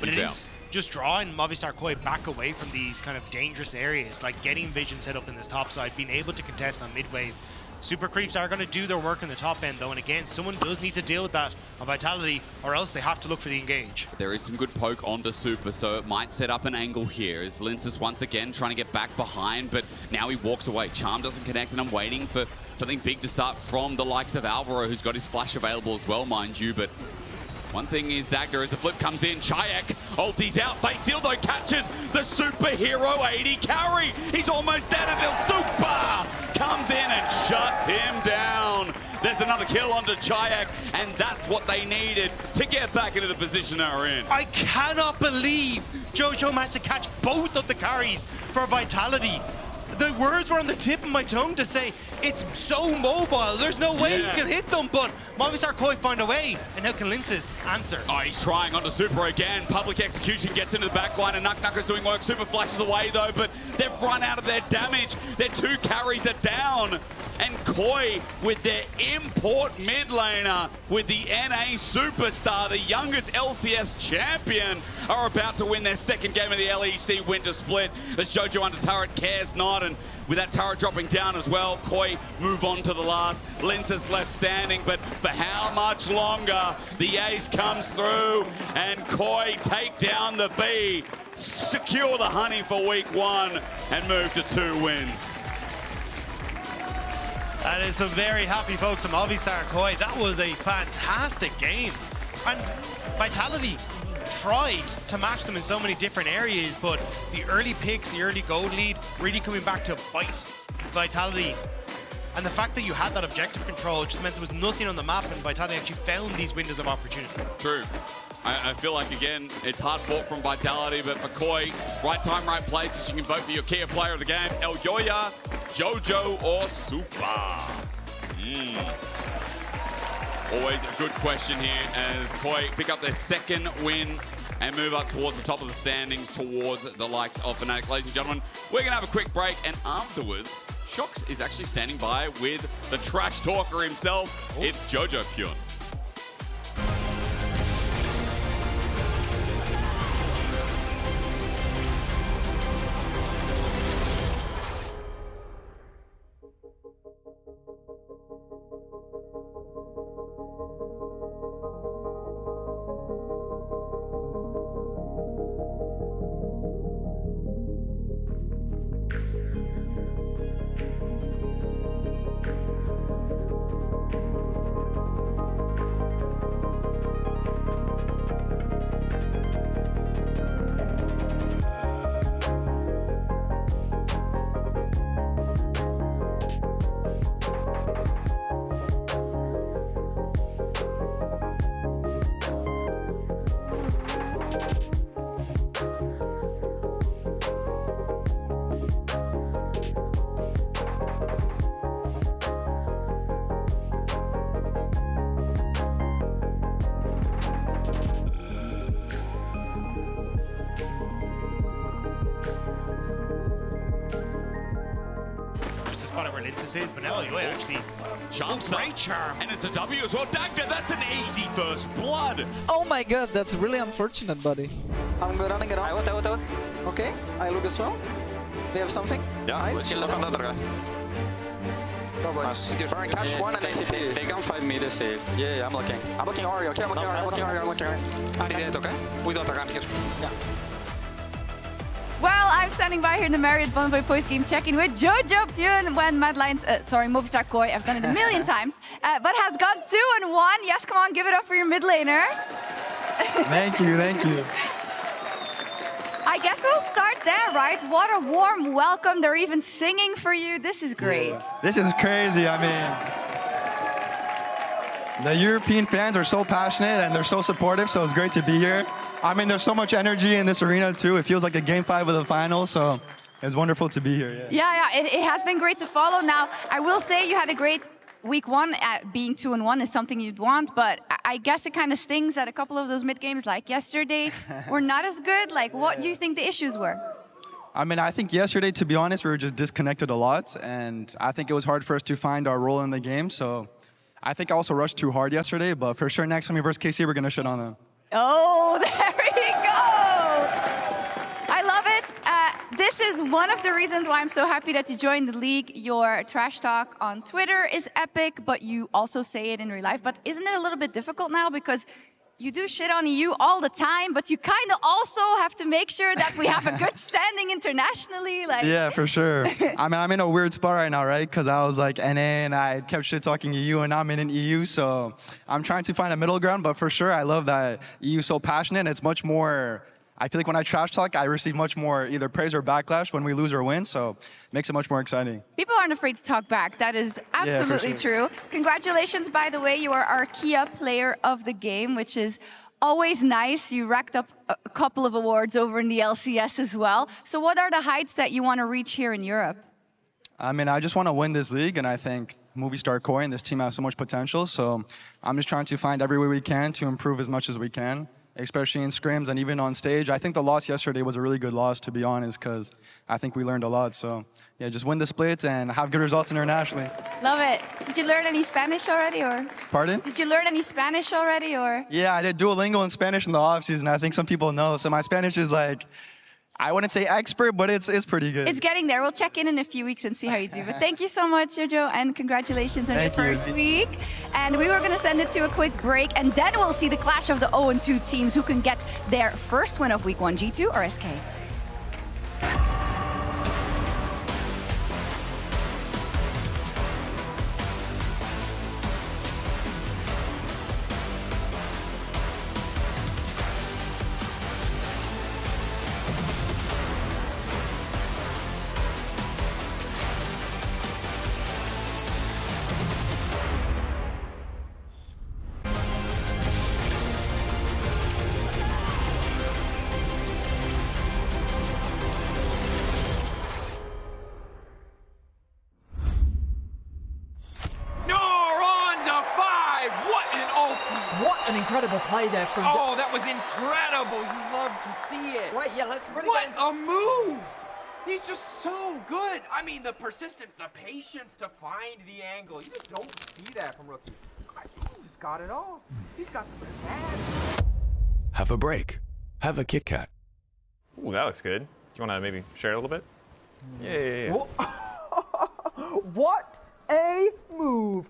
But He's it out. is just drawing Movistar Koi back away from these kind of dangerous areas, like getting vision set up in this top side, being able to contest on mid-wave. Super Creeps are going to do their work in the top end, though, and again, someone does need to deal with that on Vitality, or else they have to look for the engage. There is some good poke onto Super, so it might set up an angle here as Linces once again trying to get back behind, but now he walks away. Charm doesn't connect, and I'm waiting for something big to start from the likes of Alvaro, who's got his flash available as well, mind you, but one thing is Dagda as the flip comes in. Chayak ulties out. Fate Seal though catches the superhero 80 carry. He's almost dead until Super comes in and shuts him down. There's another kill onto Chayak, and that's what they needed to get back into the position they're in. I cannot believe Jojo managed to catch both of the carries for Vitality. The words were on the tip of my tongue to say, it's so mobile, there's no way you can hit them, but Movistar Koi find a way, and now can Linces answer? Oh, he's trying onto Super again. Public Execution gets into the back line, and Knuckknucker's doing work. Super flashes away, though, but they've run out of their damage. Their 2 carries are down. And Koi, with their import mid laner, with the NA Superstar, the youngest LCS champion, are about to win their second game of the LEC Winter Split. As Jojo under turret cares not, and with that turret dropping down as well, Koi move on to the last. Linces left standing, but for how much longer? The ace comes through, and Koi take down the B, secure the honey for week 1, and move to 2 wins. That is some very happy folks from Movistar Koi. That was a fantastic game. And Vitality tried to match them in so many different areas, but the early picks, the early gold lead, really coming back to bite Vitality. And the fact that you had that objective control just meant there was nothing on the map, and Vitality actually found these windows of opportunity. True. I feel like, again, it's hard fought from Vitality, but for Koi, right time, right places. You can vote for your Kia player of the game, El Yoya, Jojo, or Super. Always a good question here as Koi pick up their second win and move up towards the top of the standings, towards the likes of Fnatic. Ladies and gentlemen, we're going to have a quick break, and afterwards, Shox is actually standing by with the trash talker himself. It's Jojo Pure. Is, but now Yoya actually jumps great charm. And it's a W as well. Dagda, that's an easy first blood. Oh my god, that's really unfortunate, buddy. I'm running around. Out. Okay, I look as well. They have something? Yeah, nice. Kill the other guy. Burn, catch one and then TP. They can fight me, they say. Yeah, I'm looking. I'm looking Aria, okay? I'm looking Aria. I need it, okay? We don't around here. Yeah. Well, I'm standing by here in the Marriott Bonvoy post-game check-in with Jojo Pyun when Movistar Koi, I've done it a million times, but has gone 2-1. Yes, come on, give it up for your mid laner. Thank you. I guess we'll start there, right? What a warm welcome. They're even singing for you. This is great. Yeah. This is crazy. I mean, the European fans are so passionate and they're so supportive, so it's great to be here. I mean, there's so much energy in this arena, too. It feels like a Game 5 of the finals, so it's wonderful to be here. Yeah, it has been great to follow. Now, I will say you had a great week 1. Being 2-1 is something you'd want, but I guess it kind of stings that a couple of those mid-games, like yesterday, were not as good. Like, what do you think the issues were? I mean, I think yesterday, to be honest, we were just disconnected a lot, and I think it was hard for us to find our role in the game, so I think I also rushed too hard yesterday, but for sure next time we versus KC, we're going to shit on them. Oh, there we go. one of the reasons why I'm so happy that you joined the league, your trash talk on Twitter is epic, but you also say it in real life. But isn't it a little bit difficult now because you do shit on EU all the time, but you kind of also have to make sure that we have a good standing internationally? Like, yeah, for sure. I mean, I'm in a weird spot right now, right? Because I was like NA and I kept shit talking EU, and now I'm in an EU, so I'm trying to find a middle ground. But for sure, I love that EU is so passionate. It's much more. I feel like when I trash talk, I receive much more either praise or backlash when we lose or win, so it makes it much more exciting. People aren't afraid to talk back. That is absolutely true. Congratulations, by the way. You are our Kia Player of the Game, which is always nice. You racked up a couple of awards over in the LCS as well. So what are the heights that you want to reach here in Europe? I mean, I just want to win this league, and I think Movistar Koi and this team has so much potential, so I'm just trying to find every way we can to improve as much as we can, especially in scrims and even on stage. I think the loss yesterday was a really good loss, to be honest, because I think we learned a lot. So, yeah, just win the split and have good results internationally. Love it. Did you learn any Spanish already, or? Pardon? Did you learn any Spanish already, or? Yeah, I did Duolingo in Spanish in the off-season. I think some people know. So my Spanish is like, I wouldn't say expert, but it's pretty good. It's getting there. We'll check in a few weeks and see how you do. But thank you so much, Jojo, and congratulations on your first week. And we were going to send it to a quick break, and then we'll see the clash of the 0-2 teams who can get their first win of week 1, G2 or SK. An incredible play there from... Oh, that was incredible. You love to see it. Right, yeah, let's really What get into... a move! He's just so good. I mean, the persistence, the patience to find the angle. You just don't see that from rookies. I think he's got it all. He's got the bad. Have a break. Have a Kit Kat. Ooh, that looks good. Do you want to maybe share a little bit? Yeah. What a move!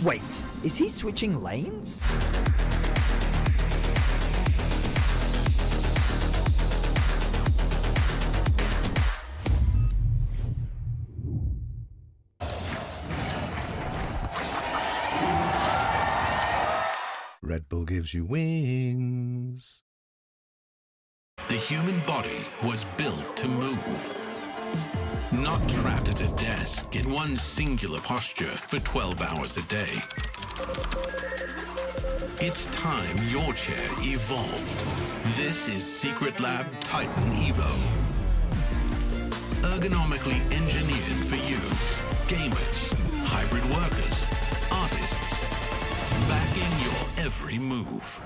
Wait, is he switching lanes? Red Bull gives you wings. The human body was built to move. Not trapped at a desk in one singular posture for 12 hours a day. It's time your chair evolved. This is Secret Lab Titan Evo. Ergonomically engineered for you, gamers, hybrid workers, artists, backing your every move.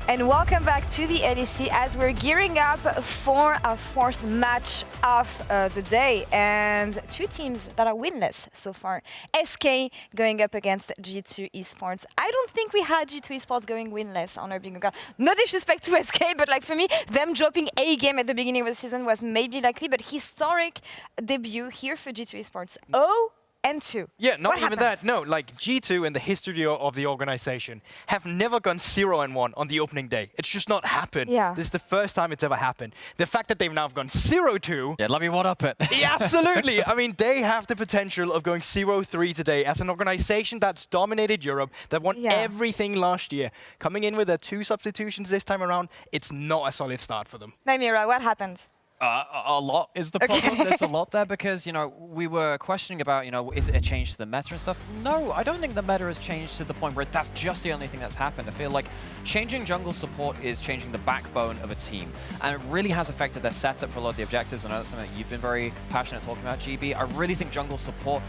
And welcome back to the LEC as we're gearing up for our fourth match of the day. And two teams that are winless so far. SK going up against G2 Esports. I don't think we had G2 Esports going winless on our bingo card. No disrespect to SK, but like for me, them dropping a game at the beginning of the season was maybe likely, but historic debut here for G2 Esports. 0-2. Yeah, not What even happens? that. No, like G2 in the history of the organization have never gone 0-1 on the opening day. It's just not happened. Yeah. This is the first time it's ever happened. The fact that they've now gone 0-2. Yeah, let me one up it. Yeah, absolutely. I mean, they have the potential of going 0-3 today as an organization that's dominated Europe, that won everything last year. Coming in with their 2 substitutions this time around, it's not a solid start for them. Naimira, what happened? A lot is the problem. There's a lot there because, you know, we were questioning about, you know, is it a change to the meta and stuff? No, I don't think the meta has changed to the point where that's just the only thing that's happened. I feel like changing jungle support is changing the backbone of a team. And it really has affected their setup for a lot of the objectives. I know that's something that you've been very passionate talking about, GB. I really think jungle support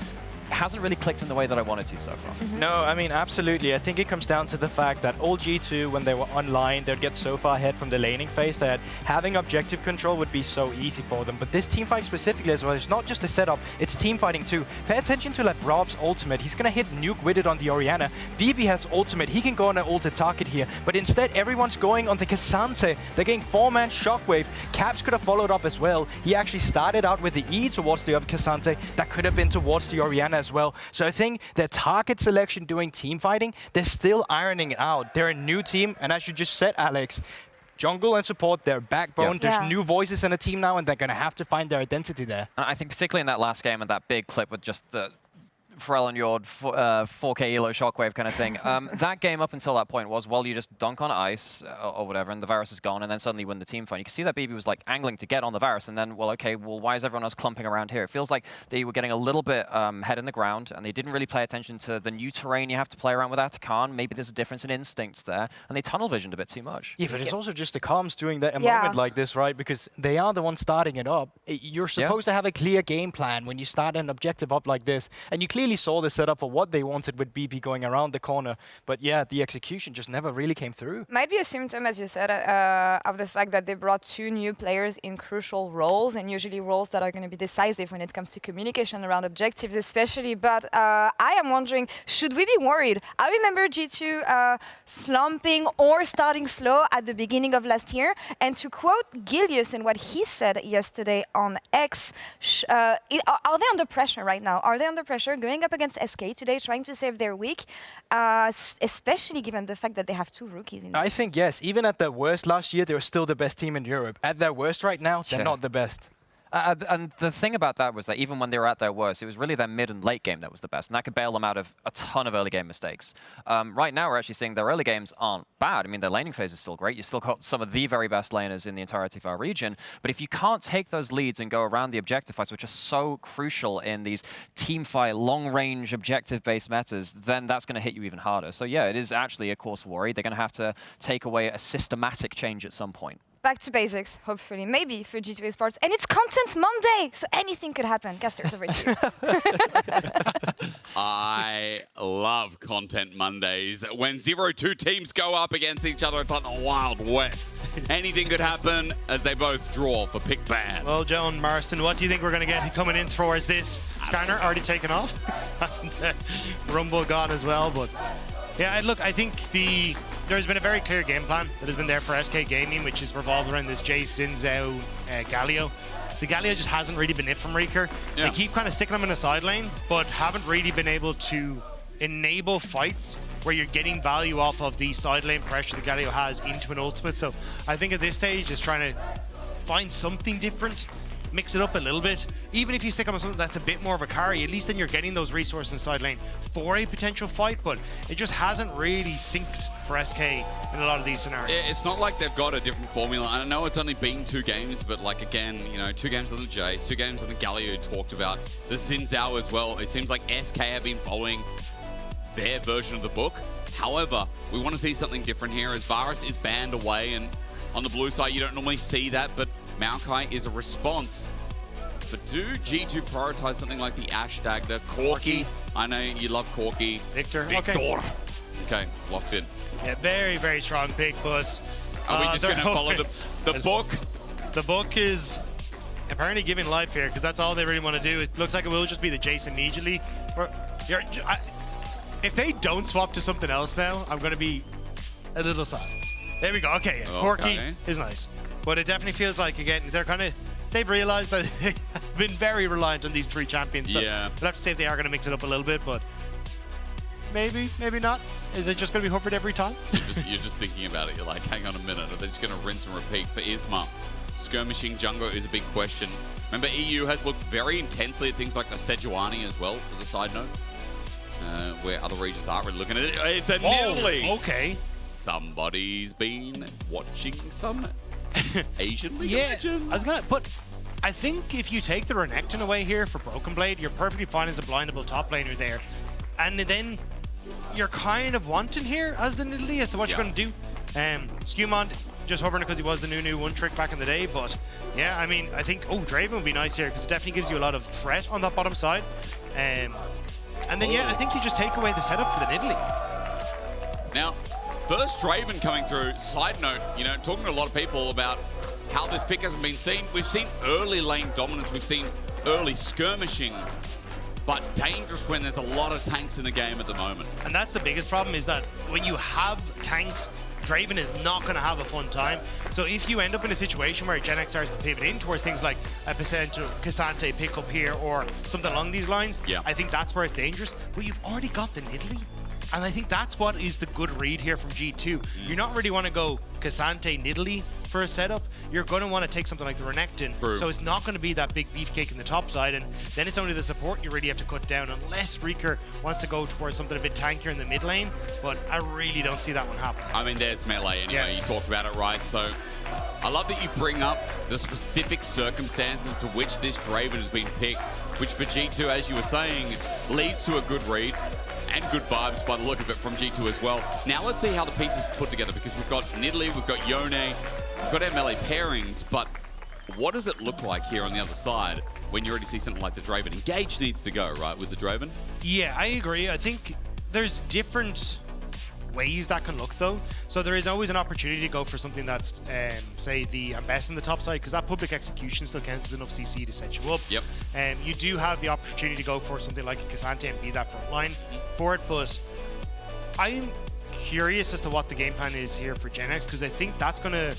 hasn't really clicked in the way that I wanted to so far. No, I mean, absolutely. I think it comes down to the fact that old G2, when they were online, they'd get so far ahead from the laning phase that having objective control would be so easy for them. But this teamfight specifically as well, it's not just a setup, it's team fighting too. Pay attention to like Rob's ultimate. He's going to hit nuke with it on the Orianna. BB has ultimate. He can go on an ulted target here. But instead, everyone's going on the Cassante. They're getting 4-man Shockwave. Caps could have followed up as well. He actually started out with the E towards the Cassante. That could have been towards the Orianna as well. So I think their target selection doing team fighting, they're still ironing it out. They're a new team, and as you just said, Alex, jungle and support, their backbone. Yep. There's new voices in the team now, and they're going to have to find their identity there. And I think particularly in that last game and that big clip with just the Pharrell and Yord 4K Elo Shockwave kind of thing. That game up until that point was, well, you just dunk on ice or whatever, and the Varus is gone, and then suddenly win the team fight. You can see that BB was like angling to get on the Varus, and then, well, okay, well, why is everyone else clumping around here? It feels like they were getting a little bit head in the ground, and they didn't really pay attention to the new terrain you have to play around with Atakan. Maybe there's a difference in instincts there, and they tunnel visioned a bit too much. Yeah, but it's also just the comms doing that a moment like this, right? Because they are the ones starting it up. You're supposed to have a clear game plan when you start an objective up like this, and you clearly saw the setup for what they wanted with BB going around the corner. But yeah, the execution just never really came through. Might be a symptom, as you said, of the fact that they brought 2 new players in crucial roles, and usually roles that are going to be decisive when it comes to communication around objectives especially. But I am wondering, should we be worried? I remember G2 slumping or starting slow at the beginning of last year. And to quote Gilius and what he said yesterday on X, are they under pressure right now? Are they under pressure going up against SK today, trying to save their week, especially given the fact that they have 2 rookies in I think, yes. Even at their worst last year, they were still the best team in Europe. At their worst right now, they're not the best. And the thing about that was that even when they were at their worst, it was really their mid and late game that was the best, and that could bail them out of a ton of early game mistakes. Right now, we're actually seeing their early games aren't bad. I mean, their laning phase is still great. You still got some of the very best laners in the entirety of our region, but if you can't take those leads and go around the objective fights, which are so crucial in these team fight, long-range, objective-based metas, then that's going to hit you even harder. So yeah, it is actually a cause for worry. They're going to have to take away a systematic change at some point. Back to basics, hopefully, maybe for G2 Esports. And it's Content Monday, so anything could happen. Casters, over to you. I love Content Mondays. When 0-2 teams go up against each other, it's like the Wild West. Anything could happen as they both draw for pick ban. Well, Joan Marston, what do you think we're going to get coming in towards this? Scanner already taken off, and Rumble gone as well. But yeah, look, I think there's been a very clear game plan that has been there for SK Gaming, which is revolved around this Jayce, Sinzhao, Galio. The Galio just hasn't really been it from Reeker. Yeah. They keep kind of sticking him in the side lane, but haven't really been able to enable fights where you're getting value off of the side lane pressure the Galio has into an ultimate. So I think at this stage, is trying to find something different, mix it up a little bit. Even if you stick on something that's a bit more of a carry, at least then you're getting those resources inside lane for a potential fight, but it just hasn't really synced for SK in a lot of these scenarios. It's not like they've got a different formula. I know it's only been 2 games, but like again, you know, 2 games on the Jayce, 2 games on the Galio talked about, the Sinzhao as well. It seems like SK have been following their version of the book. However, we want to see something different here as Varus is banned away, and on the blue side, you don't normally see that, but Maokai is a response. But do G2 prioritize something like the Ash Dagger? Corki. I know you love Corki. Victor. Okay, locked in. Yeah, very, very strong pick, but... Are we just going to follow the book? The book is apparently giving life here, because that's all they really want to do. It looks like it will just be the Jayce immediately. If they don't swap to something else now, I'm going to be a little sad. There we go. Okay, yeah. Corky is nice. But it definitely feels like, again, they've realized that they've been very reliant on these 3 champions. So yeah. we'll have to see if they are going to mix it up a little bit, but maybe, maybe not. Is it just going to be Hufford every time? You're just thinking about it. You're like, hang on a minute. Are they just going to rinse and repeat for Isma? Skirmishing jungle is a big question. Remember, EU has looked very intensely at things like the Sejuani as well, as a side note, where other regions aren't really looking at it. It's a Italy. Okay. Somebody's been watching some Asian League Legends. I was gonna, but I think if you take the Renekton away here for Broken Blade, you're perfectly fine as a blindable top laner there, and then you're kind of wanting here as the Nidalee as to what you're going to do. Skewmond just hovering because he was the new one trick back in the day, but yeah, I mean, I think Draven would be nice here because it definitely gives you a lot of threat on that bottom side. And then yeah, I think you just take away the setup for the Nidalee. Now, first Draven coming through. Side note, talking to a lot of people about how this pick hasn't been seen. We've seen early lane dominance. We've seen early skirmishing, but dangerous when there's a lot of tanks in the game at the moment. And that's the biggest problem, is that when you have tanks, Draven is not going to have a fun time. So if you end up in a situation where Gen X starts to pivot in towards things like a potential Cassante pick up here or something along these lines, I think that's where it's dangerous. But you've already got the Nidalee. And I think that's what is the good read here from G2. You're not really want to go Cassante Nidalee for a setup. You're going to want to take something like the Renekton. So it's not going to be that big beefcake in the top side, and then it's only the support you really have to cut down, unless Reeker wants to go towards something a bit tankier in the mid lane, but I really don't see that one happening. I mean, there's melee anyway. You talk about it, right? So I love that you bring up the specific circumstances to which this Draven has been picked, which for G2, as you were saying, leads to a good read. And good vibes by the look of it from G2 as well. Now let's see how the pieces put together, because we've got Nidalee, we've got Yone, we've got our melee pairings, but what does it look like here on the other side when you already see something like the Draven? Engage needs to go, right, with the Draven? Yeah, I agree. I think there's different ways that can look, though. So there is always an opportunity to go for something that's, say, the best in the top side, because that public execution still counts as enough CC to set you up. Yep. And you do have the opportunity to go for something like a Cassante and be that front line for it, but I'm curious as to what the game plan is here for Gen X, because I think that's going to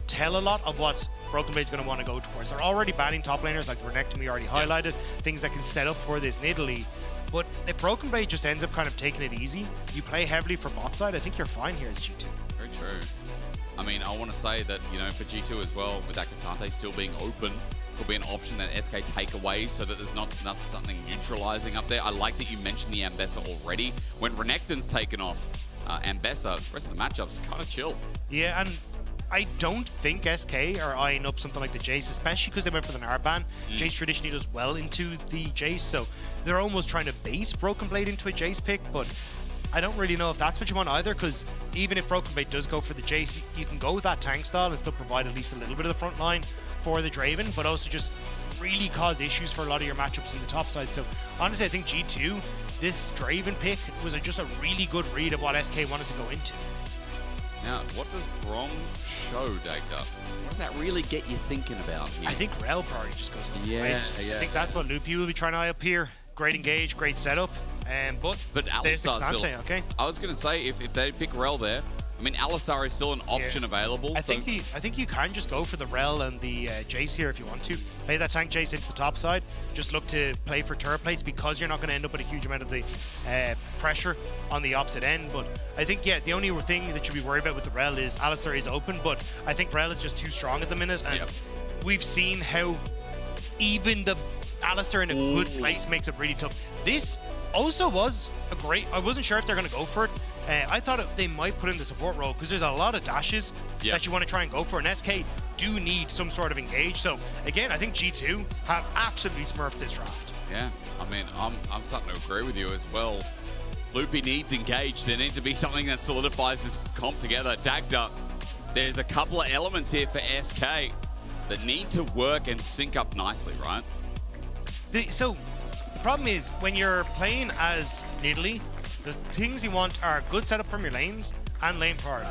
tell a lot of what Broken Blade's going to want to go towards. They're already banning top laners like the Renekton we already highlighted, things that can set up for this Nidalee. But if Broken Blade just ends up kind of taking it easy, you play heavily for bot side, I think you're fine here as G2. Very true. I mean, I want to say that, for G2 as well, with that Cassante still being open, could be an option that SK take away so that there's not something neutralizing up there. I like that you mentioned the Ambessa already. When Renekton's taken off Ambessa, the rest of the matchup's kind of chill. Yeah, and I don't think SK are eyeing up something like the Jayce, especially because they went for the Narban. Jayce traditionally does well into the Jayce, so they're almost trying to bait Broken Blade into a Jayce pick, but I don't really know if that's what you want either, because even if Broken Blade does go for the Jayce, you can go with that tank style and still provide at least a little bit of the front line for the Draven, but also just really cause issues for a lot of your matchups in the top side. So honestly, I think G2, this Draven pick was just a really good read of what SK wanted to go into. Now, what does Brom show, Dagda? What does that really get you thinking about here? I think Rel probably just goes into place. Yeah. I think that's what Loopy will be trying to eye up here. Great engage, great setup, but Alistar Cassante, still. Okay. I was going to say, if they pick Rel there, I mean, Alistar is still an option available. I think you can just go for the Rel and the Jayce here if you want to. Play that tank Jayce into the top side. Just look to play for turret plates, because you're not going to end up with a huge amount of the pressure on the opposite end. But I think, the only thing that you'd be worried about with the Rel is Alistar is open, but I think Rel is just too strong at the minute. And we've seen how even the Alistar in a good place makes it really tough. This also was a great... I wasn't sure if they're going to go for it. I thought they might put in the support role, because there's a lot of dashes that you want to try and go for, and SK do need some sort of engage. So again, I think G2 have absolutely smurfed this draft. Yeah, I mean, I'm starting to agree with you as well. Loopy needs engage. There needs to be something that solidifies this comp together. Dagda, there's a couple of elements here for SK that need to work and sync up nicely, right? So the problem is, when you're playing as Nidalee, the things you want are good setup from your lanes and lane priority.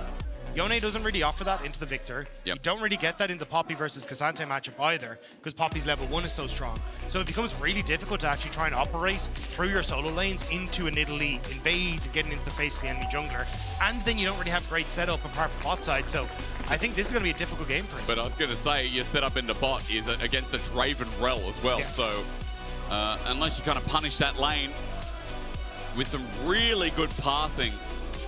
Yone doesn't really offer that into the Victor. Yep. You don't really get that in the Poppy versus Cassante matchup either, because Poppy's level 1 is so strong. So it becomes really difficult to actually try and operate through your solo lanes into an Italy invades and getting into the face of the enemy jungler. And then you don't really have great setup apart from bot side. So I think this is going to be a difficult game for us. But I was going to say, your setup into bot is against a Draven Rel as well. Yeah. So unless you kind of punish that lane with some really good pathing.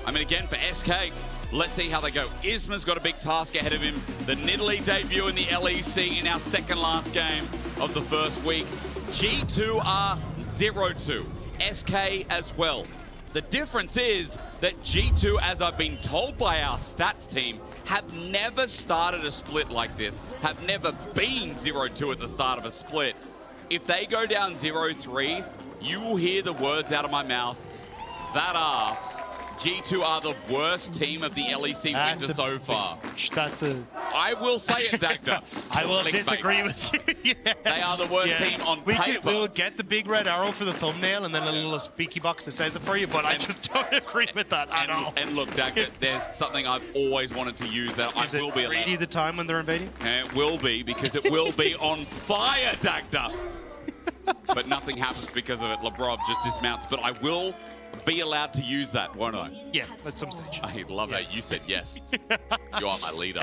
I mean, again, for SK, let's see how they go. Isma's got a big task ahead of him. The Nidalee debut in the LEC in our second last game of the first week. G2 are 0-2. SK as well. The difference is that G2, as I've been told by our stats team, have never started a split like this, have never been 0-2 at the start of a split. If they go down 0-3, you will hear the words out of my mouth that are G2 are the worst team of the LEC winter so far. I will say it, Dagda. I will disagree with you. Yeah. They are the worst team on paper. We'll get the big red arrow for the thumbnail and then a little speaky box that says it for you, but I just don't agree with that at all. And look, Dagda, there's something I've always wanted to use that I will be allowed. Is it really the time when they're invading? It will be, because it will be on fire, Dagda. But nothing happens because of it. Labrov just dismounts, but I will be allowed to use that, won't I? Yeah, at some stage. I love that you said yes. You are my leader.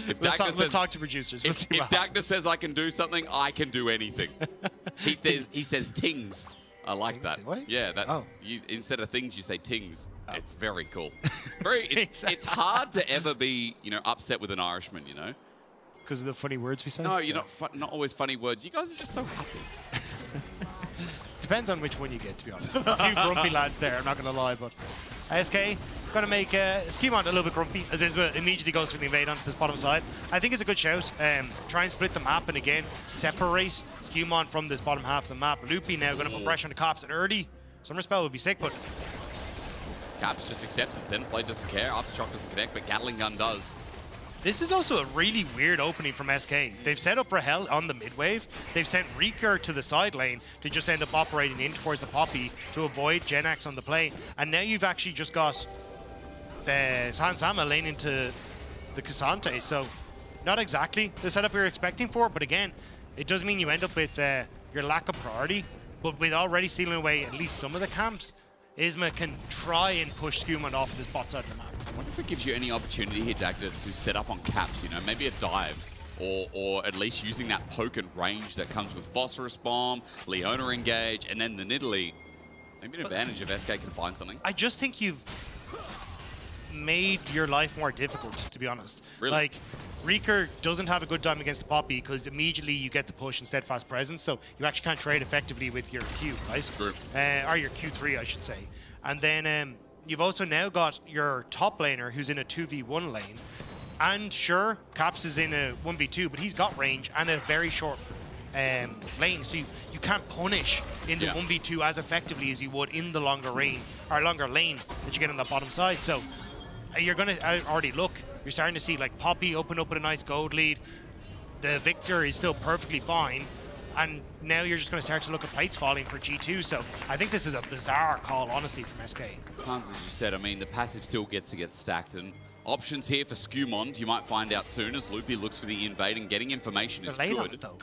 If Let's talk to producers. If Dagda says I can do something, I can do anything. He says tings. I like that. What? Yeah, that. Oh. Instead of things, you say tings. Oh. It's very cool. It's hard to ever be, upset with an Irishman, Because of the funny words we say? No, you're not always funny words. You guys are just so happy. Depends on which one you get, to be honest. A few grumpy lads there, I'm not going to lie, but SK going to make Skimon a little bit grumpy as Isma immediately goes for the invade onto this bottom side. I think it's a good shout. Try and split the map and again separate Skimon from this bottom half of the map. Loopy now going to put pressure on the Cops early. Summer Spell would be sick, but Caps just accepts it. Center play doesn't care. Aftershock doesn't connect, but Gatling Gun does. this is also a really weird opening from SK. They've set up Rahel on the mid wave. They've sent Reeker to the side lane to just end up operating in towards the Poppy to avoid Genax on the play. And now you've actually just got the Sansama lane into the Cassante. So not exactly the setup we were expecting for, but again, it does mean you end up with your lack of priority. But with already sealing away at least some of the camps, Isma can try and push Skumon off of this bot side of the map. I wonder if it gives you any opportunity here, Dagda, to set up on caps, maybe a dive, or at least using that poke and range that comes with Phosphorus Bomb, Leona engage, and then the Nidalee. Maybe an advantage if SK can find something. I just think you've made your life more difficult, to be honest. Really? Like, Reeker doesn't have a good time against the Poppy because immediately you get the push and steadfast presence, so you actually can't trade effectively with your Q, right? True. Or your Q3, I should say. And then you've also now got your top laner who's in a 2v1 lane. And sure, Caps is in a 1v2, but he's got range and a very short lane, so you can't punish in the 1v2 as effectively as you would in the longer lane that you get on the bottom side. So you're going to already look. You're starting to see like Poppy open up with a nice gold lead. The Victor is still perfectly fine. And now you're just going to start to look at plates falling for G2. So I think this is a bizarre call, honestly, from SK. Hans, as you said, I mean, the passive still gets to get stacked. And options here for Skumon, you might find out soon as Loopy looks for the invade and getting information is They're late on good. it, though.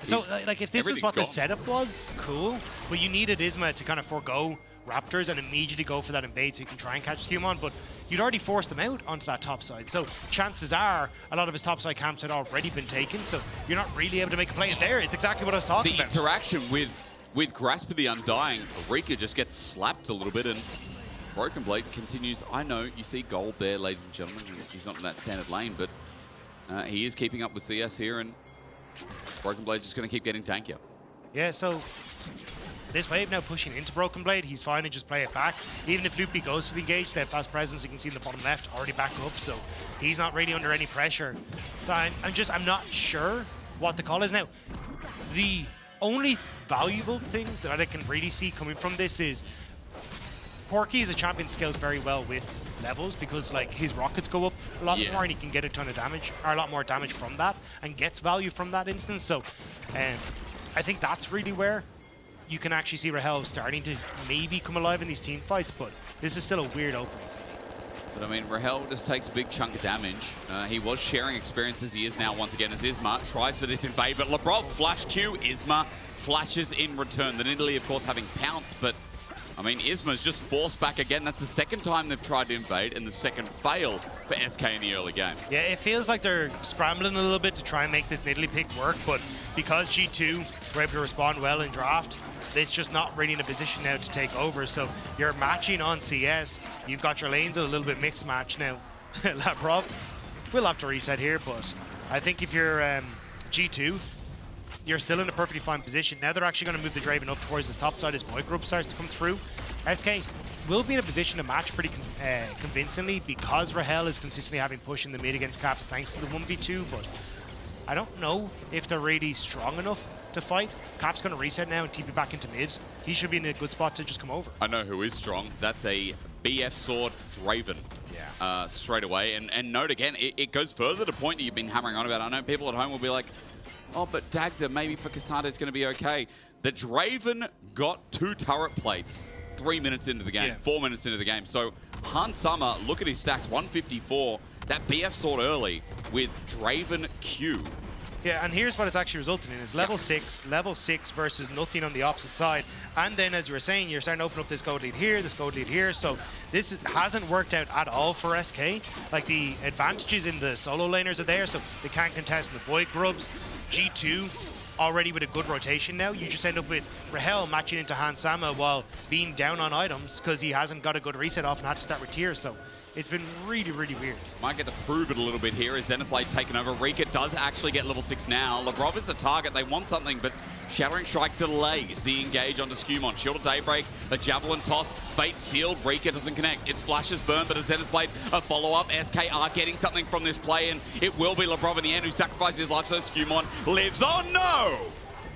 So, like, if this is what the setup was, cool. But you needed Isma to kind of forego Raptors and immediately go for that invade so you can try and catch Skumon. But you'd already forced them out onto that top side. So chances are a lot of his top side camps had already been taken. So you're not really able to make a play there. It's exactly what I was talking about. The interaction with Grasp of the Undying, Rika just gets slapped a little bit and Broken Blade continues. I know you see gold there, ladies and gentlemen. He's not in that standard lane, but he is keeping up with CS here, and Broken Blade's just going to keep getting tankier. Yeah, so this wave now pushing into Broken Blade, he's fine and just play it back. Even if Loopy goes for the engage, they have fast presence, you can see in the bottom left, already back up, so he's not really under any pressure. So I'm not sure what the call is now. The only valuable thing that I can really see coming from this is Porky as a champion scales very well with levels because like his rockets go up a lot more and he can get a ton of damage, or a lot more damage from that, and gets value from that instance. So I think that's really where you can actually see Rahel starting to maybe come alive in these team fights, but this is still a weird opening. But I mean, Rahel just takes a big chunk of damage. He was sharing experience as he is now once again as Isma tries for this invade, but Labrov flash Q, Isma flashes in return. The Italy, of course, having pounced, but I mean, Isma's just forced back again. That's the second time they've tried to invade, and the second fail for SK in the early game. Yeah, it feels like they're scrambling a little bit to try and make this Nidalee pick work, but because G2 were able to respond well in draft, it's just not really in a position now to take over. So you're matching on CS. You've got your lanes a little bit mixed match now. Labrov will have to reset here, but I think if you're G2, you're still in a perfectly fine position. Now they're actually going to move the Draven up towards this top side as Void Group starts to come through. SK will be in a position to match pretty convincingly because Rahel is consistently having push in the mid against Caps thanks to the 1v2, but I don't know if they're really strong enough to fight. Cap's going to reset now and TP back into mid. He should be in a good spot to just come over. I know who is strong. That's a BF Sword Draven. Yeah. Straight away. And note again, it goes further to the point that you've been hammering on about. I know people at home will be like, oh, but Dagda, maybe for Cassandra it's going to be okay. The Draven got 2 turret plates 3 minutes into the game, 4 minutes into the game. So Han Summer, look at his stacks, 154. That BF Sword early with Draven Q. Yeah, and here's what it's actually resulting in. It's level 6 versus nothing on the opposite side. And then, as you were saying, you're starting to open up this gold lead here, this gold lead here. So this hasn't worked out at all for SK. Like, the advantages in the solo laners are there, so they can't contest in the Void Grubs. G2 already with a good rotation now. You just end up with Rahel matching into Han Sama while being down on items because he hasn't got a good reset off and had to start with tiers. So it's been really, really weird. Might get to prove it a little bit here as Zenithblade taken over. Rika does actually get level 6 now. Labrov is the target. They want something, but Shattering Strike delays the engage onto Skumon. Shield of Daybreak, a Javelin toss, Fate sealed. Rika doesn't connect. Its flashes burn, but a Zenithblade, a follow-up. SK are getting something from this play, and it will be Labrov in the end who sacrifices his life, so Skumon lives. Oh no!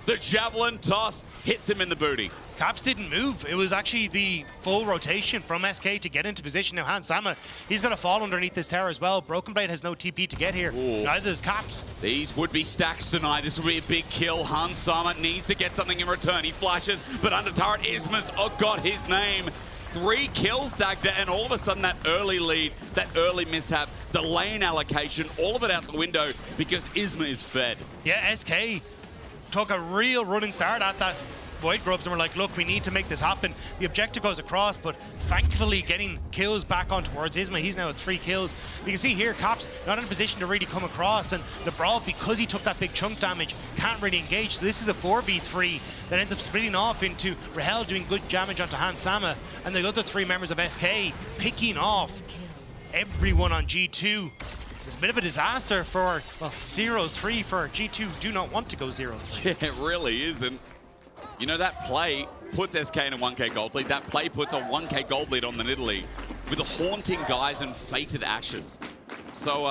The Javelin toss hits him in the booty. Caps didn't move. It was actually the full rotation from SK to get into position. Now Han Sama, he's going to fall underneath this tower as well. Broken Blade has no TP to get here. Ooh. Neither does Caps. These would be stacks tonight. This will be a big kill. Han Sama needs to get something in return. He flashes, but under turret, Isma's got his name. 3 kills, Dagda, and all of a sudden that early lead, that early mishap, the lane allocation, all of it out the window because Isma is fed. Yeah, SK took a real running start at that Void Grubs and we're like, look, we need to make this happen. The objective goes across, but thankfully getting kills back on towards Isma. He's now at 3 kills. You can see here, Caps not in a position to really come across, and Labrov, because he took that big chunk damage, can't really engage. So this is a 4v3 that ends up splitting off into Rahel doing good damage onto Han Sama, and the other 3 members of SK picking off everyone on G2. It's a bit of a disaster for, well, 0-3 for G2. Do not want to go 0-3. Yeah, it really isn't. You know, that play puts SK in a 1k gold lead. That play puts a 1k gold lead on the Nidalee with the haunting guys and fated ashes. So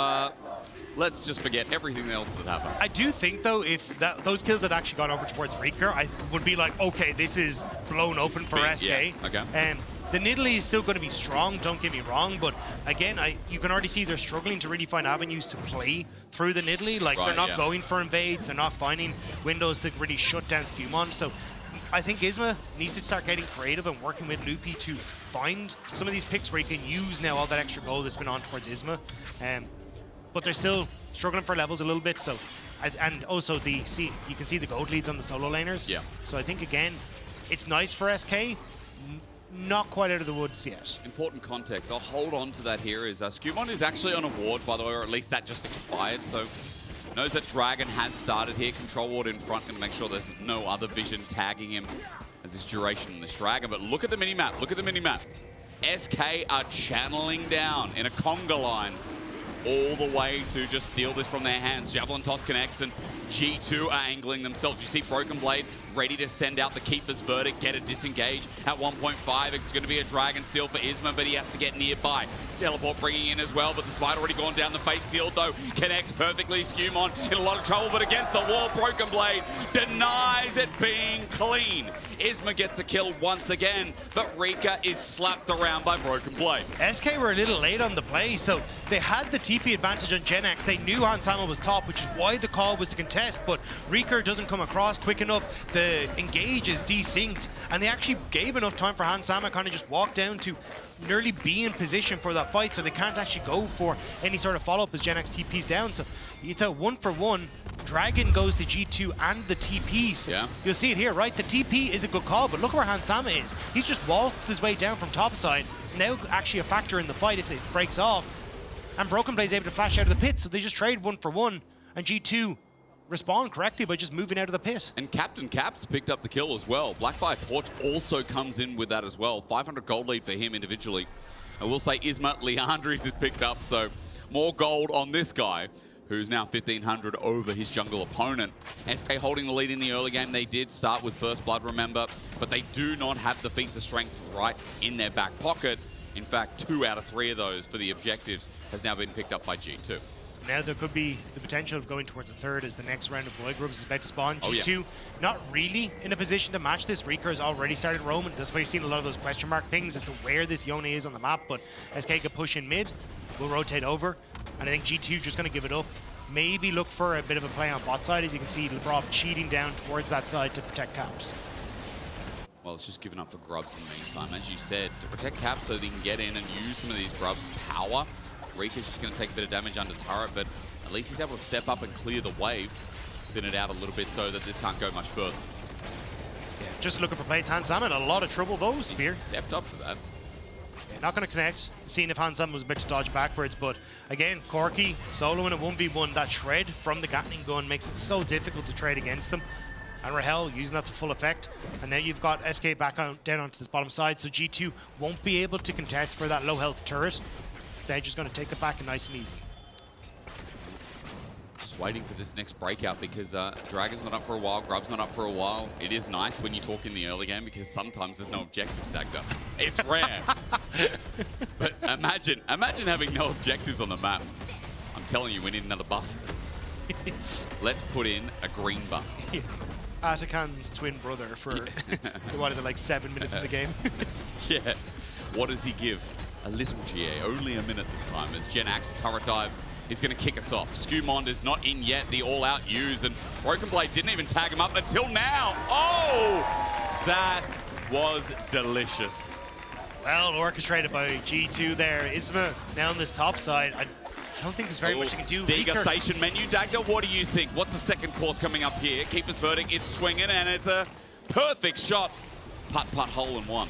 let's just forget everything else that happened. I do think, though, if those kills had actually gone over towards Rika, I would be like, okay, this is blown open for SK. Yeah, okay. The Nidalee is still going to be strong, don't get me wrong, but again, you can already see they're struggling to really find avenues to play through the Nidalee. Like, they're not going for invades, they're not finding windows to really shut down Skumon. So I think Isma needs to start getting creative and working with Loopy to find some of these picks where you can use now all that extra gold that's been on towards Isma. But they're still struggling for levels a little bit. So, and also you can see the gold leads on the solo laners. Yeah. So I think, again, it's nice for SK. Not quite out of the woods yet. Important context. I'll hold on to that here. Is Skumon is actually on a ward, by the way, or at least that just expired. So knows that Dragon has started here. Control ward in front, going to make sure there's no other vision tagging him as his duration in this Dragon. But look at the minimap. Look at the minimap. SK are channeling down in a conga line all the way to just steal this from their hands. Javelin toss connects and G2 are angling themselves. You see Broken Blade ready to send out the Keeper's Verdict, get a disengage at 1.5. It's going to be a Dragon Seal for Isma, but he has to get nearby. Teleport bringing in as well, but the Smite already gone down. The Fate Seal, though, connects perfectly. Skumon in a lot of trouble, but against the wall, Broken Blade denies it being clean. Isma gets a kill once again, but Rika is slapped around by Broken Blade. SK were a little late on the play, so they had the TP advantage on Gen X. They knew Han Sama was top, which is why the call was to continue contest, but Reeker doesn't come across quick enough. The engage is desynced, and they actually gave enough time for Hansama kind of just walk down to nearly be in position for that fight, so they can't actually go for any sort of follow-up as Gen X TP's down. So it's a 1-for-1. Dragon goes to G2 and the TP. So you'll see it here, right? The TP is a good call, but look where Hansama is. He's just waltzed his way down from topside. Now actually a factor in the fight if it breaks off. And Broken Blade's able to flash out of the pit, so they just trade 1-for-1, and G2 respond correctly by just moving out of the pit. And Captain Caps picked up the kill as well. Blackfire Torch also comes in with that as well. 500 gold lead for him individually. I will say Isma Leandris has picked up, so more gold on this guy, who's now 1,500 over his jungle opponent. SK holding the lead in the early game. They did start with First Blood, remember, but they do not have the feats of strength right in their back pocket. In fact, 2 out of 3 of those for the objectives has now been picked up by G2. Now there could be the potential of going towards the third as the next round of Void Grubs is about to spawn. G2 not really in a position to match this. Reeker has already started roaming. That's why you're seeing a lot of those question mark things as to where this Yone is on the map. But SK could push in mid, will rotate over, and I think G2 just going to give it up. Maybe look for a bit of a play on bot side. As you can see, LeBron cheating down towards that side to protect Caps. Well, it's just given up for Grubs in the meantime. As you said, to protect Caps so they can get in and use some of these Grubs' power. Reeker's just going to take a bit of damage under turret, but at least he's able to step up and clear the wave, thin it out a little bit so that this can't go much further. Yeah, just looking for plates. Hansama in a lot of trouble though. Spear. He stepped up for that. Yeah, not going to connect. Seeing if Hansama was a bit to dodge backwards, but again, Corki soloing a 1v1. That shred from the Gatling gun makes it so difficult to trade against them. And Rahel using that to full effect. And now you've got SK back down onto this bottom side, so G2 won't be able to contest for that low health turret. They're just going to take it back and nice and easy. Just waiting for this next breakout because Dragon's not up for a while, Grub's not up for a while. It is nice when you talk in the early game because sometimes there's no objectives stacked up. It's rare. But imagine having no objectives on the map. I'm telling you, we need another buff. Let's put in a green buff. Yeah. Atakan's twin brother for, what is it, like 7 minutes of the game? Yeah. What does he give? A little GA, only a minute this time, as Gen Axe turret dive is going to kick us off. Skumond is not in yet, the all-out use, and Broken Blade didn't even tag him up until now. Oh! That was delicious. Well, orchestrated by G2 there. Isma now on this top side. I don't think there's very much they can do. Degustation menu. Dagda, what do you think? What's the second course coming up here? Keeper's Verdict, it's swinging, and it's a perfect shot. Putt-putt hole in one.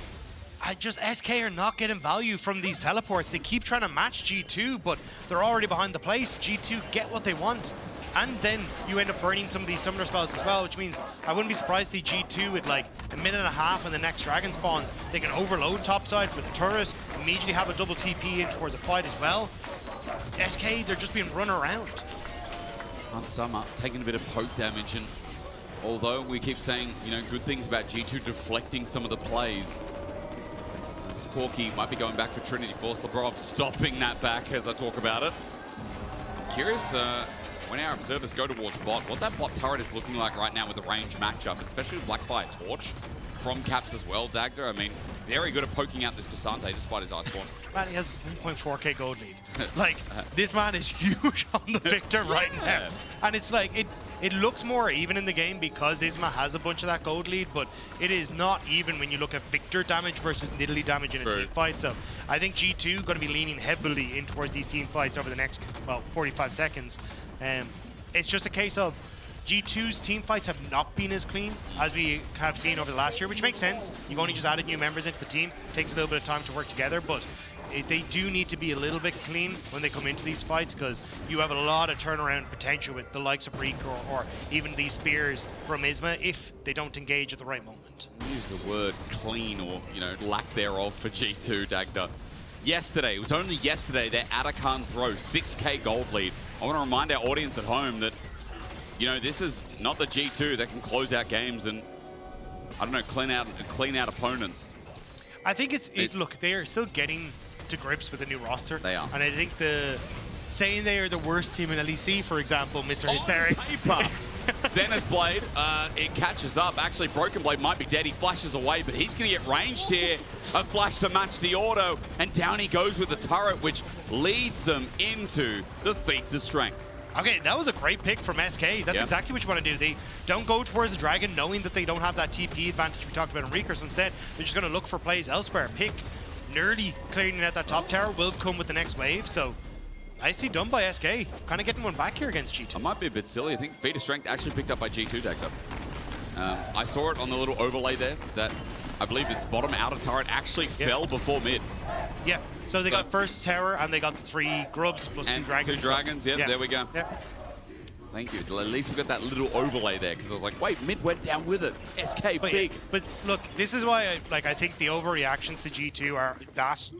SK are not getting value from these teleports. They keep trying to match G2, but they're already behind the place. G2 get what they want. And then you end up burning some of these summoner spells as well, which means I wouldn't be surprised to see G2 with like a minute and a half when the next dragon spawns. They can overload topside for the turret, immediately have a double TP in towards a fight as well. SK, they're just being run around. Hansama taking a bit of poke damage, and although we keep saying, you know, good things about G2 deflecting some of the plays, this Corki might be going back for Trinity Force. Labrov stopping that back as I talk about it. I'm curious when our observers go towards bot, what that bot turret is looking like right now with the range matchup, especially with Blackfire Torch from Caps as well. Dagda, I mean, very good at poking out this Cassante despite his Iceborne. Man, he has 1.4k gold lead. Like, this man is huge on the Victor right now. And it's like, it looks more even in the game because Isma has a bunch of that gold lead, but it is not even when you look at Victor damage versus Nidalee damage in a team fight. So I think G2 going to be leaning heavily in towards these team fights over the next, well, 45 seconds. It's just a case of G2's team fights have not been as clean as we have seen over the last year, which makes sense. You've only just added new members into the team. It takes a little bit of time to work together, but they do need to be a little bit clean when they come into these fights because you have a lot of turnaround potential with the likes of Reeker or even these spears from Isma if they don't engage at the right moment. Use the word clean or, you know, lack thereof for G2, Dagda. Yesterday, it was only yesterday that Atakan throw 6k gold lead. I want to remind our audience at home that, you know, this is not the G2 that can close out games and, I don't know, clean out opponents. I think look, they are still getting to grips with the new roster. They are. And I think saying they are the worst team in LEC, for example, Mr. Hysterics. Zenith Blade, it catches up. Actually, Broken Blade might be dead. He flashes away, but he's going to get ranged here. A flash to match the auto, and down he goes with the turret, which leads them into the feats of strength. Okay, that was a great pick from SK. That's exactly what you want to do. They don't go towards the Dragon knowing that they don't have that TP advantage we talked about in Reekers. Instead, they're just going to look for plays elsewhere. Pick Nerdy clearing out that top tower will come with the next wave. So nicely done by SK. Kind of getting one back here against G2. I might be a bit silly. I think Feat of Strength actually picked up by G2 decked up. I saw it on the little overlay there that I believe its bottom outer turret actually fell before mid. Yeah, so they got first tower and they got the 3 grubs plus 2 dragons. 2 dragons, there we go. Yeah. Thank you. At least we got that little overlay there because I was like, wait, mid went down with it. SK big. But look, this is why I think the overreactions to G2 are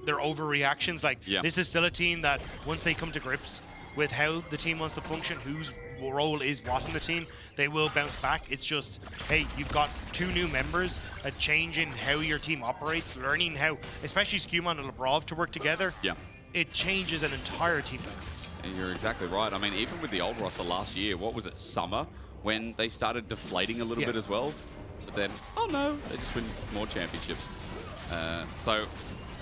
they're overreactions. Like this is still a team that once they come to grips with how the team wants to function, whose role is what in the team, they will bounce back. It's just, hey, you've got 2 new members, a change in how your team operates, learning how, especially Skewmon and Labrov to work together. Yeah. It changes an entire team dynamic. And you're exactly right. I mean, even with the old roster last year, what was it, summer, when they started deflating a little bit as well. But then, oh no, they just win more championships. So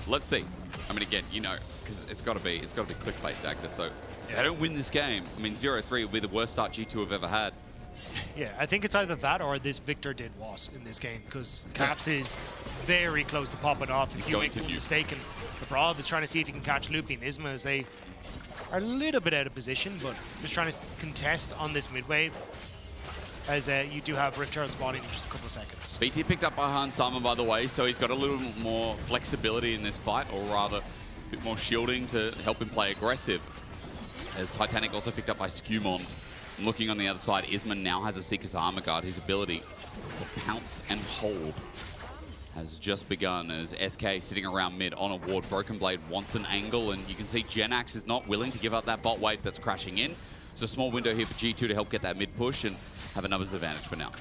let's see. I mean, again, you know, because it's got to be clickbait, Dagda. So if they don't win this game, I mean, 0-3 will be the worst start G2 have ever had. Yeah, I think it's either that or this Victor did was in this game because Caps is very close to popping off if you make one mistake. And Labrov is trying to see if he can catch Loopy and Isma as they are a little bit out of position, but just trying to contest on this mid wave as you do have Rift Herald spawning in just a couple of seconds. BT picked up by Han Sama, by the way, so he's got a little more flexibility in this fight, or rather a bit more shielding to help him play aggressive. As Titanic also picked up by Skewmon. Looking on the other side, Isman now has a Seeker's Armor Guard. His ability to pounce and hold has just begun as SK sitting around mid on a ward. Broken Blade wants an angle, and you can see Genax is not willing to give up that bot wave that's crashing in. It's a small window here for G2 to help get that mid push and have a numbers advantage for now.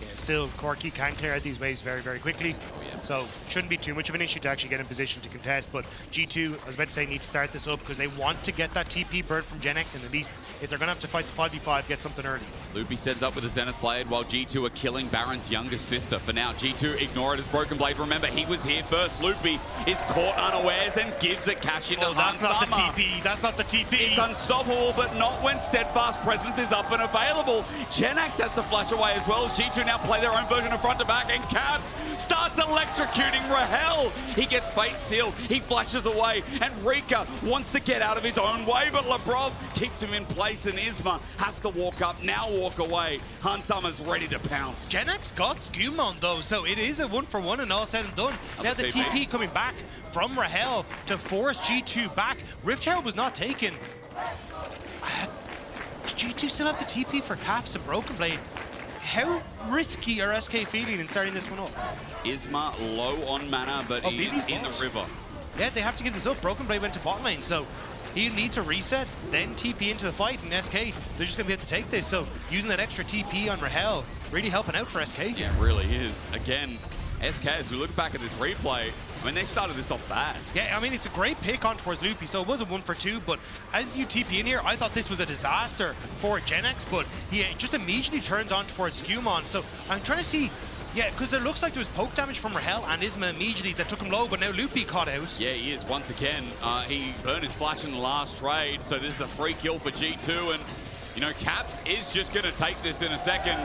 Yeah, still, Corki can clear out these waves very, very quickly. So shouldn't be too much of an issue to actually get in position to contest. But G2, I was about to say, need to start this up because they want to get that TP bird from Genex, and at least if they're going to have to fight the 5v5, get something early. Loopy sends up with a Zenith Blade while G2 are killing Baron's younger sister. For now, G2 ignore it as Broken Blade. Remember, he was here first. Loopy is caught unawares and gives the cash into that's not the Hansama. TP. That's not the TP. It's unstoppable, but not when Steadfast Presence is up and available. Genax has to flash away as well as G2 now play their own version of front to back, and Caps starts electrocuting Rahel. He gets Fate Seal, he flashes away, and Rika wants to get out of his own way, but Labrov keeps him in place, and Isma has to walk up, now walk away. Hansama's ready to pounce. Genax got Skewmon though, so it is a 1-for-1 and all said and done. Now the TP coming back from Rahel to force G2 back. Rift Herald was not taken. G2 still have the TP for Caps and Broken Blade. How risky are SK feeling in starting this one up? Isma low on mana, but he is in the river. Yeah, they have to give this up. Broken Blade went to bot lane, so he'll need to reset, then TP into the fight, and SK, they're just going to be able to take this. So using that extra TP on Rahel, really helping out for SK. Yeah, it really is. Again, SK, as we look back at this replay, I mean, they started this off bad. Yeah, I mean, it's a great pick on towards Loopy, so it was a 1-for-2, but as you TP in here, I thought this was a disaster for Genex, but he just immediately turns on towards Skewmon, so I'm trying to see, yeah, because it looks like there was poke damage from Rahel and Isma immediately that took him low, but now Loopy caught out. Yeah, he is, once again. He burned his flash in the last trade, so this is a free kill for G2, and, you know, Caps is just going to take this in a second.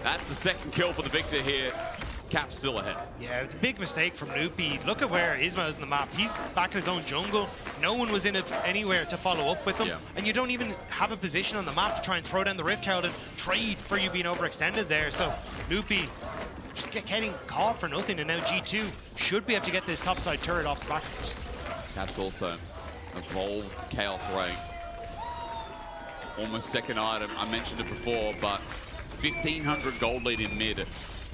That's the second kill for the victor here. Caps still ahead. Yeah, the big mistake from Loopy. Look at where Isma is in the map. He's back in his own jungle. No one was in it anywhere to follow up with him. Yeah. And you don't even have a position on the map to try and throw down the Rift Herald and trade for you being overextended there. So Loopy just getting caught for nothing, and now G2 should be able to get this topside turret off the back of it. Caps also evolved Chaos Ray. Almost second item. I mentioned it before, but 1,500 gold lead in mid.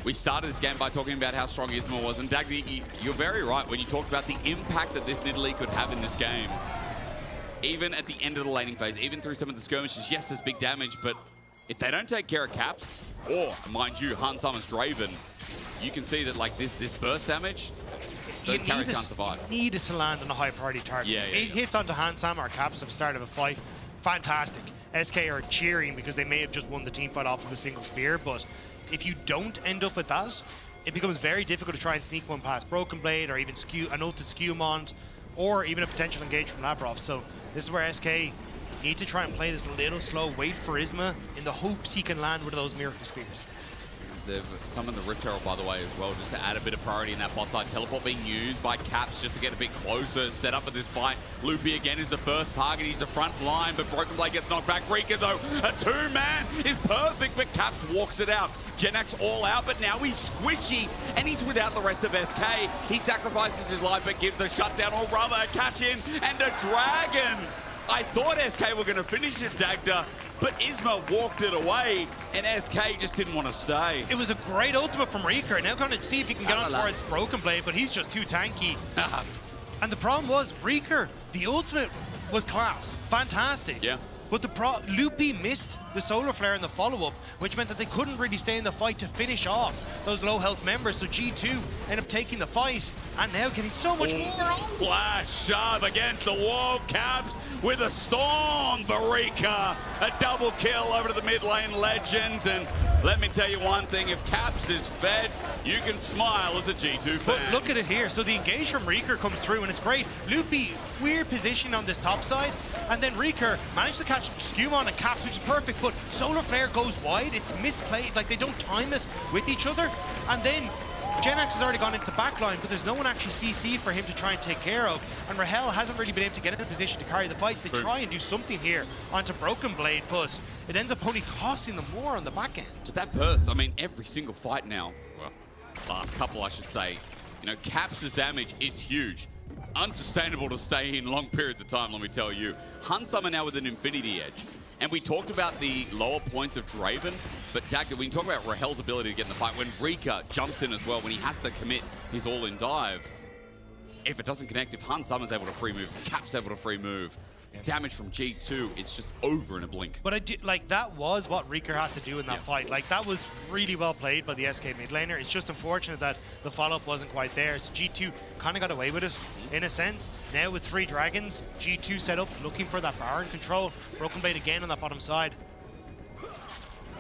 We started this game by talking about how strong Isma was, and Dagny, you're very right when you talked about the impact that this Nidalee could have in this game. Even at the end of the laning phase, even through some of the skirmishes, yes, there's big damage, but if they don't take care of Caps, or, mind you, Hansama's Draven, you can see that, like, this burst damage, those carries can't survive. You need it to land on a high priority target. Yeah, it hits onto Hansama or Caps at the start of a fight. Fantastic. SK are cheering because they may have just won the team fight off of a single spear, but if you don't end up with that, it becomes very difficult to try and sneak one past Broken Blade or even an ulted Skewmon or even a potential engage from Labrov. So this is where SK need to try and play this a little slow, wait for Isma in the hopes he can land one of those Miracle Spears. They've summoned the Rift Herald, by the way, as well, just to add a bit of priority in that bot side. Teleport being used by Caps just to get a bit closer, set up for this fight. Loopy again is the first target. He's the front line, but Broken Blade gets knocked back. Rika, though, a two-man is perfect, but Caps walks it out. Genax all out, but now he's squishy, and he's without the rest of SK. He sacrifices his life, but gives a shutdown, or rather a catch in, and a dragon. I thought SK were going to finish it, Dagda, but Isma walked it away, and SK just didn't want to stay. It was a great ultimate from Rika. Now going to see if he can get on towards Broken Blade, but he's just too tanky. And the problem was, Rika, the ultimate was class. Fantastic. Yeah. But Loopy missed the Solar Flare in the follow-up, which meant that they couldn't really stay in the fight to finish off those low-health members. So G2 ended up taking the fight, and now getting so much more. Flash shove against the wall. Caps with a storm for Rika. A double kill over to the mid lane legend. And let me tell you one thing, if Caps is fed, you can smile as a G2 fan. But look at it here. So the engage from Rika comes through, and it's great. Loopy, weird position on this top side, and then Rika managed to catch Skewmon and Caps, which is perfect, but Solar Flare goes wide. It's misplayed, like they don't time it with each other. And then Genax has already gone into the back line, but there's no one actually CC for him to try and take care of. And Rahel hasn't really been able to get in a position to carry the fights. They try and do something here onto Broken Blade, but it ends up only costing them more on the back end. But that burst, I mean, every single fight now, well, last couple I should say, you know, Caps' damage is huge. Unsustainable to stay in long periods of time, let me tell you. Hunsummer now with an Infinity Edge. And we talked about the lower points of Draven, but Dagda, we can talk about Rahel's ability to get in the fight. When Rika jumps in as well, when he has to commit his all-in dive, if it doesn't connect, if Hunsummer's able to free move, Cap's able to free move, damage from G2, it's just over in a blink. But I do, like, that was what Rika had to do in that fight. Like, that was really well played by the SK mid laner. It's just unfortunate that the follow-up wasn't quite there. So G2 kind of got away with it, in a sense. Now with 3 dragons, G2 set up, looking for that Baron control. Broken Blade again on that bottom side.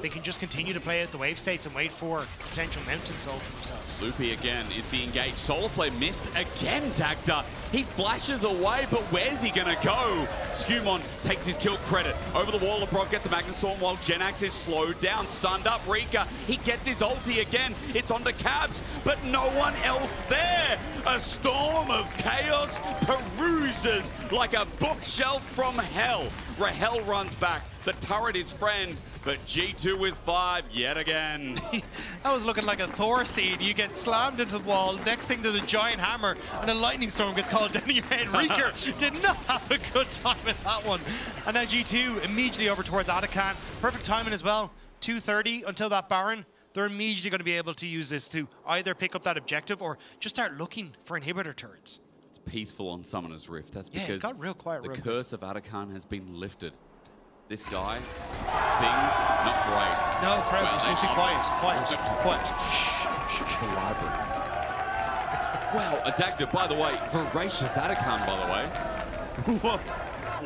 They can just continue to play out the wave states and wait for potential mountain soul for themselves. Loopy again is the engaged. Solar Flare missed again, Dagda. He flashes away, but where's he gonna go? Skewmon takes his kill credit. Over the wall, LeBron gets the Magnet Storm while Genax is slowed down, stunned up. Rika, he gets his ulti again. It's on the Cabs, but no one else there. A storm of chaos peruses like a bookshelf from hell. Rahel runs back. The turret is friend, but G2 with 5 yet again. That was looking like a Thor scene. You get slammed into the wall, next thing there's a giant hammer, and a lightning storm gets called down your head. Rika did not have a good time with that one. And now G2 immediately over towards Atakan. Perfect timing as well. 2:30 until that Baron. They're immediately going to be able to use this to either pick up that objective or just start looking for inhibitor turrets. It's peaceful on Summoner's Rift. That's Yeah, because it got real quiet the real curse of Atakan has been lifted. This guy, thing, not great. No, crowd, Well, you're supposed to be quiet, quiet. Shh, it's a library. Wow, a Dagda, by the way, voracious Atakan, by the way.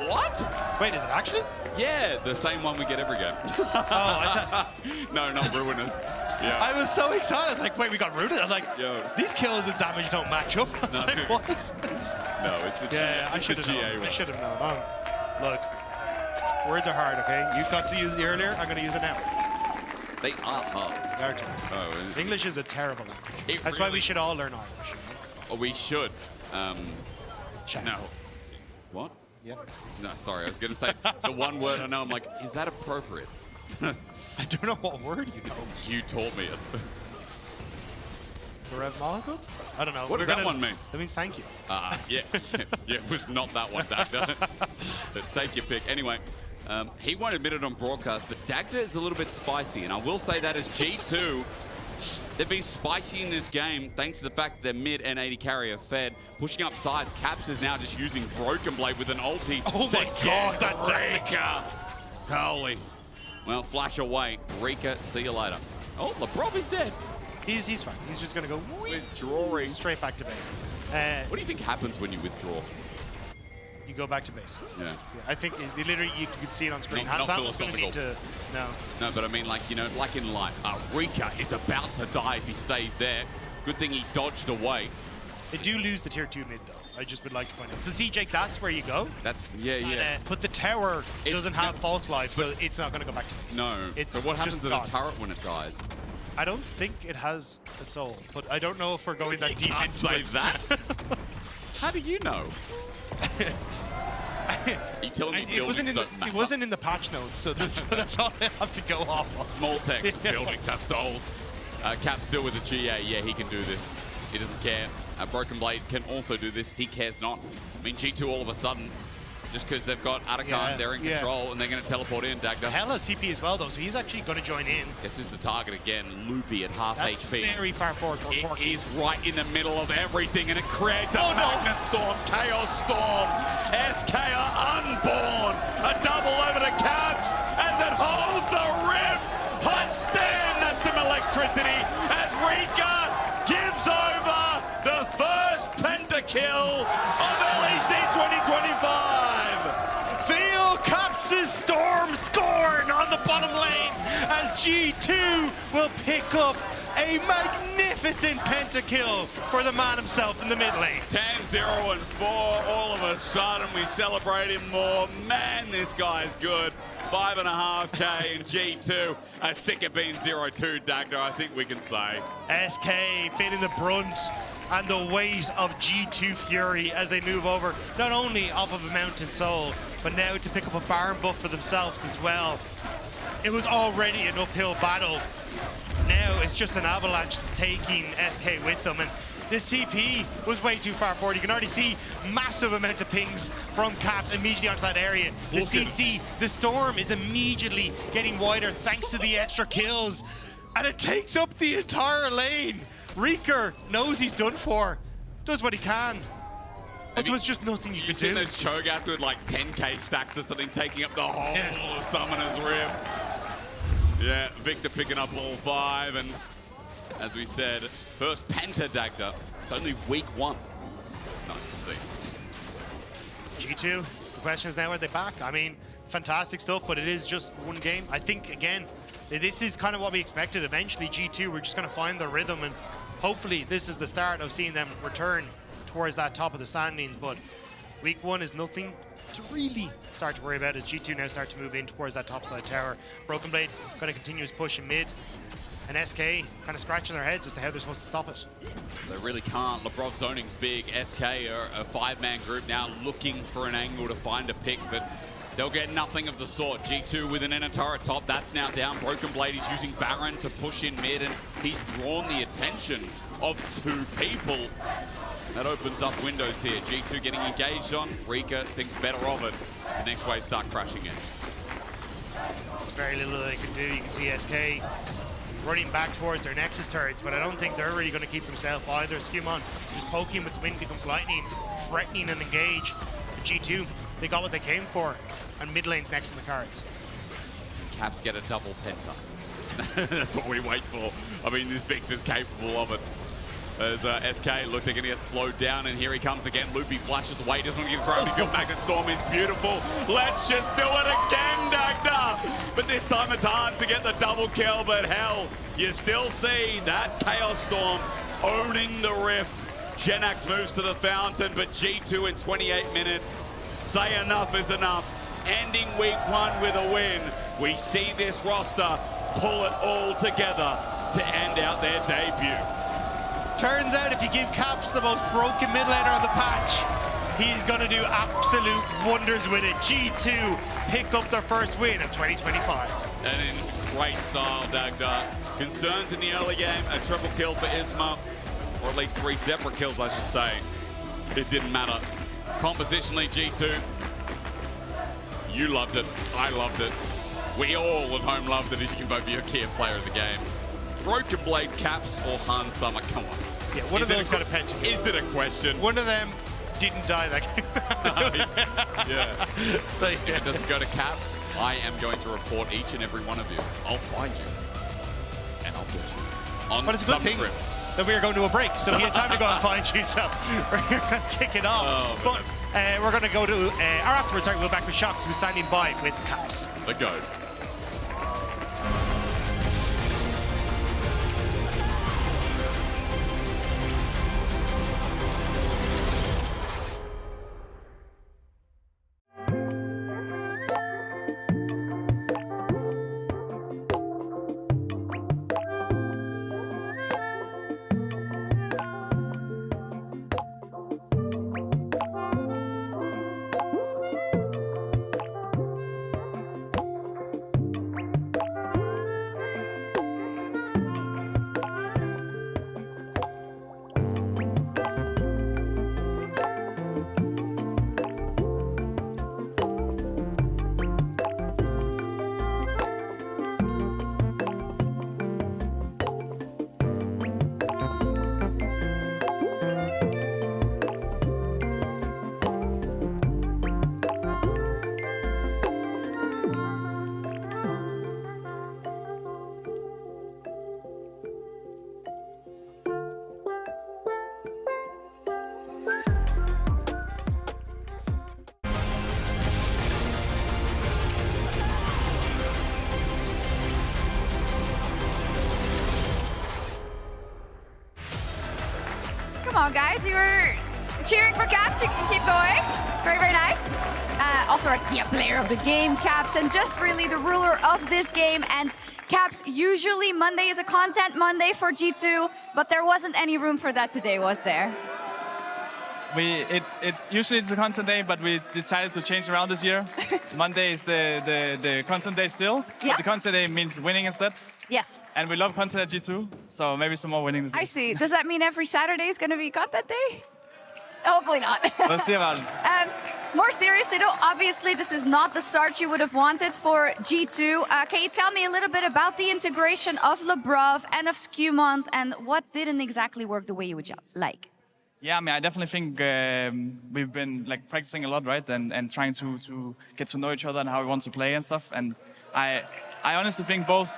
What? Wait, is it actually? Yeah, the same one we get every game. Oh, I thought... No, not Ruinous. Yeah. I was so excited. I was like, wait, we got rooted. I was like, Yo. These kills and damage don't match up. I was No. like, what? No, it's the Yeah, I it's should the have GA known. one. I should have known. Look, words are hard, okay? You got to use it earlier. I'm going to use it now. They are hard. They're tough. Oh, English is a terrible language. It That's why really- we should all learn Irish. You know? Oh, we should. No. What? Yeah. No, sorry. I was going to say the one word I know. I'm like, is that appropriate? I don't know what word you know. You taught me it. Berev Malakut? I don't know. What does that one mean? That means thank you. Yeah. Yeah, it was not that one, Dagda. But take your pick. Anyway, he won't admit it on broadcast, but Dagda is a little bit spicy. And I will say that as G2, they've been spicy in this game thanks to the fact that their mid and 80 carry are fed. Pushing up sides, Caps is now just using Broken Blade with an ulti. Oh my god, that Rika! Holy. Well, flash away. Rika, see you later. Oh, LeBron is dead. He's fine. He's just going to go withdrawing straight back to base. What do you think happens when you withdraw? You go back to base. Yeah. I think it literally you can see it on screen. Not Hansal's going to need to... No. No, but I mean, like, you know, like in life, Rika is about to die if he stays there. Good thing he dodged away. They do lose the tier 2 mid though. I just would like to point out. So see, Jake, that's where you go. That's yeah. But the tower doesn't have false life, so it's not going to go back to base. No. It's so what happens just to gone. the turret when it dies? I don't think it has a soul, but I don't know if we're going that deep Can't into say it. that. How do you know? Are you telling me buildings don't matter? It wasn't in the patch notes, so that's all I have to go off of. Small text, buildings have souls. Cap still with a GA, yeah, he can do this. He doesn't care. Broken Blade can also do this, he cares not. I mean, G2 all of a sudden, just because they've got Atakan, they're in control, and they're going to teleport in, Dagda. Hell has TP as well, though, so he's actually going to join in. Guess who's the target again? Loopy at half That's HP. very far forward for Corki. It is right in the middle of everything, and it creates a Magnet Storm, Chaos Storm. SK are unborn. A double over the Caps as it holds the rim. Hot damn, that's some electricity as Rika gives over the first pentakill of LEC 2025. Feel Caps' Storm scorn on the bottom lane as G2 will pick up a magnificent pentakill for the man himself in the mid lane. 10-0 and 4, all of a sudden we celebrate him more. Man, this guy's good. 5.5K in G2. Sick of being 0-2, Dagda, I think we can say. SK feeling the brunt and the weight of G2 Fury as they move over, not only off of a Mountain Soul, but now to pick up a Baron buff for themselves as well. It was already an uphill battle. Now it's just an avalanche that's taking SK with them, and this TP was way too far forward. You can already see massive amount of pings from Caps immediately onto that area. The CC, the Storm is immediately getting wider thanks to the extra kills, and it takes up the entire lane. Reeker knows he's done for, does what he can. But there was just nothing you could do. You've seen those Cho'Gath with like 10k stacks or something taking up the whole of Summoner's Rim. Yeah, Victor picking up all 5, and as we said, first Penta Dagda. It's only week 1. Nice to see. G2, the question is now, are they back? I mean, fantastic stuff, but it is just one game. I think, again, this is kind of what we expected. Eventually, G2, we're just going to find their rhythm, and hopefully this is the start of seeing them return towards that top of the standings. But week 1 is nothing to really start to worry about as G2 now start to move in towards that top side tower. Broken Blade going to continue his push in mid, and SK kind of scratching their heads as to how they're supposed to stop it. They really can't. Lebrov zoning's big. SK are a 5-man group now looking for an angle to find a pick, but they'll get nothing of the sort. G2 with an inner turret top, that's now down. Broken Blade is using Baron to push in mid, and he's drawn the attention of 2 people. That opens up windows here. G2 getting engaged on. Rika thinks better of it. The next wave start crashing in. There's very little they can do. You can see SK running back towards their Nexus turrets, but I don't think they're really going to keep themselves either. Skimon just poking with the wind becomes lightning, threatening and engage. But G2, they got what they came for, and mid lane's next in the cards. Caps get a double penta. That's what we wait for. I mean, this Victor's capable of it. As SK look, they're going to get slowed down, and here he comes again. Loopy flashes away, doesn't get gravity field. Magnet Storm is beautiful. Let's just do it again, Dagda. But this time it's hard to get the double kill, but hell, you still see that Chaos Storm owning the rift. Genax moves to the fountain, but G2 in 28 minutes. Say enough is enough. Ending week 1 with a win. We see this roster pull it all together to end out their debut. Turns out if you give Caps the most broken mid laner on the patch, he's going to do absolute wonders with it. G2 pick up their first win of 2025. And in great style, Dagda. Concerns in the early game, a triple kill for Isma, or at least 3 separate kills, I should say. It didn't matter. Compositionally, G2, you loved it, I loved it. We all at home loved it, as you can vote for your key player of the game. Broken Blade, Caps, or Han Summer? Come on. Yeah, one of those got a pentakill. Is it a question? One of them didn't die that game. Yeah. So, if it doesn't go to Caps, I am going to report each and every one of you. I'll find you. And I'll put you on But it's a good thing that we are going to a break, so he has time to go and find you. So we're going to kick it off. But we're going to go to, or afterwards, sorry, we'll be back with Shocks, who's standing by with Caps. Let's go. on, guys. You were cheering for Caps. You can keep going. Very, very nice. Also a key player of the game, Caps, and just really the ruler of this game. And Caps, usually Monday is a content Monday for G2, but there wasn't any room for that today, was there? Usually it's a content day, but we decided to change around this year. Monday is the content day still. Yeah. The content day means winning instead. Yes. And we love content at G2, so maybe some more winning this year. I see. Does that mean every Saturday is going to be content day? Hopefully not. We'll see about it. More seriously though, obviously this is not the start you would have wanted for G2. Can you tell me a little bit about the integration of Lebrov and of Skewmont and what didn't exactly work the way you would like? Yeah, I mean, I definitely think we've been like practicing a lot, right? And trying to get to know each other and how we want to play and stuff. And I honestly think both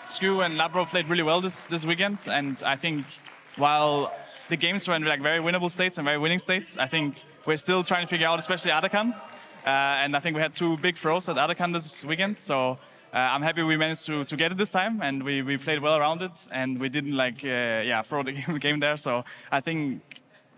Skew and Labrov played really well this weekend. And I think while the games were in like very winnable states and very winning states, I think we're still trying to figure out, especially Atakan. And I think we had two big throws at Atakan this weekend. So I'm happy we managed to get it this time, and we played well around it, and we didn't like throw the game there. So I think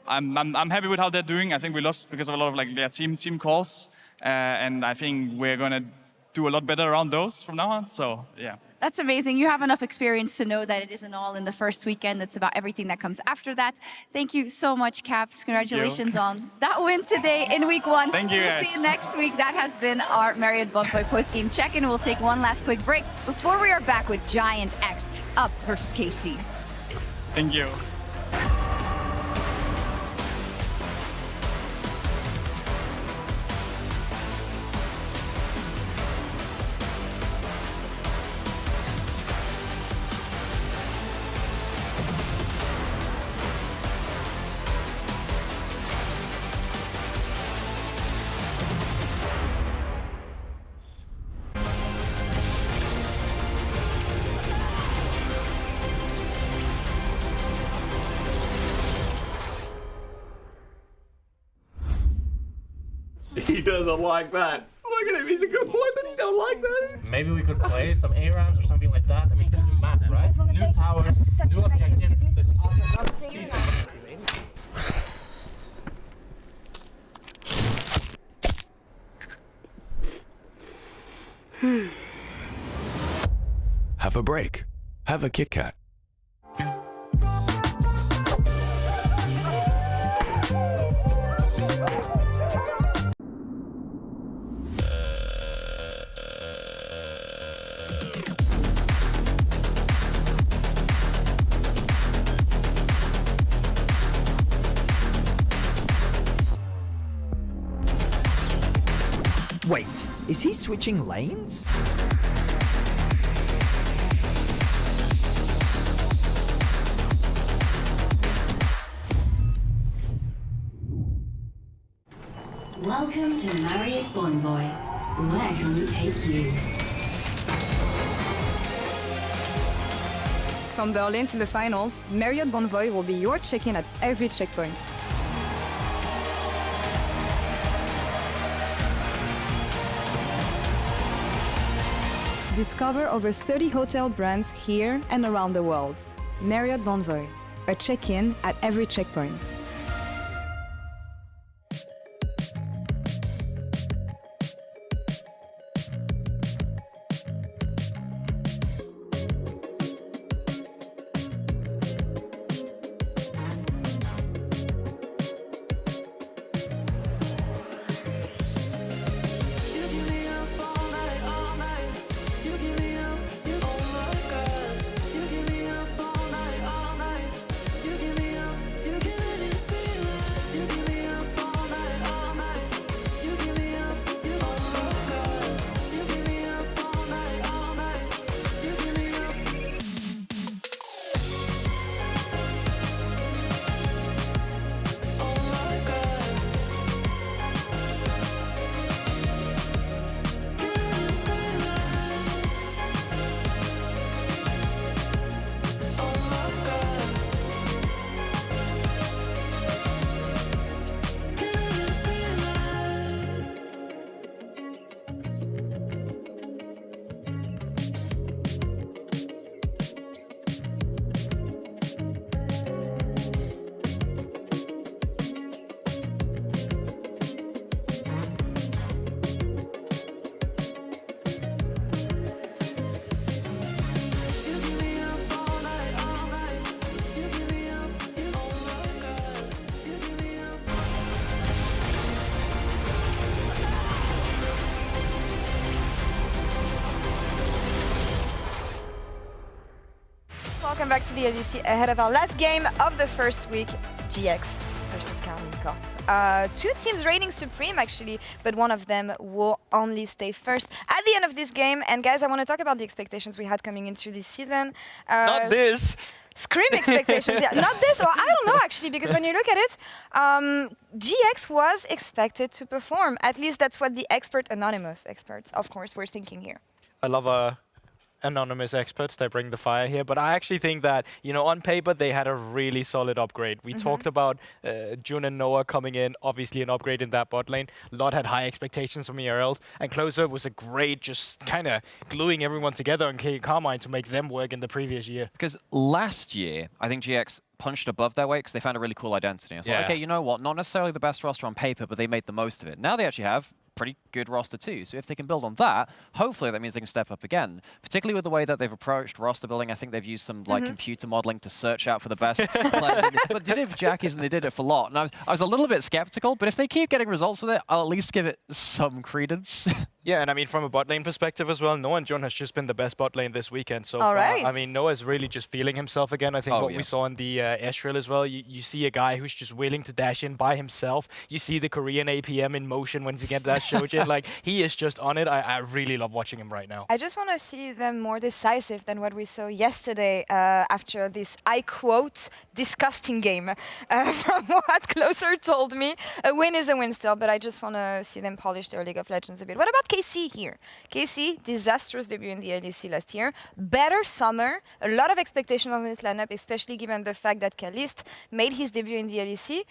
I'm happy with how they're doing. I think we lost because of a lot of like team calls, and I think we're gonna do a lot better around those from now on. So yeah. That's amazing. You have enough experience to know that it isn't all in the first weekend. It's about everything that comes after that. Thank you so much, Caps. Congratulations on that win today in week 1. Thank you, We'll guys. see you next week. That has been our Marriott Bonvoy post-game check-in. We'll take one last quick break before we are back with Giant X up versus KC. Thank you. He doesn't like that. Look at him, he's a good boy, but he don't like that. Maybe we could play some A rounds or something like that. I mean, this is map, right? New tower, new objectives. There's Have a break. Have a Kit Kat. Wait, is he switching lanes? Welcome to Marriott Bonvoy. Where can we take you? From Berlin to the finals, Marriott Bonvoy will be your check-in at every checkpoint. Discover over 30 hotel brands here and around the world. Marriott Bonvoy, a check-in at every checkpoint. welcome back to the LEC ahead of our last game of the first week, GX versus Carminco. Two teams reigning supreme actually, but one of them will only stay first at the end of this game. And guys, I want to talk about the expectations we had coming into this season. Not this. Scream expectations, yeah. Not this, or I don't know actually, because when you look at it, GX was expected to perform. At least that's what the anonymous experts, of course, were thinking here. I love anonymous experts. They bring the fire here. But I actually think that, you know, on paper, they had a really solid upgrade. We talked about Jun and Noah coming in, obviously an upgrade in that bot lane. Lot had high expectations from ERL. And Closer was a great, just kind of gluing everyone together on Carmine to make them work in the previous year. Because last year, I think GX punched above their weight because they found a really cool identity. I was like, okay, you know what? Not necessarily the best roster on paper, but they made the most of it. Now they actually have pretty good roster too. So if they can build on that, hopefully that means they can step up again. Particularly with the way that they've approached roster building, I think they've used some like computer modeling to search out for the best players. But they did it for Jackies and they did it for Lot. And I was a little bit skeptical, but if they keep getting results with it, I'll at least give it some credence. Yeah, and I mean, from a bot lane perspective as well, Noah and Jun has just been the best bot lane this weekend so far. I mean, Noah's really just feeling himself again. I think what we saw in the Ezreal as well, you see a guy who's just willing to dash in by himself. You see the Korean APM in motion once again that Shojin. Like, he is just on it. I really love watching him right now. I just want to see them more decisive than what we saw yesterday after this, I quote, disgusting game. From what Closer told me, a win is a win still, but I just want to see them polish their League of Legends a bit. What about KC here? KC, disastrous debut in the LEC last year. Better summer. A lot of expectation on this lineup, especially given the fact that Analyst made his debut in the LEC.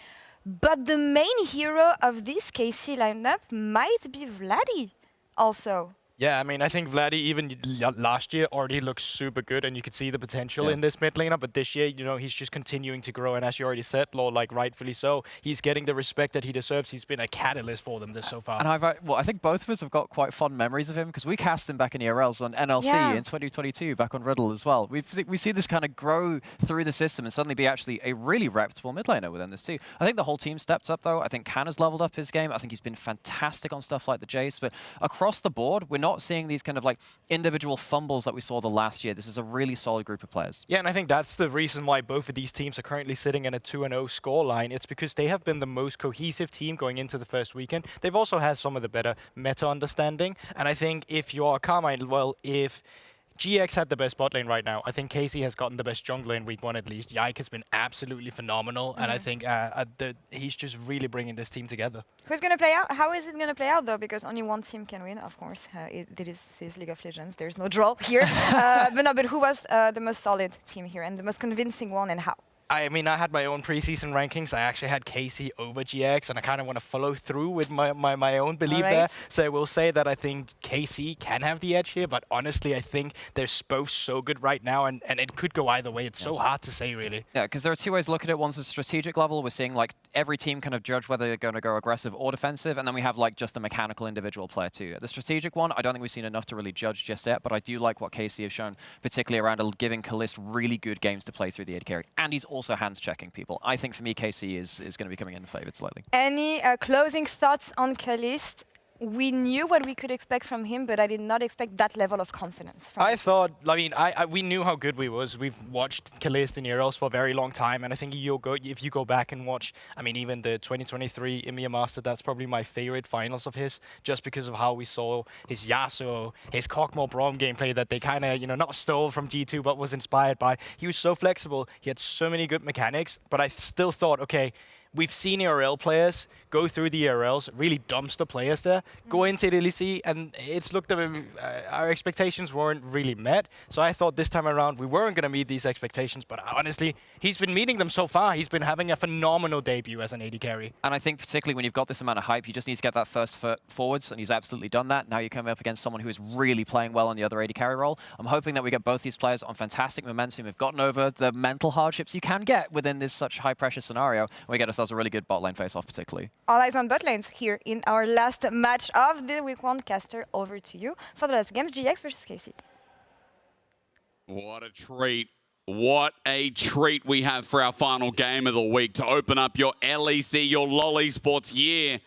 But the main hero of this KC lineup might be Vladdy also. Yeah, I mean, I think Vladdy, even last year, already looks super good, and you could see the potential in this mid laner. But this year, you know, he's just continuing to grow, and as you already said, Lord, like rightfully so, he's getting the respect that he deserves. He's been a catalyst for them so far. And I think both of us have got quite fond memories of him because we cast him back in ERLs on NLC in 2022, back on Riddle as well. We see this kind of grow through the system and suddenly be actually a really reputable mid laner within this too. I think the whole team steps up though. I think Can has leveled up his game. I think he's been fantastic on stuff like the Jayce. But across the board, we're not seeing these kind of like individual fumbles that we saw the last year. This is a really solid group of players. Yeah, and I think that's the reason why both of these teams are currently sitting in a 2-0 scoreline. It's because they have been the most cohesive team going into the first weekend. They've also had some of the better meta understanding. And I think if you're Carmine, well, if GX had the best bot lane right now, I think Casey has gotten the best jungler in week 1 at least. Yike has been absolutely phenomenal, and I think he's just really bringing this team together. Who's going to play out? How is it going to play out though? Because only one team can win, of course. This is League of Legends. There's no draw here. But who was the most solid team here and the most convincing one, and how? I mean, I had my own preseason rankings. I actually had KC over GX, and I kind of want to follow through with my own belief there. So I will say that I think KC can have the edge here, but honestly, I think they're both so good right now, and it could go either way. It's so hard to say, really. Yeah, because there are two ways to look at it. One's a strategic level. We're seeing like every team kind of judge whether they're going to go aggressive or defensive, and then we have like just the mechanical individual player too. The strategic one, I don't think we've seen enough to really judge just yet, but I do like what KC have shown, particularly around giving Kalist really good games to play through the AD carry, and he's also hands-checking people. I think for me, KC is going to be coming in favored slightly. Any closing thoughts on Kalist? We knew what we could expect from him, but I did not expect that level of confidence from him. We knew how good we was. We've watched Kalist in Euros for a very long time, and I think if you go back and watch, I mean, even the 2023 EMEA Master, that's probably my favorite finals of his, just because of how we saw his Yasuo, his Kog'Maw Braum gameplay that they kind of, you know, not stole from G2, but was inspired by. He was so flexible. He had so many good mechanics, but I still thought, okay, we've seen ERL players go through the ERLs, really dumpster players there, go into the LEC, and it's looked our expectations weren't really met. So I thought this time around we weren't going to meet these expectations, but honestly, he's been meeting them so far. He's been having a phenomenal debut as an AD carry. And I think particularly when you've got this amount of hype, you just need to get that first foot forwards, and he's absolutely done that. Now you're coming up against someone who is really playing well on the other AD carry role. I'm hoping that we get both these players on fantastic momentum. We've gotten over the mental hardships you can get within this such high-pressure scenario, and we get ourselves a really good bot lane face-off particularly. All eyes on bot lanes here in our last match of the week 1. Caster, over to you for the last game, GX versus KC. What a treat. What a treat we have for our final game of the week to open up your LEC, your LoL Esports year.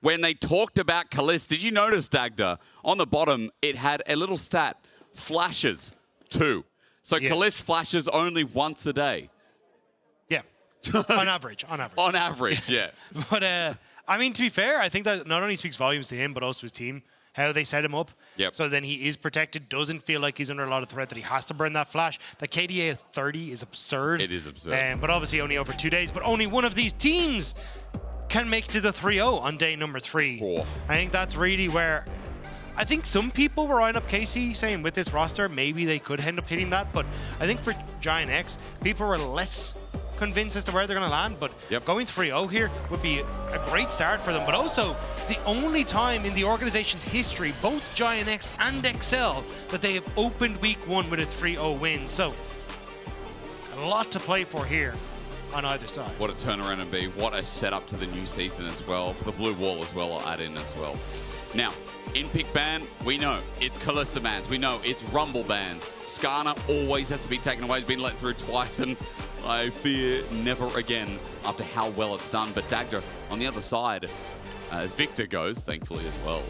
When they talked about Kalist, did you notice, Dagda? On the bottom, it had a little stat, flashes 2. So Kalist flashes only once a day. Yeah, on average. On average. On average, yeah. But, I mean, to be fair, I think that not only speaks volumes to him, but also his team, how they set him up. Yep. So then he is protected, doesn't feel like he's under a lot of threat that he has to burn that flash. The KDA at 30 is absurd. It is absurd. But obviously only over 2 days. But only one of these teams can make it to the 3-0 on day number 3. I think that's really where... I think some people were eyeing up KC, saying with this roster, maybe they could end up hitting that. But I think for Giant X, people were less convinced as to where they're going to land. But going 3-0 here would be a great start for them. But also, the only time in the organization's history, both Giant X and Excel, that they have opened week 1 with a 3-0 win. So, a lot to play for here on either side. What a turnaround and be. What a setup to the new season as well. For the blue wall as well, I'll add in as well. Now, in pick ban, we know it's Kalista bans. We know it's Rumble bans. Skarner always has to be taken away. He's been let through twice, and I fear never again after how well it's done. But Dagda on the other side, as Victor goes, thankfully as well.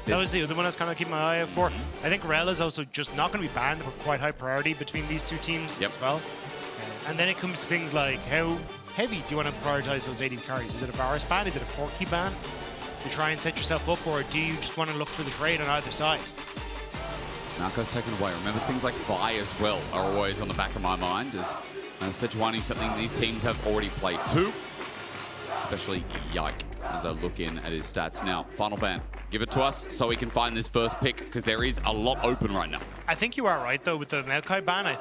That was the other one I was kind of keeping my eye out for. I think Rel is also just not going to be banned, but quite high priority between these two teams as well. And then it comes to things like how heavy do you want to prioritize those AD carries? Is it a Varus ban? Is it a Porky ban? To try and set yourself up, or do you just want to look for the trade on either side? Narco's taken away. Remember, things like Vi as well are always on the back of my mind. As Sejuani, something these teams have already played too. Especially Yike, as I look in at his stats. Now, final ban. Give it to us so we can find this first pick, because there is a lot open right now. I think you are right, though, with the Maokai ban.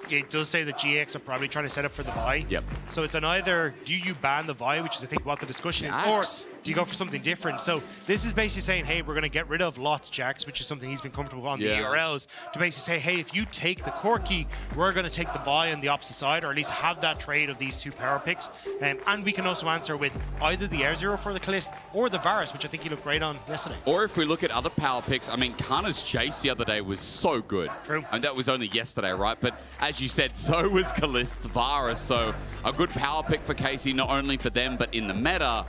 It does say that GX are probably trying to set up for the Vi. Yep. So it's an either do you ban the Vi, which is I think what the discussion is, or do you go for something different? So this is basically saying, hey, we're going to get rid of Lots Jax, which is something he's been comfortable on the ERLs, to basically say, hey, if you take the Corki, we're going to take the Vi on the opposite side, or at least have that trade of these two power picks. And we can also answer with either the Air Zero for the Kalist or the Varus, which I think he looked great on yesterday. Or if we look at other power picks, I mean, Kana's Jayce the other day was so good. True. And that was only yesterday, right? But as you said, so was Kalist's Varus. So a good power pick for KC, not only for them, but in the meta.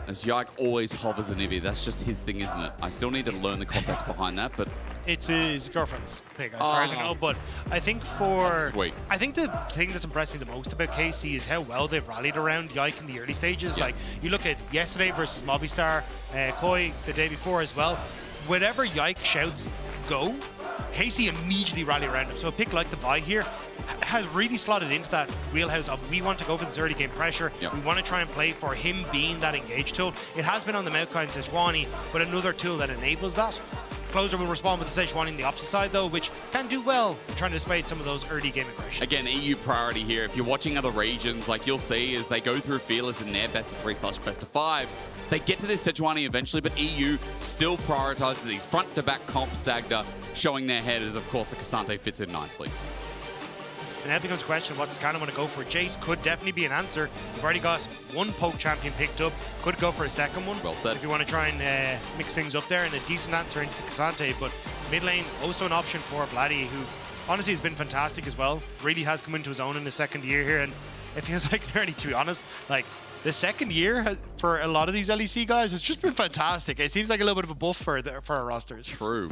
As Yike always hovers an Ivy. That's just his thing, isn't it? I still need to learn the context behind that, but... It's his girlfriend's pick, as far as I know. But I think That's sweet. I think the thing that's impressed me the most about KC is how well they've rallied around Yike in the early stages. Like, you look at yesterday versus Movistar, Koi the day before as well. Whenever Yike shouts, go, KC immediately rally around him. So a pick like the Vi here has really slotted into that wheelhouse of we want to go for this early game pressure. We want to try and play for him being that engage tool. It has been on the Maokai and Sejuani, but another tool that enables that. Closer will respond with the Sejuani on the opposite side, though, which can do well trying to dissuade some of those early game aggressions. Again, EU priority here. If you're watching other regions, like you'll see as they go through Fearless in their best of 3/best of 5s, they get to this Sejuani eventually, but EU still prioritizes the front-to-back comp Stagda, showing their head as, of course, the Cassante fits in nicely. And now becomes a question of what does Kana want to go for. Jayce could definitely be an answer. You've already got one poke champion picked up. Could go for a second one. Well said. If you want to try and mix things up there, and a decent answer into the Cassante. But mid lane, also an option for Vladdy, who honestly has been fantastic as well. Really has come into his own in his second year here. And it feels like, nearly, to be honest, like the second year for a lot of these LEC guys has just been fantastic. It seems like a little bit of a buff for our rosters. True.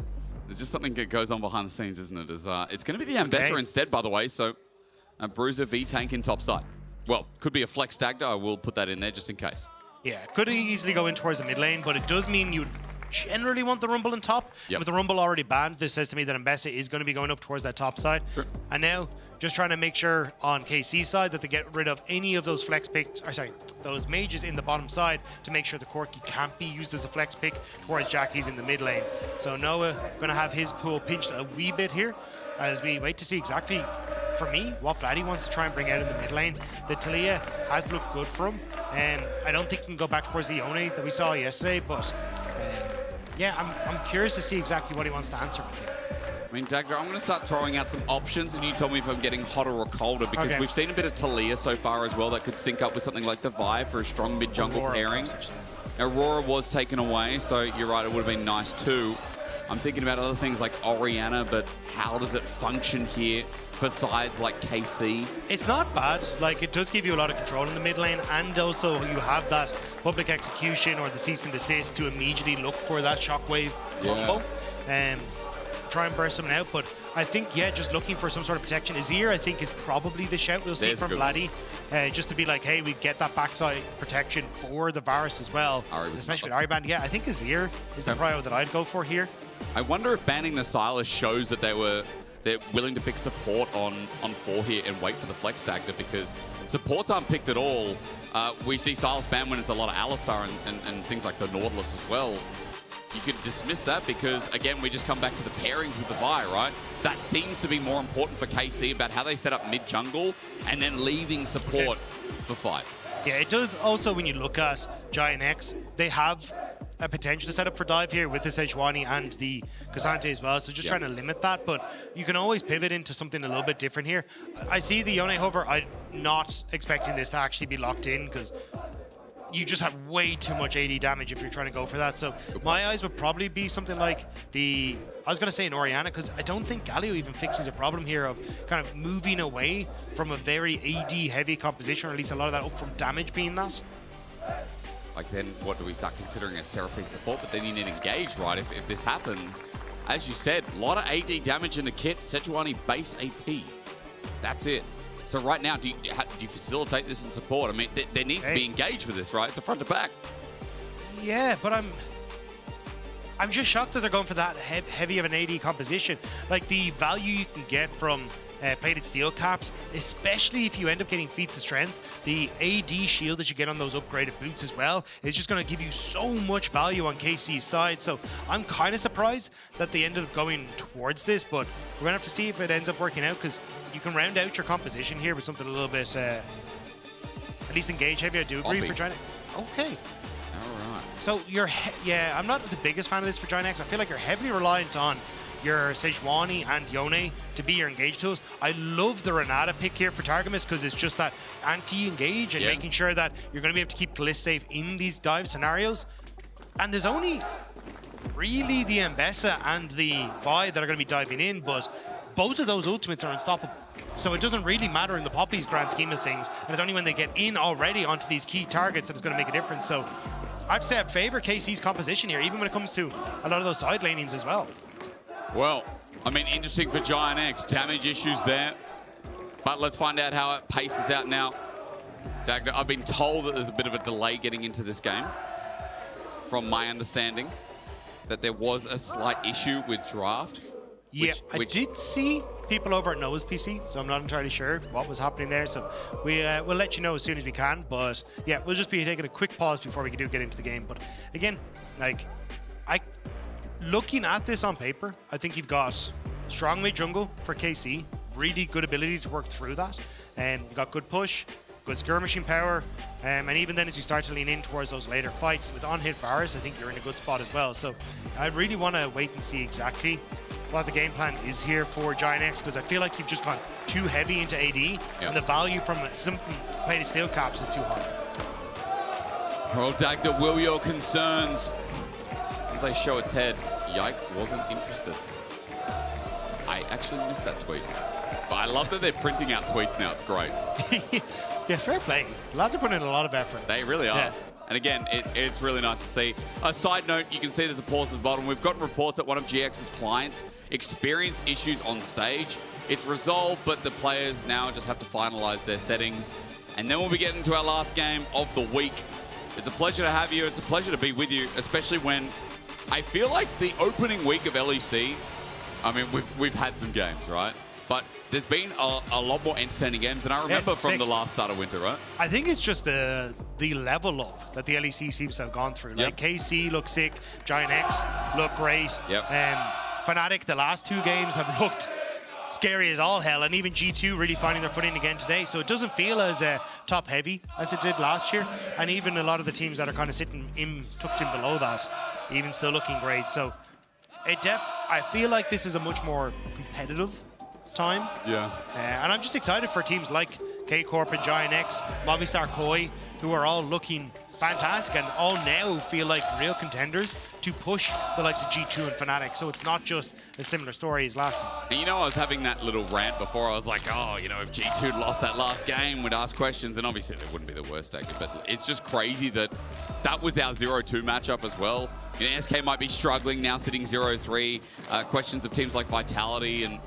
There's just something that goes on behind the scenes, isn't it? It's going to be the Ambessa instead, by the way. So, a Bruiser V-Tank in top side. Well, could be a flex Dagda. I will put that in there just in case. Yeah, could easily go in towards the mid lane, but it does mean you generally want the Rumble in top. With the Rumble already banned, this says to me that Ambessa is going to be going up towards that top side. Sure. And now, just trying to make sure on KC's side that they get rid of any of those flex picks, or sorry, those mages in the bottom side to make sure the Corki can't be used as a flex pick towards Jackie's in the mid lane. So Noah going to have his pool pinched a wee bit here as we wait to see exactly, for me, what Vladdy wants to try and bring out in the mid lane. The Talia has looked good for him, and I don't think he can go back towards the Yone that we saw yesterday, but yeah, I'm curious to see exactly what he wants to answer with it. I mean, Dagda, I'm going to start throwing out some options, and you tell me if I'm getting hotter or colder, because we've seen a bit of Talia so far as well that could sync up with something like the Vi for a strong mid-jungle pairing. Aurora was taken away, so you're right, it would have been nice too. I'm thinking about other things like Orianna, but how does it function here for sides like KC? It's not bad. Like, it does give you a lot of control in the mid lane, and also you have that public execution or the cease and desist to immediately look for that shockwave combo and try and burst someone out. But I think, yeah, just looking for some sort of protection. Azir, I think, is probably the shout we'll see There's a from good Vladdy. Just to be like, hey, we get that backside protection for the Varus as well. Especially with Ariband. Yeah, I think Azir is the prio that I'd go for here. I wonder if banning the Silas shows that they're willing to pick support on 4 here and wait for the flex Dagda, because supports aren't picked at all. We see Silas ban when it's a lot of Alistar and things like the Nautilus as well. You could dismiss that because, again, we just come back to the pairings with the Vi, right? That seems to be more important for KC about how they set up mid-jungle and then leaving support for fight. Yeah, it does also, when you look at Giant X, they have a potential to set up for dive here with the Sejuani and the Cassante as well, so just trying to limit that, but you can always pivot into something a little bit different here. I see the Yone hover. I'm not expecting this to actually be locked in because you just have way too much AD damage if you're trying to go for that. So my eyes would probably be something like I was going to say an Orianna, because I don't think Galio even fixes a problem here of kind of moving away from a very AD heavy composition, or at least a lot of that up from damage being that. Like, then what do we start considering as Seraphine support? But then you need engage, right? If this happens, as you said, a lot of AD damage in the kit. Sejuani base AP. That's it. So right now, do you facilitate this in support? I mean, there needs to be engaged with this, right? It's a front to back. Yeah, but I'm just shocked that they're going for that heavy of an AD composition. Like, the value you can get from plated steel caps, especially if you end up getting feats of strength, the AD shield that you get on those upgraded boots as well is just going to give you so much value on KC's side. So I'm kind of surprised that they ended up going towards this, but we're going to have to see if it ends up working out, because you can round out your composition here with something a little bit, at least engage heavy. I do agree for Giant. Okay. All right. So yeah, I'm not the biggest fan of this for Giant X. I feel like you're heavily reliant on your Sejuani and Yone to be your engage tools. I love the Renata pick here for Targamas because it's just that anti-engage and making sure that you're going to be able to keep Kalist safe in these dive scenarios. And there's only really the Mbessa and the Vi that are going to be diving in, but both of those ultimates are unstoppable. So it doesn't really matter in the Poppy's grand scheme of things. And it's only when they get in already onto these key targets that it's going to make a difference. So I'd say I'd favor KC's composition here, even when it comes to a lot of those side lanings as well. Well, I mean, interesting for Giant X. Damage issues there. But let's find out how it paces out now. Dagda, I've been told that there's a bit of a delay getting into this game. From my understanding, that there was a slight issue with draft. Yeah, I did see people over at Noah's PC, so I'm not entirely sure what was happening there. So we'll let you know as soon as we can. But yeah, we'll just be taking a quick pause before we do get into the game. But again, like, looking at this on paper, I think you've got strong mid jungle for KC, really good ability to work through that, and you've got good push, good skirmishing power, and even then as you start to lean in towards those later fights with on-hit Varus, I think you're in a good spot as well. So I really want to wait and see exactly what the game plan is here for Giant X, because I feel like you've just gone too heavy into AD, and the value from simply plated steel caps is too high. Well, Dagda, will your concerns, if they show its head, Yike wasn't interested. I actually missed that tweet. But I love that they're printing out tweets now. It's great. Yeah, fair play. Lads are putting in a lot of effort. They really are. Yeah. And again, it's really nice to see. A side note, you can see there's a pause at the bottom. We've got reports that one of GX's clients experienced issues on stage. It's resolved, but the players now just have to finalize their settings. And then we'll be getting to our last game of the week. It's a pleasure to have you. It's a pleasure to be with you, especially when I feel like the opening week of LEC, I mean, we've had some games, right? But there's been a lot more entertaining games than I remember from the last start of winter, right? I think it's just the level up that the LEC seems to have gone through. Like, KC look sick, Giant X look great. Fnatic, the last 2 games have looked scary as all hell, and even G2 really finding their footing again today. So it doesn't feel as top heavy as it did last year, and even a lot of the teams that are kind of sitting tucked in below that, even still looking great. So I feel like this is a much more competitive time. Yeah. And I'm just excited for teams like K-Corp and Giant X, Movistar Koi, who are all looking fantastic and all now feel like real contenders to push the likes of G2 and Fnatic. So it's not just a similar story as last time. And you know, I was having that little rant before. I was like, oh, you know, if G2 lost that last game, we'd ask questions. And obviously, it wouldn't be the worst actor. But it's just crazy that that was our 0-2 matchup as well. You know, SK might be struggling now, sitting 0-3. Questions of teams like Vitality and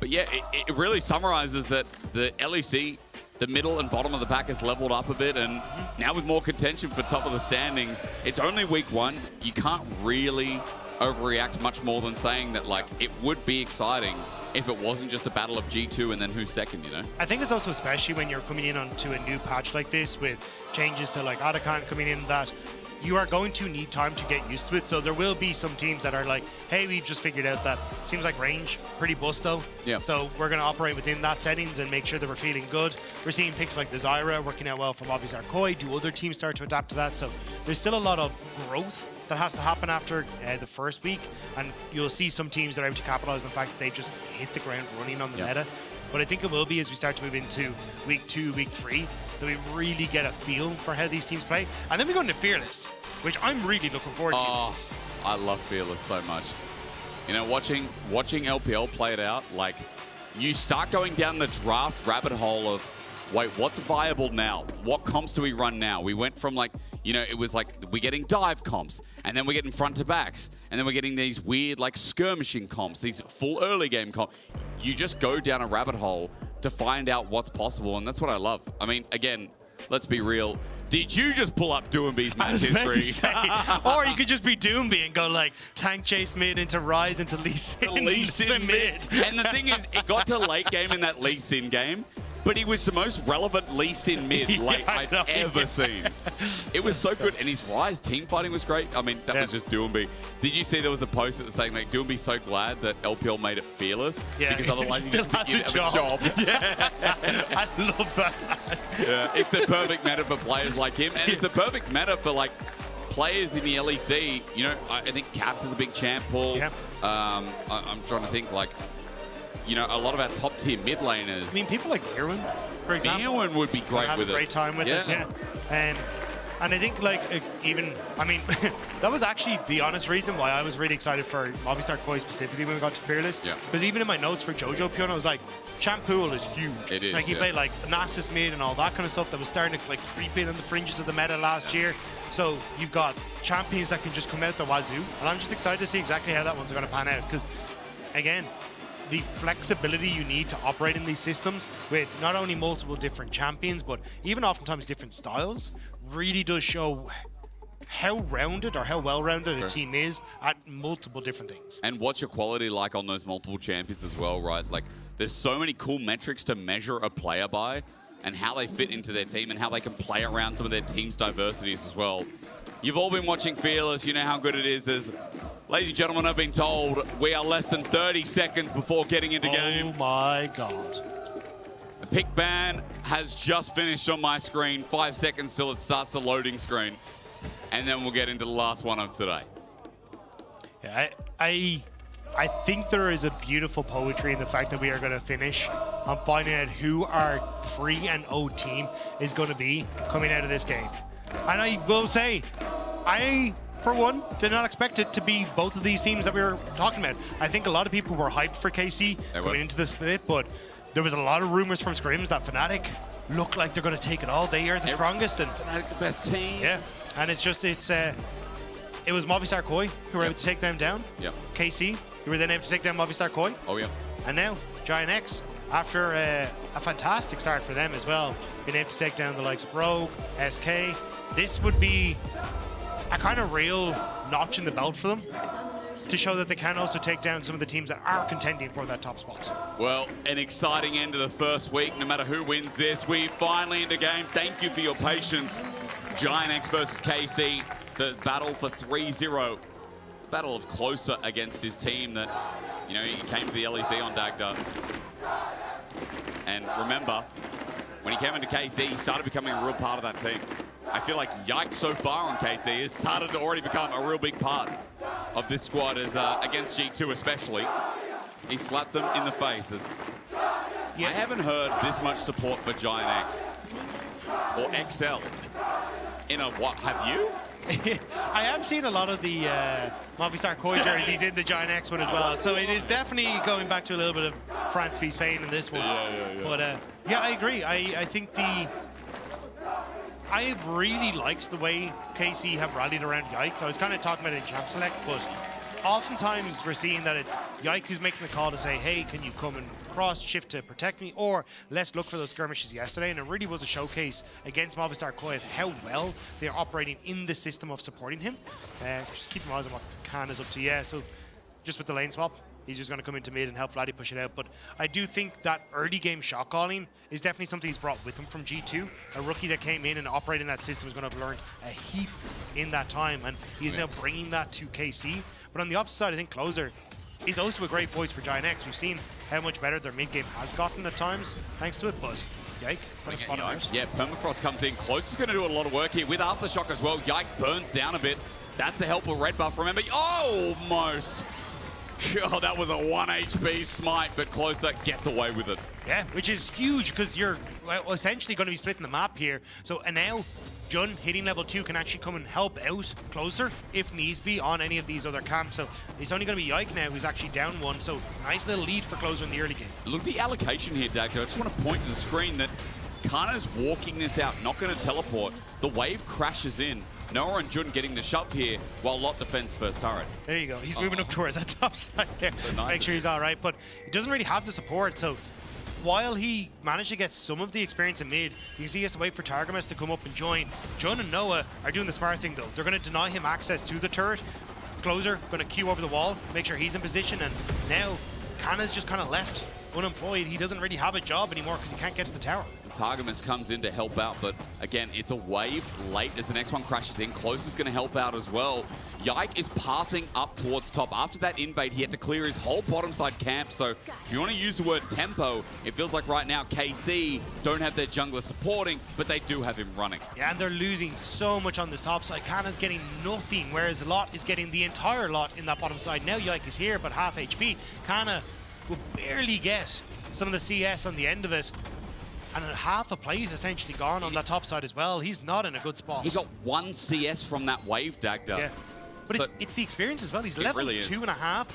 But yeah, it really summarizes that the LEC, the middle and bottom of the pack, has leveled up a bit, and now with more contention for top of the standings, it's only week 1. You can't really overreact much more than saying that, like, it would be exciting if it wasn't just a battle of G2 and then who's second, you know? I think it's also especially when you're coming in onto a new patch like this with changes to like Otacon coming in, that you are going to need time to get used to it. So there will be some teams that are like, hey, we've just figured out that seems like range pretty busto. Yeah. So we're going to operate within that settings and make sure that we're feeling good. We're seeing picks like the Zyra working out well from obviously Arkoi. Do other teams start to adapt to that? So there's still a lot of growth that has to happen after the first week, and you'll see some teams that are able to capitalize on the fact that they just hit the ground running on the meta. But I think it will be as we start to move into week 2, week 3, that we really get a feel for how these teams play. And then we go into Fearless, which I'm really looking forward to. Oh, I love Fearless so much. You know, watching LPL play it out, like, you start going down the draft rabbit hole of, wait, what's viable now? What comps do we run now? We went from, like, you know, it was like we're getting dive comps, and then we're getting front to backs, and then we're getting these weird, like, skirmishing comps, these full early game comps. You just go down a rabbit hole to find out what's possible, and that's what I love. I mean, again, let's be real. Did you just pull up Doombee's match history? Or you could just be Doombee and go like tank Jayce mid into Rise into Lee Sin mid. And the thing is, it got to late game in that Lee Sin game, but he was the most relevant Lee Sin mid I've ever seen. It was so good, and his Rise team fighting was great. I mean, that was just Doombee. Did you see there was a post that was saying, like, Doombee's so glad that LPL made it Fearless, because otherwise he didn't think he'd have a job. Yeah. I love that. Yeah, it's a perfect meta for players like him, and it's a perfect meta for, like, players in the LEC. You know, I think Caps is a big champ pool. Yep. I'm trying to think, like, you know, a lot of our top tier mid laners. I mean, people like Irwin, for example. Irwin would be great have with a great time with us, yeah. And I think, like, I mean, that was actually the honest reason why I was really excited for Movistar Koi specifically when we got to Fearless. Yeah. Because even in my notes for Jojo Pion, I was like, Champ Pool is huge. It is, like, he played, like, Nasus mid and all that kind of stuff that was starting to, like, creep in on the fringes of the meta last year. So you've got champions that can just come out the wazoo. And I'm just excited to see exactly how that one's going to pan out. Because, again, the flexibility you need to operate in these systems with not only multiple different champions, but even oftentimes different styles, really does show how rounded or how well-rounded a team is at multiple different things. And what's your quality like on those multiple champions as well, right? Like, there's so many cool metrics to measure a player by, and how they fit into their team and how they can play around some of their team's diversities as well. You've all been watching Fearless. You know how good it is. Ladies and gentlemen, I've been told we are less than 30 seconds before getting into game. Oh my God. The pick ban has just finished on my screen. 5 seconds till it starts the loading screen. And then we'll get into the last one of today. Yeah, I think there is a beautiful poetry in the fact that we are going to finish on finding out who our 3-0 team is going to be coming out of this game. And I will say, I, for one, did not expect it to be both of these teams that we were talking about. I think a lot of people were hyped for KC coming into the split, but there was a lot of rumors from Scrims that Fnatic look like they're going to take it all. They are the strongest. And Fnatic the best team. Yeah, and it was Movistar Koi who were able to take them down. Yep. KC, who were then able to take down Movistar Koi. Oh, yeah. And now, Giant X, after a fantastic start for them as well, being able to take down the likes of Rogue, SK. This would be a kind of real notch in the belt for them to show that they can also take down some of the teams that are contending for that top spot. Well, an exciting end to the first week. No matter who wins this, we finally into game. Thank you for your patience. Giant X versus KC, the battle for 3-0. Battle of Closer against his team that, you know, he came to the LEC on Dagda. And remember, when he came into KC, he started becoming a real part of that team. I feel like Yikes so far on KC has started to already become a real big part of this squad, as against G2 especially. He slapped them in the faces. I haven't heard this much support for Giant X or XL in a what? Have you? I am seeing a lot of the Movistar Koi jerseys in the Giant X one as well, so it is definitely going back to a little bit of France v Spain in this one. Yeah. But yeah, I agree. I think I've really liked the way KC have rallied around Yike. I was kind of talking about it in Champ Select, but oftentimes we're seeing that it's Jayce who's making the call to say, hey, can you come and cross, shift to protect me, or let's look for those skirmishes yesterday. And it really was a showcase against Movistar Koi of how well they're operating in the system of supporting him. Just keep your eyes on what Khan is up to. Yeah, so just with the lane swap, he's just going to come into mid and help Vladdy push it out. But I do think that early game shot calling is definitely something he's brought with him from G2. A rookie that came in and operated in that system is going to have learned a heap in that time, and he's now bringing that to KC. But on the opposite side, I think Closer is also a great voice for Giant X. We've seen how much better their mid game has gotten at times thanks to it, but Jayce, what a spot him out. Yeah, Permafrost comes in. Close is going to do a lot of work here with Aftershock as well. Jayce burns down a bit. That's the helpful red buff, remember. Almost. God, that was a 1 HP smite, but Closer gets away with it. Yeah, which is huge because you're essentially going to be splitting the map here. So, and now Jun hitting level 2 can actually come and help out Closer if needs be on any of these other camps. So it's only going to be Jayce now who's actually down 1. So nice little lead for Closer in the early game. Look at the allocation here, Dagger. I just want to point to the screen that Kana's walking this out, not going to teleport. The wave crashes in. Noah and Jun getting the shove here while Lot defends first turret. There you go. He's moving up towards that top side there. Nice. Make sure he's all right. But he doesn't really have the support. So while he managed to get some of the experience in mid, you can see he has to wait for Targamas to come up and join. Jun and Noah are doing the smart thing, though. They're going to deny him access to the turret. Closer going to queue over the wall, make sure he's in position. And now Kana's just kind of left unemployed. He doesn't really have a job anymore because he can't get to the tower. Targamas comes in to help out, but again, it's a wave late as the next one crashes in. Close is going to help out as well. Jayce is pathing up towards top. After that invade, he had to clear his whole bottom side camp. So if you want to use the word tempo, it feels like right now KC don't have their jungler supporting, but they do have him running. Yeah, and they're losing so much on this top side. Kana's getting nothing, whereas Lot is getting the entire lot in that bottom side. Now Jayce is here, but half HP. Kana will barely get some of the CS on the end of it. And half a play is essentially gone on that top side as well. He's not in a good spot. He got 1 CS from that wave, Dagda. Yeah. But So it's the experience as well. He's level really is. 2.5.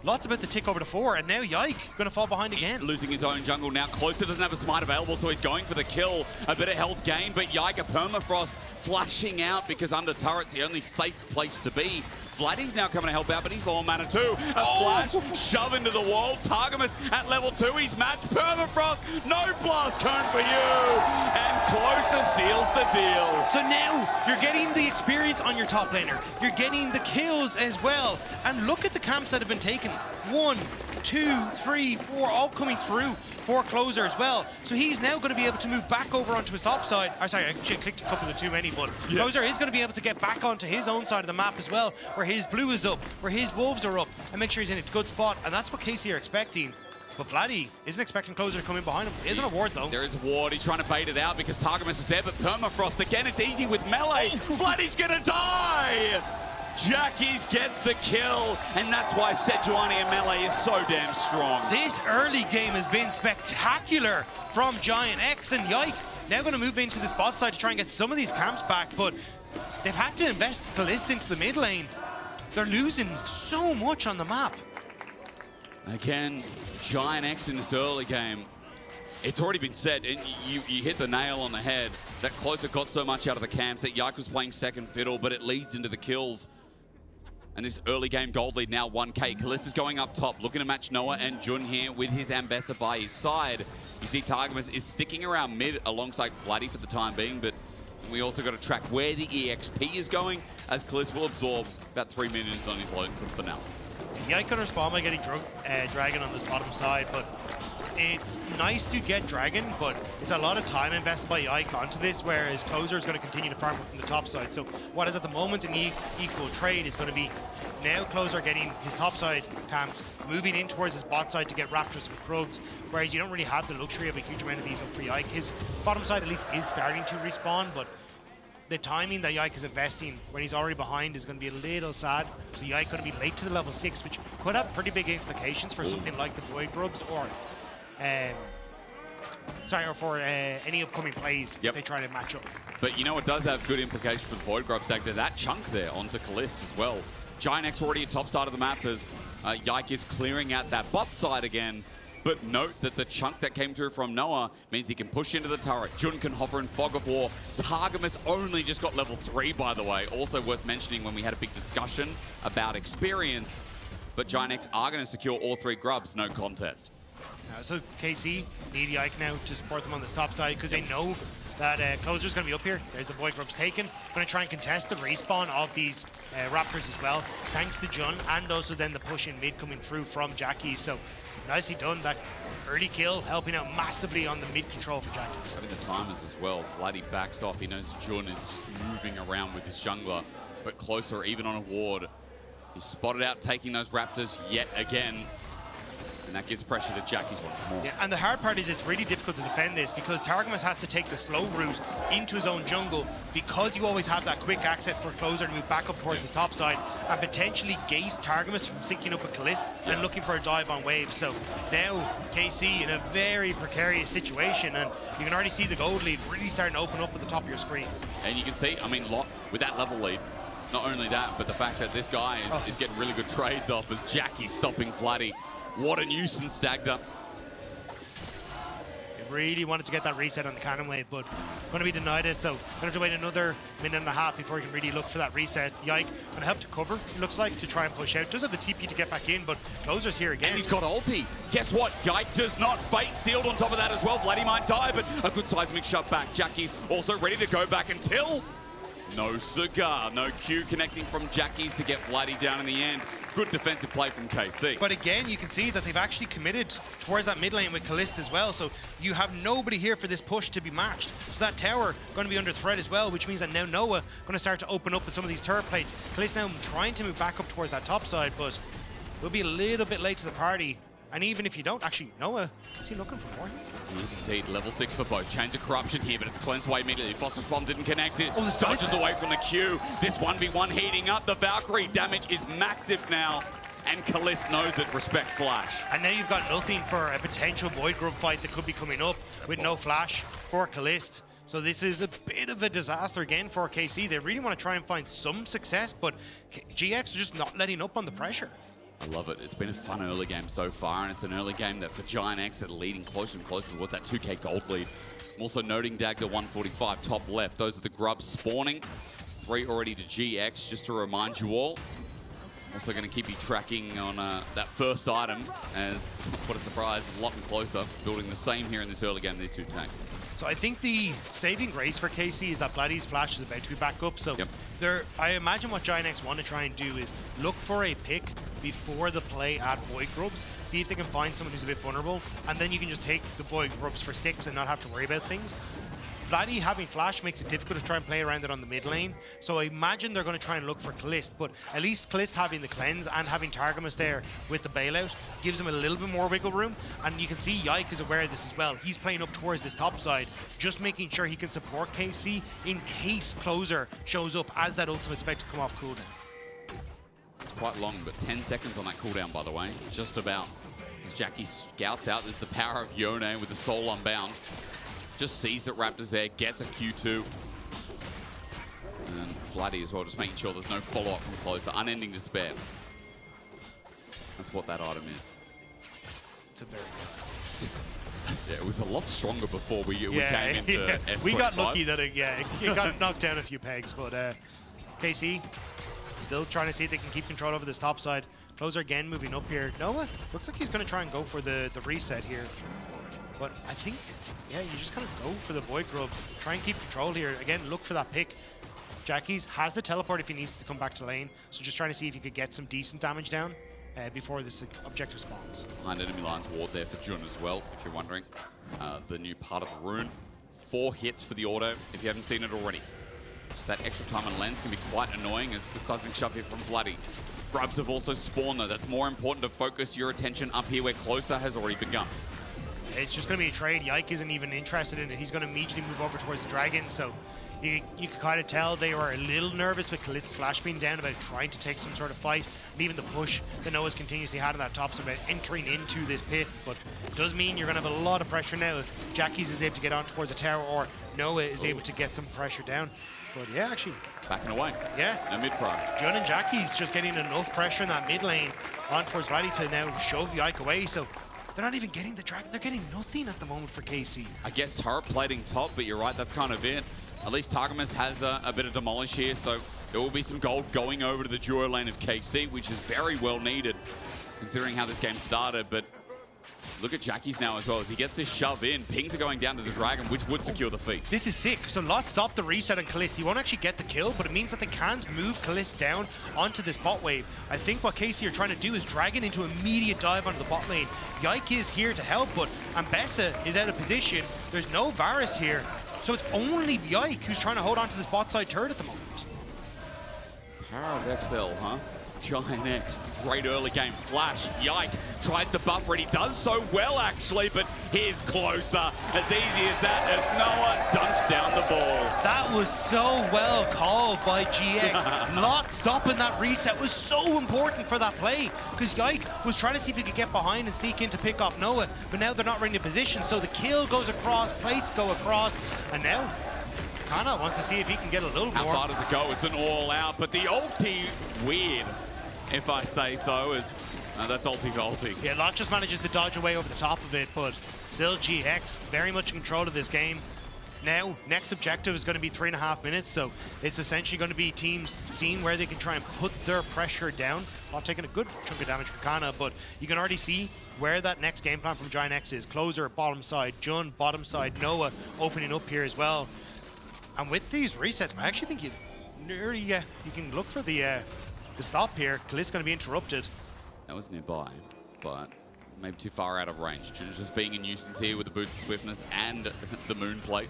Lots about to tick over to 4, and now Jayce going to fall behind again. Losing his own jungle now. Closer doesn't have a smite available, so he's going for the kill. A bit of health gain, but Jayce, a Permafrost flashing out because under turret's the only safe place to be. Vladdy's now coming to help out, but he's low on mana too. A flash, shove into the wall. Targamas at level 2, he's matched. Permafrost, no blast cone for you. And Closer seals the deal. So now you're getting the experience on your top laner. You're getting the kills as well. And look at the camps that have been taken. 1, 2, 3, 4, all coming through for Closer as well. So he's now going to be able to move back over onto his top side. Sorry, I clicked a couple of too many, but Closer is going to be able to get back onto his own side of the map as well, where his blue is up, where his wolves are up, and make sure he's in a good spot. And that's what KC are expecting. But Vladdy isn't expecting Closer to come in behind him. There is an award, though. There is a ward. He's trying to bait it out because Targamas is there, but Permafrost, again, it's easy with melee. Vladdy's going to die! Jackies gets the kill, and that's why Sejuani and melee is so damn strong. This early game has been spectacular from Giant X, and Jayce now going to move into this bot side to try and get some of these camps back, but they've had to invest Kalista into the mid lane. They're losing so much on the map. Again, Giant X in this early game. It's already been said, and you hit the nail on the head, that Closer got so much out of the camps that Jayce was playing second fiddle, but it leads into the kills. And this early game gold lead now 1K. Kalista's going up top, looking to match Noah and Jun here with his Ambessa by his side. You see Targamas is sticking around mid alongside Vladdy for the time being, but we also got to track where the EXP is going, as Kalista will absorb about 3 minutes on his lonesome for now. Jayce can respond by getting Dragon on this bottom side, but it's nice to get Dragon, but it's a lot of time invested by Jayce onto this, whereas Closer is going to continue to farm from the top side. So what is at the moment an equal trade is going to be now Closer getting his top side camps, moving in towards his bot side to get Raptors and Krugs, whereas you don't really have the luxury of a huge amount of these up for Jayce. His bottom side at least is starting to respawn, but the timing that Jayce is investing when he's already behind is going to be a little sad. So Jayce going to be late to the level 6, which could have pretty big implications for something like the Void Grubs or for any upcoming plays if they try to match up. But you know what does have good implications for the Void Grub sector? That chunk there onto Kalist as well. Giant X already at top side of the map as Jayce is clearing out that bot side again. But note that the chunk that came through from Noah means he can push into the turret. Jun can hover in Fog of War. Targamas only just got level 3, by the way. Also worth mentioning when we had a big discussion about experience. but Giant are going to secure all 3 grubs, no contest. So KC need Yike now to support them on this top side because they know that Closer's going to be up here. There's the Void Grubs taken. Going to try and contest the respawn of these Raptors as well, thanks to Jun, and also then the push in mid coming through from Jackie. So nicely done. That early kill helping out massively on the mid control for Jackie. Having the timers as well. Vladdy backs off. He knows Jun is just moving around with his jungler, but Closer even on a ward. He's spotted out taking those Raptors yet again. And that gives pressure to Jackie's once more. Yeah, and the hard part is it's really difficult to defend this because Targamas has to take the slow route into his own jungle because you always have that quick access for Closer to move back up towards his top side and potentially gate Targamas from syncing up with Kalist and looking for a dive on wave. So now KC in a very precarious situation, and you can already see the gold lead really starting to open up at the top of your screen. And you can see, I mean, with that level lead, not only that, but the fact that this guy is getting really good trades off as Jackie's stopping Vladdy. What a nuisance, Dagda. He really wanted to get that reset on the cannon wave, but going to be denied it, so going to have to wait another minute and a half before he can really look for that reset. Yike going to help to cover, it looks like, to try and push out. Does have the TP to get back in, but Closer's here again. And he's got ulti. Guess what? Yike does not. Fate sealed on top of that as well. Vladdy might die, but a good seismic shot back. Jackie's also ready to go back until... No cigar, no Q connecting from Jackie's to get Vladdy down in the end. Good defensive play from KC. But again, you can see that they've actually committed towards that mid lane with Kalist as well. So you have nobody here for this push to be matched. So that tower going to be under threat as well, which means that now Noah going to start to open up with some of these turret plates. Kalist now trying to move back up towards that top side, but we'll be a little bit late to the party. And even if you don't, actually, Noah, is he looking for more? He is indeed. Level 6 for both. Chains of Corruption here, but it's cleansed away immediately. Foster's Bomb didn't connect it. Dodges away from the Q. This 1v1 heating up. The Valkyrie damage is massive now. And Kalist knows it. Respect Flash. And now you've got nothing for a potential Void Grub fight that could be coming up with no Flash for Kalist. So this is a bit of a disaster again for KC. They really want to try and find some success, but GX are just not letting up on the pressure. I love it. It's been a fun early game so far, and it's an early game that for Giant X are leading closer and closer towards that 2k gold lead. I'm also noting Dagda 145 top left. Those are the grubs spawning. 3 already to GX, just to remind you all. Also going to keep you tracking on that first item as, what a surprise, a lot closer. Building the same here in this early game, these two tanks. So I think the saving grace for KC is that Vladdy's Flash is about to be back up. So I imagine what Giant X want to try and do is look for a pick before the play at Void Grubs, see if they can find someone who's a bit vulnerable, and then you can just take the Void Grubs for 6 and not have to worry about things. Vladdy having Flash makes it difficult to try and play around it on the mid lane, so I imagine they're going to try and look for Kalist, but at least Kalist having the cleanse and having Targamas there with the bailout gives him a little bit more wiggle room, and you can see Yike is aware of this as well. He's playing up towards this top side, just making sure he can support KC in case Closer shows up as that ultimate's about to come off cooldown. It's quite long, but 10 seconds on that cooldown, by the way. Just about. As Jackie scouts out, there's the power of Yone with the Soul Unbound. Just sees that Raptor's there, gets a Q2. And Vladdy as well, just making sure there's no follow-up from Closer. Unending Despair. That's what that item is. It's a very good item. Yeah, it was a lot stronger before we came into S25. We got lucky that it got knocked down a few pegs, but KC still trying to see if they can keep control over this top side. Closer again moving up here. Noah looks like he's going to try and go for the reset here. But I think, yeah, you just kind of go for the Void Grubs. Try and keep control here. Again, look for that pick. Jackie's has the teleport if he needs to come back to lane. So just trying to see if you could get some decent damage down before this objective spawns. Behind enemy lines ward there for Jun as well, if you're wondering. The new part of the rune. 4 hits for the auto, if you haven't seen it already. Just that extra time on lens can be quite annoying as good seismic shove here from Vladdy. Grubs have also spawned though. That's more important to focus your attention up here where Closer has already begun. It's just going to be a trade. Yike isn't even interested in it. He's going to immediately move over towards the dragon. So you can kind of tell they were a little nervous with Kalist's Flash being down about trying to take some sort of fight. And even the push that Noah's continuously had on that top, so about entering into this pit. But it does mean you're going to have a lot of pressure now if Jackie's is able to get on towards the tower or Noah is able to get some pressure down. But yeah, actually. Backing away. Yeah. No mid-pro. Jun and Jackie's just getting enough pressure in that mid lane on towards Vladdy to now shove Yike away. So they're not even getting the dragon. They're getting nothing at the moment for KC. I guess turret plating top, but you're right, that's kind of it. At least Targamas has a bit of demolish here, so There will be some gold going over to the duo lane of KC, which is very well needed, considering how this game started. But look at Jayce now as well. As he gets this shove in, pings are going down to the Dragon, which would secure the feed. This is sick. So Lot stopped the reset on Kalist. He won't actually get the kill, but it means that they can't move Kalist down onto this bot wave. I think what KC are trying to do is Dragon into immediate dive onto the bot lane. Yike is here to help, but Ambessa is out of position. There's no Varus here. So it's only Yike who's trying to hold on to this bot side turret at the moment. Power of XL, huh? Giant X, great early game flash. Yike tries to buffer it. He does so well, actually, but here's closer. As easy as that, as Noah dunks down the ball. That was so well called by GX. Lot stopping that reset was so important for that play, because Yike was trying to see if he could get behind and sneak in to pick off Noah, but now they're not really in position, so the kill goes across, plates go across, and now Kana wants to see if he can get a little How more. far does it go? It's an all-out, but the ulti, weird, if I say so, is that's ulti for ulti. Yeah, Lot just manages to dodge away over the top of it, but still GX very much in control of this game. Now, next objective is going to be 3.5 minutes, so it's essentially going to be teams seeing where they can try and put their pressure down while taking a good chunk of damage from Kana, but you can already see where that next game plan from Giant X is. Closer, bottom side, Jun, bottom side, Noah opening up here as well. And with these resets, I actually think you can look for the stop here. Kalist going to be interrupted. That was nearby, but maybe too far out of range. Just being a nuisance here with the boost of swiftness and the moon plate.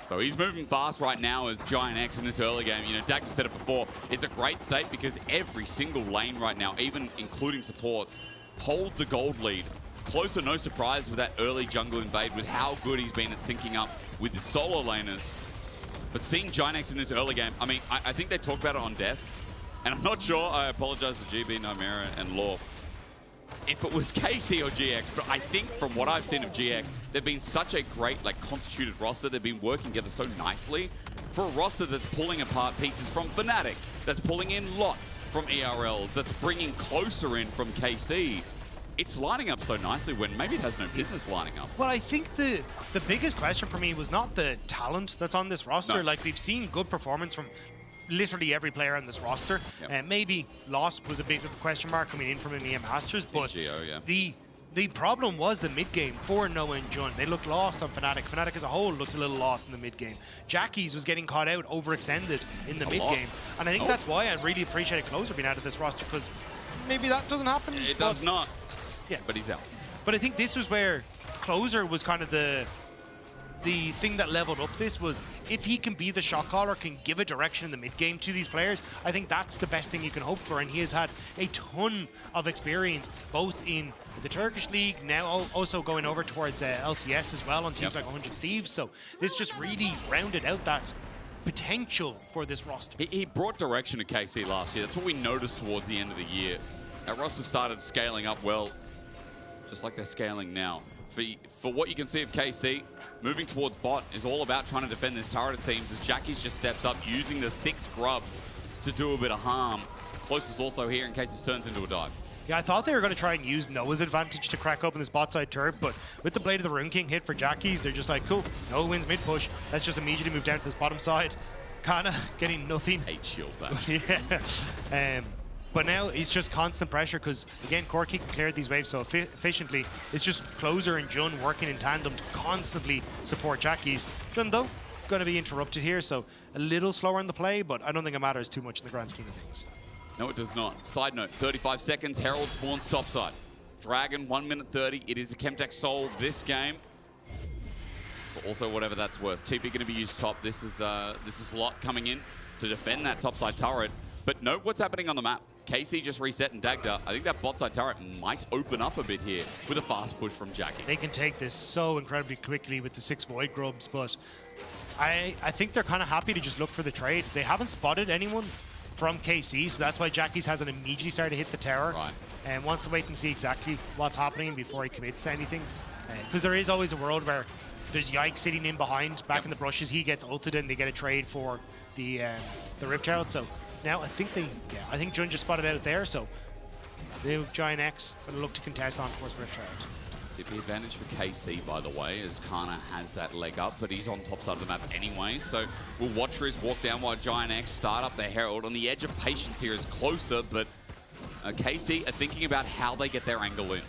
So he's moving fast right now as Giant X in this early game. You know, Dagda said it before, it's a great state because every single lane right now, even including supports, holds a gold lead. Closer, no surprise with that early jungle invade with how good he's been at syncing up with his solo laners. But seeing Giant X in this early game, I mean, I think they talked about it on desk, and I'm not sure, I apologize to GB, Nymera, and Law, if it was KC or GX, but I think from what I've seen of GX, they've been such a great, like, constituted roster. They've been working together so nicely for a roster that's pulling apart pieces from Fnatic, that's pulling in Lot from ERLs, that's bringing closer in from KC. It's lining up so nicely when maybe it has no business lining up. Well, I think the biggest question for me was not the talent that's on this roster. No. Like, we've seen good performance from literally every player on this roster. Yep. Maybe Lost was a bit of a question mark coming in from EMEA Masters, but Geo, yeah. the problem was the mid-game for Noah and Jun. They looked lost on Fnatic. Fnatic as a whole looked a little lost in the mid-game. Jayce was getting caught out, overextended in the mid-game. And I think that's why I really appreciate Closer being out of this roster, because maybe that doesn't happen. It does not. Yeah. But he's out. But I think this was where Closer was kind of the thing that leveled up this, was if he can be the shot caller, can give a direction in the mid-game to these players, I think that's the best thing you can hope for. And he has had a ton of experience, both in the Turkish League, now also going over towards LCS as well on teams like 100 Thieves. So this just really rounded out that potential for this roster. He brought direction to KC last year. That's what we noticed towards the end of the year. Our roster started scaling up well, just like they're scaling now. For what you can see of KC, moving towards bot is all about trying to defend this turret, it seems, as Jayce just steps up using the 6 grubs to do a bit of harm. Close is also here in case this turns into a dive. Yeah, I thought they were going to try and use Noah's advantage to crack open this bot side turret, but with the Blade of the Rune King hit for Jayce, they're just like, cool, Noah wins mid push. Let's just immediately move down to this bottom side. Kana getting nothing. Hate shield that. Yeah. But now it's just constant pressure because, again, Corki can clear these waves so efficiently. It's just Closer and Jun working in tandem to constantly support Jayce. Jun, though, going to be interrupted here, so a little slower in the play, but I don't think it matters too much in the grand scheme of things. No, it does not. Side note, 35 seconds, Herald spawns topside. Dragon, 1 minute 30. It is a Chemtech Soul this game. But also whatever that's worth. TP going to be used top. This is Lot coming in to defend that topside turret. But note what's happening on the map. KC just reset and Dagda. I think that bot side turret might open up a bit here with a fast push from Jayce. They can take this so incredibly quickly with the 6 Void Grubs, but I think they're kind of happy to just look for the trade. They haven't spotted anyone from KC, so that's why Jayce hasn't immediately started to hit the tower. Right. And wants to wait and see exactly what's happening before he commits to anything. Because there is always a world where there's Yike sitting in behind, back in the brushes. He gets ulted and they get a trade for the Rift Herald. So now I think Jun just spotted out there, so the Giant X going to look to contest on towards Rift Herald. It'd be advantage for KC, by the way, as Kana has that leg up, but he's on top side of the map anyway. So we'll watch Riz walk down while Giant X start up their Herald. On the edge of patience here is closer, but KC are thinking about how they get their angle in.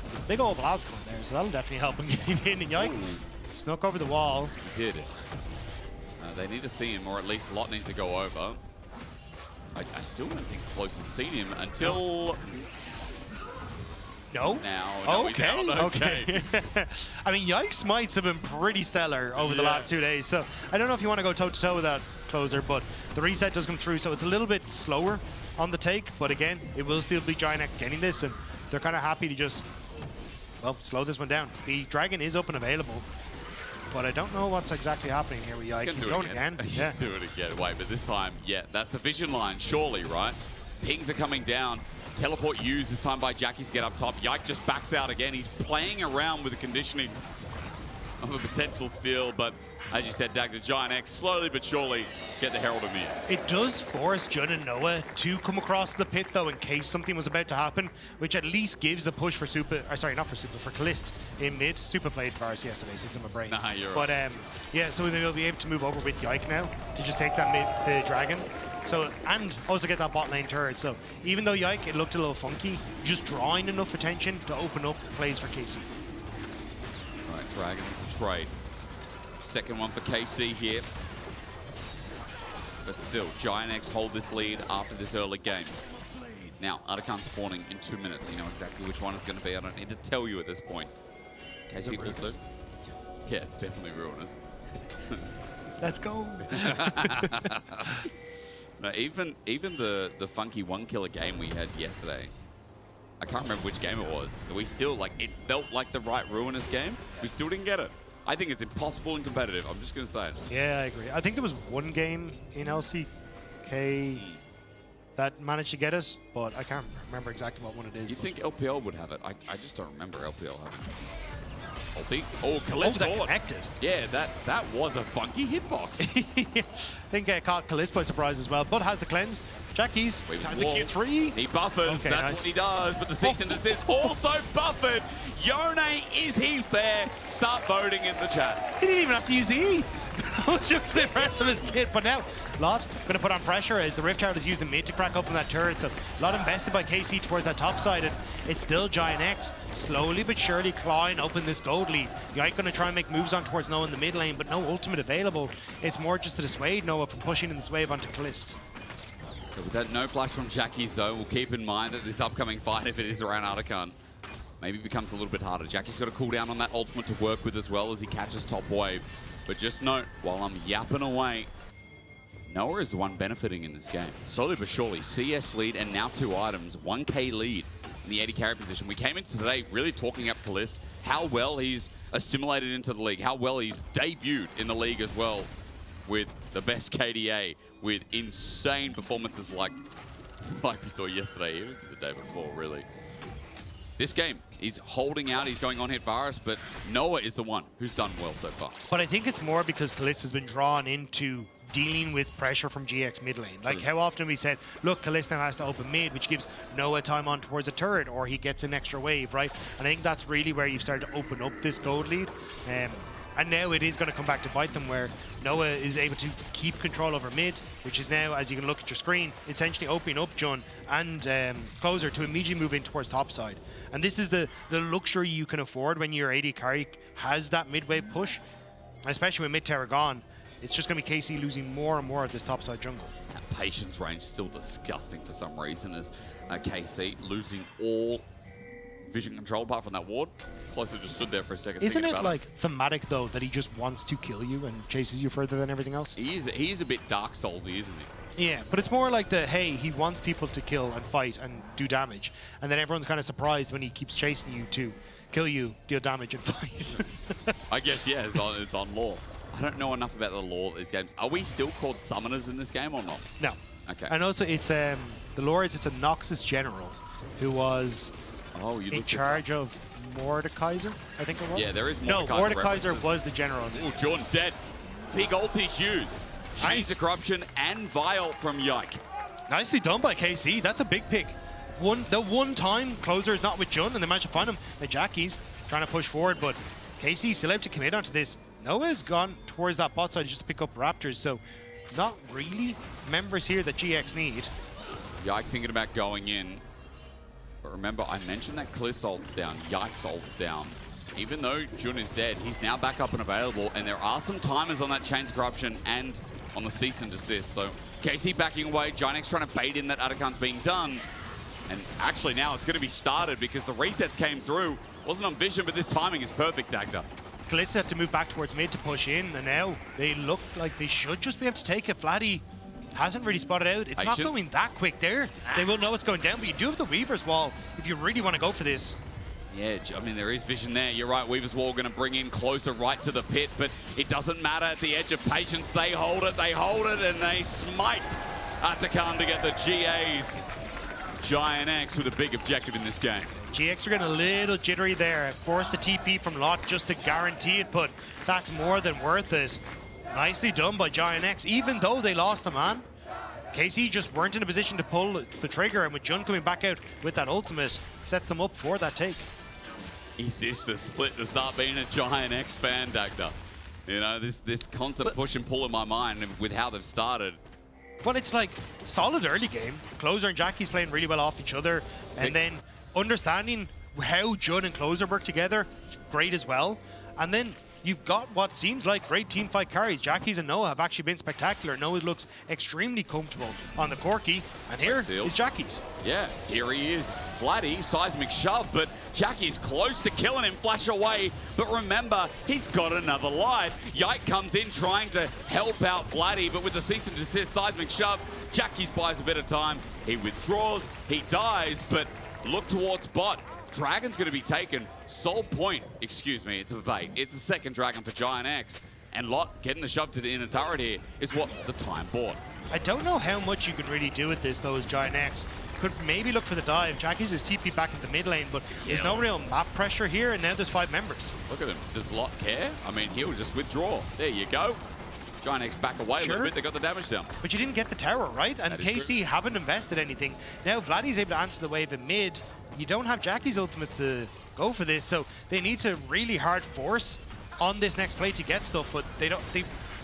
There's a big old blast going there, so that'll definitely help him getting in. And Yike snuck over the wall. He did. They need to see him, or at least Lot needs to go over. I still don't think Close has seen him until... No? Now, okay. I mean, Yike's smites have been pretty stellar over the last 2 days, so I don't know if you want to go toe-to-toe with that closer, but the reset does come through, so it's a little bit slower on the take, but again, it will still be Giant X getting this, and they're kind of happy to just, well, slow this one down. The Dragon is up and available, but I don't know what's exactly happening here with Yike. He's going again. He's doing it again. Wait, but this time, that's a vision line, surely, right? Pings are coming down. Teleport used this time by Jackies to get up top. Yike just backs out again. He's playing around with the conditioning of a potential steal, but as you said, Dagda, Giant X slowly but surely get the Herald of Mid. It does force Jun and Noah to come across the pit, though, in case something was about to happen, which at least gives a push for Super, sorry, not for Super, for Kalist in mid. Super played for us yesterday, so it's in my brain. Nah, you're but right. yeah, so they'll be able to move over with Yike now to just take that mid, the Dragon. So, and also get that bot lane turret. So, even though Yike, it looked a little funky, just drawing enough attention to open up plays for KC. All right, Dragons to trade. Second one for KC here. But still, Giant X hold this lead after this early game. Now, Artican spawning in 2 minutes. You know exactly which one it's going to be. I don't need to tell you at this point. KC also. Yeah, it's definitely Ruiners. Let's go. No, even the funky one-killer game we had yesterday, I can't remember which game it was, but we still, like, it felt like the right Ruinous game. We still didn't get it. I think it's impossible and competitive. I'm just going to say it. Yeah, I agree. I think there was one game in LCK that managed to get it, but I can't remember exactly what one it is. You'd think LPL would have it. I just don't remember LPL having it. Ulti. Oh, Kalist that connected. Yeah, that was a funky hitbox. I think caught Kalist by surprise as well, but has the cleanse. Jackies has the Q3. He buffers, okay, that's nice. what he does, but the cease and desist also buffered. Yone, is he fair? Start voting in the chat. He didn't even have to use the E. Just the rest of his kit, but now Lot going to put on pressure as the Rift Herald is used in mid to crack open that turret, so Lot invested by KC towards that top side, and it's still Giant X slowly but surely clawing open this gold lead. Yike going to try and make moves on towards Noah in the mid lane, but no ultimate available. It's more just to dissuade Noah from pushing in this wave onto Kalist. So with that no flash from Jackies though, we'll keep in mind that this upcoming fight, if it is around Artican, maybe becomes a little bit harder. Jackie's got a cooldown on that ultimate to work with as well as he catches top wave. But just note, while I'm yapping away, Noah is the one benefiting in this game. Slowly but surely, CS lead and now 2 items, 1k lead in the 80 carry position. We came into today really talking up Kalist, how well he's assimilated into the league, how well he's debuted in the league as well with the best KDA, with insane performances like we saw yesterday, even the day before, really. This game, he's holding out, he's going on hit Varus, but Noah is the one who's done well so far. But I think it's more because Kalist has been drawn into dealing with pressure from GX mid lane. Like how often we said, look, Kalist now has to open mid, which gives Noah time on towards a turret, or he gets an extra wave, right? And I think that's really where you've started to open up this gold lead. And now it is going to come back to bite them, where Noah is able to keep control over mid, which is now, as you can look at your screen, essentially opening up Jun and Closer to immediately move in towards topside. And this is the luxury you can afford when your AD carry has that mid-wave push, especially with mid-tower gone. It's just going to be KC losing more and more of this topside jungle. That patience range is still disgusting for some reason, as KC losing all vision control apart from that ward. Closer just stood there for a second. Isn't it like thematic though that he just wants to kill you and chases you further than everything else? He is a bit Dark Soulsy, isn't he? Yeah, but it's more like the, hey, he wants people to kill and fight and do damage, and then everyone's kind of surprised when he keeps chasing you to kill you, deal damage, and fight. I guess, yeah, it's on lore. I don't know enough about the lore of these games. Are we still called summoners in this game or not? No. Okay. And also, it's the lore is it's a Noxus general who was in charge of Mordekaiser, I think it was. Yeah, there is Mordekaiser. No, Mordekaiser was the general. Oh, Jordan dead. Big ulti's used. Nice. The corruption and Vial from Yike. Nicely done by KC. That's a big pick. The one time Closer is not with Jun and they managed to find him. The Jackies trying to push forward, but KC still have to commit onto this. Noah's gone towards that bot side just to pick up Raptors, so not really members here that GX need. Yike thinking about going in. But remember, I mentioned that Kliss ults down, Yike's ults down. Even though Jun is dead, he's now back up and available, and there are some timers on that Chains Corruption and on the cease and desist. So KC backing away, Ginex trying to bait in that Atakan's being done. And actually now it's going to be started because the resets came through. Wasn't on vision, but this timing is perfect, Dagda. Kalista had to move back towards mid to push in, and now they look like they should just be able to take it. Vladdy hasn't really spotted out. It's not going that quick there. They will know it's going down, but you do have the Weaver's Wall if you really want to go for this. Yeah, I mean, there is vision there. You're right, Weaver's Wall going to bring in closer right to the pit, but it doesn't matter. At the edge of patience, they hold it, and they smite Atakan to get the GAs. Giant X with a big objective in this game. GX are getting a little jittery there. Forced the TP from Lot just to guarantee it, but that's more than worth it. Nicely done by Giant X, even though they lost a man. KC just weren't in a position to pull the trigger, and with Jun coming back out with that ultimate, sets them up for that take. Is this the split to start being a Giant X fan, Dagda? You know, this constant push and pull in my mind with how they've started. Well, it's like solid early game. Closer and Jackie's playing really well off each other, and then understanding how Jun and Closer work together, great as well. And then you've got what seems like great team fight carries. Jackie's and Noah have actually been spectacular. Noah looks extremely comfortable on the Corki, and here is Jackie's. Yeah, here he is. Vladdy, seismic shove, but Jackie's close to killing him, flash away. But remember, he's got another life. Yike comes in trying to help out Vladdy, but with the cease and desist seismic shove, Jackie's buys a bit of time. He withdraws, he dies, but look towards bot. Dragon's going to be taken. Soul point, excuse me, it's a bait. It's a second Dragon for Giant X. And Lot getting the shove to the inner turret here is what the time bought. I don't know how much you can really do with this though as Giant X. Could maybe look for the dive. Jackie's is TP back into mid lane, but there's no real map pressure here, and now there's 5 members. Look at him. Does Lot care? I mean, he'll just withdraw. There you go. Giant X back away a little bit. They got the damage down. But you didn't get the tower, right? And KC haven't invested anything. Now Vladdy's able to answer the wave in mid. You don't have Jackie's ultimate to go for this, so they need to really hard force on this next play to get stuff, but they don't.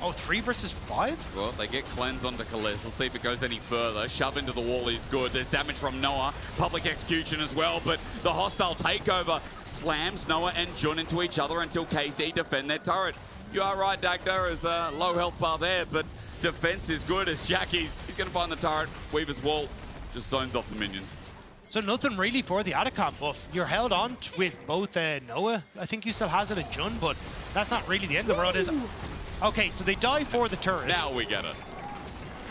Oh, 3 versus 5? Well, they get cleanse onto Kalist. Let's see if it goes any further. Shove into the wall is good. There's damage from Noah. Public execution as well, but the hostile takeover slams Noah and Jun into each other until KC defend their turret. You are right, Dagda, is a low health bar there, but defense is good as Jackie's. He's going to find the turret. Weaver's Wall just zones off the minions. So nothing really for the Atakan buff. You're held on with both Noah. I think you still has it and Jun, but that's not really the end of the world, is it? Okay, so they die for the turret. Now we get it.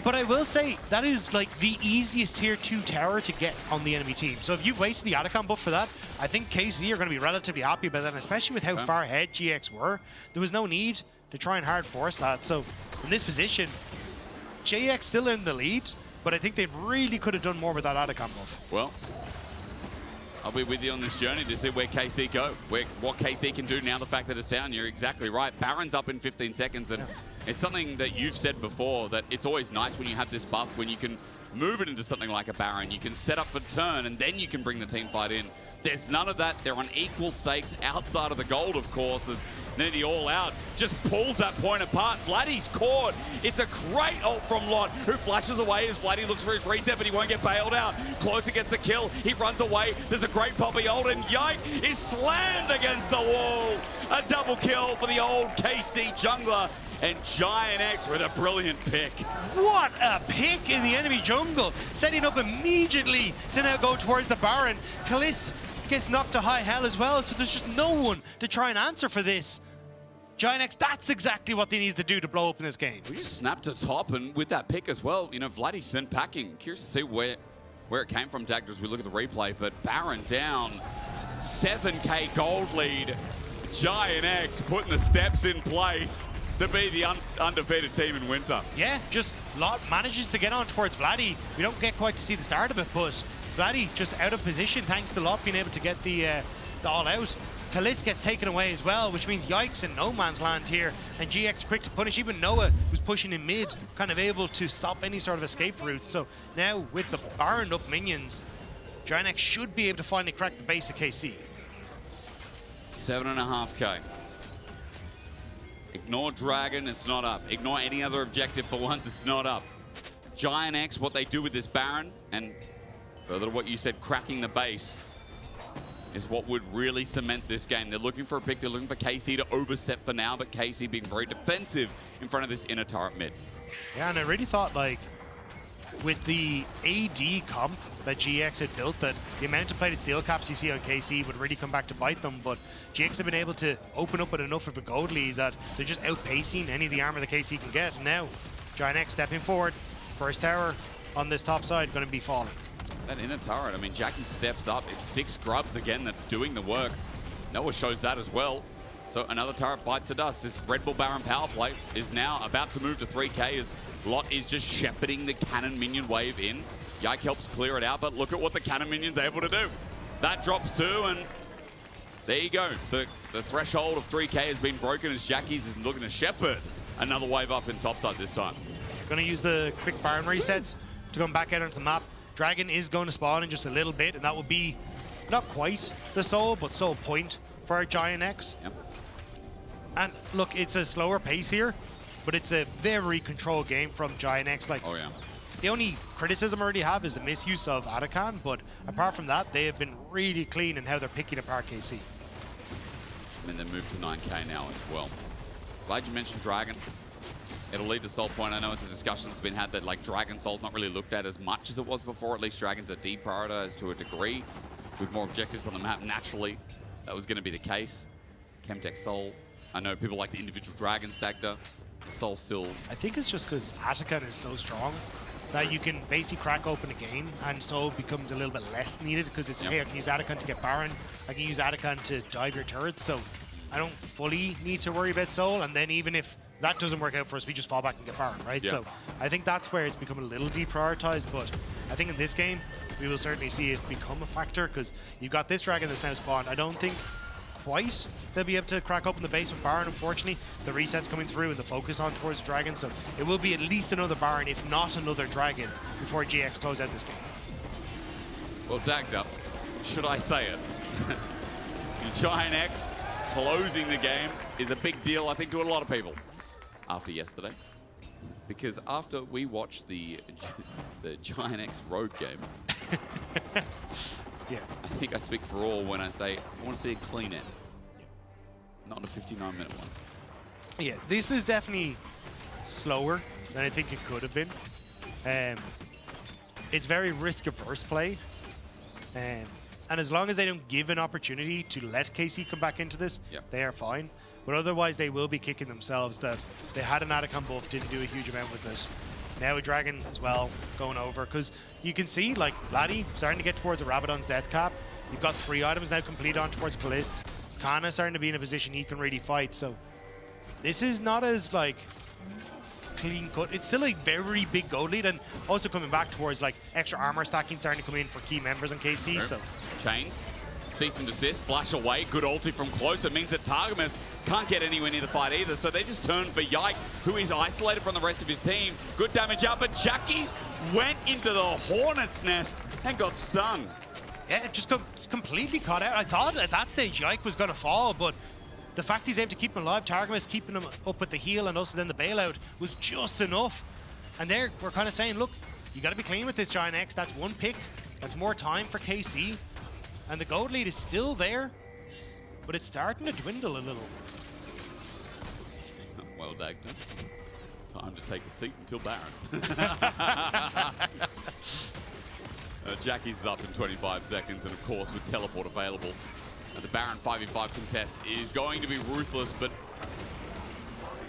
But I will say, that is like the easiest tier 2 tower to get on the enemy team. So if you've wasted the Atakan buff for that, I think KC are going to be relatively happy about that, especially with how far ahead GX were. There was no need to try and hard force that. So in this position, JX still in the lead, but I think they really could have done more with that Atakan buff. Well, I'll be with you on this journey to see where KC go, what KC can do now the fact that it's down. You're exactly right. Baron's up in 15 seconds, and it's something that you've said before, that it's always nice when you have this buff, when you can move it into something like a Baron. You can set up for turn, and then you can bring the team fight in. There's none of that. They're on equal stakes outside of the gold, of course, as Nearly all out just pulls that point apart. Vladdy's caught. It's a great ult from Lot, who flashes away as Vladdy looks for his reset, but he won't get bailed out. Closer gets the kill. He runs away. There's a great poppy ult, and Yike is slammed against the wall. A double kill for the old KC jungler. And Giant X with a brilliant pick. What a pick in the enemy jungle. Setting up immediately to now go towards the Baron. Kalist gets knocked to high hell as well, so there's just no one to try and answer for this. Giant X, that's exactly what they needed to do to blow up in this game. We just snapped to top, and with that pick as well, you know, Vladdy sent packing. Curious to see where it came from, Dagda, as we look at the replay, but Baron down. 7K gold lead. Giant X putting the steps in place to be the undefeated team in winter. Yeah, just Lot manages to get on towards Vladdy. We don't get quite to see the start of it, but Vladdy just out of position thanks to Lot being able to get the all out. Kalist gets taken away as well, which means Yikes in no man's land here, and GX quick to punish. Even Noah, who's pushing in mid, kind of able to stop any sort of escape route. So now with the Baron up minions, Giant X should be able to finally crack the base of KC. 7.5K. Ignore Dragon, it's not up. Ignore any other objective for once, it's not up. Giant X, what they do with this Baron, and further to what you said, cracking the base, is what would really cement this game. They're looking for a pick, they're looking for KC to overstep for now, but KC being very defensive in front of this inner turret mid. Yeah, and I really thought, like, with the AD comp that GX had built, that the amount of plated steel caps you see on KC would really come back to bite them, but GX have been able to open up with enough of a gold lead that they're just outpacing any of the armor that KC can get. And now, Giant X stepping forward, first tower on this top side going to be falling. That inner turret, I mean, Jackie steps up. It's 6 grubs again that's doing the work. Noah shows that as well. So another turret bites the dust. This Red Bull Baron power play is now about to move to 3K as Lot is just shepherding the cannon minion wave in. Yike helps clear it out, but look at what the cannon minion's able to do. That drops 2, and there you go. The threshold of 3K has been broken as Jackie's is looking to shepherd another wave up in topside this time. Going to use the quick Baron resets to come back out onto the map. Dragon is going to spawn in just a little bit, and that will be not quite the soul, but soul point for our Giant X. Yep. And look, it's a slower pace here, but it's a very controlled game from Giant X. Like, oh yeah. The only criticism I already have is the misuse of Atakan, but apart from that, they have been really clean in how they're picking apart KC. And then they move to 9K now as well. Glad you mentioned Dragon. It'll lead to Soul Point. I know it's a discussion that's been had that like Dragon Soul's not really looked at as much as it was before. At least Dragons are deprioritized to a degree with more objectives on the map. Naturally, that was going to be the case. Chemtech Soul. I know people like the individual Dragon Stagger. Soul still. I think it's just because Atakan is so strong that you can basically crack open a game, and Soul becomes a little bit less needed because it's, hey, I can use Atakan to get Baron, I can use Atakan to dive your turret, so I don't fully need to worry about Soul, and then even if that doesn't work out for us, we just fall back and get Baron, right? Yeah. So I think that's where it's become a little deprioritized, but I think in this game, we will certainly see it become a factor because you've got this Dragon that's now spawned. I don't think quite they'll be able to crack open the base with Baron, unfortunately. The reset's coming through and the focus on towards the Dragon, so it will be at least another Baron, if not another Dragon, before GX close out this game. Well, dagged up. Should I say it? Giant X closing the game is a big deal, I think, to a lot of people after yesterday. Because after we watched the Giant X Rogue game, yeah, I think I speak for all when I say I want to see a clean end. Not a 59-minute one. Yeah, this is definitely slower than I think it could have been. It's very risk-averse play. And as long as they don't give an opportunity to let KC come back into this, they are fine. But otherwise, they will be kicking themselves that they had an Atakan buff, didn't do a huge amount with this. Now a Dragon as well going over, because you can see, like, Laddie starting to get towards a Rabadon's death cap. You've got 3 items now complete on towards Kalist. Kana starting to be in a position he can really fight, so this is not as, like, clean cut. It's still a very big gold lead, and also coming back towards, like, extra armor stacking starting to come in for key members on KC, so. Chains, cease and desist, flash away, good ulti from close. It means that Targamas can't get anywhere near the fight either, so they just turn for Yike, who is isolated from the rest of his team. Good damage out, but Jackie's went into the Hornet's nest and got stung. Yeah, it just completely caught out. I thought at that stage Yike was going to fall, but the fact he's able to keep him alive, Targamas keeping him up with the heal and also then the bailout was just enough. And there, we're kind of saying, look, you got to be clean with this Giant X. That's one pick. That's more time for KC. And the gold lead is still there, but it's starting to dwindle a little. Well, Dagden. Time to take a seat until Baron. Jackie's up in 25 seconds, and of course, with teleport available, the Baron 5v5 contest is going to be ruthless, but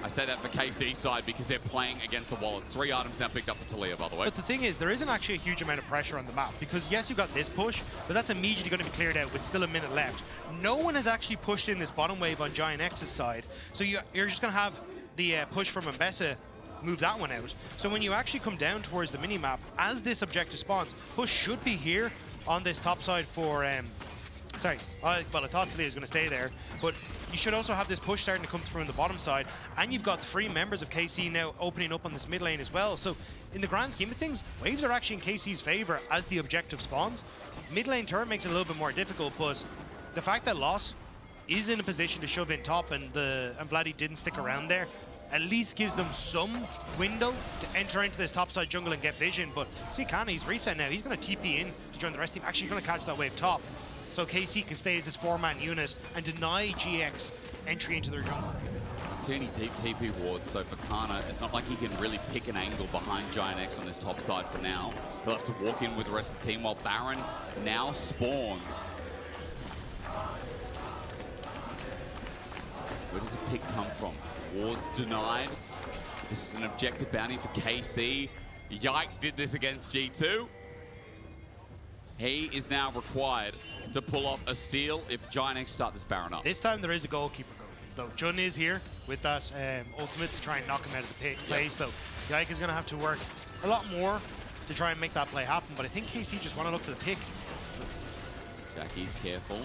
I say that for KC side because they're playing against the wall. 3 items now picked up for Talia, by the way. But the thing is, there isn't actually a huge amount of pressure on the map because, yes, you've got this push, but that's immediately going to be cleared out with still a minute left. No one has actually pushed in this bottom wave on Giant X's side, so you're just going to have the push from Mbessa move that one out. So when you actually come down towards the mini-map, as this objective spawns, push should be here on this top side for... well, I thought Talia was going to stay there, but you should also have this push starting to come through on the bottom side, and you've got 3 members of KC now opening up on this mid lane as well. So in the grand scheme of things, waves are actually in KC's favor as the objective spawns. Mid lane turn makes it a little bit more difficult, but the fact that Loss is in a position to shove in top, and Vladdy didn't stick around there, at least gives them some window to enter into this topside jungle and get vision. But see Kana, he's reset now. He's going to TP in to join the rest team. Actually, he's going to catch that wave top. So KC can stay as this 4-man unit and deny GX entry into their jungle. See any deep TP wards, so for Kana, it's not like he can really pick an angle behind Giant X on this top side for now. He'll have to walk in with the rest of the team while Baron now spawns. Where does the pick come from? Wards denied. This is an objective bounty for KC. Yike did this against G2. He is now required to pull off a steal if Giant X start this Baron up. This time there is a goalkeeper going, though. Jun is here with that ultimate to try and knock him out of the play, so Yike is going to have to work a lot more to try and make that play happen, but I think KC just want to look for the pick. Jackie's careful.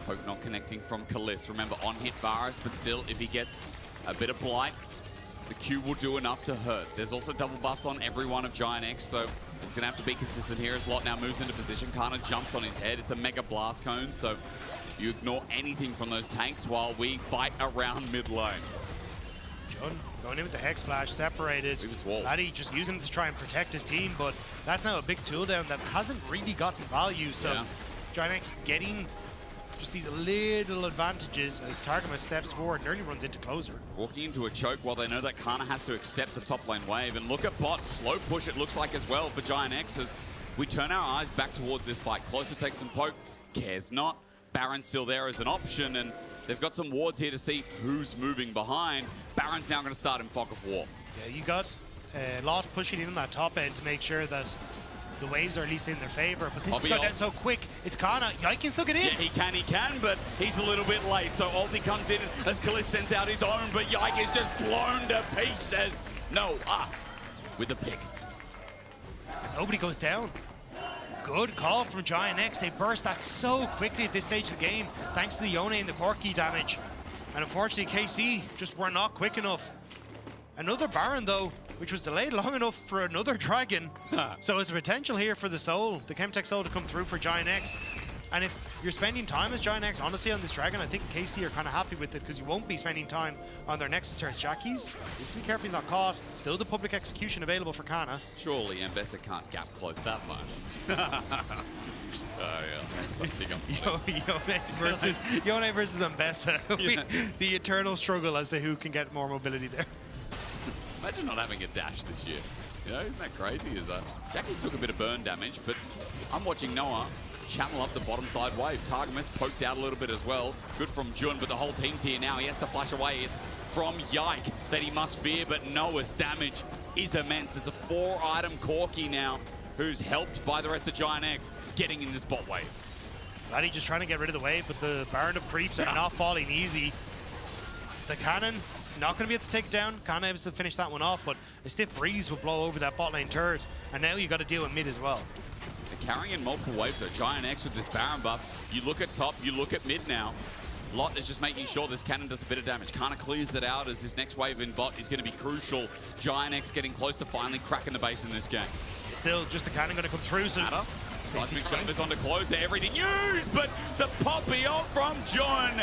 Poke not connecting from Kalist. Remember, on hit Varus, but still, if he gets a bit of blight, the Q will do enough to hurt. There's also double buffs on every one of Giant X, so it's going to have to be consistent here as Lot now moves into position. Kana jumps on his head. It's a mega blast cone, so you ignore anything from those tanks while we fight around mid lane. Jun going in with the Hex Flash, separated. Vladdy just using it to try and protect his team, but that's now a big tool down that hasn't really gotten value, so Giant X getting just these little advantages as Targamas steps forward, nearly runs into closer. Walking into a choke while they know that Kana has to accept the top lane wave. And look at bot, slow push it looks like as well for Giant X as we turn our eyes back towards this fight. Closer takes some poke, cares not. Baron's still there as an option, and they've got some wards here to see who's moving behind. Baron's now going to start in Fog of War. Yeah, you got Lot pushing in on that top end to make sure that the waves are at least in their favor, but this has gone down so quick. It's Kana. Yike can still get in. Yeah, he can, but he's a little bit late. So ulti comes in as Kalist sends out his own, but Yike is just blown to pieces. No, with the pick. Nobody goes down. Good call from Giant X. They burst that so quickly at this stage of the game, thanks to the Yone and the Corki damage. And unfortunately, KC just were not quick enough. Another Baron, though, which was delayed long enough for another Dragon. So it's a potential here for the Soul, the Chemtech Soul, to come through for Giant X. And if you're spending time as Giant X, honestly, on this Dragon, I think KC are kind of happy with it because you won't be spending time on their next turret. Jackie's, just to be careful he's not caught. Still the public execution available for Kana. Surely Ambessa can't gap close that much. Oh, yeah. Yone versus Ambessa. The eternal struggle as to who can get more mobility there. Imagine not having a dash this year. You know, isn't that crazy? Jackie's took a bit of burn damage, but I'm watching Noah channel up the bottom side wave. Targamas poked out a little bit as well. Good from Jun, but the whole team's here now. He has to flash away. It's from Yike that he must fear, but Noah's damage is immense. It's a 4-item Corki now, who's helped by the rest of Giant X getting in this bot wave. Vladdy just trying to get rid of the wave, but the Baron of Creeps are not falling easy. The cannon not going to be able to take it down. Kana able to finish that one off, but a stiff breeze will blow over that bot lane turret, and now you got to deal with mid as well. They're carrying in multiple waves, so Giant X with this Baron buff. You look at top, you look at mid now. Lot is just making sure this cannon does a bit of damage. Kana clears it out as this next wave in bot is going to be crucial. Giant X getting close to finally cracking the base in this game. Still, just the cannon going to come through. So Seismic Shove is on to close, everything used, but the poppy off from John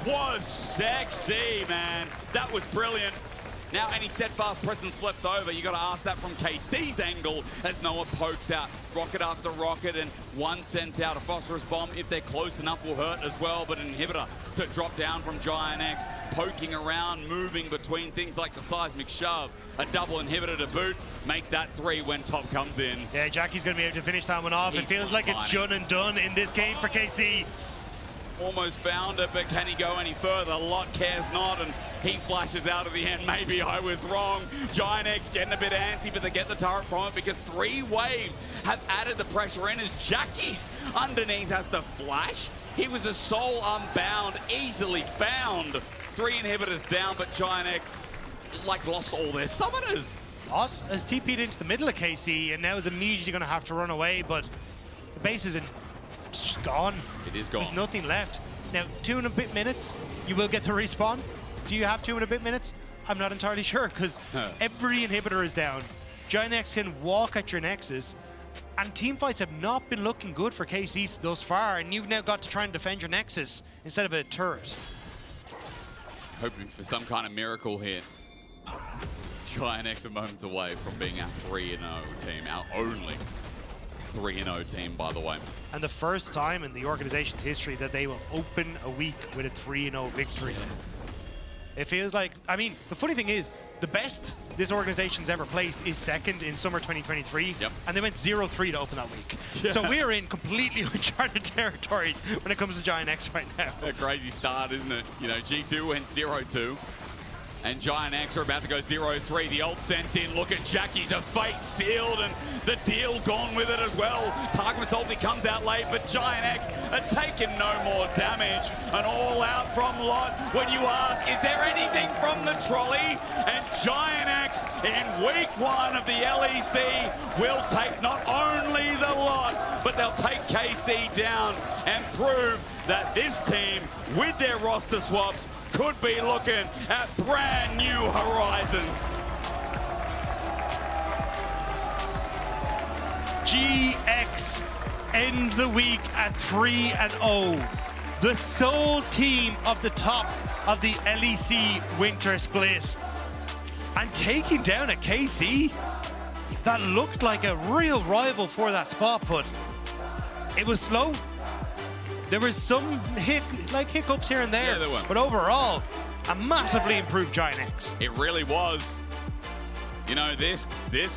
was sexy, man. That was brilliant. Now any steadfast presence left over, you got to ask that from KC's angle as Noah pokes out rocket after rocket, and one sent out. A phosphorus bomb, if they're close enough, will hurt as well, but an inhibitor to drop down from Giant X, poking around, moving between things like the seismic shove, a double inhibitor to boot, make that 3 when top comes in. Yeah, Jackie's going to be able to finish that one off. It feels like it's done and done in this game for KC. Almost found it, but can he go any further? Lot cares not, and he flashes out at the end. Maybe I was wrong. Giant X getting a bit antsy, but they get the turret from it because 3 waves have added the pressure in as Jackie's underneath has to flash. He was a soul unbound, easily found. 3 inhibitors down, but Giant X lost all their summoners. Lot has TP'd into the middle of KC and now is immediately going to have to run away, but the base is just gone. It is gone. There's nothing left. Now, 2 and a bit minutes, you will get to respawn. Do you have 2 and a bit minutes? I'm not entirely sure, because every inhibitor is down. Giant X can walk at your Nexus, And team fights have not been looking good for KC thus far, and you've now got to try and defend your Nexus instead of a turret. Hoping for some kind of miracle here. Giant X a moment away from being our 3-0 team, our only 3-0 team, by the way. And the first time in the organization's history that they will open a week with a 3-0 victory. It feels like, I mean, the funny thing is, the best this organization's ever placed is second in summer 2023, and they went 0-3 to open that week. Yeah. So we're in completely uncharted territories when it comes to Giant X right now. A crazy start, isn't it? You know, G2 went 0-2. And Giant X are about to go 0-3. The ult sent in. Look at Jackie's, a fate sealed, and the deal gone with it as well. Tarkmas ulti comes out late, but Giant X are taking no more damage. An all out from Lot. When you ask, is there anything from the trolley? And Giant X in week 1 of the LEC will take not only the Lot, but they'll take KC down and prove that this team, with their roster swaps, could be looking at brand new horizons. GX end the week at 3-0. The sole team of the top of the LEC Winter Split. And taking down a KC that looked like a real rival for that spot, but it was slow. There was some hiccups here and there, Yeah, there were. but overall, a massively improved Giant X. It really was. You know, this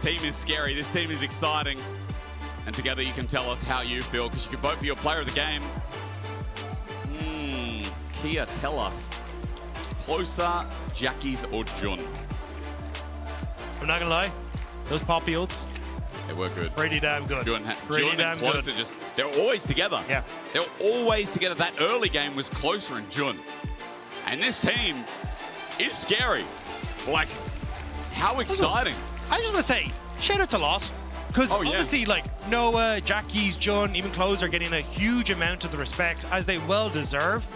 team is scary. This team is exciting. And together you can tell us how you feel, because you can vote for your player of the game. Kia, tell us. Closer, Jackie's or Jun? I'm not gonna lie, those poppy ults, they were good. Pretty damn good. Jun Pretty damn and Closer good. just, they're always together. Yeah. They're always together. That early game was Closer and Jun. And this team is scary. Like, how exciting. I just want to say, shout out to Loss. Because obviously, like, Noah, Jackie's, Jun, even Close are getting a huge amount of the respect, as they well deserve.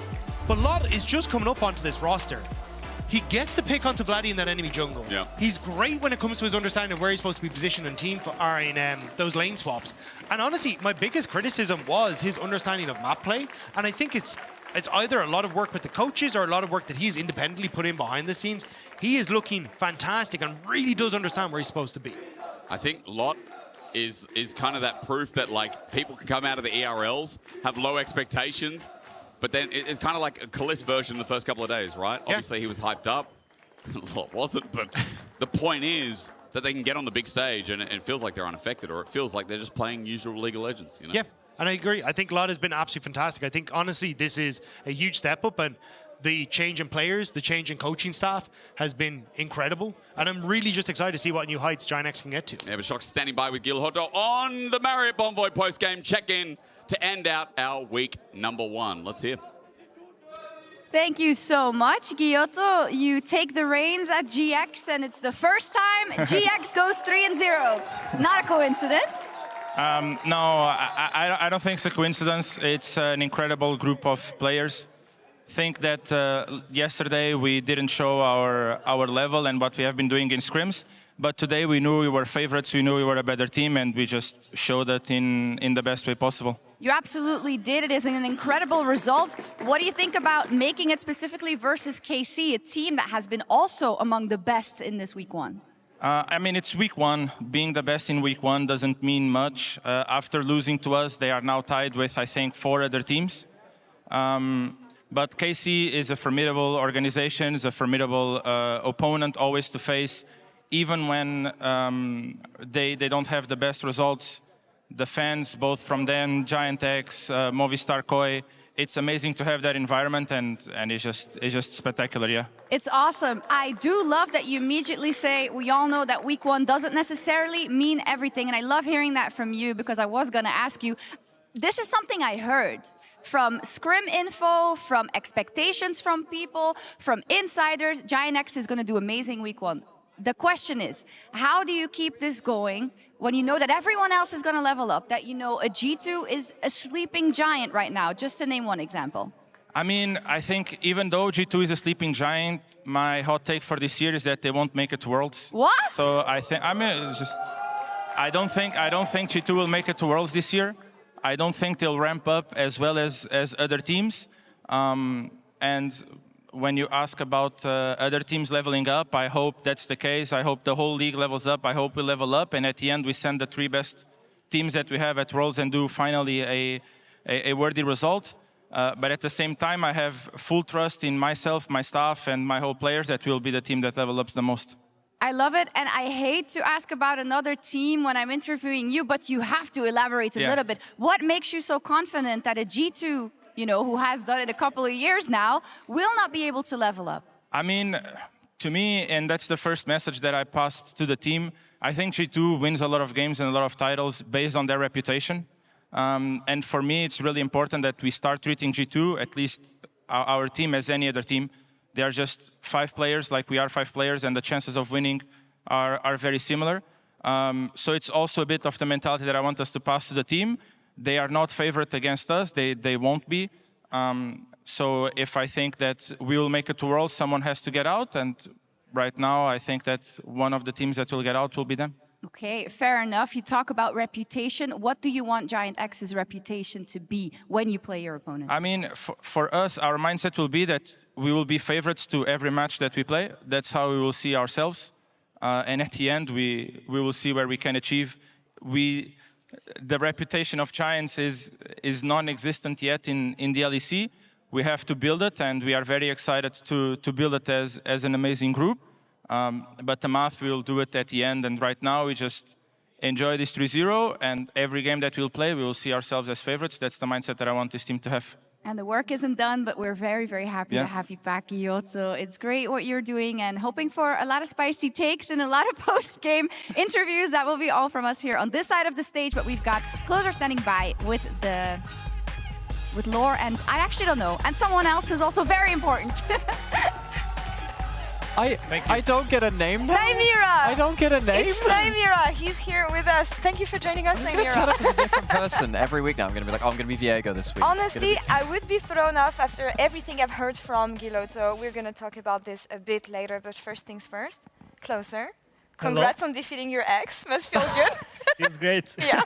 But Lot is just coming up onto this roster. He gets the pick onto Vladdy in that enemy jungle. Yeah. He's great when it comes to his understanding of where he's supposed to be positioned in team or in those lane swaps. And honestly, my biggest criticism was his understanding of map play. And I think it's either a lot of work with the coaches or a lot of work that he's independently put in behind the scenes. He is looking fantastic and really does understand where he's supposed to be. I think Lot is kind of that proof that, like, people can come out of the ERLs, have low expectations, but then it's kind of like a Kalist version the first couple of days, right? Yeah. Obviously, he was hyped up. Lot wasn't, but the point is that they can get on the big stage and it feels like they're unaffected, or it feels like they're just playing usual League of Legends, you know? Yeah, and I agree. I think Lot has been absolutely fantastic. I think, honestly, this is a huge step up, and the change in players, the change in coaching staff has been incredible. And I'm really just excited to see what new heights Giant X can get to. Yeah, but Shock's standing by with Gil Hotto on the Marriott Bonvoy post-game check-in to end out our week number 1. Let's hear. Thank you so much, Giotto. You take the reins at GX, and it's the first time GX goes 3-0. Not a coincidence. No, I don't think it's a coincidence. It's an incredible group of players. Think that yesterday we didn't show our level and what we have been doing in scrims, but today we knew we were favorites, we knew we were a better team, and we just showed it in the best way possible. You absolutely did. It is an incredible result. What do you think about making it specifically versus KC, a team that has been also among the best in this week 1? I mean, it's week 1. Being the best in week 1 doesn't mean much. After losing to us, they are now tied with, I think, 4 other teams. But KC is a formidable organization, is a formidable opponent always to face. Even when they don't have the best results, the fans, both from them, Giant X, Movistar Koi, it's amazing to have that environment, and it's just spectacular, yeah. It's awesome. I do love that you immediately say, we all know that week 1 doesn't necessarily mean everything, and I love hearing that from you, because I was gonna ask you, this is something I heard from scrim info, from expectations from people, from insiders. Giant X is gonna do amazing week 1. The question is, how do you keep this going when you know that everyone else is going to level up, that you know a G2 is a sleeping giant right now, just to name one example? I mean, I think even though G2 is a sleeping giant, my hot take for this year is that they won't make it to Worlds. What? So I think, I mean, it's just, I don't think G2 will make it to Worlds this year. I don't think they'll ramp up as well as other teams. And when you ask about other teams leveling up, I hope that's the case. I hope the whole league levels up. I hope we level up. And at the end, we send the 3 best teams that we have at Worlds and do finally a worthy result. But at the same time, I have full trust in myself, my staff, and my whole players that will be the team that level ups the most. I love it, and I hate to ask about another team when I'm interviewing you, but you have to elaborate a little bit. What makes you so confident that a G2, you know, who has done it a couple of years now, will not be able to level up? I mean, to me, and that's the first message that I passed to the team, I think G2 wins a lot of games and a lot of titles based on their reputation. And for me, it's really important that we start treating G2, at least our team, as any other team. They are just 5 players, like we are 5 players, and the chances of winning are very similar. So it's also a bit of the mentality that I want us to pass to the team. They are not favored against us. They won't be. So if I think that we will make it to Worlds, someone has to get out. And right now, I think that one of the teams that will get out will be them. Okay, fair enough. You talk about reputation. What do you want Giant X's reputation to be when you play your opponents? I mean, for us, our mindset will be that we will be favorites to every match that we play. That's how we will see ourselves. And at the end, we will see where we can achieve. The reputation of Giants is non-existent yet in the LEC. We have to build it, and we are very excited to build it as an amazing group. But the math, we'll do it at the end. And right now, we just enjoy this 3-0. And every game that we'll play, we will see ourselves as favorites. That's the mindset that I want this team to have. And the work isn't done, but we're very, very happy to have you back, Jayce. It's great what you're doing, and hoping for a lot of spicy takes and a lot of post-game interviews. That will be all from us here on this side of the stage, but we've got Closer standing by with Lore, and I actually don't know, and someone else who's also very important. I don't get a name now? Naimira! I don't get a name? It's Naimira. He's here with us. Thank you for joining us, I'm going to turn up as a different person every week now. I'm going to be like, oh, I'm going to be Viego this week. Honestly, I would be thrown off after everything I've heard from Gilotto. We're going to talk about this a bit later, but first things first. Closer. Congrats on defeating your ex. Must feel good. It's great. Yeah.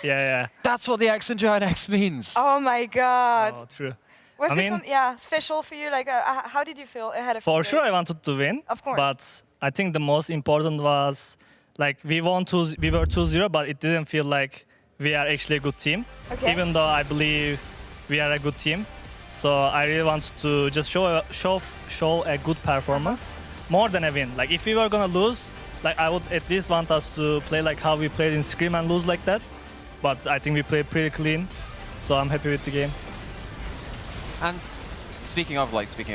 yeah. That's what the X in Giant X means. Oh my God. Oh, true. Was this one, special for you? Like, how did you feel ahead of For today? sure, I wanted to win. Of course. But I think the most important was, like, we were 2-0, but it didn't feel like we are actually a good team. Okay. Even though I believe we are a good team. So I really wanted to just show a good performance more than a win. Like, if we were gonna lose, like, I would at least want us to play like how we played in Scrim and lose like that. But I think we played pretty clean. So I'm happy with the game. And speaking of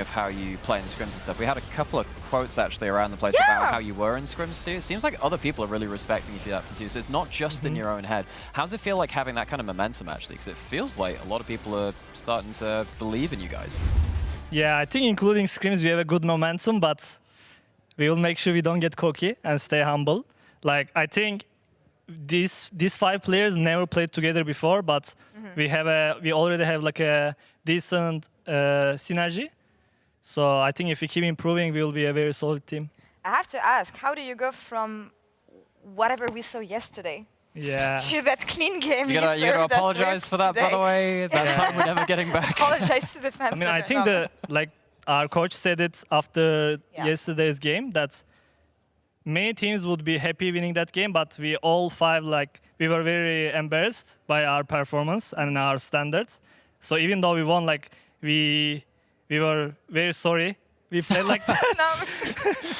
how you play in scrims and stuff, we had a couple of quotes actually around the place about how you were in scrims too. It seems like other people are really respecting you for that too. So it's not just in your own head. How does it feel like having that kind of momentum actually? Because it feels like a lot of people are starting to believe in you guys. Yeah, I think including scrims, we have a good momentum, but we will make sure we don't get cocky and stay humble. Like, I think these 5 players never played together before, but we already have like a decent synergy. So I think if we keep improving, we will be a very solid team. I have to ask, how do you go from whatever we saw yesterday to that clean game you gotta apologize for that, by the way. That time we're never getting back. Apologize to the fans. I mean, I think our coach said it after yesterday's game that many teams would be happy winning that game, but we all 5, like, we were very embarrassed by our performance and our standards. So even though we won, like, we were very sorry we played like that.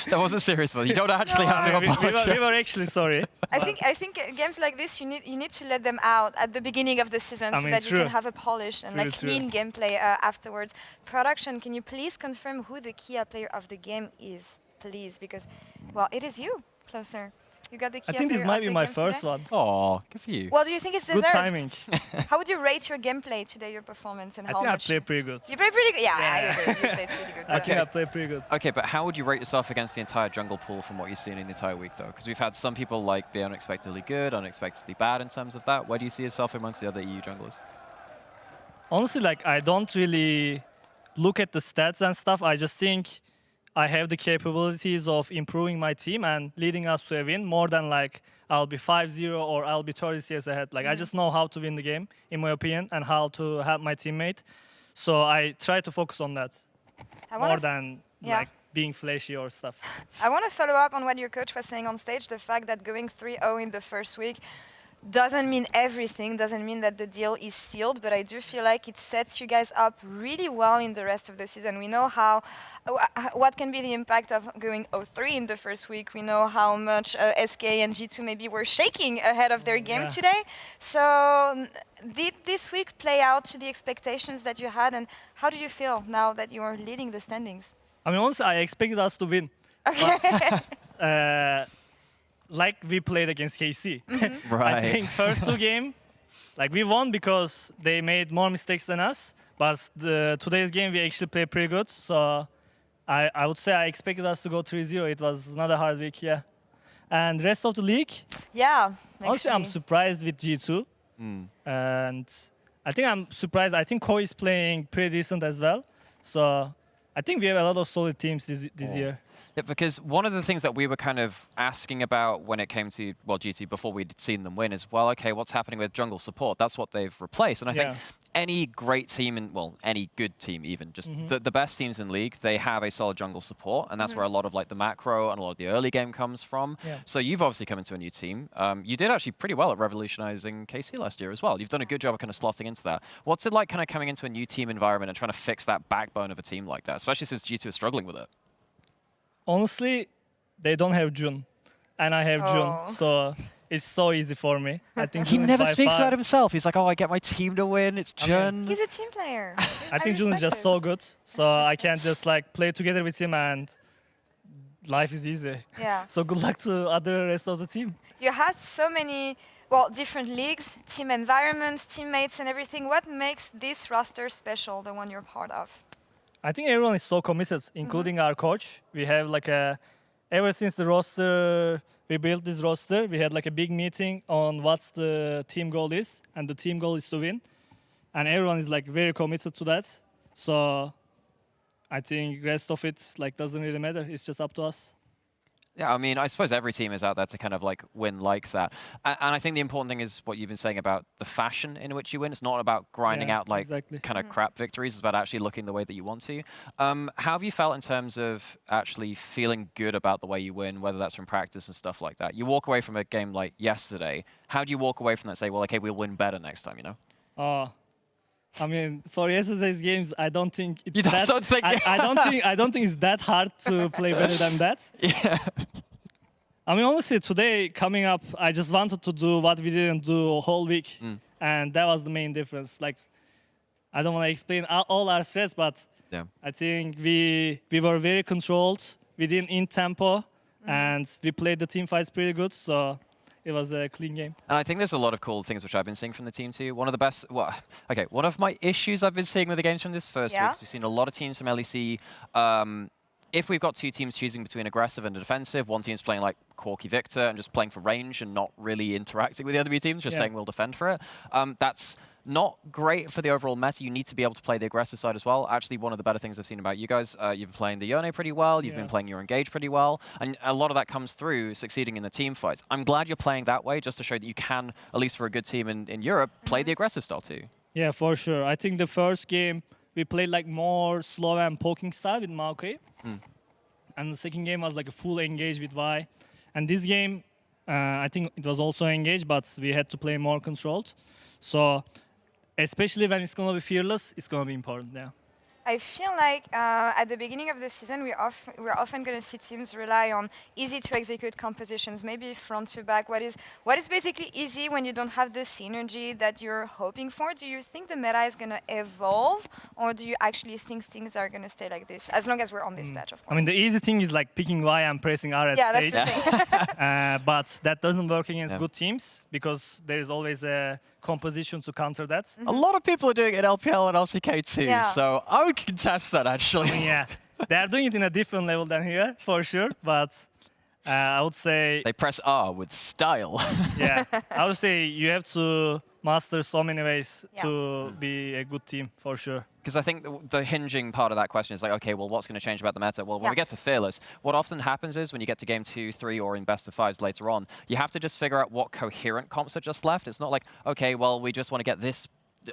That wasn't serious, but you don't actually have to apologize. We were actually sorry. I think games like this, you need to let them out at the beginning of the season so that you can have a polished and clean gameplay afterwards. Production, can you please confirm who the Kia player of the game is, please? Because, well, it is you, Closer. You got the Kia I think this might be my first today? one. Oh, good for you. Well, do you think it's deserved? Good timing. How would you rate your gameplay today, your performance, and I how think much? I played pretty good. You played pretty good? Yeah, I agree. You played pretty good. I think I played pretty good. Okay, but how would you rate yourself against the entire jungle pool from what you've seen in the entire week, though? Because we've had some people like be unexpectedly good, unexpectedly bad in terms of that. Where do you see yourself amongst the other EU junglers? Honestly, like, I don't really look at the stats and stuff. I just think I have the capabilities of improving my team and leading us to a win more than, like, I'll be 5-0 or I'll be 30 CS ahead. Like I just know how to win the game, in my opinion, and how to help my teammate. So I try to focus on that more than like being flashy or stuff. I want to follow up on what your coach was saying on stage, the fact that going 3-0 in the first week doesn't mean everything, doesn't mean that the deal is sealed, but I do feel like it sets you guys up really well in the rest of the season. We know what can be the impact of going 0-3 in the first week. We know how much SK and G2 maybe were shaking ahead of their game today. So did this week play out to the expectations that you had, and how do you feel now that you are leading the standings? I mean, honestly, I expected us to win. Okay. But, like we played against KC. Right. I think first two games, like we won because they made more mistakes than us. But today's game, we actually played pretty good. So I would say I expected us to go 3-0. It was not a hard week, yeah. And rest of the league, honestly, I'm surprised with G2. And I think I'm surprised. I think Koi is playing pretty decent as well. So I think we have a lot of solid teams this year. Yeah, because one of the things that we were kind of asking about when it came to, well, G2 before we'd seen them win is, well, okay, what's happening with jungle support? That's what they've replaced. And I think any great team, well, any good team even, just the best teams in League, they have a solid jungle support. And that's where a lot of like the macro and a lot of the early game comes from. So you've obviously come into a new team. You did actually pretty well at revolutionizing KC last year as well. You've done a good job of kind of slotting into that. What's it like kind of coming into a new team environment and trying to fix that backbone of a team like that, especially since G2 is struggling with it? Honestly, they don't have Jun, and I have Jun, so it's so easy for me. I think he never speaks about himself. He's like, oh, I get my team to win. It's Jun. He's a team player. I think Jun is just so good, so I can just like play together with him, and life is easy. Yeah. So good luck to other rest of the team. You had so many, different leagues, team environments, teammates, and everything. What makes this roster special, the one you're part of? I think everyone is so committed, including our coach. We have like ever since the roster, we built this roster, we had like a big meeting on what's the team goal is, and the team goal is to win. And everyone is like very committed to that. So I think rest of it like doesn't really matter. It's just up to us. Yeah, I mean, I suppose every team is out there to kind of like win like that. And I think the important thing is what you've been saying about the fashion in which you win. It's not about grinding out like kind of crap victories. It's about actually looking the way that you want to. How have you felt in terms of actually feeling good about the way you win, whether that's from practice and stuff like that? You walk away from a game like yesterday. How do you walk away from that and say, well, okay, we'll win better next time, you know? I mean, for yesterday's games, I don't think it's I don't think it's that hard to play better than that. Yeah. I mean, honestly, today coming up, I just wanted to do what we didn't do a whole week, and that was the main difference. Like, I don't want to explain all our stress, but I think we were very controlled. We didn't in tempo, and we played the team fights pretty good. So. It was a clean game. And I think there's a lot of cool things which I've been seeing from the team too. One of the best, one of my issues I've been seeing with the games from this first week is we've seen a lot of teams from LEC. If we've got two teams choosing between aggressive and defensive, one team's playing like Corky Victor and just playing for range and not really interacting with the other teams, just saying we'll defend for it. That's not great for the overall meta. You need to be able to play the aggressive side as well. Actually, one of the better things I've seen about you guys, you've been playing the Yone pretty well, you've been playing your Engage pretty well, and a lot of that comes through succeeding in the team fights. I'm glad you're playing that way, just to show that you can, at least for a good team in Europe, play the aggressive style too. Yeah, for sure. I think the first game, we played like more slow and poking style with Maokai. And the second game was like a full engage with Vi. And this game, I think it was also engaged, but we had to play more controlled. So, especially when it's going to be fearless, it's going to be important, yeah. I feel like at the beginning of the season, we're often going to see teams rely on easy-to-execute compositions, maybe front to back. What is basically easy when you don't have the synergy that you're hoping for? Do you think the meta is going to evolve, or do you actually think things are going to stay like this, as long as we're on this patch, of course? I mean, the easy thing is like picking Y and pressing R at stage. That's the thing. But that doesn't work against good teams, because there is always a composition to counter that. A lot of people are doing it in LPL and LCK too, so I would contest that actually. I mean, yeah, they're doing it in a different level than here, for sure, but I would say... They press R with style. Yeah, I would say you have to master so many ways to be a good team, for sure. Because I think the hinging part of that question is like, okay, well, what's going to change about the meta? Well, when we get to Fearless, what often happens is when you get to game 2, 3, or in best of 5s later on, you have to just figure out what coherent comps are just left. It's not like, okay, well, we just want to get this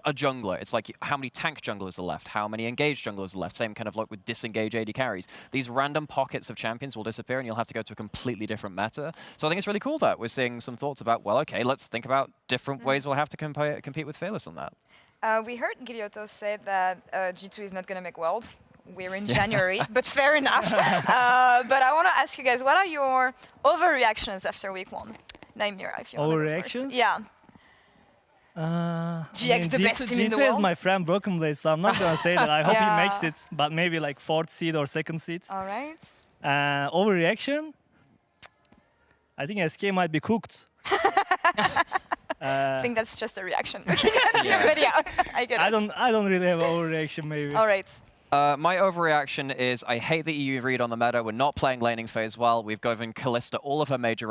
a jungler. It's like how many tank junglers are left, how many engaged junglers are left. Same kind of like with disengage AD carries. These random pockets of champions will disappear and you'll have to go to a completely different meta. So I think it's really cool that we're seeing some thoughts about, well, okay, let's think about different ways we'll have to compete with Fearless on that. We heard Gilioto say that G2 is not going to make Worlds. We're in January, but fair enough. But I want to ask you guys, what are your overreactions after week 1? Naimira, if you want to go first. Overreactions? Yeah. GX the best team in the G2 is world. my friend Broken Blade, so I'm not going to say that. I hope he makes it, but maybe like 4th seed or 2nd seed. All right. Overreaction? I think SK might be cooked. I think that's just a reaction. Looking at the video. I get it. I don't really have an overreaction, maybe. All right. My overreaction is I hate the EU read on the meta. We're not playing laning phase well. We've given Kalista all of her major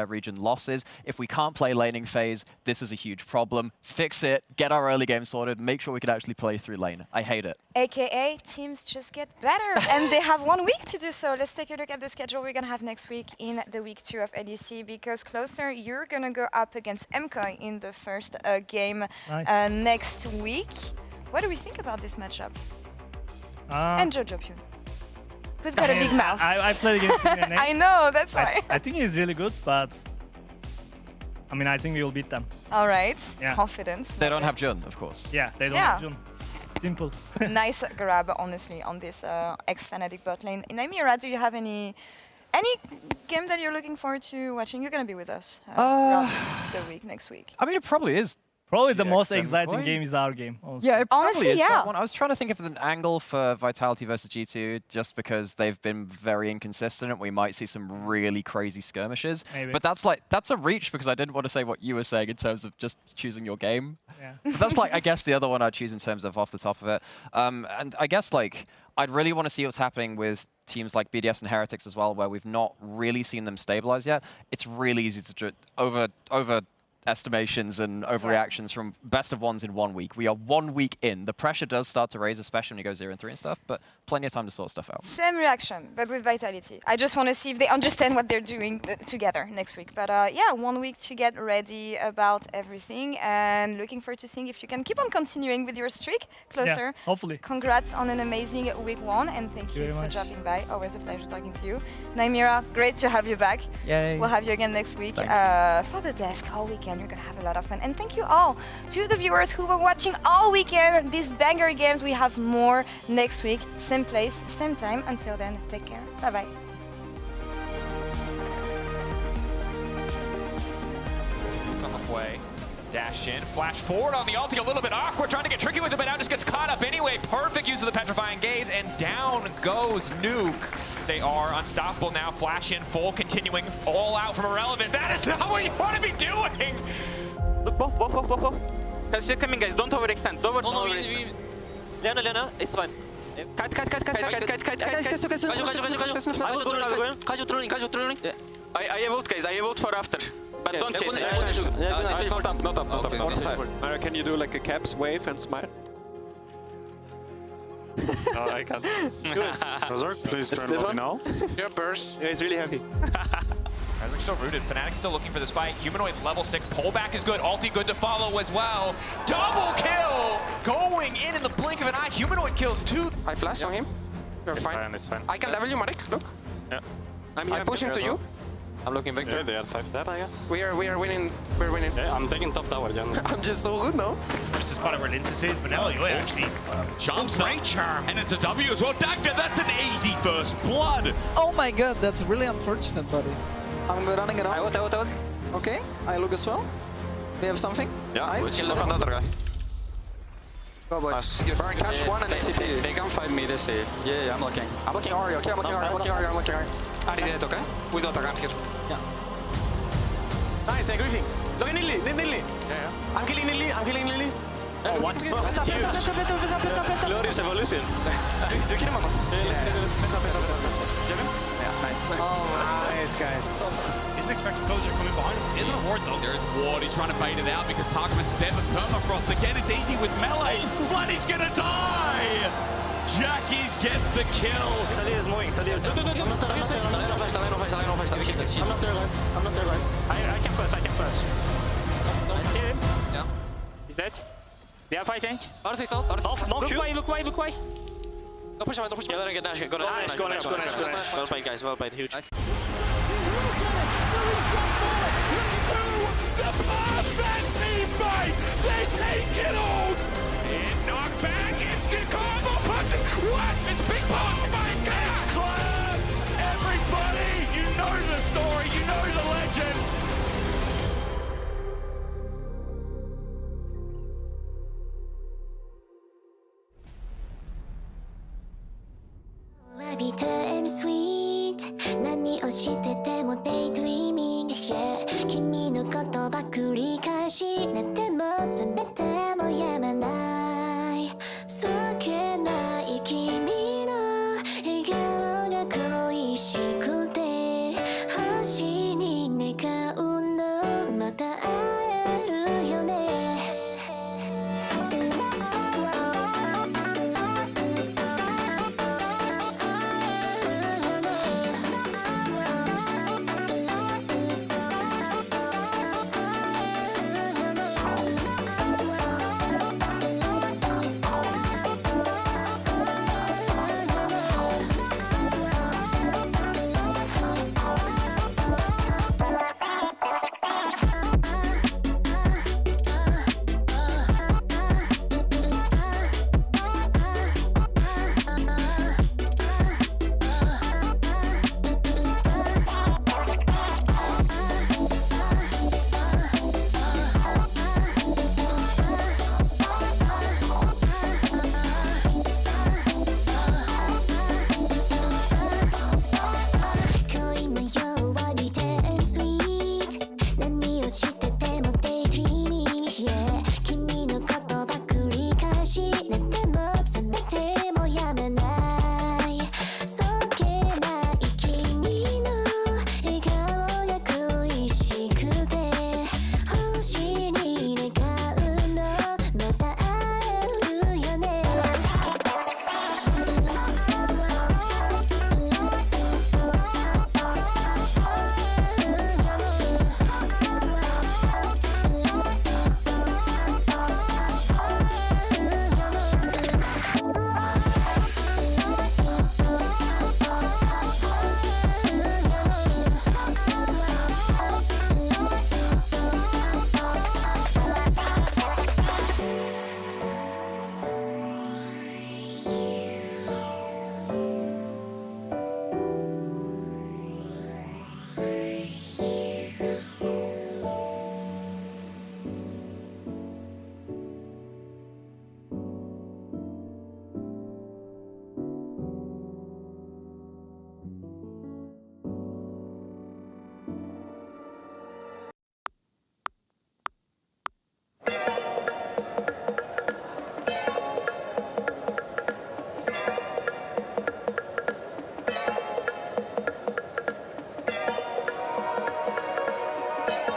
region losses. If we can't play laning phase, this is a huge problem. Fix it, get our early game sorted, make sure we can actually play through lane. I hate it. AKA, teams just get better, and they have 1 week to do so. Let's take a look at the schedule we're going to have next week in the week 2 of LEC, because Closer, you're going to go up against MK in the first game next week. What do we think about this matchup? And Jojo Pune, who's got a big mouth. I played against him. I know, that's why. I think he's really good, but I mean, I think we will beat them. All right, Yeah. confidence. They don't have Jun, of course. Yeah, they don't have Jun. Simple. Nice grab, honestly, on this ex-Fnatic bot lane. Naimira, do you have any game that you're looking forward to watching? You're going to be with us throughout the week, next week. I mean, it probably is. Probably the most GX exciting MK. game is our game. Honestly. Yeah, it probably Honestly, is. yeah. That one. I was trying to think of an angle for Vitality versus G2, just because they've been very inconsistent. We might see some really crazy skirmishes. Maybe. But that's a reach, because I didn't want to say what you were saying in terms of just choosing your game. Yeah. But that's like, I guess, the other one I'd choose in terms of off the top of it. And I guess like I'd really want to see what's happening with teams like BDS and Heretics as well, where we've not really seen them stabilize yet. It's really easy to overestimations and overreactions from best of 1s in 1 week. We are 1 week in. The pressure does start to raise, especially when you go 0-3 and stuff, but plenty of time to sort stuff out. Same reaction, but with Vitality. I just want to see if they understand what they're doing together next week. But yeah, 1 week to get ready about everything, and looking forward to seeing if you can keep on continuing with your streak. Closer. Yeah, hopefully. Congrats on an amazing week 1, and thank you very for much. dropping by. Always a pleasure talking to you. Naimira, great to have you back. Yay. We'll have you again next week. For the desk all weekend, you're going to have a lot of fun. And thank you all to the viewers who were watching all weekend these banger games. We have more next week. Same place, same time. Until then, take care. Bye-bye. Halfway. Dash in, flash forward on the ulti, a little bit awkward, trying to get tricky with it, but now just gets caught up anyway. Perfect use of the Petrifying Gaze, and down goes Nuke. They are unstoppable now, flash in full, continuing all out from Irrelevant. That is not what you want to be doing! Look, both. Guys, you're coming, guys, don't overextend, don't overextend. Lena, it's fine. Kite. I have ult, guys, I have ult for after. But don't chase it. Not up. Can you do like a caps wave and smile? No, I can't. Berserk, please join me now. Yeah, burst. Yeah, he's really heavy. Razor's still rooted. Fnatic still looking for this fight. Humanoid level 6. Pullback is good. Ulti good to follow as well. Double kill! Going in the blink of an eye. Humanoid kills 2. I flashed on him. You're fine. It's fine. I can W Marek, look. Yeah. I'm pushing to you. I'm looking Victor. Yeah, they had 5 tab, I guess. We are winning. We're winning. Yeah, I'm taking top tower again. I'm just so good now. First spot where Lindsay is, but now Yoy actually jumps great charm. And it's a W as well. Dagda, that's an easy first blood. Oh my god, that's really unfortunate, buddy. I'm running around. I would. Okay, I look as well. We have something? Yeah, nice. we kill another guy. Go boys. Burn, catch one and then TP. They can fight me, they say. Yeah, I'm looking. I'm looking Ari, okay? I'm looking Ari. Ari dead, okay? We don't attack here. Yeah. Nice, Griffin. Look at Nilly. Yeah. I'm killing Nilly. Oh, what? That's huge. Glorious evolution. Du kill him or not? Yeah, nice. Oh, nice, guys. Isn't expecting Poser coming behind him. He has an award though. There is Ward. He's trying to bait it out because Tarkovic is there, but Permafrost again. It's easy with melee. Flooddy's gonna die. Jackies gets the kill. Talir is moving. Talir. I'm not there, guys. I can flash. I see him. Yeah. He's dead. We are fighting. Arthur is out. Off. No Q. Look away. Don't push him. Yeah, let him get Nash. Go Nash. Well played, guys. Well played. Huge. The perfect teammate! They take it all! In knockback, instant combo punching! What? It's Big Pong! Oh my God! Claps! Everybody! You know the story, you know the legend! Bitter and sweet 何をしてても daydreaming yeah 君のことば繰り返し寝ても全て